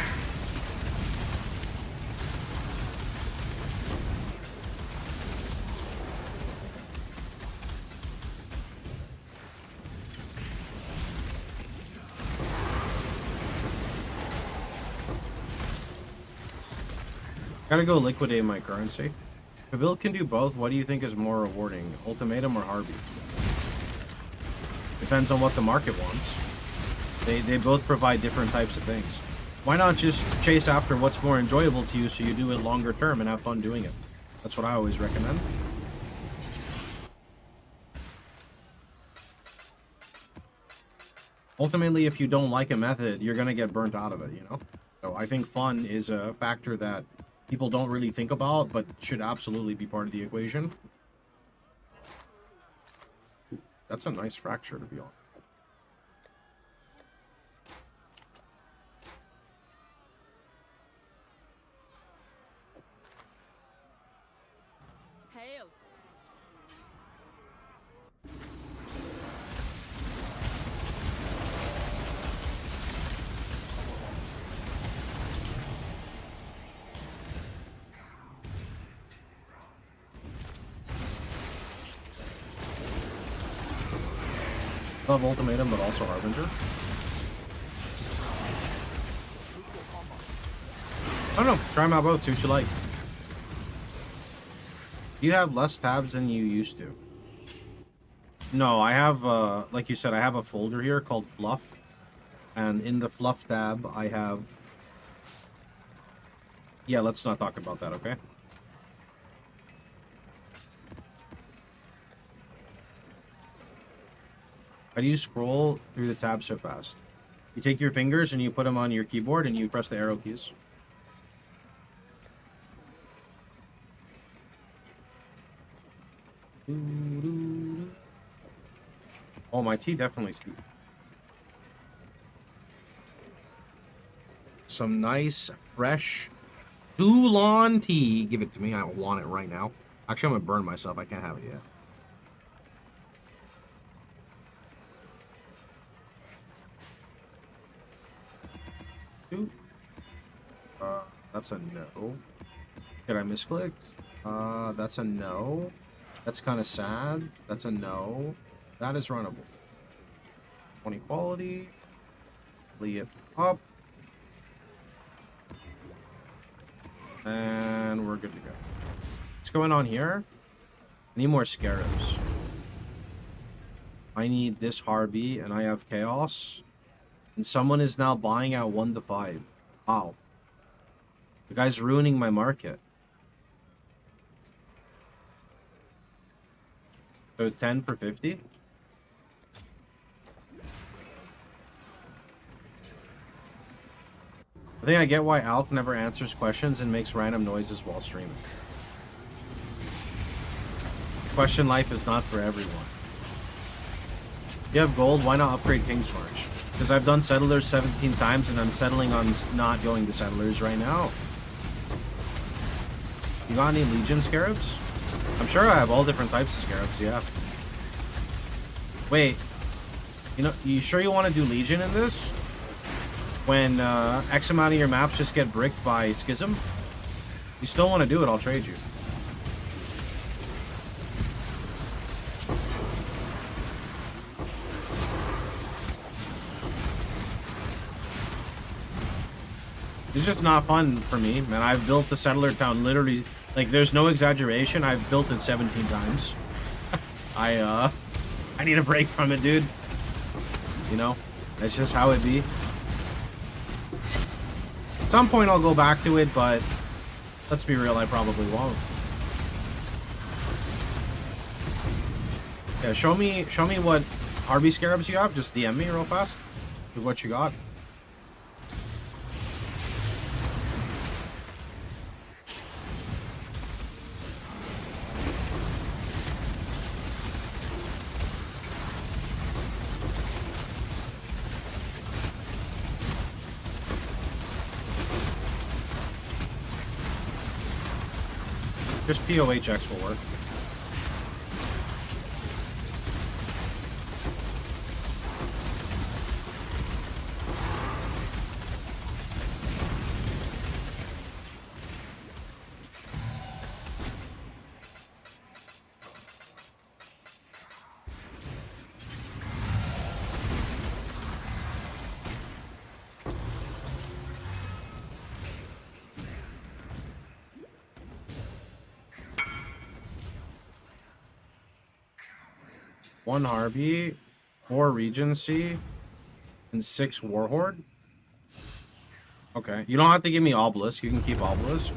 Gotta go liquidate my currency. If a build can do both, what do you think is more rewarding? Ultimatum or Harby? Depends on what the market wants. They both provide different types of things. Why not just chase after what's more enjoyable to you so you do it longer term and have fun doing it? That's what I always recommend. Ultimately, if you don't like a method, you're gonna get burnt out of it, you know? So I think fun is a factor that people don't really think about, but should absolutely be part of the equation. That's a nice fracture, to be honest. Hail. Love Ultimatum, but also Harbinger. I don't know. Try them out both. See what you like. You have less tabs than you used to. No, I have, like you said, I have a folder here called Fluff. And in the Fluff tab, I have... Yeah, let's not talk about that, okay? How do you scroll through the tabs so fast? You take your fingers and you put them on your keyboard and you press the arrow keys. Oh, my tea definitely steep. Some nice, fresh Oolong tea. Give it to me. I want it right now. Actually, I'm gonna burn myself. I can't have it yet. That's a no. Did I misclicked? That's a no. That's kind of sad. That's a no. That is runnable. 20 quality. quickly it up. And we're good to go. What's going on here? I need more scarabs. I need this Harby, and I have chaos. And someone is now buying at 1 to 5. Wow. The guy's ruining my market. So 10 for 50? I think I get why Alk never answers questions and makes random noises while streaming. Question life is not for everyone. If you have gold, why not upgrade King's March? Because I've done Settlers 17 times and I'm settling on not going to Settlers right now. You got any Legion Scarabs? I'm sure I have all different types of Scarabs, yeah. Wait. You sure you want to do Legion in this? When X amount of your maps just get bricked by Schism? You still want to do it, I'll trade you. It's just not fun for me, man. I've built the Settler Town literally, like, there's no exaggeration. I've built it 17 times. I need a break from it, dude. You know, that's just how it be. At some point I'll go back to it, but let's be real, I probably won't. Yeah, show me what Harby Scarabs you have. Just DM me real fast with what you got. Just POHX will work. One Harby, 4 Regency, and 6 Warhorde. Okay, you don't have to give me Obelisk. You can keep Obelisk.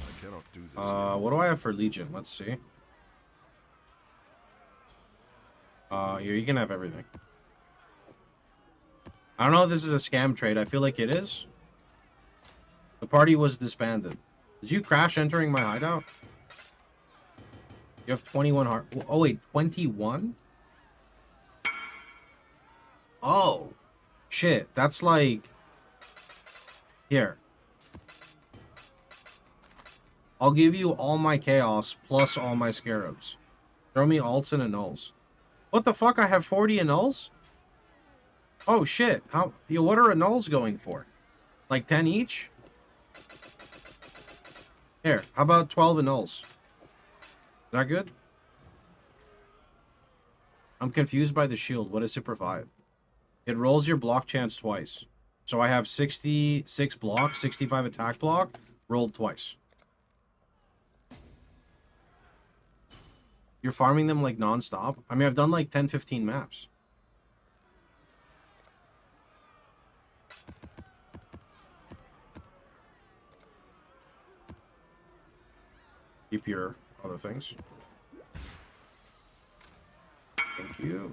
I cannot do this. What do I have for Legion? Let's see. Here, you can have everything. I don't know if this is a scam trade. I feel like it is. The party was disbanded. Did you crash entering my hideout? You have 21 heart. Oh, wait, 21? Oh, shit. That's like... Here. I'll give you all my chaos plus all my scarabs. Throw me alts and annuls. What the fuck? I have 40 annuls? Oh, shit. How? Yo, what are annuls going for? Like 10 each? Here, how about 12 annuls? Is that good? I'm confused by the shield. What does it provide? It rolls your block chance twice. So I have 66 block, 65 attack block, rolled twice. You're farming them like non-stop? I mean, I've done like 10, 15 maps. Keep your other things. Thank you.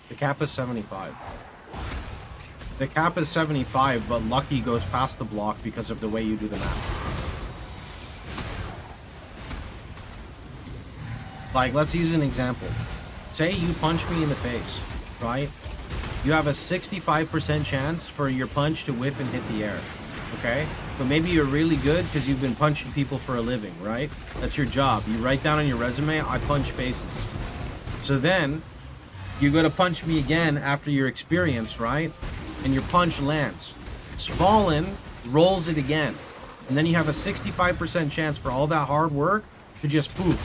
The cap is 75. The cap is 75, but Lucky goes past the block because of the way you do the map. Like, let's use an example. Say you punch me in the face, right? You have a 65% chance for your punch to whiff and hit the air, okay? But maybe you're really good because you've been punching people for a living, right? That's your job. You write down on your resume, I punch faces. So then, You go to punch me again after your experience, right? And your punch lands. Fallen rolls it again. And then you have a 65% chance for all that hard work to just poof.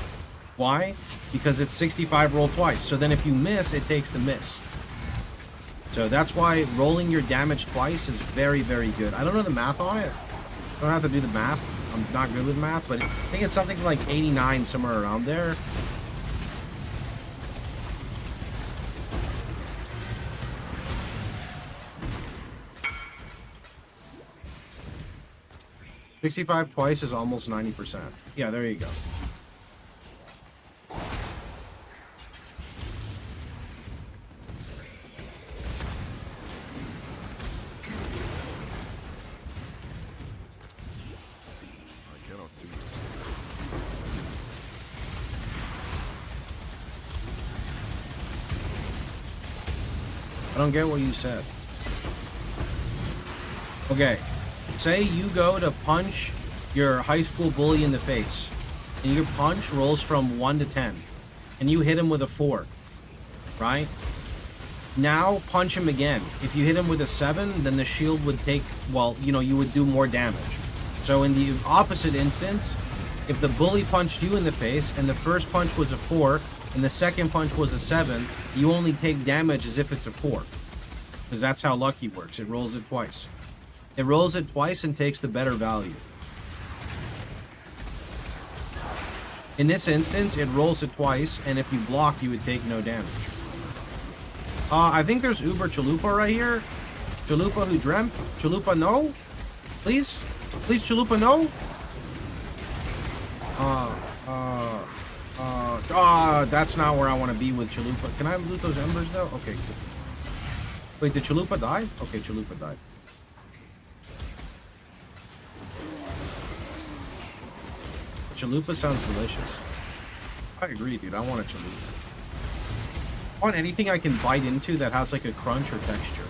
Why? Because it's 65 roll twice. So then if you miss, it takes the miss. So that's why rolling your damage twice is very, very good. I don't know the math on it. I don't have to do the math. I'm not good with math, but I think it's something like 89, somewhere around there. $65 twice is almost 90%. Yeah, there you go. I don't get what you said. Okay. Say you go to punch your high school bully in the face, and your punch rolls from 1 to 10, and you hit him with a 4, right? Now punch him again. If you hit him with a 7, then the shield would take, well, you know, you would do more damage. So in the opposite instance, if the bully punched you in the face, and the first punch was a 4, and the second punch was a 7, you only take damage as if it's a 4. Because that's how lucky works. It rolls it twice. It rolls it twice and takes the better value. In this instance, it rolls it twice, and if you block, you would take no damage. I think there's Uber Chalupa right here. Chalupa who dreamt. Chalupa no? Please? Please, Chalupa no? That's not where I want to be with Chalupa. Can I loot those embers though? Okay, cool. Wait, did Chalupa die? Okay, Chalupa died. Chalupa sounds delicious. I agree, dude. I want a chalupa. I want anything I can bite into that has like a crunch or texture.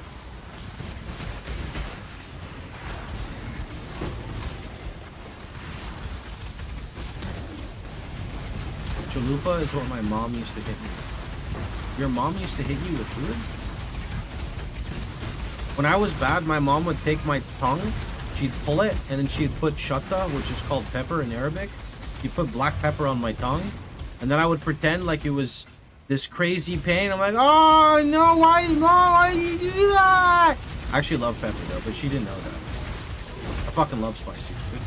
Chalupa is what my mom used to hit me with. Your mom used to hit you with food? When I was bad, my mom would take my tongue, she'd pull it, and then she'd put shatta, which is called pepper in Arabic. She'd put black pepper on my tongue, and then I would pretend like it was this crazy pain. I'm like, oh, no, why did you do that? I actually love pepper, though, but she didn't know that. I fucking love spicy food.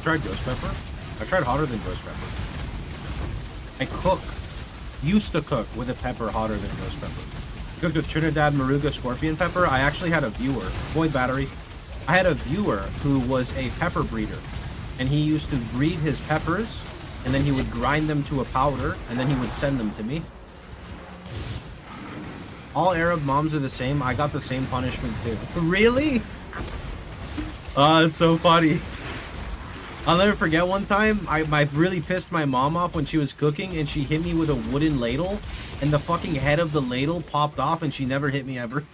Tried ghost pepper. I tried hotter than ghost pepper. Used to cook with a pepper hotter than ghost pepper. Cooked with Trinidad Moruga scorpion pepper. I actually had a viewer, void battery. I had a viewer who was a pepper breeder, and he used to breed his peppers, and then he would grind them to a powder, and then he would send them to me. All Arab moms are the same. I got the same punishment too. Really? Oh, it's so funny. I'll never forget one time, I really pissed my mom off when she was cooking, and she hit me with a wooden ladle, and the fucking head of the ladle popped off, and she never hit me ever.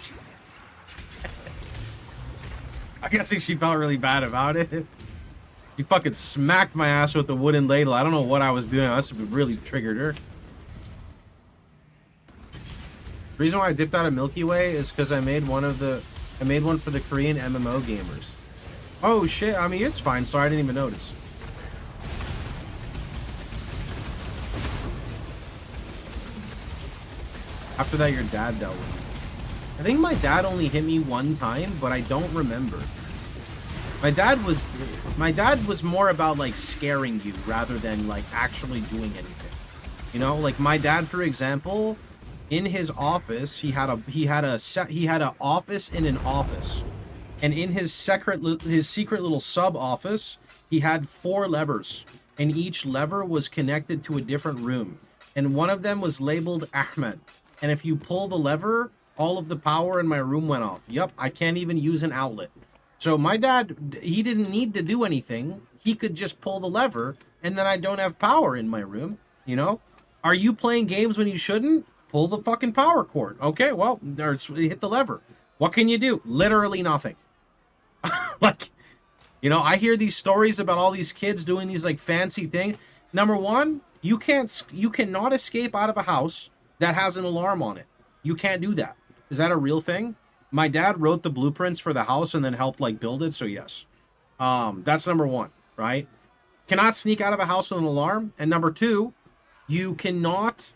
I guess she felt really bad about it. She fucking smacked my ass with the wooden ladle. I don't know what I was doing. I must have really triggered her. The reason why I dipped out of Milky Way is because I made one for the Korean MMO gamers. Oh shit, I mean, it's fine. Sorry, I didn't even notice. After that, your dad dealt with me. I think my dad only hit me one time, but I don't remember. My dad was more about like scaring you rather than like actually doing anything. You know, like my dad, for example, in his office, he had an office in an office. And in his secret little sub office, he had 4 levers, and each lever was connected to a different room. And one of them was labeled Ahmed. And if you pull the lever, all of the power in my room went off. Yep, I can't even use an outlet. So my dad, he didn't need to do anything. He could just pull the lever, and then I don't have power in my room, you know? Are you playing games when you shouldn't? Pull the fucking power cord. Okay, well, hit the lever. What can you do? Literally nothing. Like, you know, I hear these stories about all these kids doing these like fancy things. Number one, you cannot escape out of a house that has an alarm on it. You can't do that. Is that a real thing? My dad wrote the blueprints for the house and then helped like build it, so yes. That's number one, right? Cannot sneak out of a house with an alarm. And number two, you cannot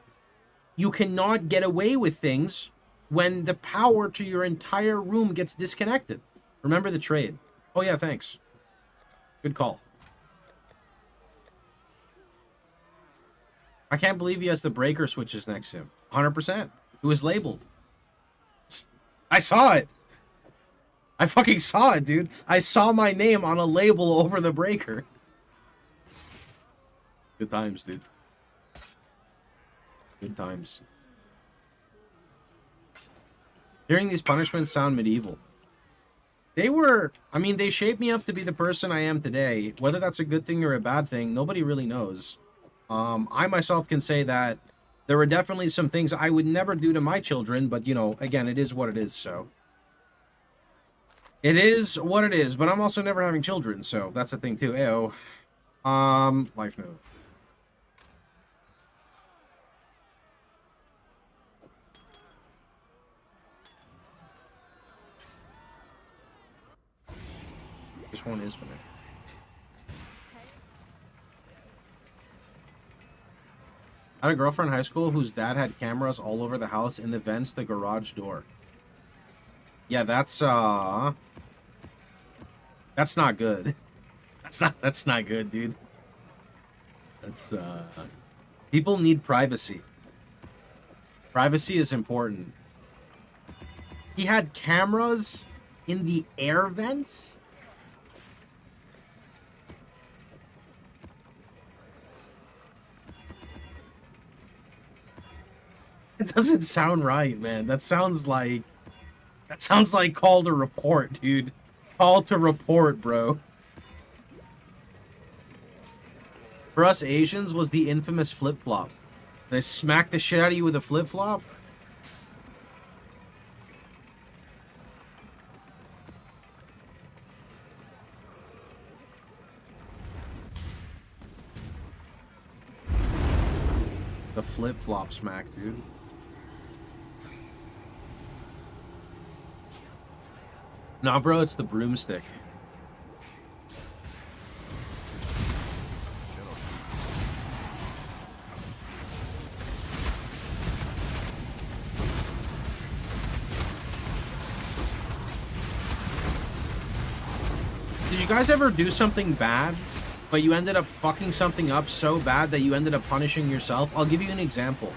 get away with things when the power to your entire room gets disconnected. Remember the trade. Oh yeah, thanks. Good call. I can't believe he has the breaker switches next to him. 100%. It was labeled. I saw it. I fucking saw it, dude. I saw my name on a label over the breaker. Good times, dude. Good times. Hearing these punishments sound medieval. They were, I mean, they shaped me up to be the person I am today. Whether that's a good thing or a bad thing, nobody really knows. I myself can say that there were definitely some things I would never do to my children, but, you know, again, it is what it is, so. It is what it is, but I'm also never having children, so that's the thing, too. Ayo. Life move. This one is for me. I had a girlfriend in high school whose dad had cameras all over the house, in the vents, the garage door. Yeah, that's not good. That's not good, dude. That's people need privacy. Privacy is important. He had cameras in the air vents? It doesn't sound right, man. That sounds like call to report, dude. Call to report, bro. For us Asians was the infamous flip-flop. They smack the shit out of you with a flip-flop. The flip-flop smack, dude. Nah, bro, it's the broomstick. Did you guys ever do something bad, but you ended up fucking something up so bad that you ended up punishing yourself? I'll give you an example.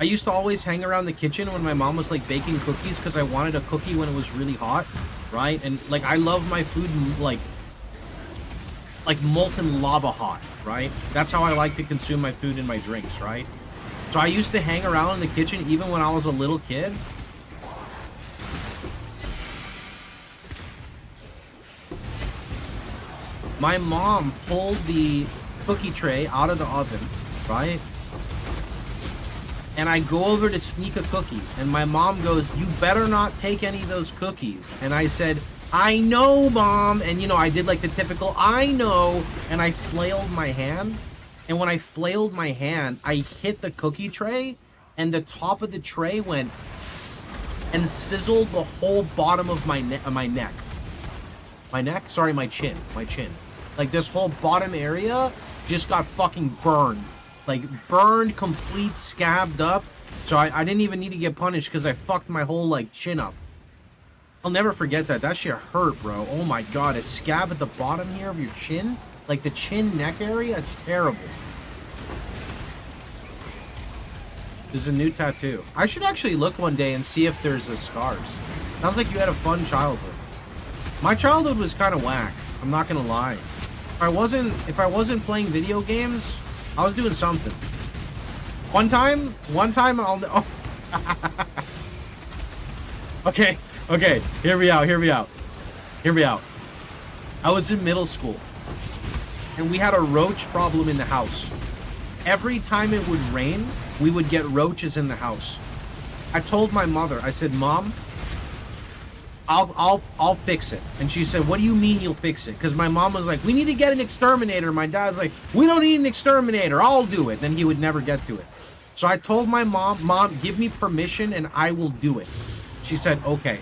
I used to always hang around the kitchen when my mom was like baking cookies because I wanted a cookie when it was really hot, right? And like I love my food like molten lava hot, right? That's how I like to consume my food and my drinks, right? So I used to hang around in the kitchen even when I was a little kid. My mom pulled the cookie tray out of the oven, right? And I go over to sneak a cookie, and my mom goes, "You better not take any of those cookies." And I said, "I know, Mom." And, you know, I did like the typical, "I know." And I flailed my hand. And when I flailed my hand, I hit the cookie tray, and the top of the tray went and sizzled the whole bottom of my neck. My neck? Sorry, my chin. My chin. Like, this whole bottom area just got fucking burned. Like, burned, complete, scabbed up. So I didn't even need to get punished because I fucked my whole, like, chin up. I'll never forget that. That shit hurt, bro. Oh my god, a scab at the bottom here of your chin? Like, the chin neck area? It's terrible. There's a new tattoo. I should actually look one day and see if there's a scars. Sounds like you had a fun childhood. My childhood was kind of whack. I'm not gonna lie. If I wasn't playing video games, I was doing something. One time I'll... Oh. Okay, hear me out. I was in middle school, and we had a roach problem in the house. Every time it would rain, we would get roaches in the house. I told my mother, I said, "Mom, I'll fix it. And she said, what do you mean you'll fix it? Because my mom was like, we need to get an exterminator. My dad's like, we don't need an exterminator. I'll do it. Then he would never get to it. So I told my mom, give me permission and I will do it. She said, okay,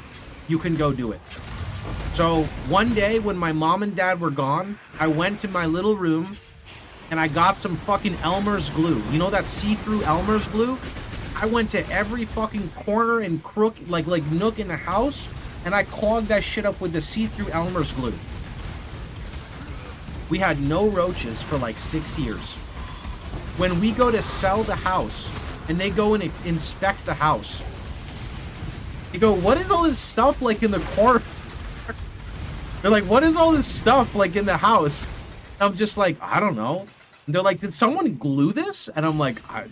you can go do it. So one day when my mom and dad were gone, I went to my little room and I got some fucking Elmer's glue. You know that see-through Elmer's glue? I went to every fucking corner and crook, like nook in the house, and I clogged that shit up with the see-through Elmer's glue. We had no roaches for like 6 years. When we go to sell the house and they go and inspect the house, they go, what is all this stuff like in the corner? They're like, what is all this stuff like in the house? I'm just like, I don't know. And they're like, did someone glue this? And I'm like, I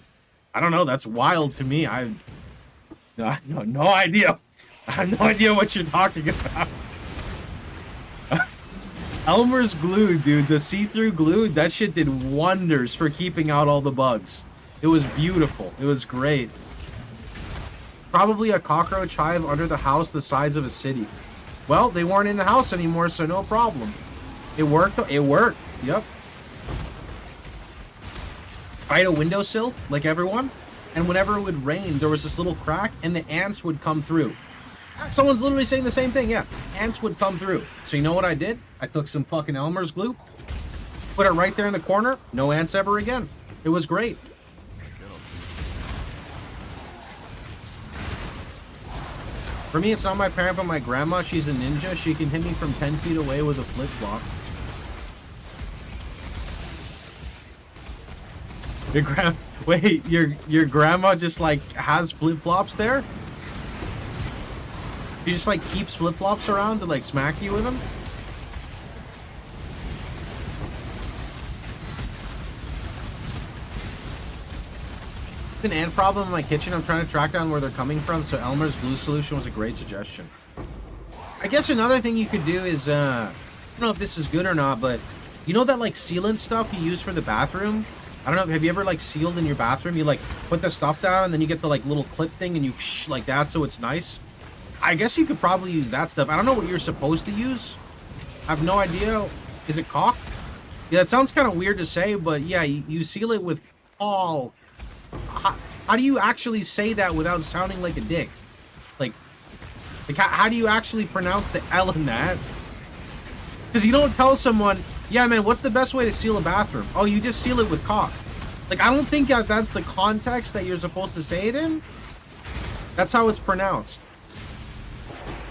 don't know. That's wild to me. I have no idea. I have no idea what you're talking about. Elmer's glue, dude. The see-through glue, that shit did wonders for keeping out all the bugs. It was beautiful. It was great. Probably a cockroach hive under the house the size of a city. Well, they weren't in the house anymore, so no problem. It worked. It worked. Yep. I had a windowsill, like everyone, and whenever it would rain, there was this little crack, and the ants would come through. Someone's literally saying the same thing, yeah. Ants would come through. So you know what I did? I took some fucking Elmer's glue, put it right there in the corner. No ants ever again. It was great. For me, it's not my parent, but my grandma. She's a ninja. She can hit me from 10 feet away with a flip-flop. Wait, your grandma just like has flip-flops there? She just like keeps flip-flops around to like smack you with them? An ant problem in my kitchen. I'm trying to track down where they're coming from, so Elmer's glue solution was a great suggestion. I guess another thing you could do is, I don't know if this is good or not, but you know that like sealant stuff you use for the bathroom? I don't know, have you ever like sealed in your bathroom? You like put the stuff down and then you get the like little clip thing and you like that so it's nice? I guess you could probably use that stuff. I don't know what you're supposed to use. I have no idea. Is it caulk? Yeah, it sounds kind of weird to say, but yeah, you seal it with caulk. How do you actually say that without sounding like a dick? Like how do you actually pronounce the L in that? Because you don't tell someone, yeah, man, what's the best way to seal a bathroom? Oh, you just seal it with caulk. Like, I don't think that's the context that you're supposed to say it in. That's how it's pronounced.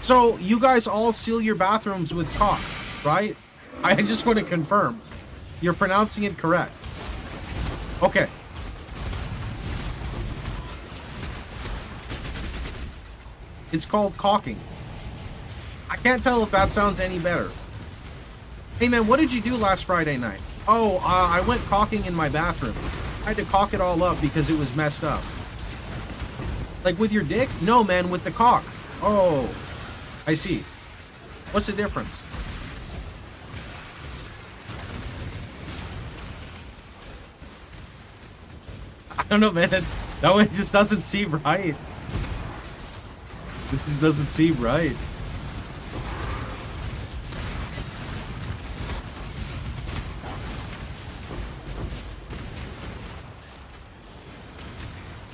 So, you guys all seal your bathrooms with caulk, right? I just want to confirm. You're pronouncing it correct. Okay. It's called caulking. I can't tell if that sounds any better. Hey man, what did you do last Friday night? Oh, I went caulking in my bathroom. I had to caulk it all up because it was messed up. Like with your dick? No man, with the caulk. Oh, I see. What's the difference? I don't know, man. That one just doesn't seem right. It just doesn't seem right.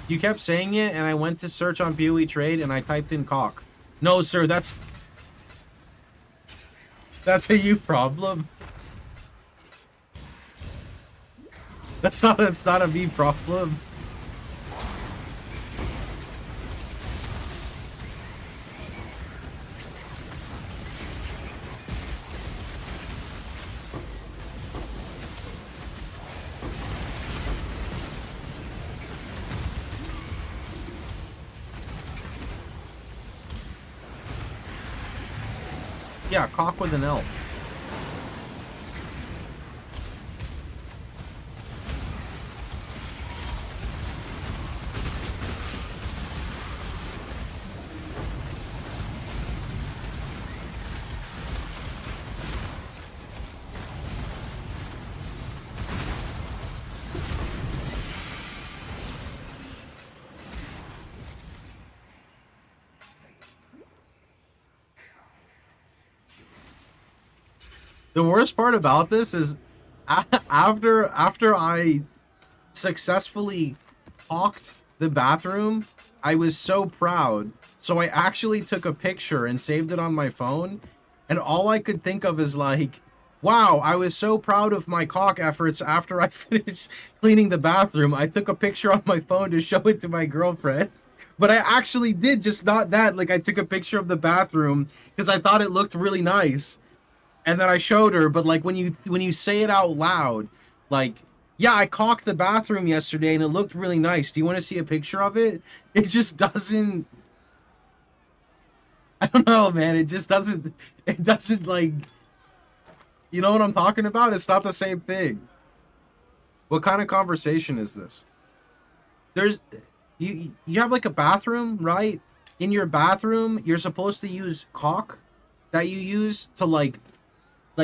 You kept saying it, and I went to search on PoE Trade, and I typed in cock. No, sir, that's a you problem. That's not a me problem. Yeah, cock with an L. The worst part about this is after I successfully caulked the bathroom, I was so proud. So I actually took a picture and saved it on my phone. And all I could think of is like, wow, I was so proud of my caulk efforts after I finished cleaning the bathroom. I took a picture on my phone to show it to my girlfriend. But I actually did, just not that. Like, I took a picture of the bathroom because I thought it looked really nice. And then I showed her, but like when you say it out loud, like, yeah, I caulked the bathroom yesterday and it looked really nice. Do you want to see a picture of it? It just doesn't... I don't know, man. It doesn't like... You know what I'm talking about? It's not the same thing. What kind of conversation is this? There's... You have like a bathroom, right? In your bathroom, you're supposed to use caulk that you use to like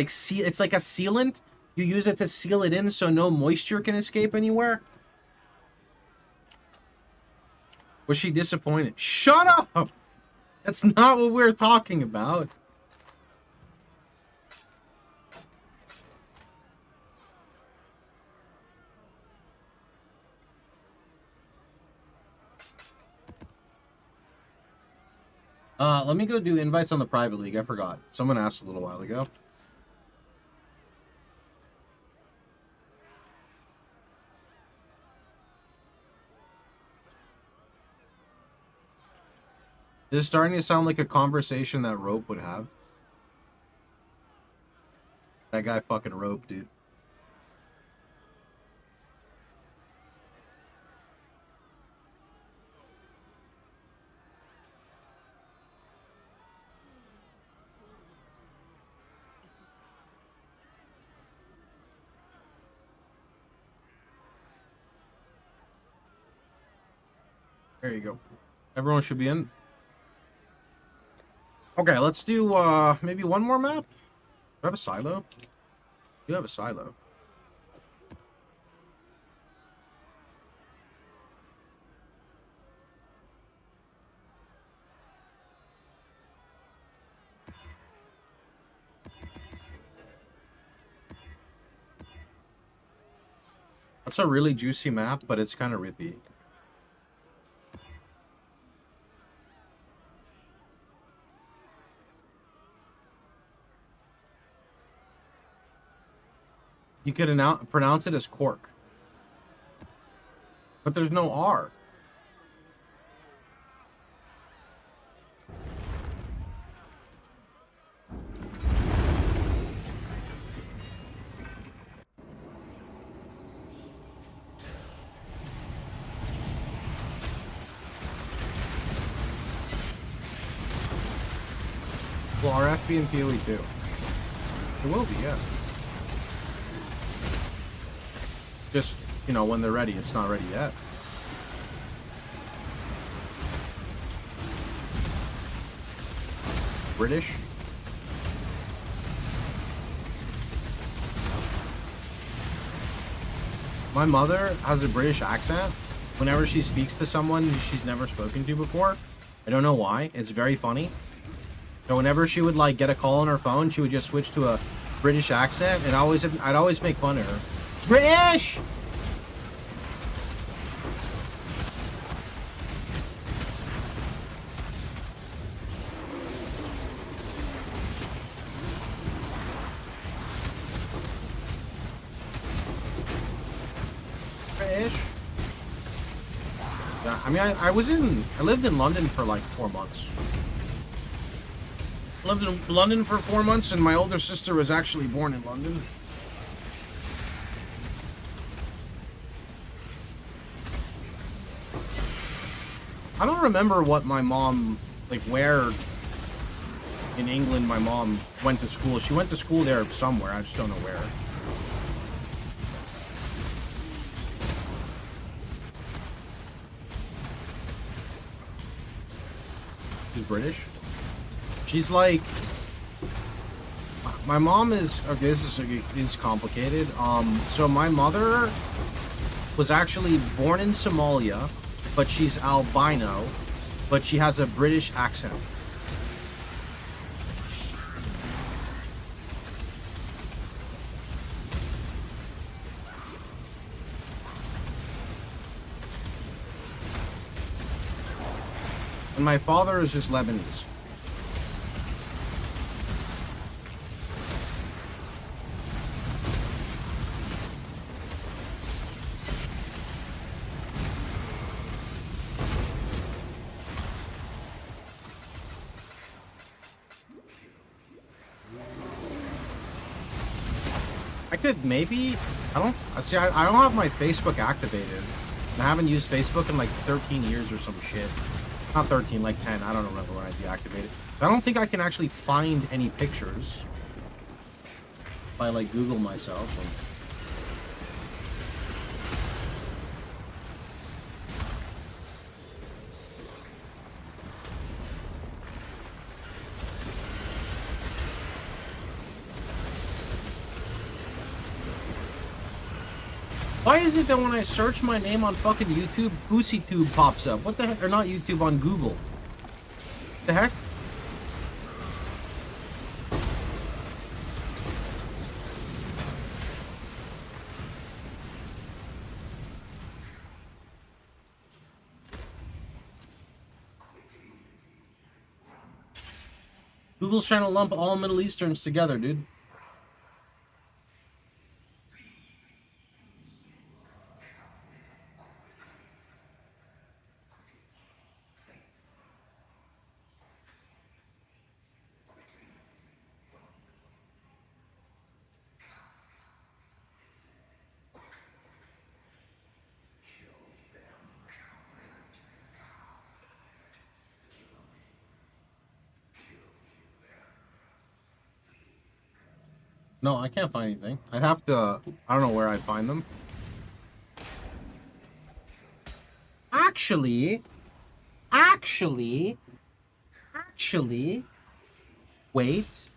seal. It's like a sealant. You use it to seal it in so no moisture can escape anywhere. Was she disappointed? Shut up! That's not what we're talking about. Let me go do invites on the private league. I forgot. Someone asked a little while ago. This is starting to sound like a conversation that Rope would have. That guy fucking Rope, dude. There you go. Everyone should be in. Okay, let's do maybe one more map. Do I have a silo? You have a silo. That's a really juicy map, but it's kind of rippy. You could pronounce it as cork. But there's no R. Well, RFB and PoE too. It will be, yeah. Just, you know, when they're ready. It's not ready yet. British. My mother has a British accent whenever she speaks to someone she's never spoken to before. I don't know why. It's very funny. So whenever she would like get a call on her phone, she would just switch to a British accent, and I'd always make fun of her. British! British? Yeah, I mean, I lived in London for like 4 months. Lived in London for 4 months, and my older sister was actually born in London. I don't remember what my mom, like where in England my mom went to school. She went to school there somewhere, I just don't know where. She's British? She's like, my mom is, okay, this is complicated. So my mother was actually born in Somalia, but she's albino, but she has a British accent. my father is just Lebanese. I could maybe, I don't have my Facebook activated. I haven't used Facebook in like 13 years or some shit. Not 13, like 10. I don't remember when I deactivated. So I don't think I can actually find any pictures. If I like Google myself. Why is it that when I search my name on fucking YouTube, BoosieTube pops up? What the heck? Or not YouTube, on Google. The heck? Google's trying to lump all Middle Easterns together, dude. No, I can't find anything. I'd have to, I don't know where I'd find them. Actually, wait.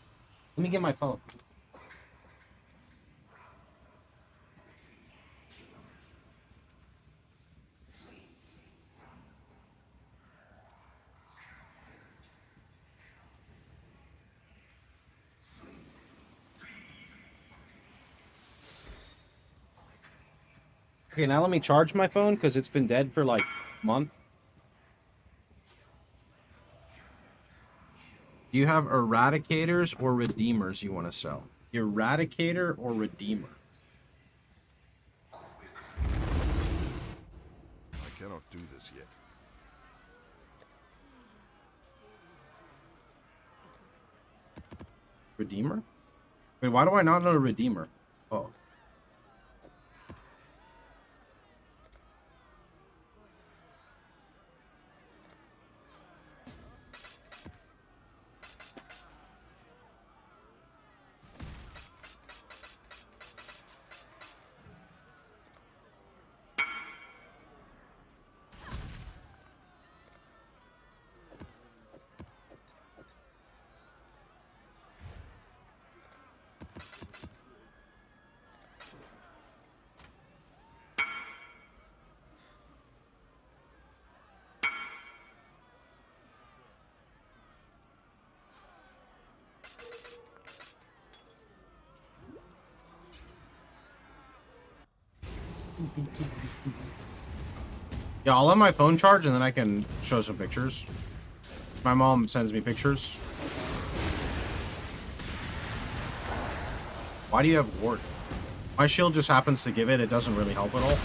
Let me get my phone. Okay, now let me charge my phone because it's been dead for like a month. Do you have eradicators or redeemers you want to sell? Eradicator or redeemer? I cannot do this yet. Redeemer? Wait, why do I not know a redeemer? Oh. Yeah, I'll let my phone charge and then I can show some pictures. My mom sends me pictures. Why do you have ward? My shield just happens to give it. It doesn't really help at all.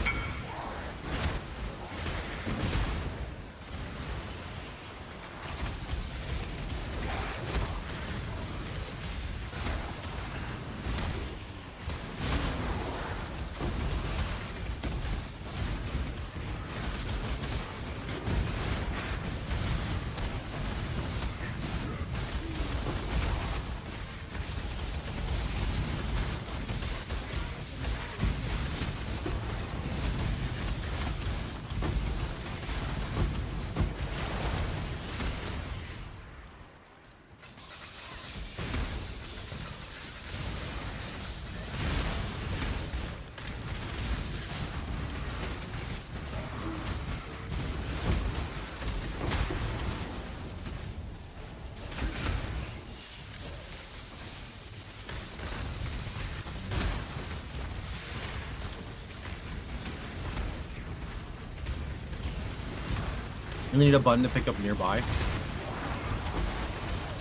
You need a button to pick up nearby.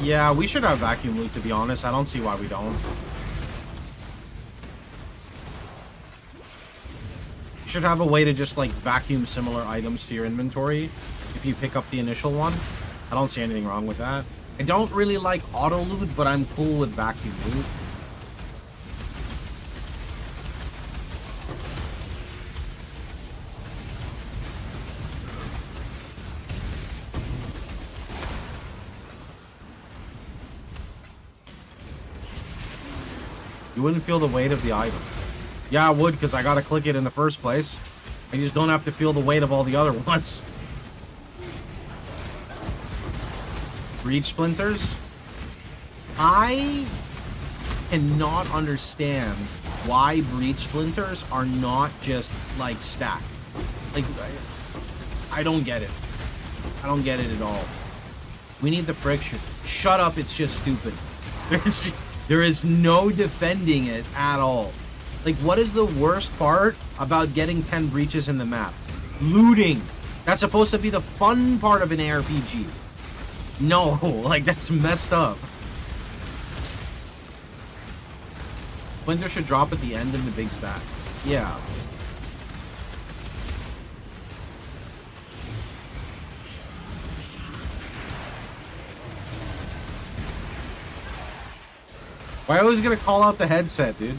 Yeah, we should have vacuum loot, to be honest. I don't see why we don't. You should have a way to just, like, vacuum similar items to your inventory if you pick up the initial one. I don't see anything wrong with that. I don't really like auto loot, but I'm cool with vacuum loot. You wouldn't feel the weight of the item. Yeah, I would, because I gotta click it in the first place. I just don't have to feel the weight of all the other ones. Breach splinters? I cannot understand why breach splinters are not just, like, stacked. Like, I don't get it. I don't get it at all. We need the friction. Shut up, it's just stupid. There is no defending it at all. Like, what is the worst part about getting 10 breaches in the map? Looting. That's supposed to be the fun part of an ARPG. No, like, that's messed up. Splinter should drop at the end in the big stack. Yeah. Why always gonna call out the headset, dude?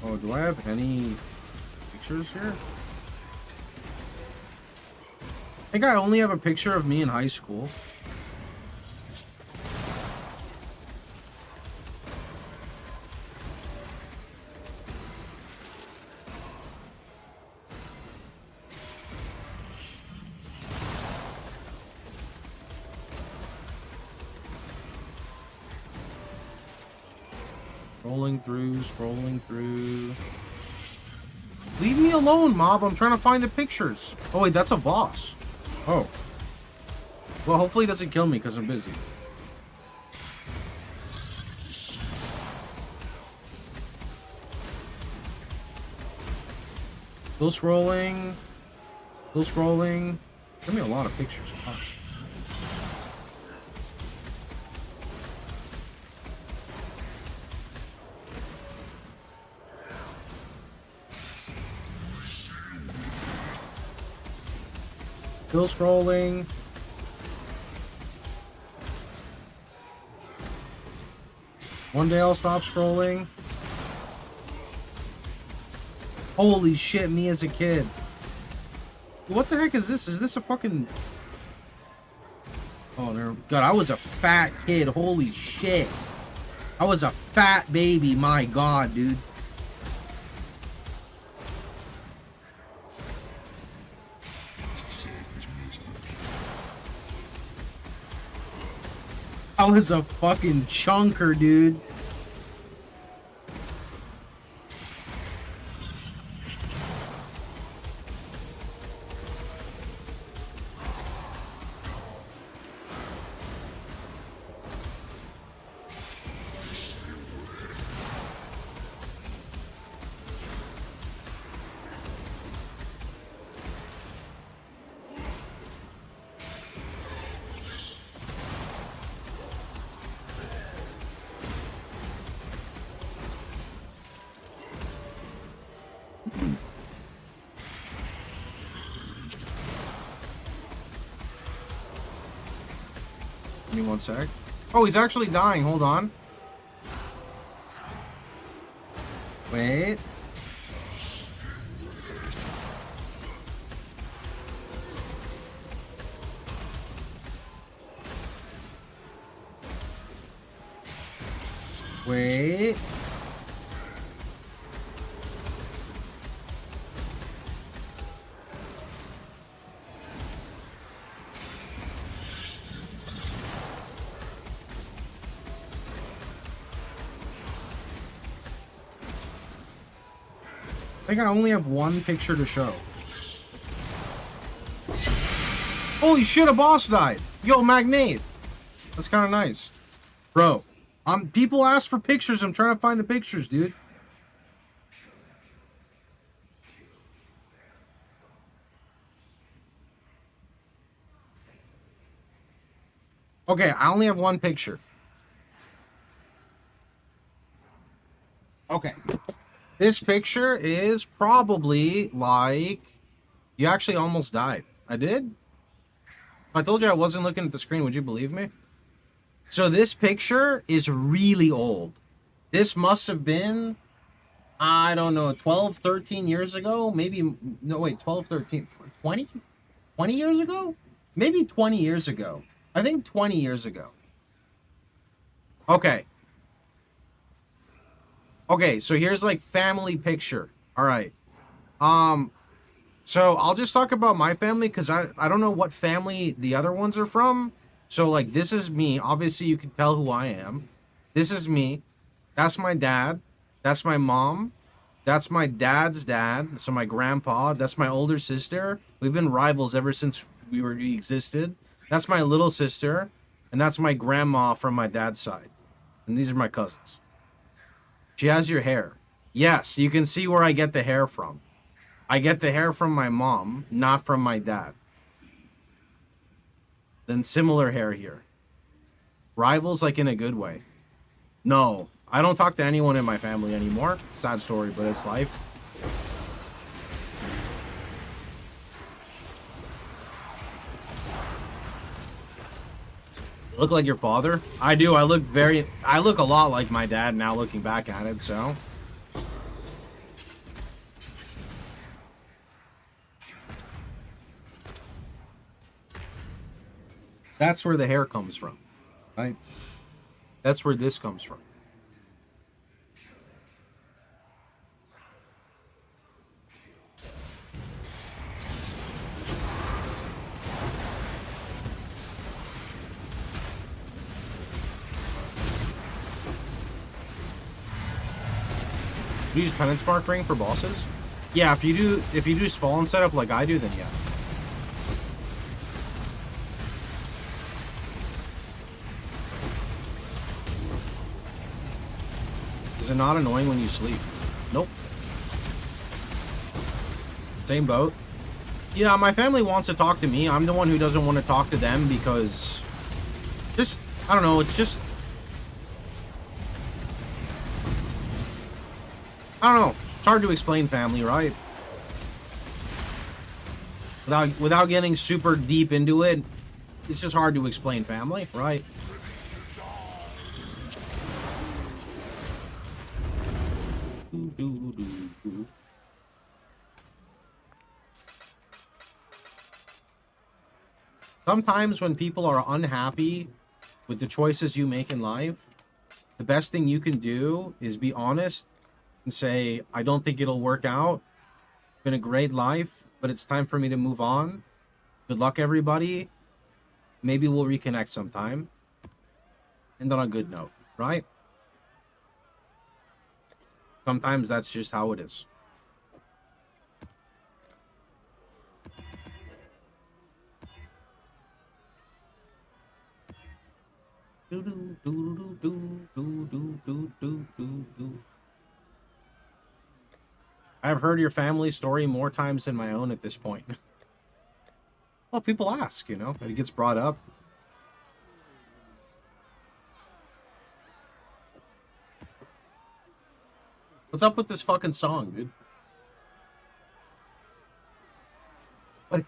Oh, do I have any pictures here? I think I only have a picture of me in high school. Scrolling through. Leave me alone, mob. I'm trying to find the pictures. Oh, wait, that's a boss. Oh. Well, hopefully he doesn't kill me because I'm busy. Still scrolling. Still scrolling. Give me a lot of pictures. Gosh. Still scrolling. One day I'll stop scrolling. Holy shit, me as a kid. What the heck is this? Is this a fucking... Oh, no. God, I was a fat kid. Holy shit. I was a fat baby. My God, dude. I was a fucking chunker, dude. Give me one sec. Oh, he's actually dying. Hold on. Wait. Wait. I think I only have one picture to show. Holy shit, a boss died. Yo, Magnate. That's kind of nice. Bro, people ask for pictures. I'm trying to find the pictures, dude. Okay, I only have one picture. Okay. This picture is probably like... You actually almost died. I did? If I told you I wasn't looking at the screen, would you believe me? So this picture is really old. This must have been, I don't know, 12, 13 years ago? Maybe, no, wait, 12, 13, 20? 20 years ago? Maybe 20 years ago. I think 20 years ago. Okay. Okay, so here's like family picture. All right. So I'll just talk about my family because I don't know what family the other ones are from. So like this is me. Obviously you can tell who I am. This is me. That's my dad. That's my mom. That's my dad's dad. So my grandpa. That's my older sister. We've been rivals ever since we existed. That's my little sister. And that's my grandma from my dad's side. And these are my cousins. She has your hair. Yes, you can see where I get the hair from. I get the hair from my mom, not from my dad. Then similar hair here. Rivals like in a good way. No, I don't talk to anyone in my family anymore. Sad story, but it's life. Look like your father? I do. I look a lot like my dad now looking back at it, so. That's where the hair comes from, right? That's where this comes from. Do you use Penance Spark Ring for bosses? Yeah, if you do Fallen setup like I do, then yeah. Is it not annoying when you sleep? Nope. Same boat. Yeah, my family wants to talk to me. I'm the one who doesn't want to talk to them because... Just, I don't know, it's just... I don't know. It's hard to explain family, right? Without getting super deep into it, it's just hard to explain family, right? Sometimes when people are unhappy with the choices you make in life, the best thing you can do is be honest and say, I don't think it'll work out. It's been a great life, but it's time for me to move on. Good luck, everybody. Maybe we'll reconnect sometime. And on a good note, right? Sometimes that's just how it is. I've heard your family story more times than my own at this point. Well, people ask, you know, and it gets brought up. What's up with this fucking song, dude? What?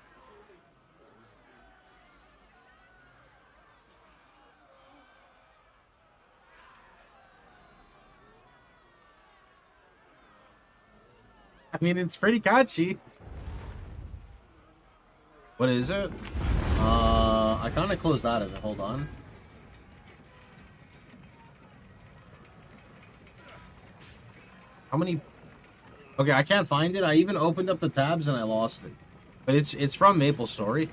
I mean, it's pretty catchy. What is it? I kind of closed out of it. Hold on. How many? Okay, I can't find it. I even opened up the tabs and I lost it. But it's from Maple Story.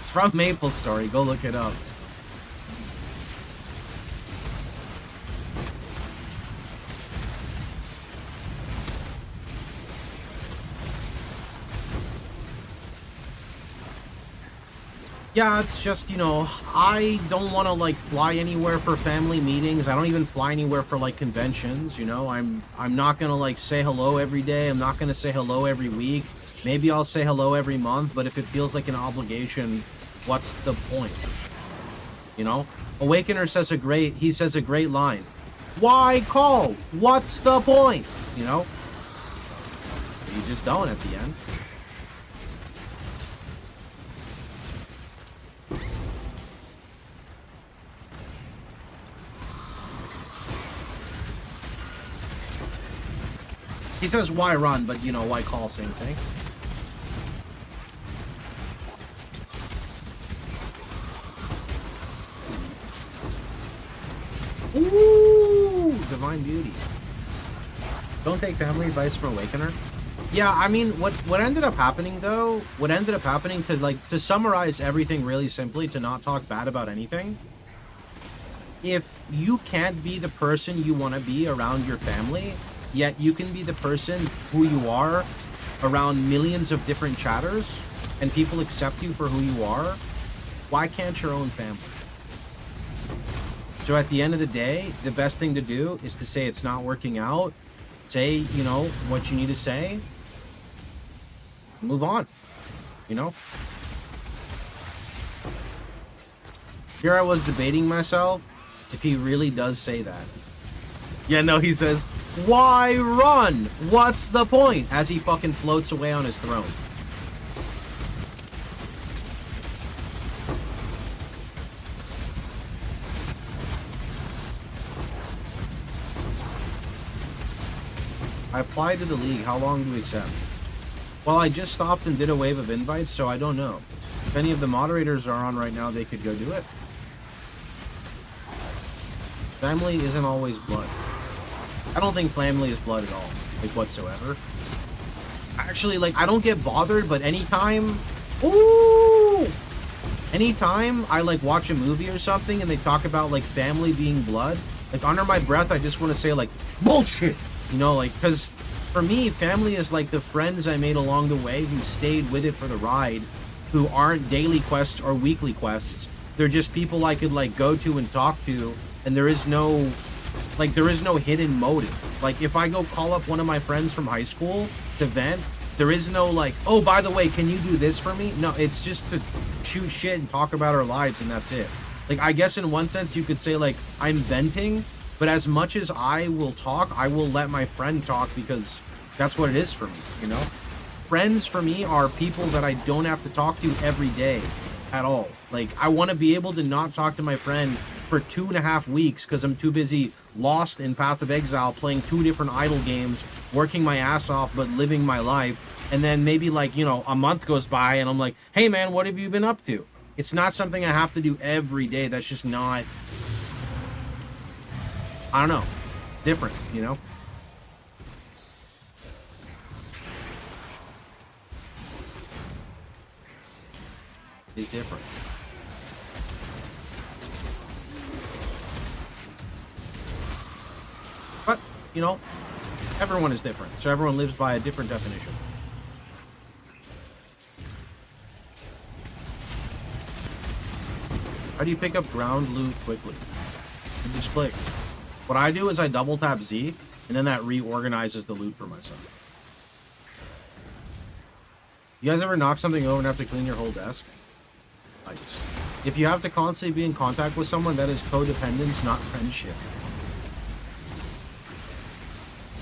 It's from Maple Story. Go look it up. Yeah, it's just, you know, I don't want to, like, fly anywhere for family meetings. I don't even fly anywhere for, like, conventions, you know? I'm not gonna, like, say hello every day. I'm not gonna say hello every week. Maybe I'll say hello every month, but if it feels like an obligation, what's the point? You know? Awakener says he says a great line. Why call? What's the point? You know? You just don't at the end. He says why run, but you know, why call, same thing. Ooh, Divine Beauty. Don't take family advice from Awakener. Yeah, I mean, what ended up happening though, to summarize everything really simply, to not talk bad about anything, if you can't be the person you want to be around your family, yet you can be the person who you are around millions of different chatters, and people accept you for who you are, why can't your own family? So at the end of the day, the best thing to do is to say it's not working out, say, you know, what you need to say, move on, you know? Here I was debating myself if he really does say that. Yeah, no, he says, why run? What's the point? As he fucking floats away on his throne. I applied to the league. How long do we accept? Well, I just stopped and did a wave of invites, so I don't know. If any of the moderators are on right now, they could go do it. Family isn't always blood. I don't think family is blood at all, like, whatsoever. Actually, like, I don't get bothered, but anytime... Ooh! Anytime I, like, watch a movie or something and they talk about, like, family being blood, like, under my breath, I just want to say, like, bullshit! You know, like, because for me, family is, like, the friends I made along the way who stayed with it for the ride, who aren't daily quests or weekly quests. They're just people I could, like, go to and talk to, and there is no... Like, there is no hidden motive. Like, if I go call up one of my friends from high school to vent, there is no, like, oh, by the way, can you do this for me? No, it's just to shoot shit and talk about our lives, and that's it. Like, I guess in one sense you could say, like, I'm venting, but as much as I will talk, I will let my friend talk because that's what it is for me, you know? Friends for me are people that I don't have to talk to every day at all. Like, I want to be able to not talk to my friend for 2.5 weeks because I'm too busy lost in Path of Exile playing 2 different idle games, working my ass off but living my life, and then maybe, like, you know, a month goes by and I'm like, hey man, what have you been up to? It's not something I have to do every day. That's just not, I don't know, different, you know? It's different. But, you know, everyone is different, so everyone lives by a different definition. How do you pick up ground loot quickly? You just click. What I do is I double tap Z, and then that reorganizes the loot for myself. You guys ever knock something over and have to clean your whole desk? If you have to constantly be in contact with someone, that is codependence, not friendship.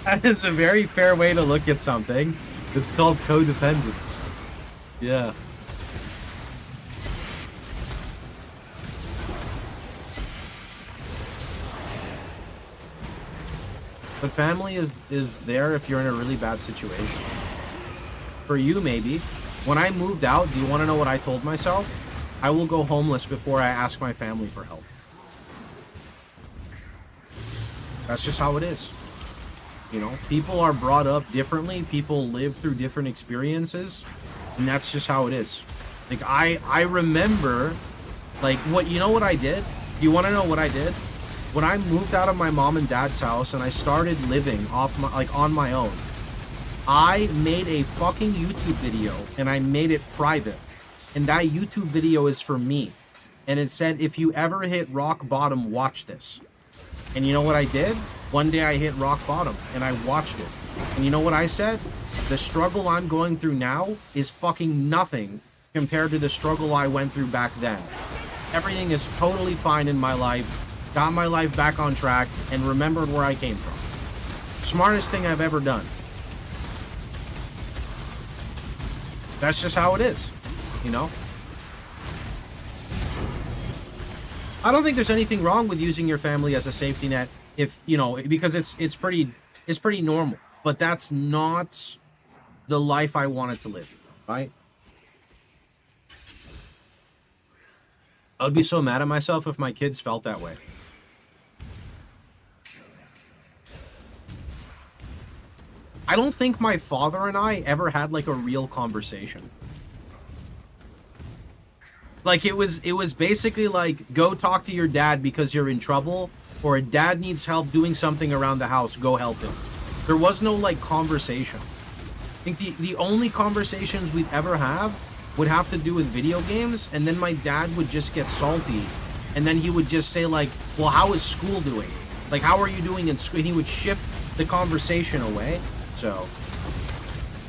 That is a very fair way to look at something. It's called codependence. Yeah. But family is there if you're in a really bad situation. For you, maybe. When I moved out, do you want to know what I told myself? I will go homeless before I ask my family for help. That's just how it is. You know, people are brought up differently. People live through different experiences. And that's just how it is. Like, I remember, like, you know what I did? You want to know what I did? When I moved out of my mom and dad's house and I started living on my own, I made a fucking YouTube video and I made it private. and that YouTube video is for me. And it said, if you ever hit rock bottom, watch this. And you know what I did? One day I hit rock bottom, and I watched it. And you know what I said? The struggle I'm going through now is fucking nothing compared to the struggle I went through back then. Everything is totally fine in my life. Got my life back on track and remembered where I came from. Smartest thing I've ever done. That's just how it is, you know? I don't think there's anything wrong with using your family as a safety net if, you know, because it's pretty normal. But that's not the life I wanted to live, right? I would be so mad at myself if my kids felt that way. I don't think my father and I ever had like a real conversation. Like it was basically like, go talk to your dad because you're in trouble, or a dad needs help doing something around the house, go help him. There was no like conversation. I think the only conversations we'd ever have would have to do with video games, and then my dad would just get salty, and then he would just say like, well, how is school doing? Like, how are you doing in school? And he would shift the conversation away. So,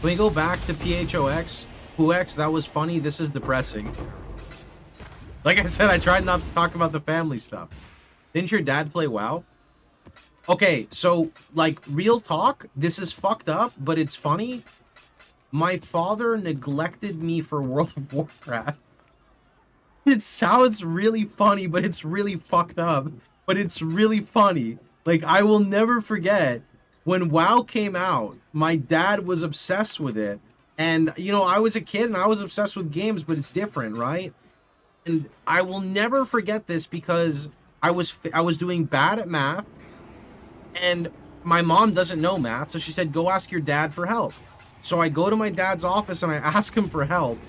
when we go back to PHOX, PHOX, that was funny, this is depressing. Like I said, I tried not to talk about the family stuff. Didn't your dad play WoW? Okay, so, like, real talk, this is fucked up, but it's funny. My father neglected me for World of Warcraft. It sounds really funny, but it's really fucked up. But it's really funny. Like, I will never forget, when WoW came out, my dad was obsessed with it. And, you know, I was a kid and I was obsessed with games, but it's different, right? And I will never forget this because I was doing bad at math, and my mom doesn't know math, so she said, go ask your dad for help. So I go to my dad's office and I ask him for help,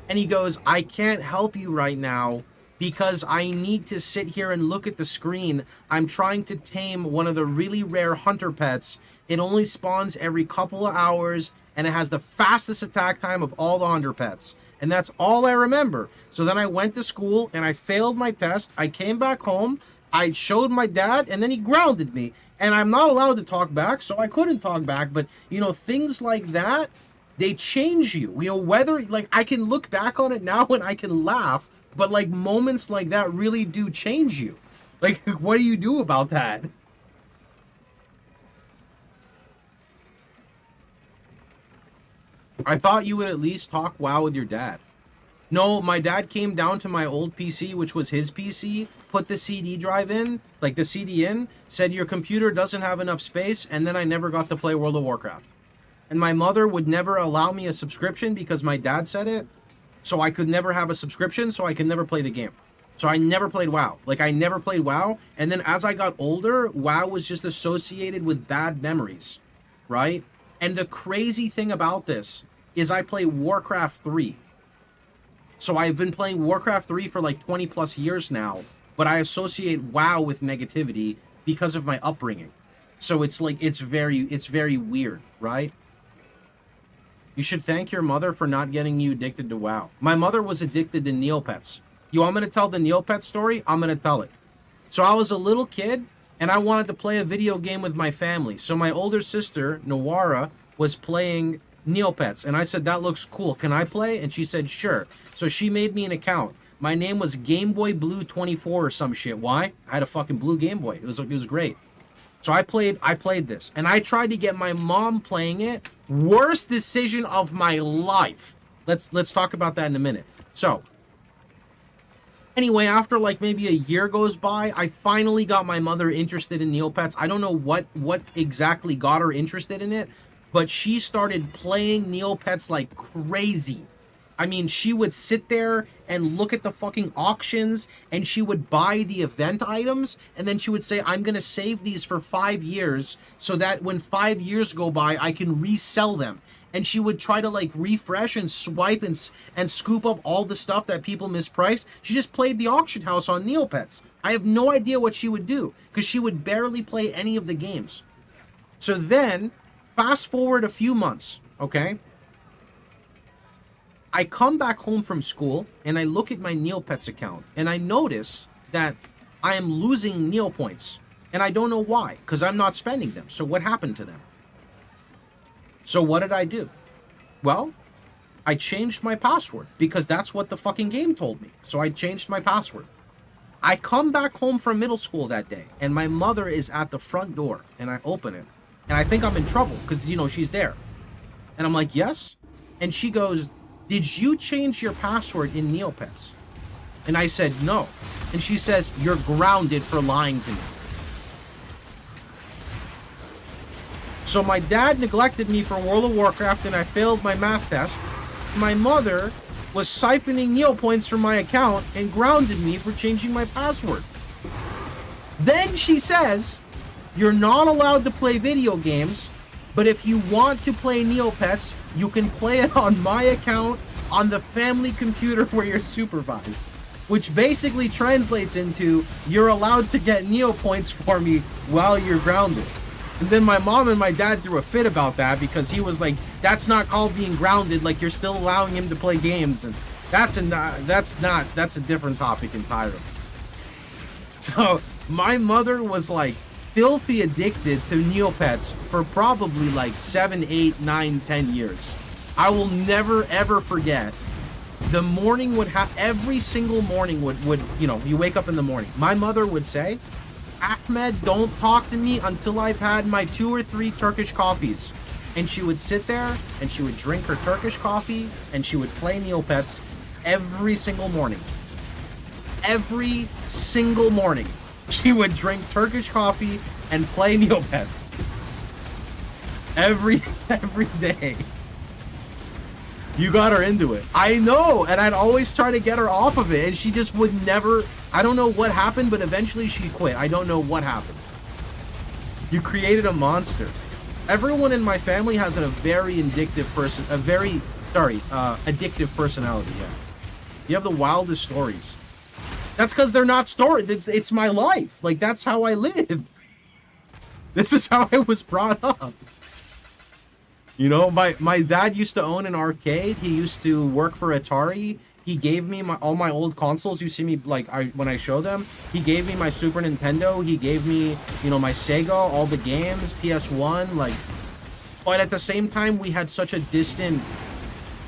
and he goes, I can't help you right now because I need to sit here and look at the screen. I'm trying to tame one of the really rare hunter pets. It only spawns every couple of hours, and it has the fastest attack time of all the hunter pets. And that's all I remember. So then I went to school and I failed my test. I came back home. I showed my dad, and then he grounded me. And I'm not allowed to talk back, so I couldn't talk back. But, you know, things like that, they change you. You know, whether, like, I can look back on it now and I can laugh, but, like, moments like that really do change you. Like, what do you do about that? I thought you would at least talk WoW with your dad. No, my dad came down to my old PC, which was his PC, put the CD drive in, like the CD in, said your computer doesn't have enough space, and then I never got to play World of Warcraft. And my mother would never allow me a subscription because my dad said it, so I could never have a subscription, so I could never play the game. So I never played WoW. Like, I never played WoW, and then as I got older, WoW was just associated with bad memories, right? And the crazy thing about this is I play Warcraft 3. So I've been playing Warcraft 3 for like 20 plus years now, but I associate WoW with negativity because of my upbringing. So it's like, it's very weird, right? You should thank your mother for not getting you addicted to WoW. My mother was addicted to Neopets. You want me to tell the Neopets story? I'm going to tell it. So I was a little kid and I wanted to play a video game with my family. So my older sister, Nawara, was playing Neopets, and I said, that looks cool, can I play? And she said, sure. So she made me an account. My name was Game Boy Blue 24 or some shit. Why? I had a fucking blue Game Boy. It was great. So I played this, and I tried to get my mom playing it. Worst decision of my life. Let's talk about that in a minute. So anyway, after like maybe a year goes by, I finally got my mother interested in Neopets. I don't know what exactly got her interested in it, but she started playing Neopets like crazy. I mean, she would sit there and look at the fucking auctions, and she would buy the event items, and then she would say, I'm going to save these for 5 years so that when 5 years go by, I can resell them. And she would try to like refresh and swipe and scoop up all the stuff that people mispriced. She just played the auction house on Neopets. I have no idea what she would do because she would barely play any of the games. So then, fast forward a few months, okay? I come back home from school and I look at my Neopets account and I notice that I am losing Neo points. And I don't know why, because I'm not spending them. So what happened to them? So what did I do? Well, I changed my password because that's what the fucking game told me. So I changed my password. I come back home from middle school that day and my mother is at the front door and I open it and I think I'm in trouble because, you know, she's there. And I'm like, yes. And she goes, did you change your password in Neopets? And I said, no. And she says, you're grounded for lying to me. So my dad neglected me for World of Warcraft and I failed my math test. My mother was siphoning Neo points from my account and grounded me for changing my password. Then she says, you're not allowed to play video games, but if you want to play Neopets, you can play it on my account on the family computer where you're supervised. Which basically translates into, you're allowed to get Neo points for me while you're grounded. And then my mom and my dad threw a fit about that because he was like, that's not called being grounded, like you're still allowing him to play games. And that's a different topic entirely. So my mother was like filthy addicted to Neopets for probably like 7, 8, 9, 10 years. I will never ever forget. The morning would have, every single morning would, you know, you wake up in the morning. My mother would say, Ahmed, don't talk to me until I've had my 2 or 3 Turkish coffees. And she would sit there and she would drink her Turkish coffee and she would play Neopets every single morning. Every single morning. She would drink Turkish coffee and play Neopets. Every day. You got her into it. I know, and I'd always try to get her off of it, and she just would never. I don't know what happened, but eventually she quit. I don't know what happened. You created a monster. Everyone in my family has a very addictive personality. Yeah, you have the wildest stories. That's because they're not stories. It's my life. Like, that's how I live. This is how I was brought up. You know, my dad used to own an arcade. He used to work for Atari. He gave me all my old consoles. You see me, like, when I show them. He gave me my Super Nintendo. He gave me, you know, my Sega, all the games, PS1, like. But at the same time, we had such a distant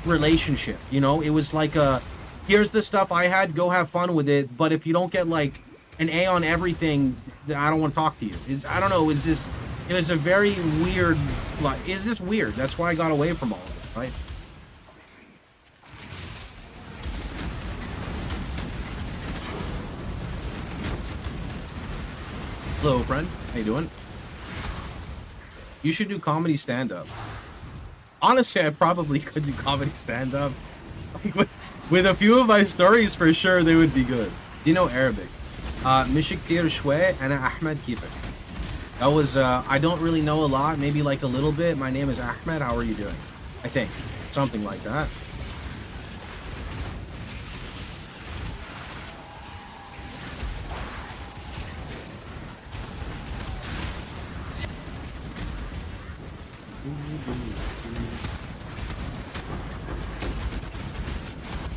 relationship, you know? It was like here's the stuff I had, go have fun with it, but if you don't get, like, an A on everything, then I don't want to talk to you. I don't know, it was a very weird, like, it's just weird. That's why I got away from all of it, right? Hello, friend. How you doing? You should do comedy stand-up. Honestly, I probably could do comedy stand-up. Like, with a few of my stories, for sure, they would be good. Do you know Arabic? Mishik tir shwe ana Ahmed kifik. That was, I don't really know a lot, maybe like a little bit. My name is Ahmed, how are you doing? I think. Something like that.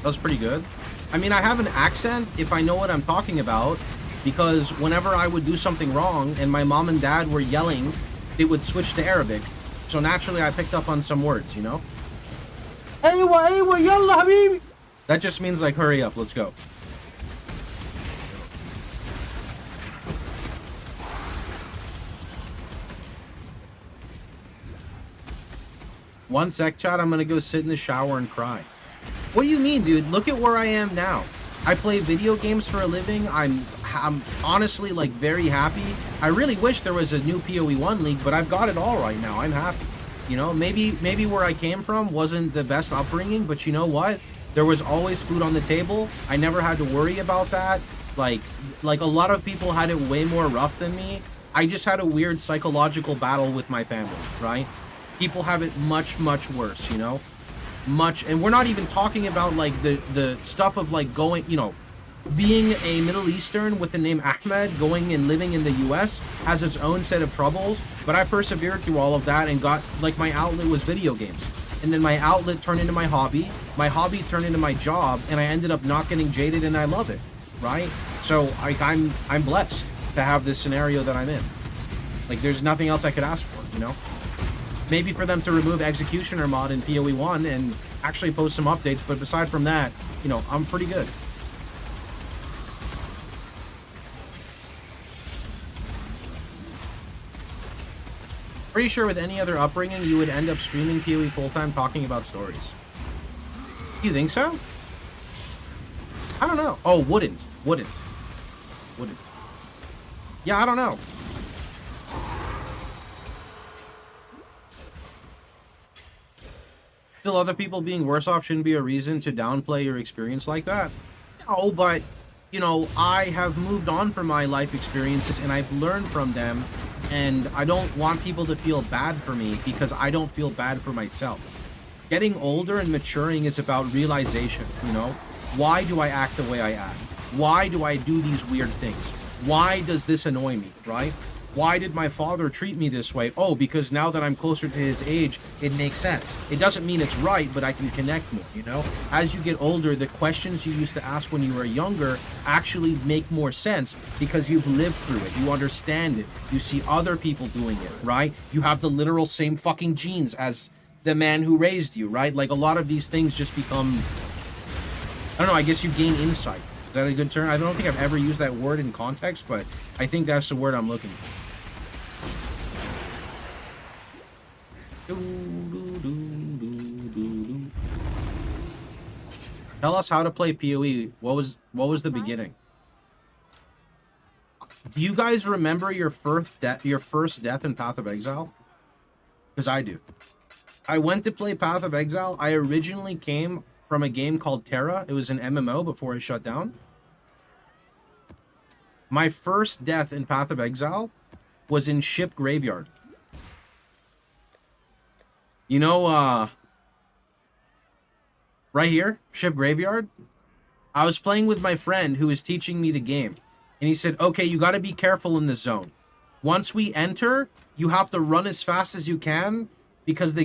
That was pretty good. I mean, I have an accent if I know what I'm talking about, because whenever I would do something wrong and my mom and dad were yelling, it would switch to Arabic. So naturally, I picked up on some words, you know? Aywa, aywa, yalla, habibi. That just means, like, hurry up, let's go. One sec, chat, I'm gonna go sit in the shower and cry. What do you mean, dude? Look at where I am now. I play video games for a living. I'm honestly, like, very happy. I really wish there was a new PoE1 league, but I've got it all right now. I'm happy. You know, maybe where I came from wasn't the best upbringing, but you know what? There was always food on the table. I never had to worry about that. Like a lot of people had it way more rough than me. I just had a weird psychological battle with my family, right? People have it much, much worse, you know? And we're not even talking about, like, the stuff of, like, going, you know, being a Middle Eastern with the name Ahmed, going and living in the US has its own set of troubles, but I persevered through all of that and got, like, my outlet was video games. and then my outlet turned into my hobby turned into my job, and I ended up not getting jaded, and I love it, right? So like I'm blessed to have this scenario that I'm in. Like there's nothing else I could ask for, you know? Maybe for them to remove Executioner mod in PoE 1 and actually post some updates, but aside from that, you know, I'm pretty good. Pretty sure with any other upbringing, you would end up streaming PoE full-time talking about stories. You think so? I don't know. Oh, wouldn't. Yeah, I don't know. Still, other people being worse off shouldn't be a reason to downplay your experience like that. No, but, you know, I have moved on from my life experiences and I've learned from them, and I don't want people to feel bad for me because I don't feel bad for myself. Getting older and maturing is about realization, you know? Why do I act the way I act? Why do I do these weird things? Why does this annoy me, right? Why did my father treat me this way? Oh, because now that I'm closer to his age, it makes sense. It doesn't mean it's right, but I can connect more, you know? As you get older, the questions you used to ask when you were younger actually make more sense because you've lived through it. You understand it. You see other people doing it, right? You have the literal same fucking genes as the man who raised you, right? Like, a lot of these things just become... I don't know, I guess you gain insight. Is that a good term? I don't think I've ever used that word in context, but I think that's the word I'm looking for. Tell us how to play PoE. What was the beginning? Do you guys remember your first death in Path of Exile? Because I do. I went to play Path of Exile. I originally came from a game called Terra. It was an MMO before it shut down. My first death in Path of Exile was in Ship Graveyard. You know, right here, Ship Graveyard. I was playing with my friend who was teaching me the game. And he said, okay, you got to be careful in this zone. Once we enter, you have to run as fast as you can because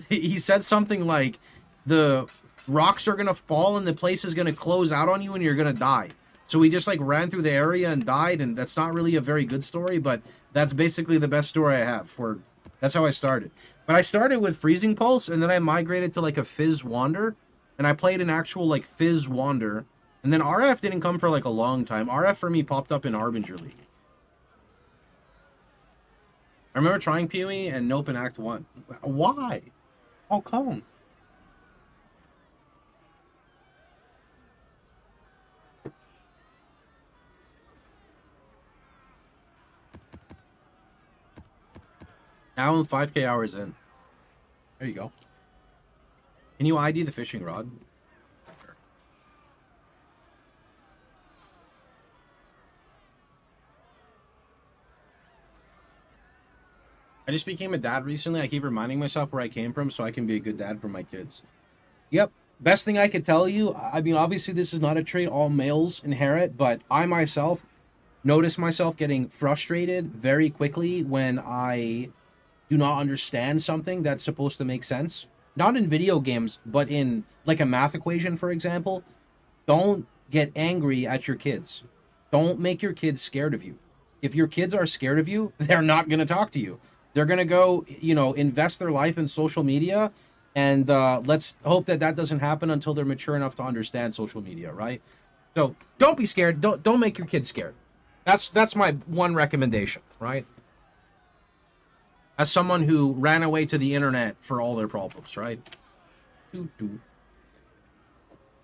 he said something like the rocks are going to fall and the place is going to close out on you and you're going to die. So we just like ran through the area and died, and that's not really a very good story, but that's basically the best story I have for... That's how I started. But I started with Freezing Pulse, and then I migrated to like a Fizz Wander, and I played an actual like Fizz Wander, and then RF didn't come for like a long time. RF for me popped up in Harbinger League. I remember trying PoE and nope in Act 1. Why? How come? Now I'm 5k hours in. There you go. Can you ID the fishing rod? Sure. I just became a dad recently. I keep reminding myself where I came from so I can be a good dad for my kids. Yep. Best thing I could tell you, I mean, obviously this is not a trait all males inherit, but I myself notice myself getting frustrated very quickly when I do not understand something that's supposed to make sense. Not in video games, but in like a math equation, for example. Don't get angry at your kids. Don't make your kids scared of you. If your kids are scared of you, they're not going to talk to you. They're going to go, you know, invest their life in social media, and let's hope that that doesn't happen until they're mature enough to understand social media, right? So don't be scared. Don't make your kids scared. That's my one recommendation, right? As someone who ran away to the internet for all their problems, right?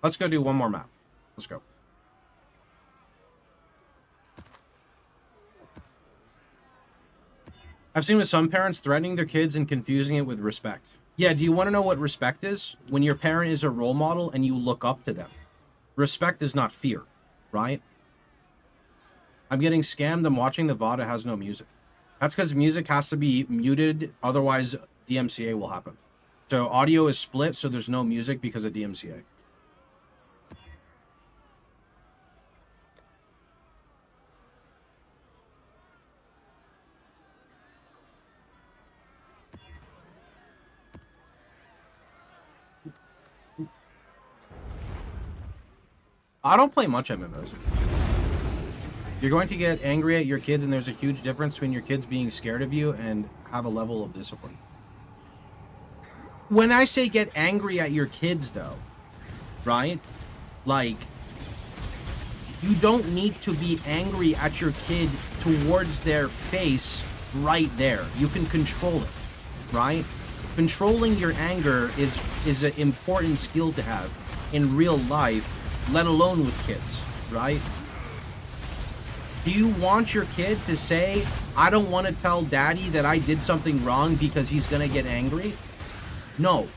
Let's go do one more map. Let's go. I've seen with some parents threatening their kids and confusing it with respect. Yeah, do you want to know what respect is? When your parent is a role model and you look up to them. Respect is not fear, right? I'm getting scammed. I'm watching the VOD. It has no music. That's because music has to be muted, otherwise DMCA will happen. So audio is split, so there's no music because of DMCA. I don't play much MMOs. You're going to get angry at your kids, and there's a huge difference between your kids being scared of you and have a level of discipline. When I say get angry at your kids, though, right? Like, you don't need to be angry at your kid towards their face right there. You can control it, right? Controlling your anger is an important skill to have in real life, let alone with kids, right? Do you want your kid to say, I don't want to tell daddy that I did something wrong because he's going to get angry? No.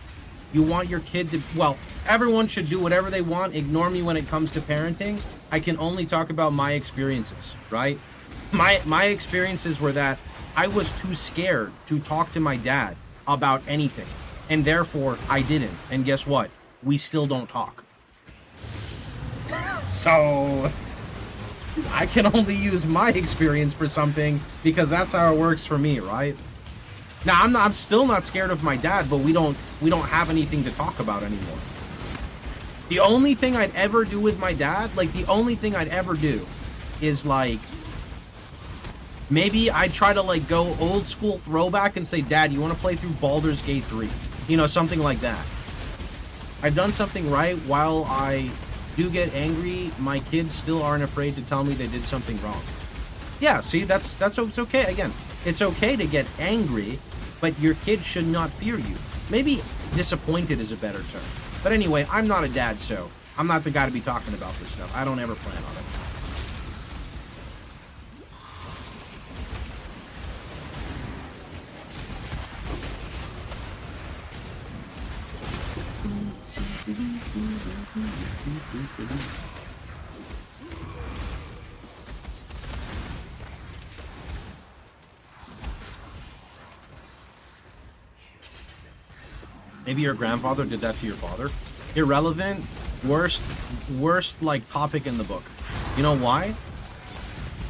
You want your kid to, well, everyone should do whatever they want. Ignore me when it comes to parenting. I can only talk about my experiences, right? My experiences were that I was too scared to talk to my dad about anything. And therefore, I didn't. And guess what? We still don't talk. So I can only use my experience for something because that's how it works for me, right? Now I'm still not scared of my dad, but we don't have anything to talk about anymore. The only thing I'd ever do with my dad, like the only thing I'd ever do is like maybe I'd try to like go old school throwback and say, Dad, you want to play through Baldur's Gate 3? You know, something like that. I've done something right. While I do get angry, my kids still aren't afraid to tell me they did something wrong. Yeah, see, that's it's okay. Again, it's okay to get angry, but your kid should not fear you. Maybe disappointed is a better term. But anyway, I'm not a dad, so I'm not the guy to be talking about this stuff. I don't ever plan on it. Maybe your grandfather did that to your father. Irrelevant, worst like topic in the book. You know why?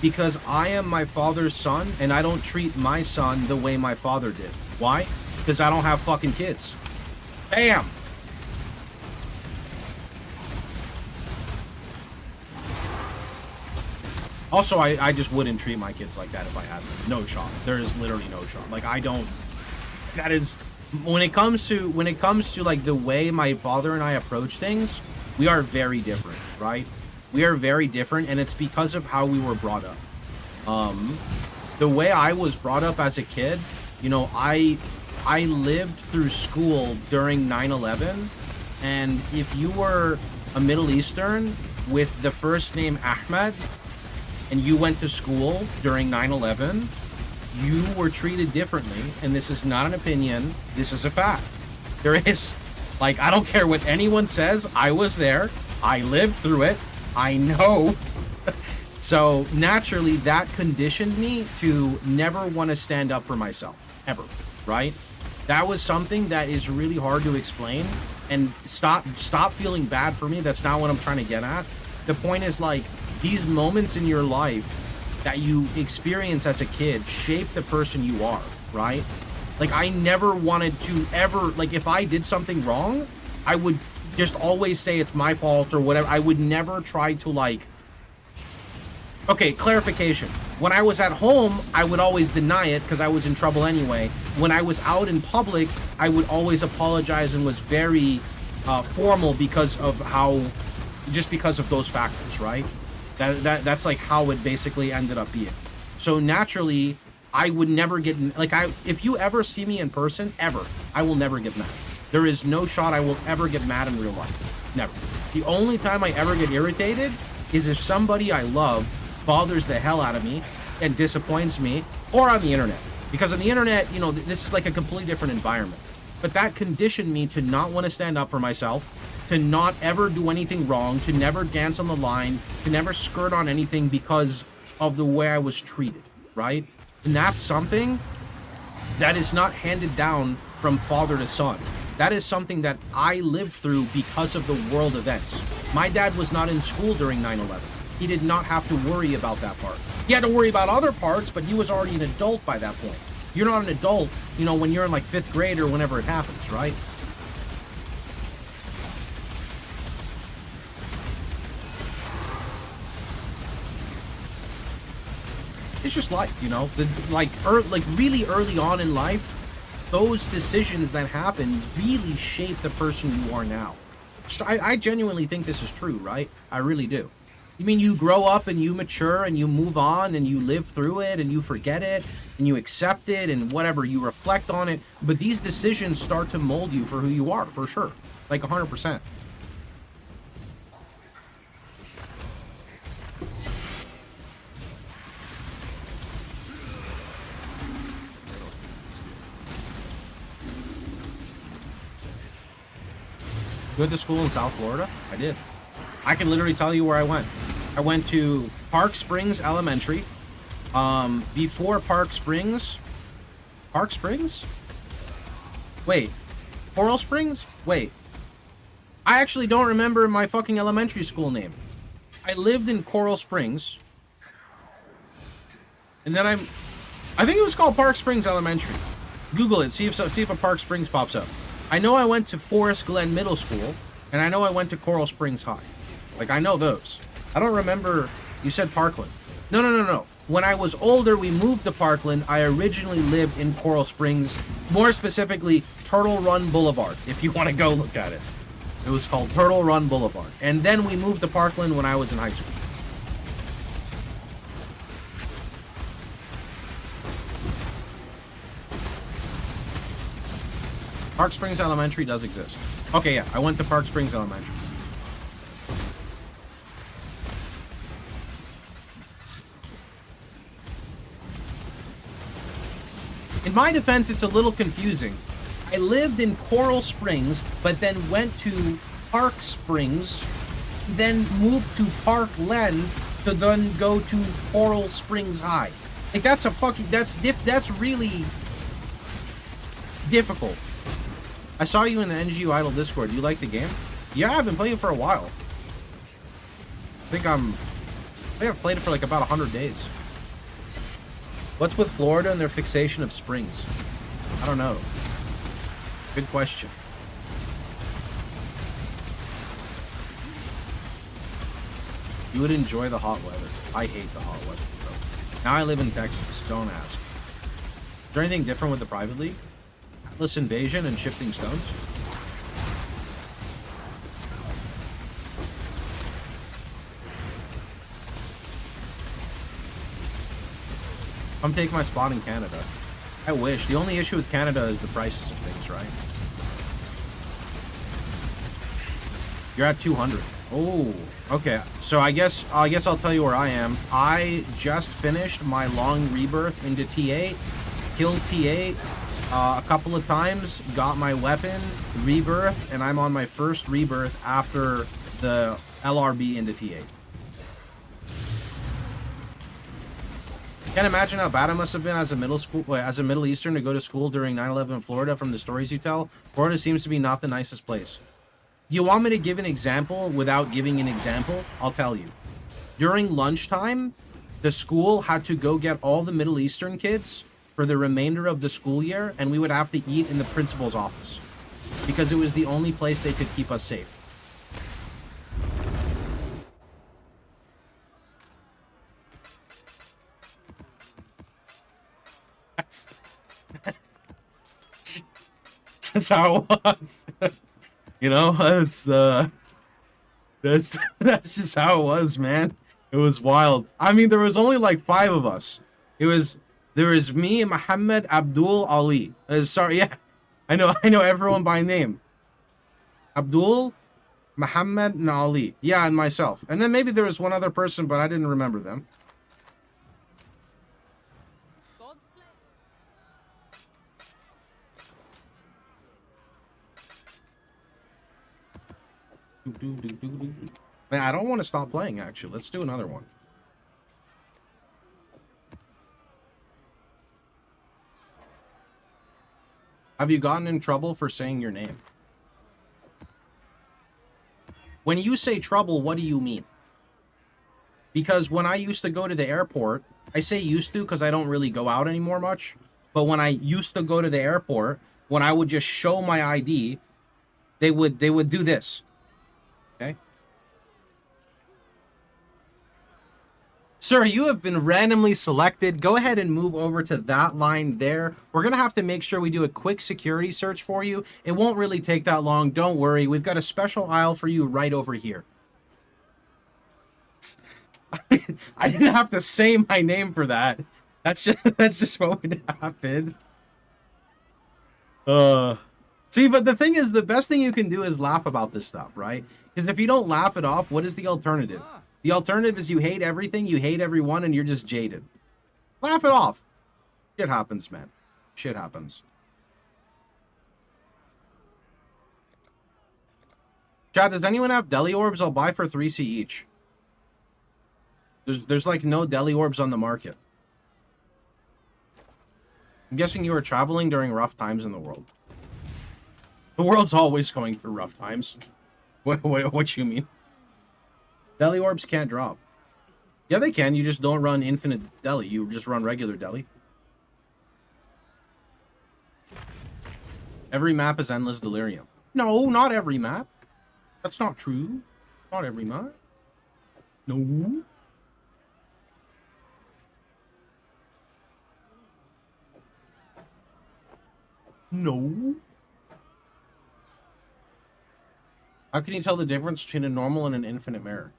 Because I am my father's son, and I don't treat my son the way my father did. Why? Because I don't have fucking kids. Bam! Also, I just wouldn't treat my kids like that if I had them. No shot. There is literally no shot. Like, I don't... That is... When it comes to like the way my father and I approach things, we are very different, right? We are very different, and it's because of how we were brought up. The way I was brought up as a kid, you know, I lived through school during 9/11, and if you were a Middle Eastern with the first name Ahmed, and you went to school during 9/11, you were treated differently, and this is not an opinion, this is a fact. There is, like, I don't care what anyone says, I was there, I lived through it, I know. So naturally that conditioned me to never want to stand up for myself, ever, right? That was something that is really hard to explain, and stop feeling bad for me, that's not what I'm trying to get at. The point is, like, these moments in your life that you experience as a kid shape the person you are, right? Like, I never wanted to ever, like, if I did something wrong, I would just always say it's my fault or whatever. I would never try to, like... Okay, clarification. When I was at home, I would always deny it because I was in trouble anyway. When I was out in public, I would always apologize and was very formal because of how... Just because of those factors, right? That's like how it basically ended up being. So naturally, I would never get, like, if you ever see me in person, ever, I will never get mad. There is no shot I will ever get mad in real life. Never. The only time I ever get irritated is if somebody I love bothers the hell out of me and disappoints me, or on the internet. Because on the internet, you know, this is like a completely different environment. But that conditioned me to not want to stand up for myself, to not ever do anything wrong, to never dance on the line, to never skirt on anything because of the way I was treated, right? And that's something that is not handed down from father to son. That is something that I lived through because of the world events. My dad was not in school during 9/11. He did not have to worry about that part. He had to worry about other parts, but he was already an adult by that point. You're not an adult, you know, when you're in like 5th grade or whenever it happens, right? it's just life, you know. Like really early on in life, those decisions that happen really shape the person you are now. I genuinely think this is true, right? I really do. You mean you grow up and you mature and you move on and you live through it and you forget it and you accept it and whatever, you reflect on it, but these decisions start to mold you for who you are, for sure. Like 100%. You went to school in South Florida? I did. I can literally tell you where I went. I went to Park Springs Elementary. Before Park Springs? Wait. Coral Springs? Wait. I actually don't remember my fucking elementary school name. I lived in Coral Springs. And then I think it was called Park Springs Elementary. Google it. See if a Park Springs pops up. I know I went to Forest Glen Middle School. And I know I went to Coral Springs High. Like, I know those. I don't remember... You said Parkland. No. When I was older, we moved to Parkland. I originally lived in Coral Springs. More specifically, Turtle Run Boulevard, if you want to go look at it. It was called Turtle Run Boulevard. And then we moved to Parkland when I was in high school. Park Springs Elementary does exist. Okay, yeah, I went to Park Springs Elementary. In my defense, it's a little confusing. I lived in Coral Springs, but then went to Park Springs, then moved to Parkland to then go to Coral Springs High. Like, that's a fucking... That's really difficult. I saw you in the NGU Idol Discord. Do you like the game? Yeah, I've been playing it for a while. I think I've played it for like about 100 days. What's with Florida and their fixation of springs? I don't know. Good question. You would enjoy the hot weather. I hate the hot weather, bro. Now I live in Texas. Don't ask. Is there anything different with the private league? Atlas Invasion and Shifting Stones? Come take my spot in Canada. I wish. The only issue with Canada is the prices of things, right? You're at 200. Oh, okay. So I guess I'll tell you where I am. I just finished my long rebirth into T8, killed T8 a couple of times, got my weapon, rebirth, and I'm on my first rebirth after the LRB into T8. Can't imagine how bad it must have been as a Middle Eastern to go to school during 9/11 in Florida. From the stories you tell, Florida seems to be not the nicest place. You want me to give an example without giving an example? I'll tell you. During lunchtime, the school had to go get all the Middle Eastern kids for the remainder of the school year, and we would have to eat in the principal's office because it was the only place they could keep us safe. That's how it was. You know, that's just how it was, man. It was wild. I mean, there was only like 5 of us. There was me, Muhammad, Abdul, Ali. Sorry, yeah. I know everyone by name. Abdul, Muhammad, and Ali. Yeah, and myself. And then maybe there was one other person, but I didn't remember them. Man, I don't want to stop playing, actually. Let's do another one. Have you gotten in trouble for saying your name? When you say trouble, what do you mean? Because when I used to go to the airport, I say used to because I don't really go out anymore much. But when I used to go to the airport, when I would just show my ID, they would do this. Okay? Sir, you have been randomly selected. Go ahead and move over to that line there. We're going to have to make sure we do a quick security search for you. It won't really take that long. Don't worry. We've got a special aisle for you right over here. I didn't have to say my name for that. That's just what would happen. See, but the thing is, the best thing you can do is laugh about this stuff, right? Because if you don't laugh it off, what is the alternative? The alternative is you hate everything, you hate everyone, and you're just jaded. Laugh it off. Shit happens, man. Shit happens. Chad, does anyone have deli orbs? I'll buy for 3C each. There's like no deli orbs on the market. I'm guessing you were traveling during rough times in the world. The world's always going through rough times. What you mean? Deli orbs can't drop. Yeah, they can. You just don't run infinite deli. You just run regular deli. Every map is endless delirium. No, not every map. That's not true. Not every map. No. No. How can you tell the difference between a normal and an infinite mirror?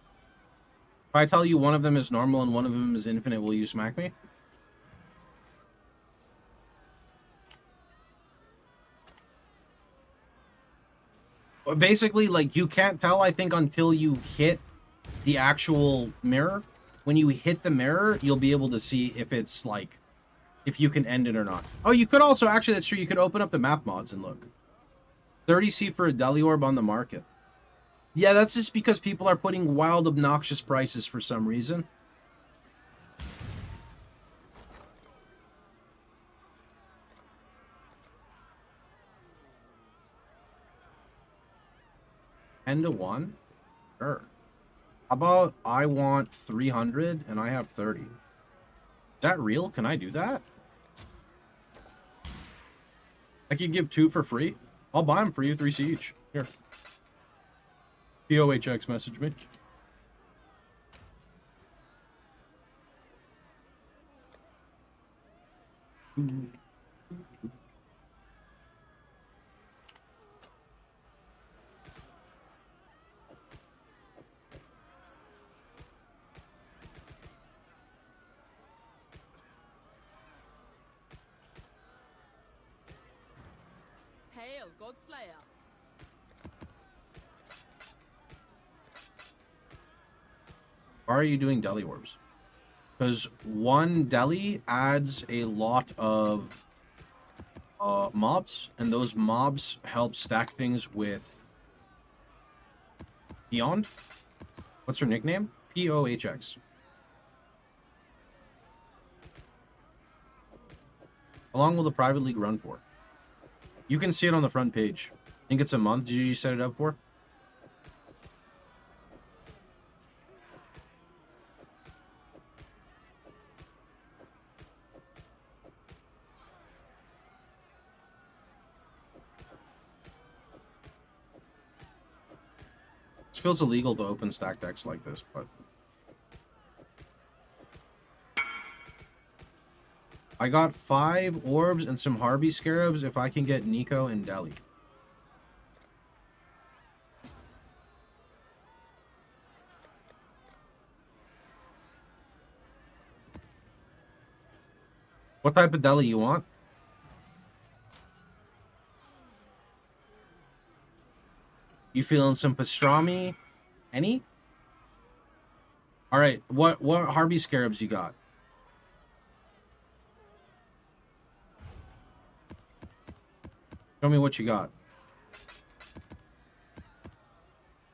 If I tell you one of them is normal and one of them is infinite, will you smack me? Basically, like, you can't tell, I think, until you hit the actual mirror. When you hit the mirror, you'll be able to see if it's, like, if you can end it or not. Oh, you could also, actually, that's true, you could open up the map mods and look. 30C for a deli orb on the market. Yeah, that's just because people are putting wild, obnoxious prices for some reason. End to 1? Sure. How about I want 300 and I have 30? Is that real? Can I do that? I can give 2 for free. I'll buy them for you, 3C each. Here. POHX message me. Hail, Godslayer. Why are you doing deli orbs? Because one deli adds a lot of mobs, and those mobs help stack things with Beyond. What's her nickname? POHX. How long will the private league run for? You can see it on the front page. I think it's a month. Did you set it up for? It feels illegal to open stack decks like this, but I got 5 orbs and some Harby scarabs if I can get Nico and Deli. What type of deli you want? You feeling some pastrami? Any? All right. What Harby scarabs you got? Show me what you got.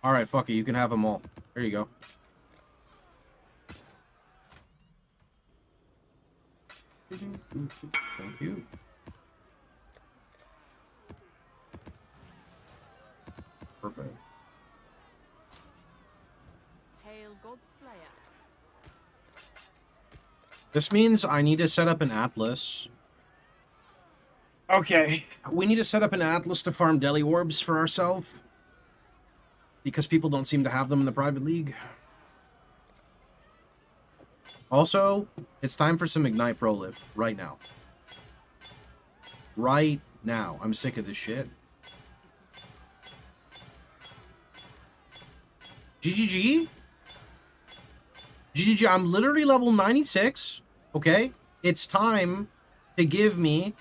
All right, fuck it. You can have them all. There you go. Thank you. Perfect. Hail, Godslayer. This means I need to set up an atlas. Okay, we need to set up an atlas to farm deli orbs for ourselves. Because people don't seem to have them in the private league. Also, it's time for some Ignite Prolif right now. Right now. I'm sick of this shit. GGG? GGG, I'm literally level 96. Okay? It's time to give me...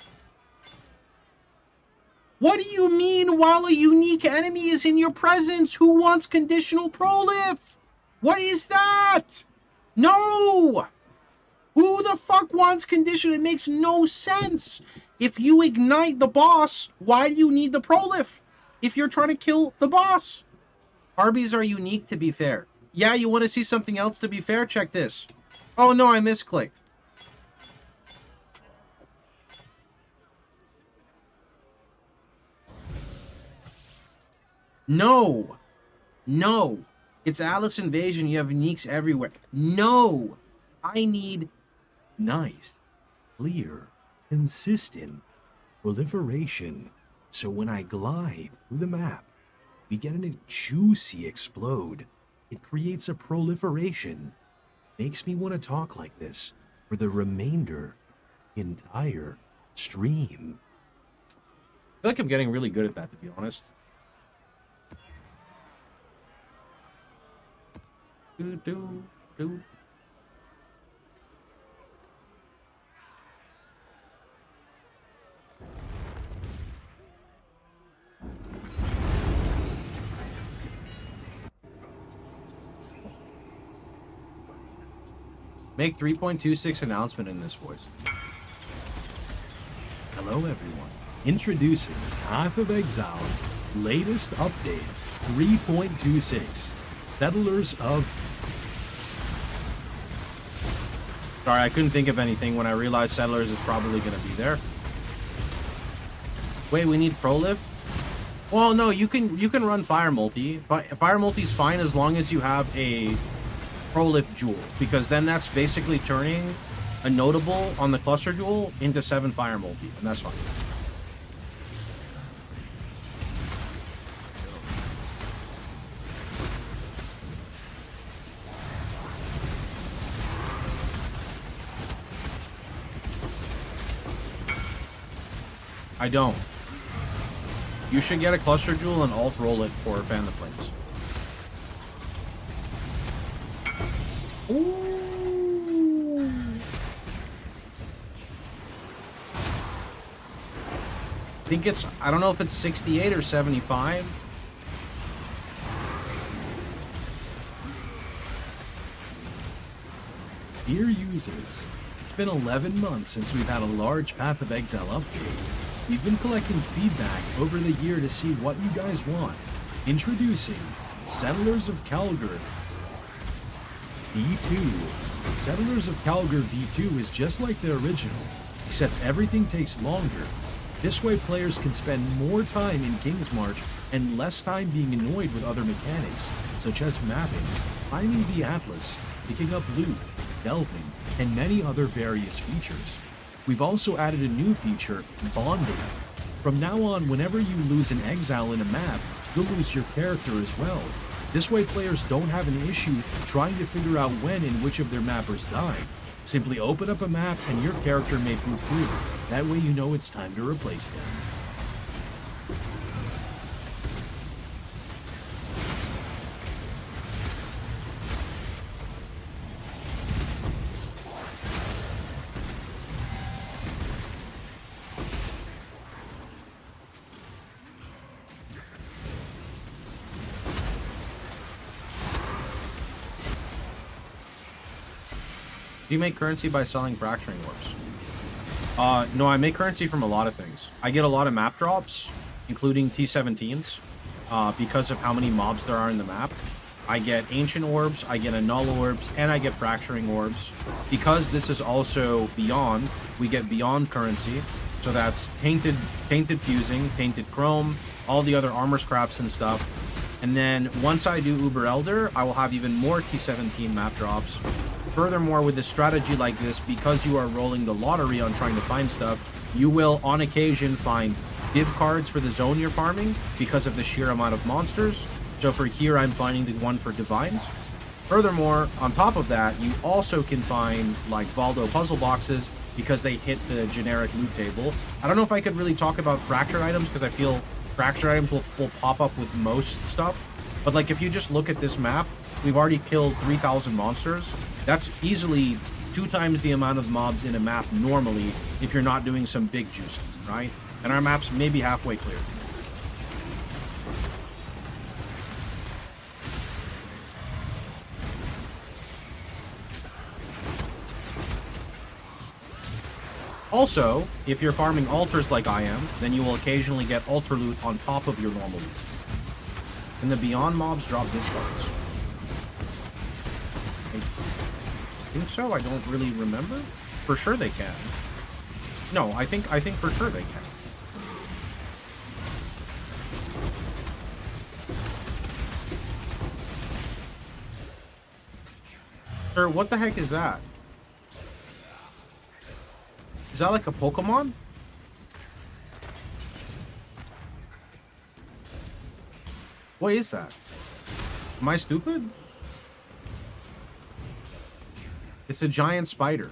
What do you mean while a unique enemy is in your presence? Who wants conditional prolif? What is that? No! Who the fuck wants conditional? It makes no sense. If you ignite the boss, why do you need the prolif? If you're trying to kill the boss. Harbies are unique, to be fair. Yeah, you want to see something else, to be fair? Check this. Oh no, I misclicked. No. No. It's Alice Invasion. You have uniques everywhere. No. I need... Nice. Clear. Consistent. Proliferation. So when I glide through the map, we get a juicy explode. It creates a proliferation. Makes me want to talk like this for the remainder entire stream. I feel like I'm getting really good at that, to be honest. Do. Make 3.26 announcement in this voice. Hello everyone. Introducing Path of Exile's latest update, 3.26. Settlers of... Sorry, I couldn't think of anything when I realized Settlers is probably going to be there. Wait, we need Prolif? Well, no, you can run Fire Multi. Fire Multi's fine as long as you have a Prolif Jewel, because then that's basically turning a notable on the Cluster Jewel into 7 Fire Multi, and that's fine. I don't. You should get a Cluster Jewel and alt roll it for Fan the Flames. Ooh. I think it's, I don't know if it's 68 or 75. Dear users, it's been 11 months since we've had a large Path of Exile update. We've been collecting feedback over the year to see what you guys want. Introducing Settlers of Calgary V2. Settlers of Calgary V2 is just like the original, except everything takes longer. This way players can spend more time in Kingsmarch and less time being annoyed with other mechanics, such as mapping, climbing the Atlas, picking up loot, delving, and many other various features. We've also added a new feature, Bonding. From now on, whenever you lose an exile in a map, you'll lose your character as well. This way players don't have an issue trying to figure out when and which of their mappers die. Simply open up a map and your character may prove through. That way you know it's time to replace them. Do you make currency by selling fracturing orbs? No, I make currency from a lot of things. I get a lot of map drops, including T17s, because of how many mobs there are in the map. I get ancient orbs, I get annul orbs, and I get fracturing orbs. Because this is also beyond, we get beyond currency. So that's tainted fusing, tainted chrome, all the other armor scraps and stuff. And then once I do Uber Elder, I will have even more T17 map drops. Furthermore, with a strategy like this, because you are rolling the lottery on trying to find stuff, you will on occasion find div cards for the zone you're farming because of the sheer amount of monsters. So for here, I'm finding the one for divines. Furthermore, on top of that, you also can find like Valdo puzzle boxes because they hit the generic loot table. I don't know if I could really talk about fractured items because I feel fractured items will pop up with most stuff. But like if you just look at this map, we've already killed 3,000 monsters. That's easily 2 times the amount of mobs in a map normally if you're not doing some big juicing, right? And our map's maybe halfway clear. Also, if you're farming altars like I am, then you will occasionally get altar loot on top of your normal loot. And the Beyond mobs drop discards. I think so. I don't really remember. For sure they can. No, I think for sure they can. Sir, what the heck is that? Is that like a Pokemon? What is that? Am I stupid? It's a giant spider.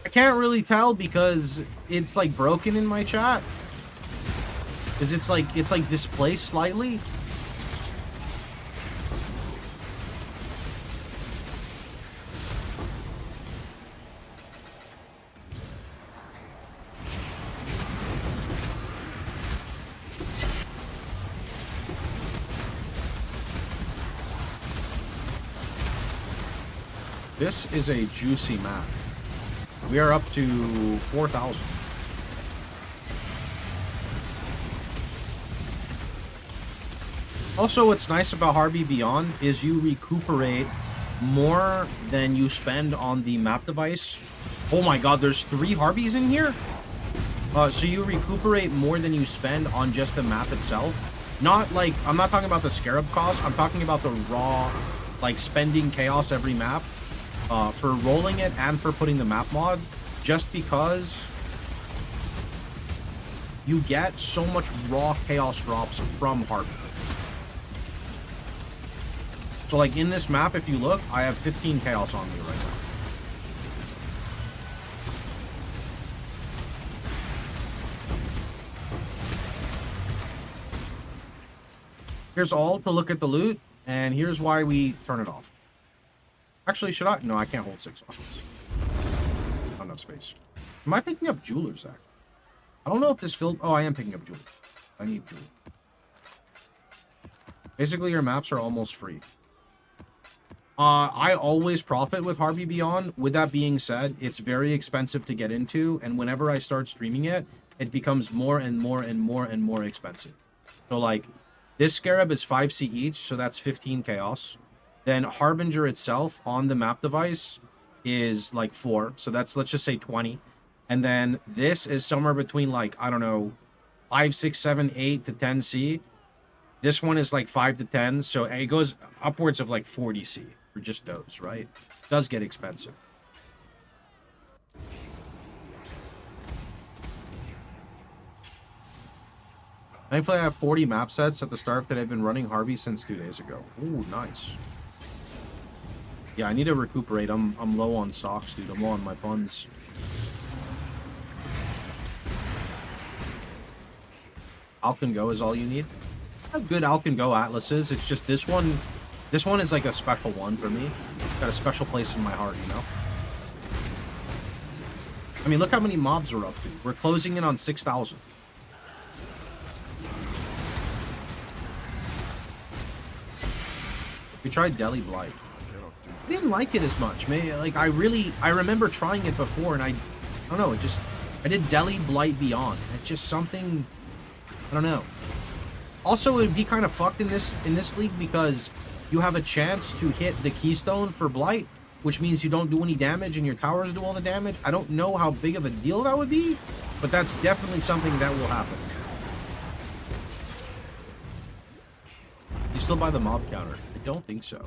I can't really tell because it's like broken in my chat. Because it's like displaced slightly. This is a juicy map. We are up to 4,000. Also, what's nice about Harby Beyond is you recuperate more than you spend on the map device. Oh my god, there's 3 Harbies in here? So you recuperate more than you spend on just the map itself. Not like, I'm not talking about the scarab cost, I'm talking about the raw, like spending chaos every map. For rolling it and for putting the map mod, just because you get so much raw chaos drops from Harby. So like in this map, if you look, I have 15 chaos on me right now. Here's all to look at the loot, and here's why we turn it off. Actually, should I? No, I can't hold 6 weapons. Not enough space. Am I picking up jewelers, Zach? I don't know if this filled... Oh, I am picking up jewelers. I need jewelers. Basically, your maps are almost free. I always profit with Harby Beyond. With that being said, it's very expensive to get into, and whenever I start streaming it, it becomes more and more and more and more expensive. So, like, this Scarab is 5C each, so that's 15 chaos. Then Harbinger itself on the map device is like 4. So that's, let's just say 20. And then this is somewhere between like, I don't know, 5, 6, 7, 8 to 10C. This one is like 5 to 10. So it goes upwards of like 40C for just those, right? It does get expensive. Thankfully, I have 40 map sets at the start that I've been running Harvey since 2 days ago. Ooh, nice. Yeah, I need to recuperate. I'm low on stocks, dude. I'm low on my funds. Alcan Go is all you need. I have good Alcan Go atlases. It's just this one is like a special one for me. It's got a special place in my heart, you know? I mean, look how many mobs we're up to. We're closing in on 6,000. We tried Deli Blight. I didn't like it as much. Maybe, like, I remember trying it before, and I don't know, I did Deli Blight Beyond. It's just something, I don't know. Also, it would be kind of fucked in this league because you have a chance to hit the Keystone for Blight, which means you don't do any damage and your towers do all the damage. I don't know how big of a deal that would be, but that's definitely something that will happen. You still buy the mob counter? I don't think so.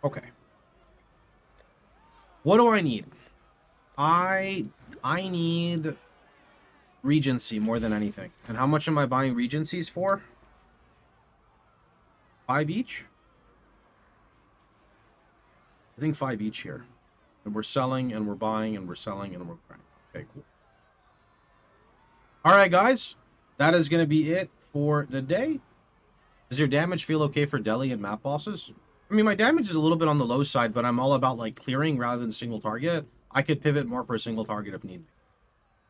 Okay. What do I need? I need Regency more than anything. And how much am I buying Regencies for? 5 each? I think 5 each here. And we're selling and we're buying and we're selling and we're buying. Okay, cool. Alright, guys. That is going to be it for the day. Does your damage feel okay for Delhi and map bosses? I mean, my damage is a little bit on the low side, but I'm all about, like, clearing rather than single target. I could pivot more for a single target if need be.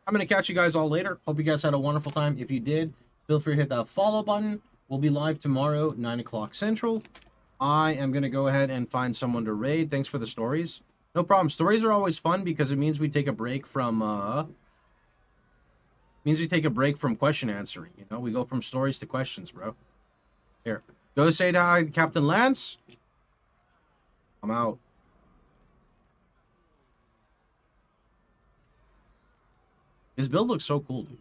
I'm going to catch you guys all later. Hope you guys had a wonderful time. If you did, feel free to hit that follow button. We'll be live tomorrow, 9 o'clock Central. I am going to go ahead and find someone to raid. Thanks for the stories. No problem. Stories are always fun because it means we take a break from, question answering. You know, we go from stories to questions, bro. Here. Go say hi to Captain Lance. I'm out. His build looks so cool, dude.